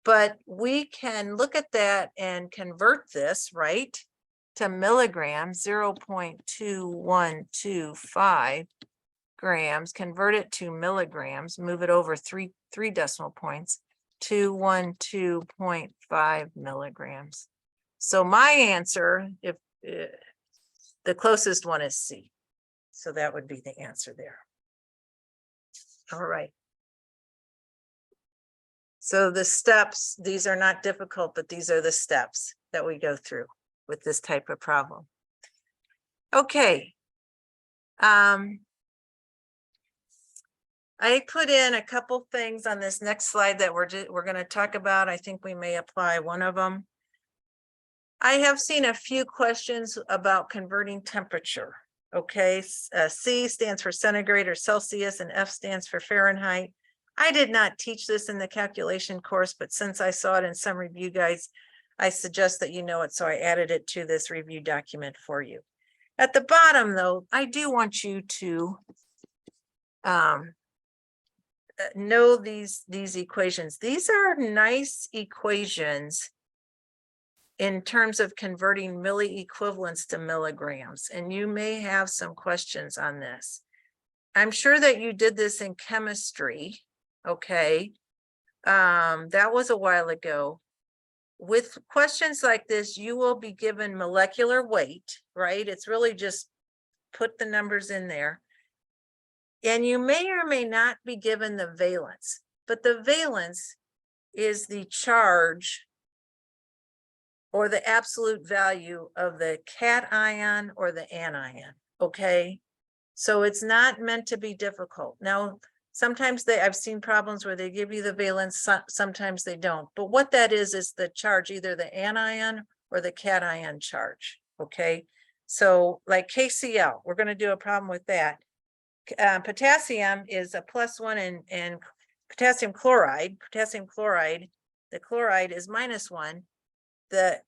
but we can look at that and convert this, right, to milligrams, 0.2125 grams, convert it to milligrams, move it over three decimal points, 212.5 milligrams. So my answer, if the closest one is C. So that would be the answer there. All right. So the steps, these are not difficult, but these are the steps that we go through with this type of problem. Okay. I put in a couple things on this next slide that we're going to talk about. I think we may apply one of them. I have seen a few questions about converting temperature. Okay, C stands for centigrade or Celsius and F stands for Fahrenheit. I did not teach this in the calculation course, but since I saw it in some review guides, I suggest that you know it. So I added it to this review document for you. At the bottom though, I do want you to know these equations. These are nice equations in terms of converting milli-equivalents to milligrams, and you may have some questions on this. I'm sure that you did this in chemistry, okay? That was a while ago. With questions like this, you will be given molecular weight, right? It's really just put the numbers in there. And you may or may not be given the valence, but the valence is the charge or the absolute value of the cation or the anion, okay? So it's not meant to be difficult. Now, sometimes I've seen problems where they give you the valence, sometimes they don't. But what that is the charge, either the anion or the cation charge, okay? So like KCl, we're gonna do a problem with that. Potassium is a +1 and potassium chloride, the chloride is -1. The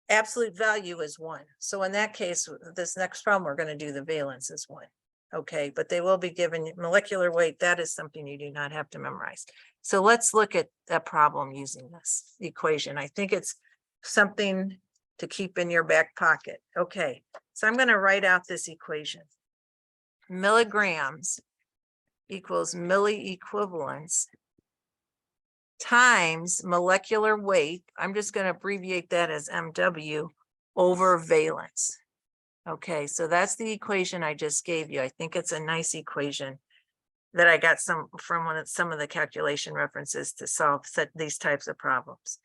absolute value is 1. So in that case, this next problem, we're going to do the valence is 1. Okay, but they will be given molecular weight. That is something you do not have to memorize. So let's look at a problem using this equation. I think it's something to keep in your back pocket. Okay, so I'm going to write out this equation. Milligrams equals milli-equivalents times molecular weight, I'm just going to abbreviate that as MW, over valence. Okay, so that's the equation I just gave you. I think it's a nice equation that I got some of the calculation references to solve these types of problems.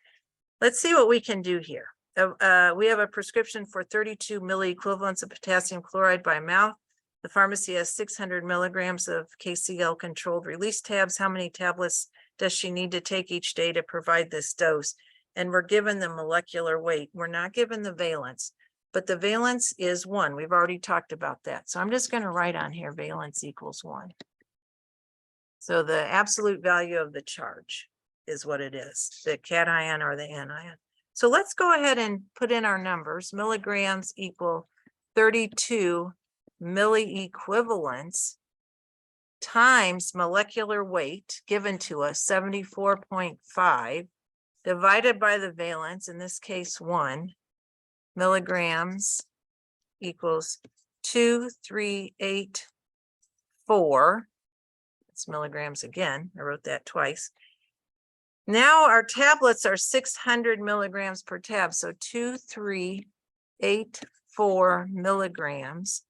Let's see what we can do here. We have a prescription for 32 milli-equivalents of potassium chloride by mouth. The pharmacy has 600 milligrams of KCl controlled release tabs. How many tablets does she need to take each day to provide this dose? And we're given the molecular weight. We're not given the valence, but the valence is 1. We've already talked about that. So I'm just going to write on here valence equals 1. So the absolute value of the charge is what it is, the cation or the anion. So let's go ahead and put in our numbers. Milligrams equal 32 milli-equivalents times molecular weight given to us 74.5 divided by the valence, in this case 1, milligrams equals 2384. It's milligrams again. I wrote that twice. Now our tablets are 600 milligrams per tab. So 2384 milligrams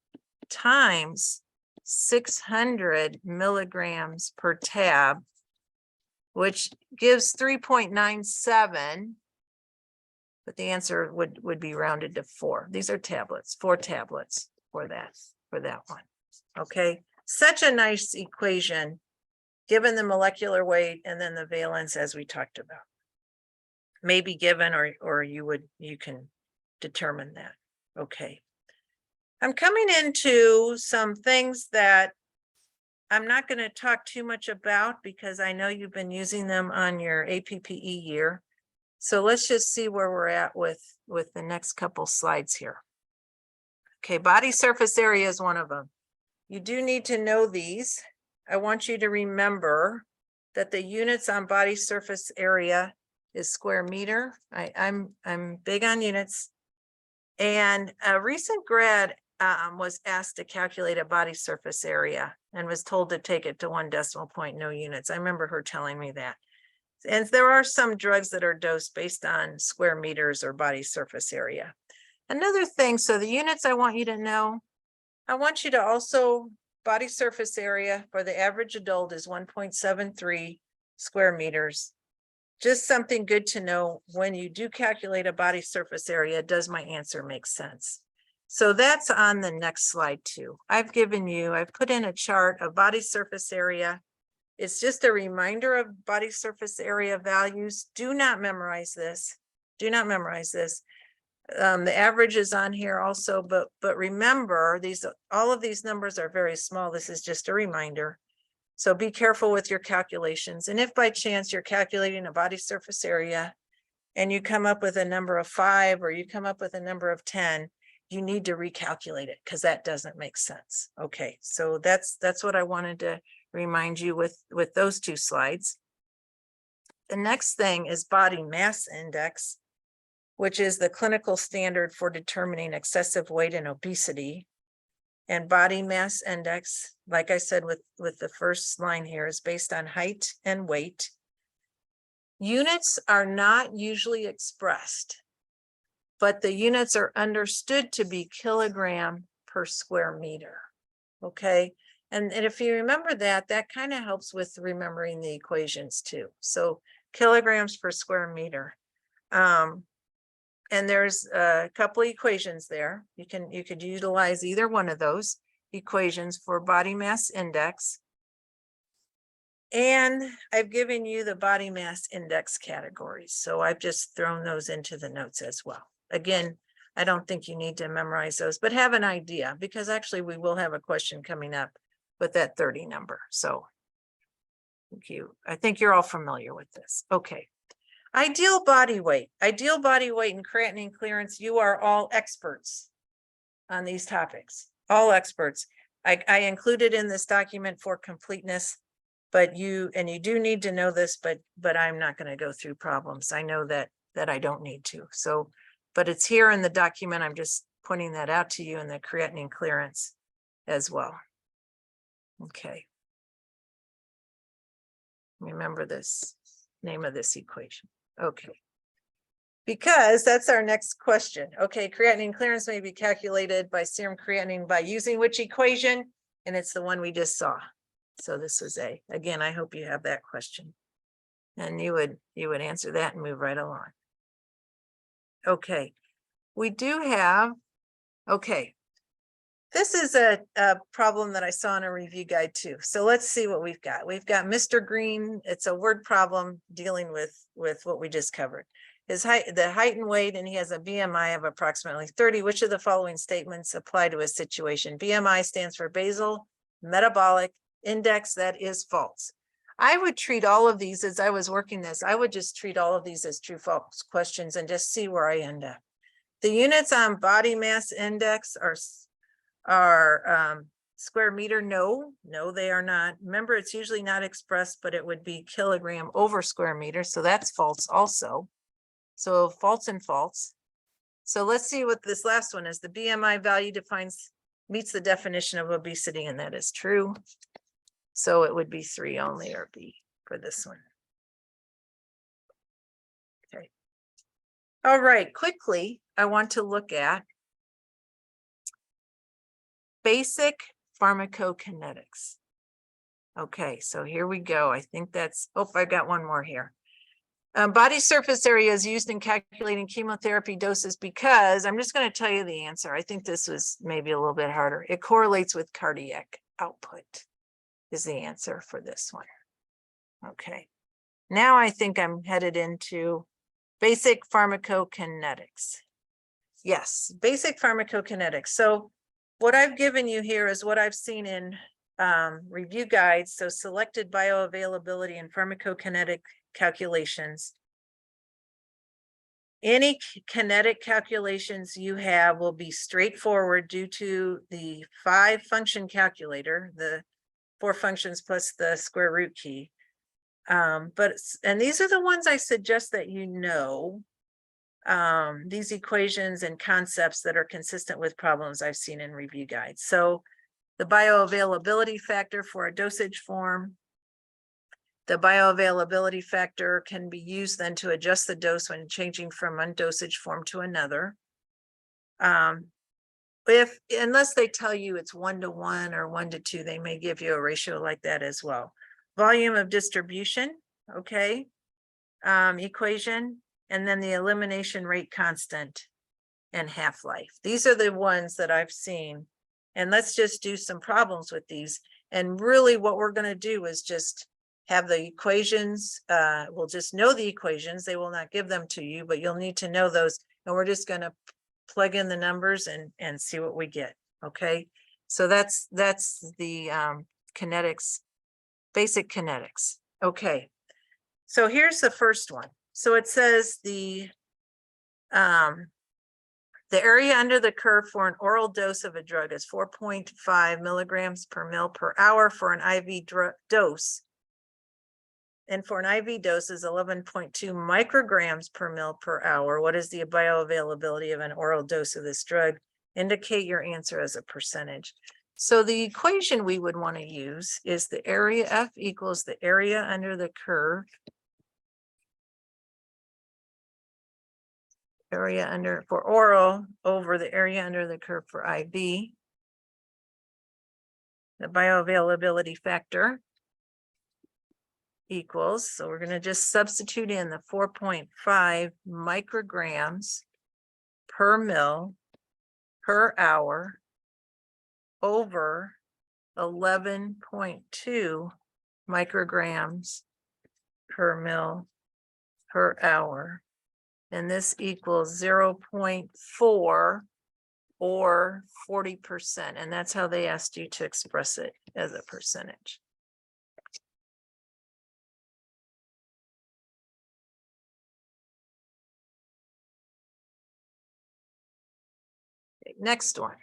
times 600 milligrams per tab, which gives 3.97, but the answer would be rounded to 4. These are tablets, 4 tablets. for that one. Okay, such a nice equation, given the molecular weight and then the valence as we talked about. Maybe given, or you can determine that. Okay. I'm coming into some things that I'm not going to talk too much about because I know you've been using them on your APPE year. So let's just see where we're at with the next couple slides here. Okay, body surface area is one of them. You do need to know these. I want you to remember that the units on body surface area is square meter. I'm big on units. And a recent grad was asked to calculate a body surface area and was told to take it to 1 decimal point, no units. I remember her telling me that. And there are some drugs that are dosed based on square meters or body surface area. Another thing, so the units I want you to know, I want you to also, body surface area for the average adult is 1.73 square meters. Just something good to know when you do calculate a body surface area, does my answer make sense? So that's on the next slide too. I've put in a chart of body surface area. It's just a reminder of body surface area values. Do not memorize this. Do not memorize this. The average is on here also, but remember all of these numbers are very small. This is just a reminder. So be careful with your calculations. And if by chance you're calculating a body surface area and you come up with a number of 5 or you come up with a number of 10, you need to recalculate it because that doesn't make sense. Okay, so that's what I wanted to remind you with those 2 slides. The next thing is body mass index, which is the clinical standard for determining excessive weight and obesity. And body mass index, like I said with the first line here, is based on height and weight. Units are not usually expressed, but the units are understood to be kilogram per square meter. Okay, and if you remember that kind of helps with remembering the equations too. So kilograms per square meter. And there's a couple equations there. You could utilize either one of those equations for body mass index. And I've given you the body mass index categories. So I've just thrown those into the notes as well. Again, I don't think you need to memorize those, but have an idea because actually we will have a question coming up with that 30 number. So thank you. I think you're all familiar with this. Okay. Ideal body weight and creatinine clearance. You are all experts on these topics, all experts. I included in this document for completeness, but you do need to know this, but I'm not going to go through problems. I know that I don't need to. So, but it's here in the document. I'm just pointing that out to you in the creatinine clearance as well. Okay. Remember this name of this equation. Okay, because that's our next question. Okay, creatinine clearance may be calculated by serum creatinine by using which equation? And it's the one we just saw. So this was A. Again, I hope you have that question. And you would answer that and move right along. Okay, we do have, okay. This is a problem that I saw in a review guide too. So let's see what we've got. We've got Mr. Green. It's a word problem dealing with what we just covered. His height, the height and weight, and he has a BMI of approximately 30. Which of the following statements apply to his situation? BMI stands for basal metabolic index. That is false. I would treat all of these as I was working this. I would just treat all of these as true false questions and just see where I end up. The units on body mass index are square meter. No, they are not. Remember, it's usually not expressed, but it would be kilogram over square meter. So that's false also. So false and false. So let's see what this last one is. The BMI value meets the definition of obesity, and that is true. So it would be 3 only, or B for this one. Okay. All right, quickly, I want to look at basic pharmacokinetics. Okay, so here we go. I think that's, I got one more here. Body surface area is used in calculating chemotherapy doses because I'm just going to tell you the answer. I think this was maybe a little bit harder. It correlates with cardiac output is the answer for this one. Okay. Now I think I'm headed into basic pharmacokinetics. Yes, basic pharmacokinetics. So what I've given you here is what I've seen in review guides. So selected bioavailability and pharmacokinetic calculations. Any kinetic calculations you have will be straightforward due to the 5-function calculator, the 4 functions plus the square root key. And these are the ones I suggest that you know, these equations and concepts that are consistent with problems I've seen in review guides. So the bioavailability factor for a dosage form. The bioavailability factor can be used then to adjust the dose when changing from one dosage form to another. Unless they tell you it's 1:1 or 1:2, they may give you a ratio like that as well. Volume of distribution, okay, equation, and then the elimination rate constant and half-life. These are the ones that I've seen. And let's just do some problems with these. And really what we're going to do is just have the equations. We'll just know the equations. They will not give them to you, but you'll need to know those. And we're just going to plug in the numbers and see what we get. Okay. So that's the kinetics, basic kinetics. Okay. So here's the first one. So it says the area under the curve for an oral dose of a drug is 4.5 milligrams per mil per hour for an IV dose. And for an IV dose is 11.2 micrograms per mil per hour. What is the bioavailability of an oral dose of this drug? Indicate your answer as a percentage. So the equation we would want to use is the area F equals the area under the curve. Area under for oral over the area under the curve for IV. The bioavailability factor equals, so we're going to just substitute in the 4.5 micrograms per mil per hour over 11.2 micrograms per mil per hour. And this equals 0.4 or 40%. And that's how they asked you to express it as a percentage. Okay, next one.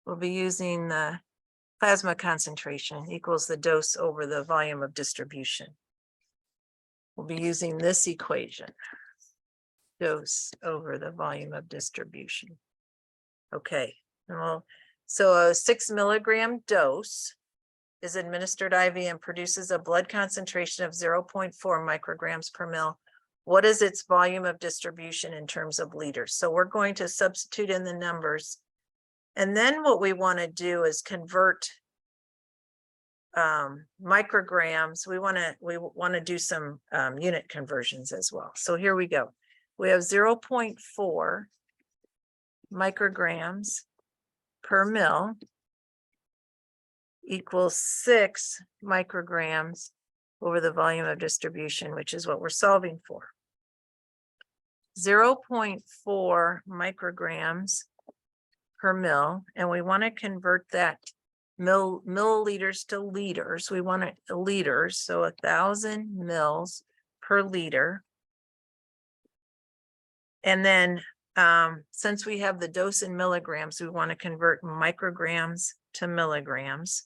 We'll be using the plasma concentration equals the dose over the volume of distribution. We'll be using this equation. Dose over the volume of distribution. Okay, well, so a 6 milligram dose is administered IV and produces a blood concentration of 0.4 micrograms per mil. What is its volume of distribution in terms of liters? So we're going to substitute in the numbers. And then what we want to do is convert micrograms. We want to do some unit conversions as well. So here we go. We have 0.4 micrograms per mil equals 6 micrograms over the volume of distribution, which is what we're solving for. 0.4 micrograms per mil, and we want to convert that milliliters to liters. We want it liters, so 1,000 mils per liter. And then since we have the dose in milligrams, we want to convert micrograms to milligrams.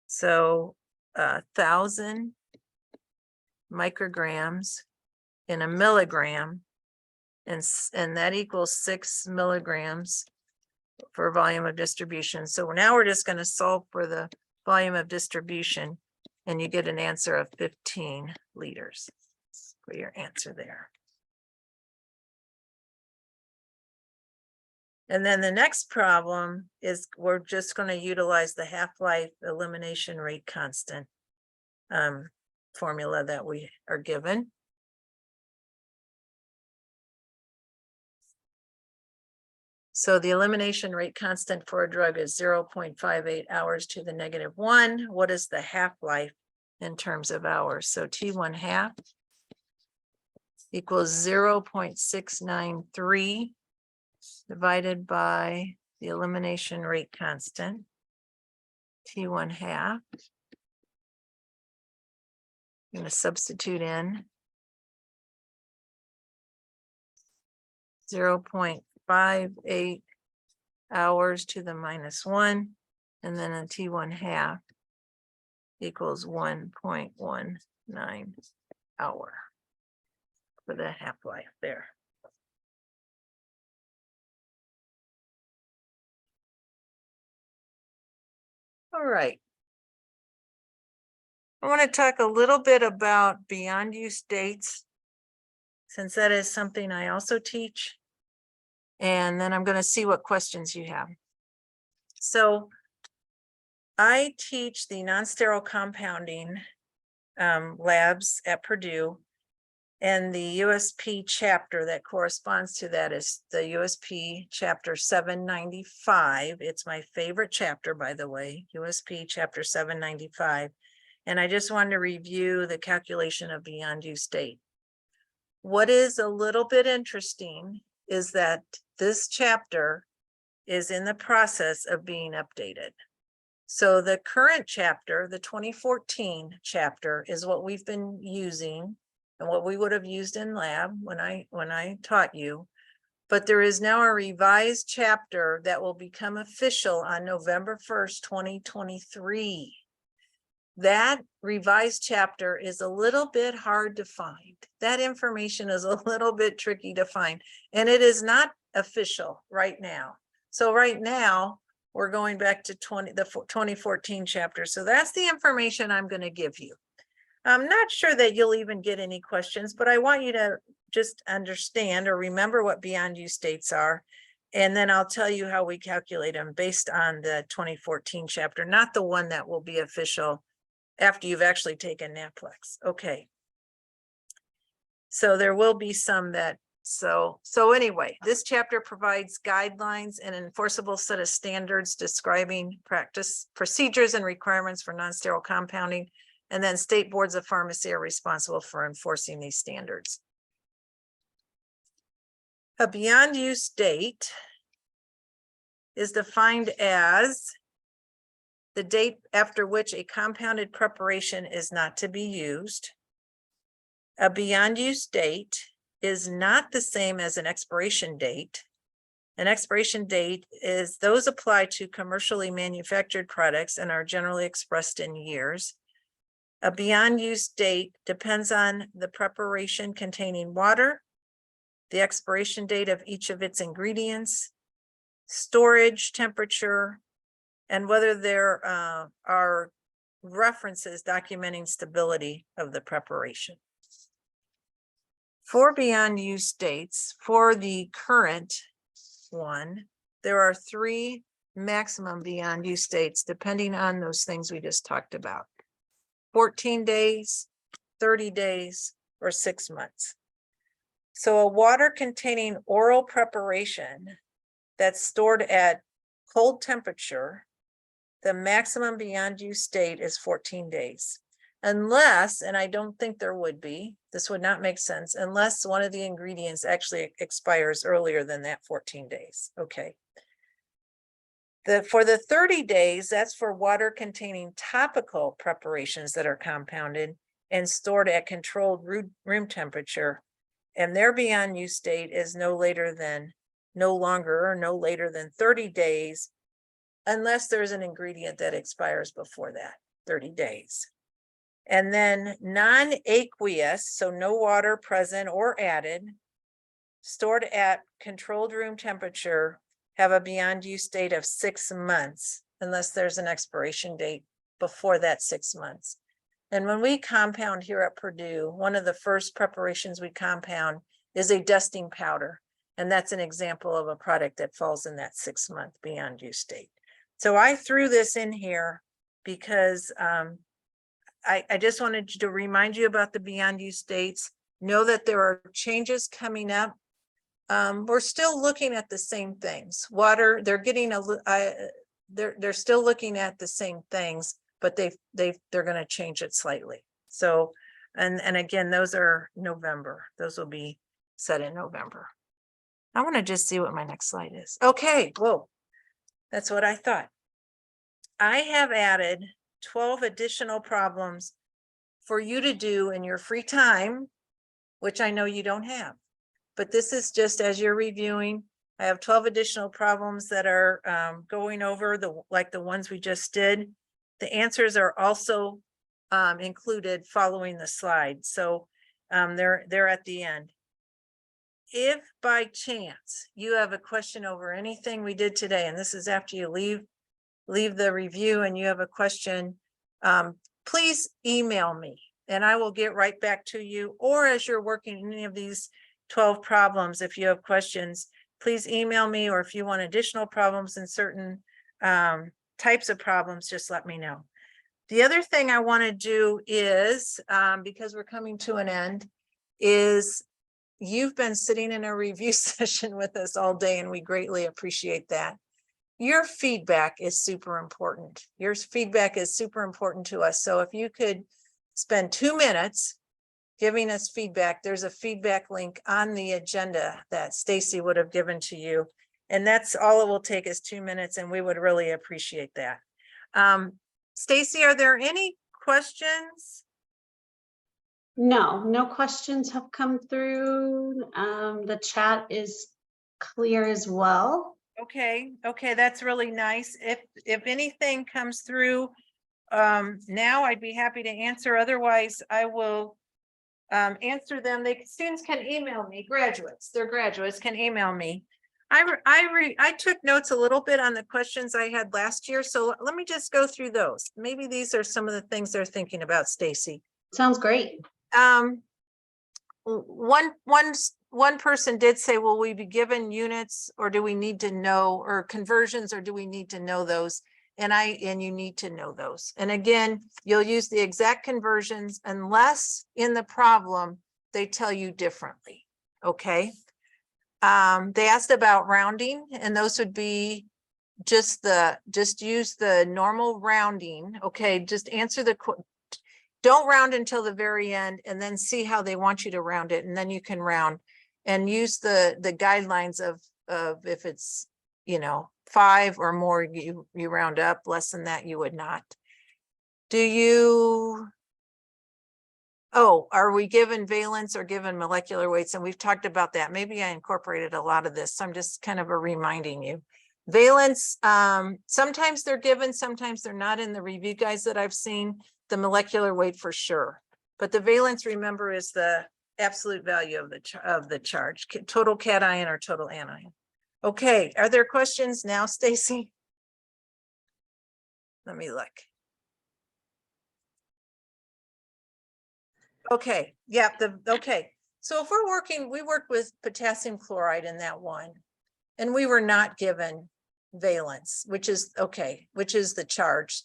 So 1,000 micrograms in a milligram, and that equals 6 milligrams for volume of distribution. So now we're just going to solve for the volume of distribution, and you get an answer of 15 liters for your answer there. And then the next problem is we're just going to utilize the half-life elimination rate constant formula that we are given. So the elimination rate constant for a drug is 0.58 hours to the -1. What is the half-life in terms of hours? So T1 half equals 0.693 divided by the elimination rate constant, T1 half. I'm going to substitute in 0.58 hours to the -1, and then a T1 half equals 1.19 hour for the half-life there. All right. I want to talk a little bit about beyond use dates, since that is something I also teach. And then I'm going to see what questions you have. So I teach the non-sterile compounding labs at Purdue, and the USP chapter that corresponds to that is the USP chapter 795. It's my favorite chapter, by the way, USP chapter 795. And I just wanted to review the calculation of beyond use date. What is a little bit interesting is that this chapter is in the process of being updated. So the current chapter, the 2014 chapter, is what we've been using and what we would have used in lab when I taught you. But there is now a revised chapter that will become official on November 1st, 2023. That revised chapter is a little bit hard to find. That information is a little bit tricky to find, and it is not official right now. So right now, we're going back to the 2014 chapter. So that's the information I'm going to give you. I'm not sure that you'll even get any questions, but I want you to just understand or remember what beyond use dates are. And then I'll tell you how we calculate them based on the 2014 chapter, not the one that will be official after you've actually taken NAPLEX. Okay. So there will be some that, so anyway, this chapter provides guidelines and an enforceable set of standards describing practice, procedures, and requirements for non-sterile compounding. And then state boards of pharmacy are responsible for enforcing these standards. A beyond use date is defined as the date after which a compounded preparation is not to be used. A beyond use date is not the same as an expiration date. An expiration date is those apply to commercially manufactured products and are generally expressed in years. A beyond use date depends on the preparation containing water, the expiration date of each of its ingredients, storage temperature, and whether there are references documenting stability of the preparation. For beyond use dates, for the current one, there are 3 maximum beyond use dates depending on those things we just talked about. 14 days, 30 days, or 6 months. So a water containing oral preparation that's stored at cold temperature, the maximum beyond use date is 14 days. Unless, and I don't think there would be, this would not make sense, unless one of the ingredients actually expires earlier than that 14 days. Okay. For the 30 days, that's for water containing topical preparations that are compounded and stored at controlled room temperature. And their beyond use date is no later than 30 days, unless there's an ingredient that expires before that 30 days. And then non-aqueous, so no water present or added, stored at controlled room temperature, have a beyond use date of 6 months, unless there's an expiration date before that 6 months. And when we compound here at Purdue, one of the first preparations we compound is a dusting powder. And that's an example of a product that falls in that 6 month beyond use date. So I threw this in here because I just wanted to remind you about the beyond use dates. Know that there are changes coming up we're still looking at the same things. Water, they're getting they're still looking at the same things, but they're going to change it slightly. So, and again, those are November. Those will be set in November. I want to just see what my next slide is. Okay, whoa, that's what I thought. I have added 12 additional problems for you to do in your free time, which I know you don't have. But this is just as you're reviewing. I have 12 additional problems that are going over like the ones we just did. The answers are also included following the slide. So they're at the end. If by chance you have a question over anything we did today, and this is after you leave the review and you have a question, please email me and I will get right back to you. Or as you're working any of these 12 problems, if you have questions, please email me, or if you want additional problems in certain types of problems, just let me know. The other thing I want to do is, because we're coming to an end, is you've been sitting in a review session with us all day, and we greatly appreciate that. Your feedback is super important. Your feedback is super important to us. So if you could spend 2 minutes giving us feedback, there's a feedback link on the agenda that Stacy would have given to you. And that's all it will take is 2 minutes, and we would really appreciate that. Stacy, are there any questions? No questions have come through. The chat is clear as well. Okay, that's really nice. If anything comes through now, I'd be happy to answer. Otherwise, I will answer them. Students can email me. They're graduates can email me. I took notes a little bit on the questions I had last year, so let me just go through those. Maybe these are some of the things they're thinking about, Stacy. Sounds great. One person did say, will we be given units, or do we need to know, or conversions, or do we need to know those? And you need to know those. And again, you'll use the exact conversions unless in the problem they tell you differently. Okay. They asked about rounding, and those would be just use the normal rounding. Okay, just answer don't round until the very end, and then see how they want you to round it, and then you can round and use the guidelines of if it's 5 or more, you round up. Less than that, you would not. Are we given valence or given molecular weights? And we've talked about that. Maybe I incorporated a lot of this, so I'm just kind of reminding you. Valence, sometimes they're given, sometimes they're not in the review guides that I've seen. The molecular weight for sure, but the valence, remember, is the absolute value of the charge, total cation or total anion. Okay, are there questions now, Stacy? Let me look. Okay, yeah, okay. So if we worked with potassium chloride in that one, and we were not given valence, which is the charge.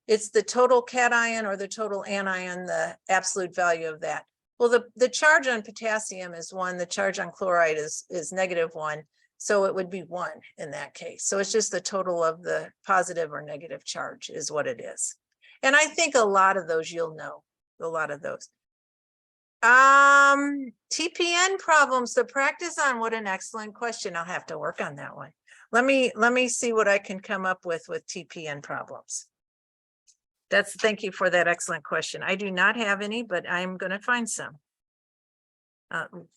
It's the total cation or the total anion, the absolute value of that. Well, the charge on potassium is 1, the charge on chloride is -1. So it would be 1 in that case. So it's just the total of the positive or negative charge is what it is. And I think a lot of those you'll know, a lot of those. TPN problems, the practice on, what an excellent question. I'll have to work on that one. Let me see what I can come up with TPN problems. Thank you for that excellent question. I do not have any, but I'm going to find some.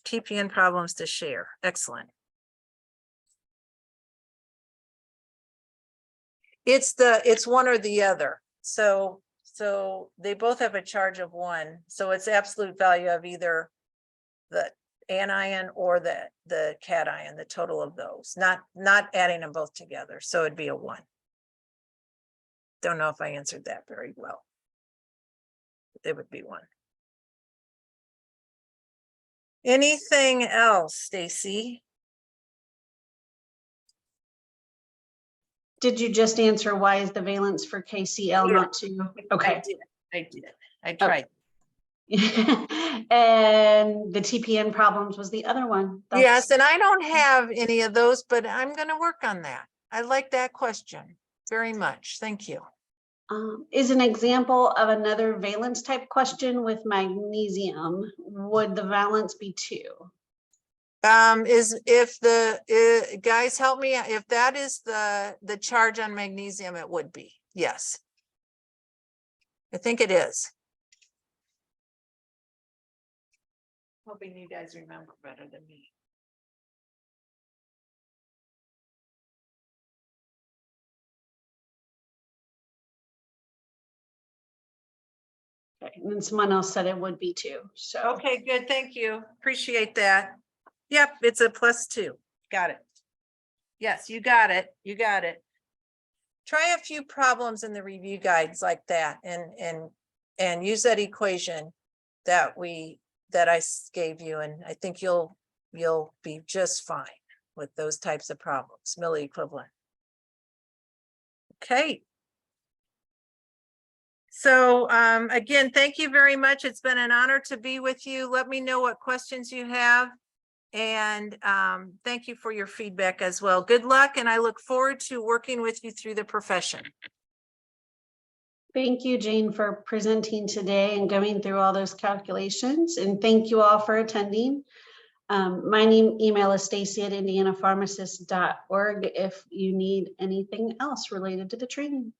TPN problems to share. Excellent. It's one or the other. So they both have a charge of 1. So it's absolute value of either the anion or the cation, the total of those, not adding them both together. So it'd be a 1. Don't know if I answered that very well. It would be 1. Anything else, Stacy? Did you just answer why is the valence for KCl not 2? Okay. I did. I tried. And the TPN problems was the other one. Yes, and I don't have any of those, but I'm gonna work on that. I like that question very much. Thank you. Is an example of another valence type question with magnesium. Would the valence be 2? Is if the, guys help me, if that is the charge on magnesium, it would be, yes. I think it is. Hoping you guys remember better than me. Okay, and then someone else said it would be 2. So Okay, good, thank you. Appreciate that. Yep, it's a +2. Got it. Yes, you got it. You got it. Try a few problems in the review guides like that and use that equation that I gave you, and I think you'll be just fine with those types of problems, Milli-equivalent. Okay. So again, thank you very much. It's been an honor to be with you. Let me know what questions you have. And thank you for your feedback as well. Good luck, and I look forward to working with you through the profession. thank you, Jane, for presenting today and going through all those calculations. And thank you all for attending. My email is stacy@indianapharmacist.org if you need anything else related to the training.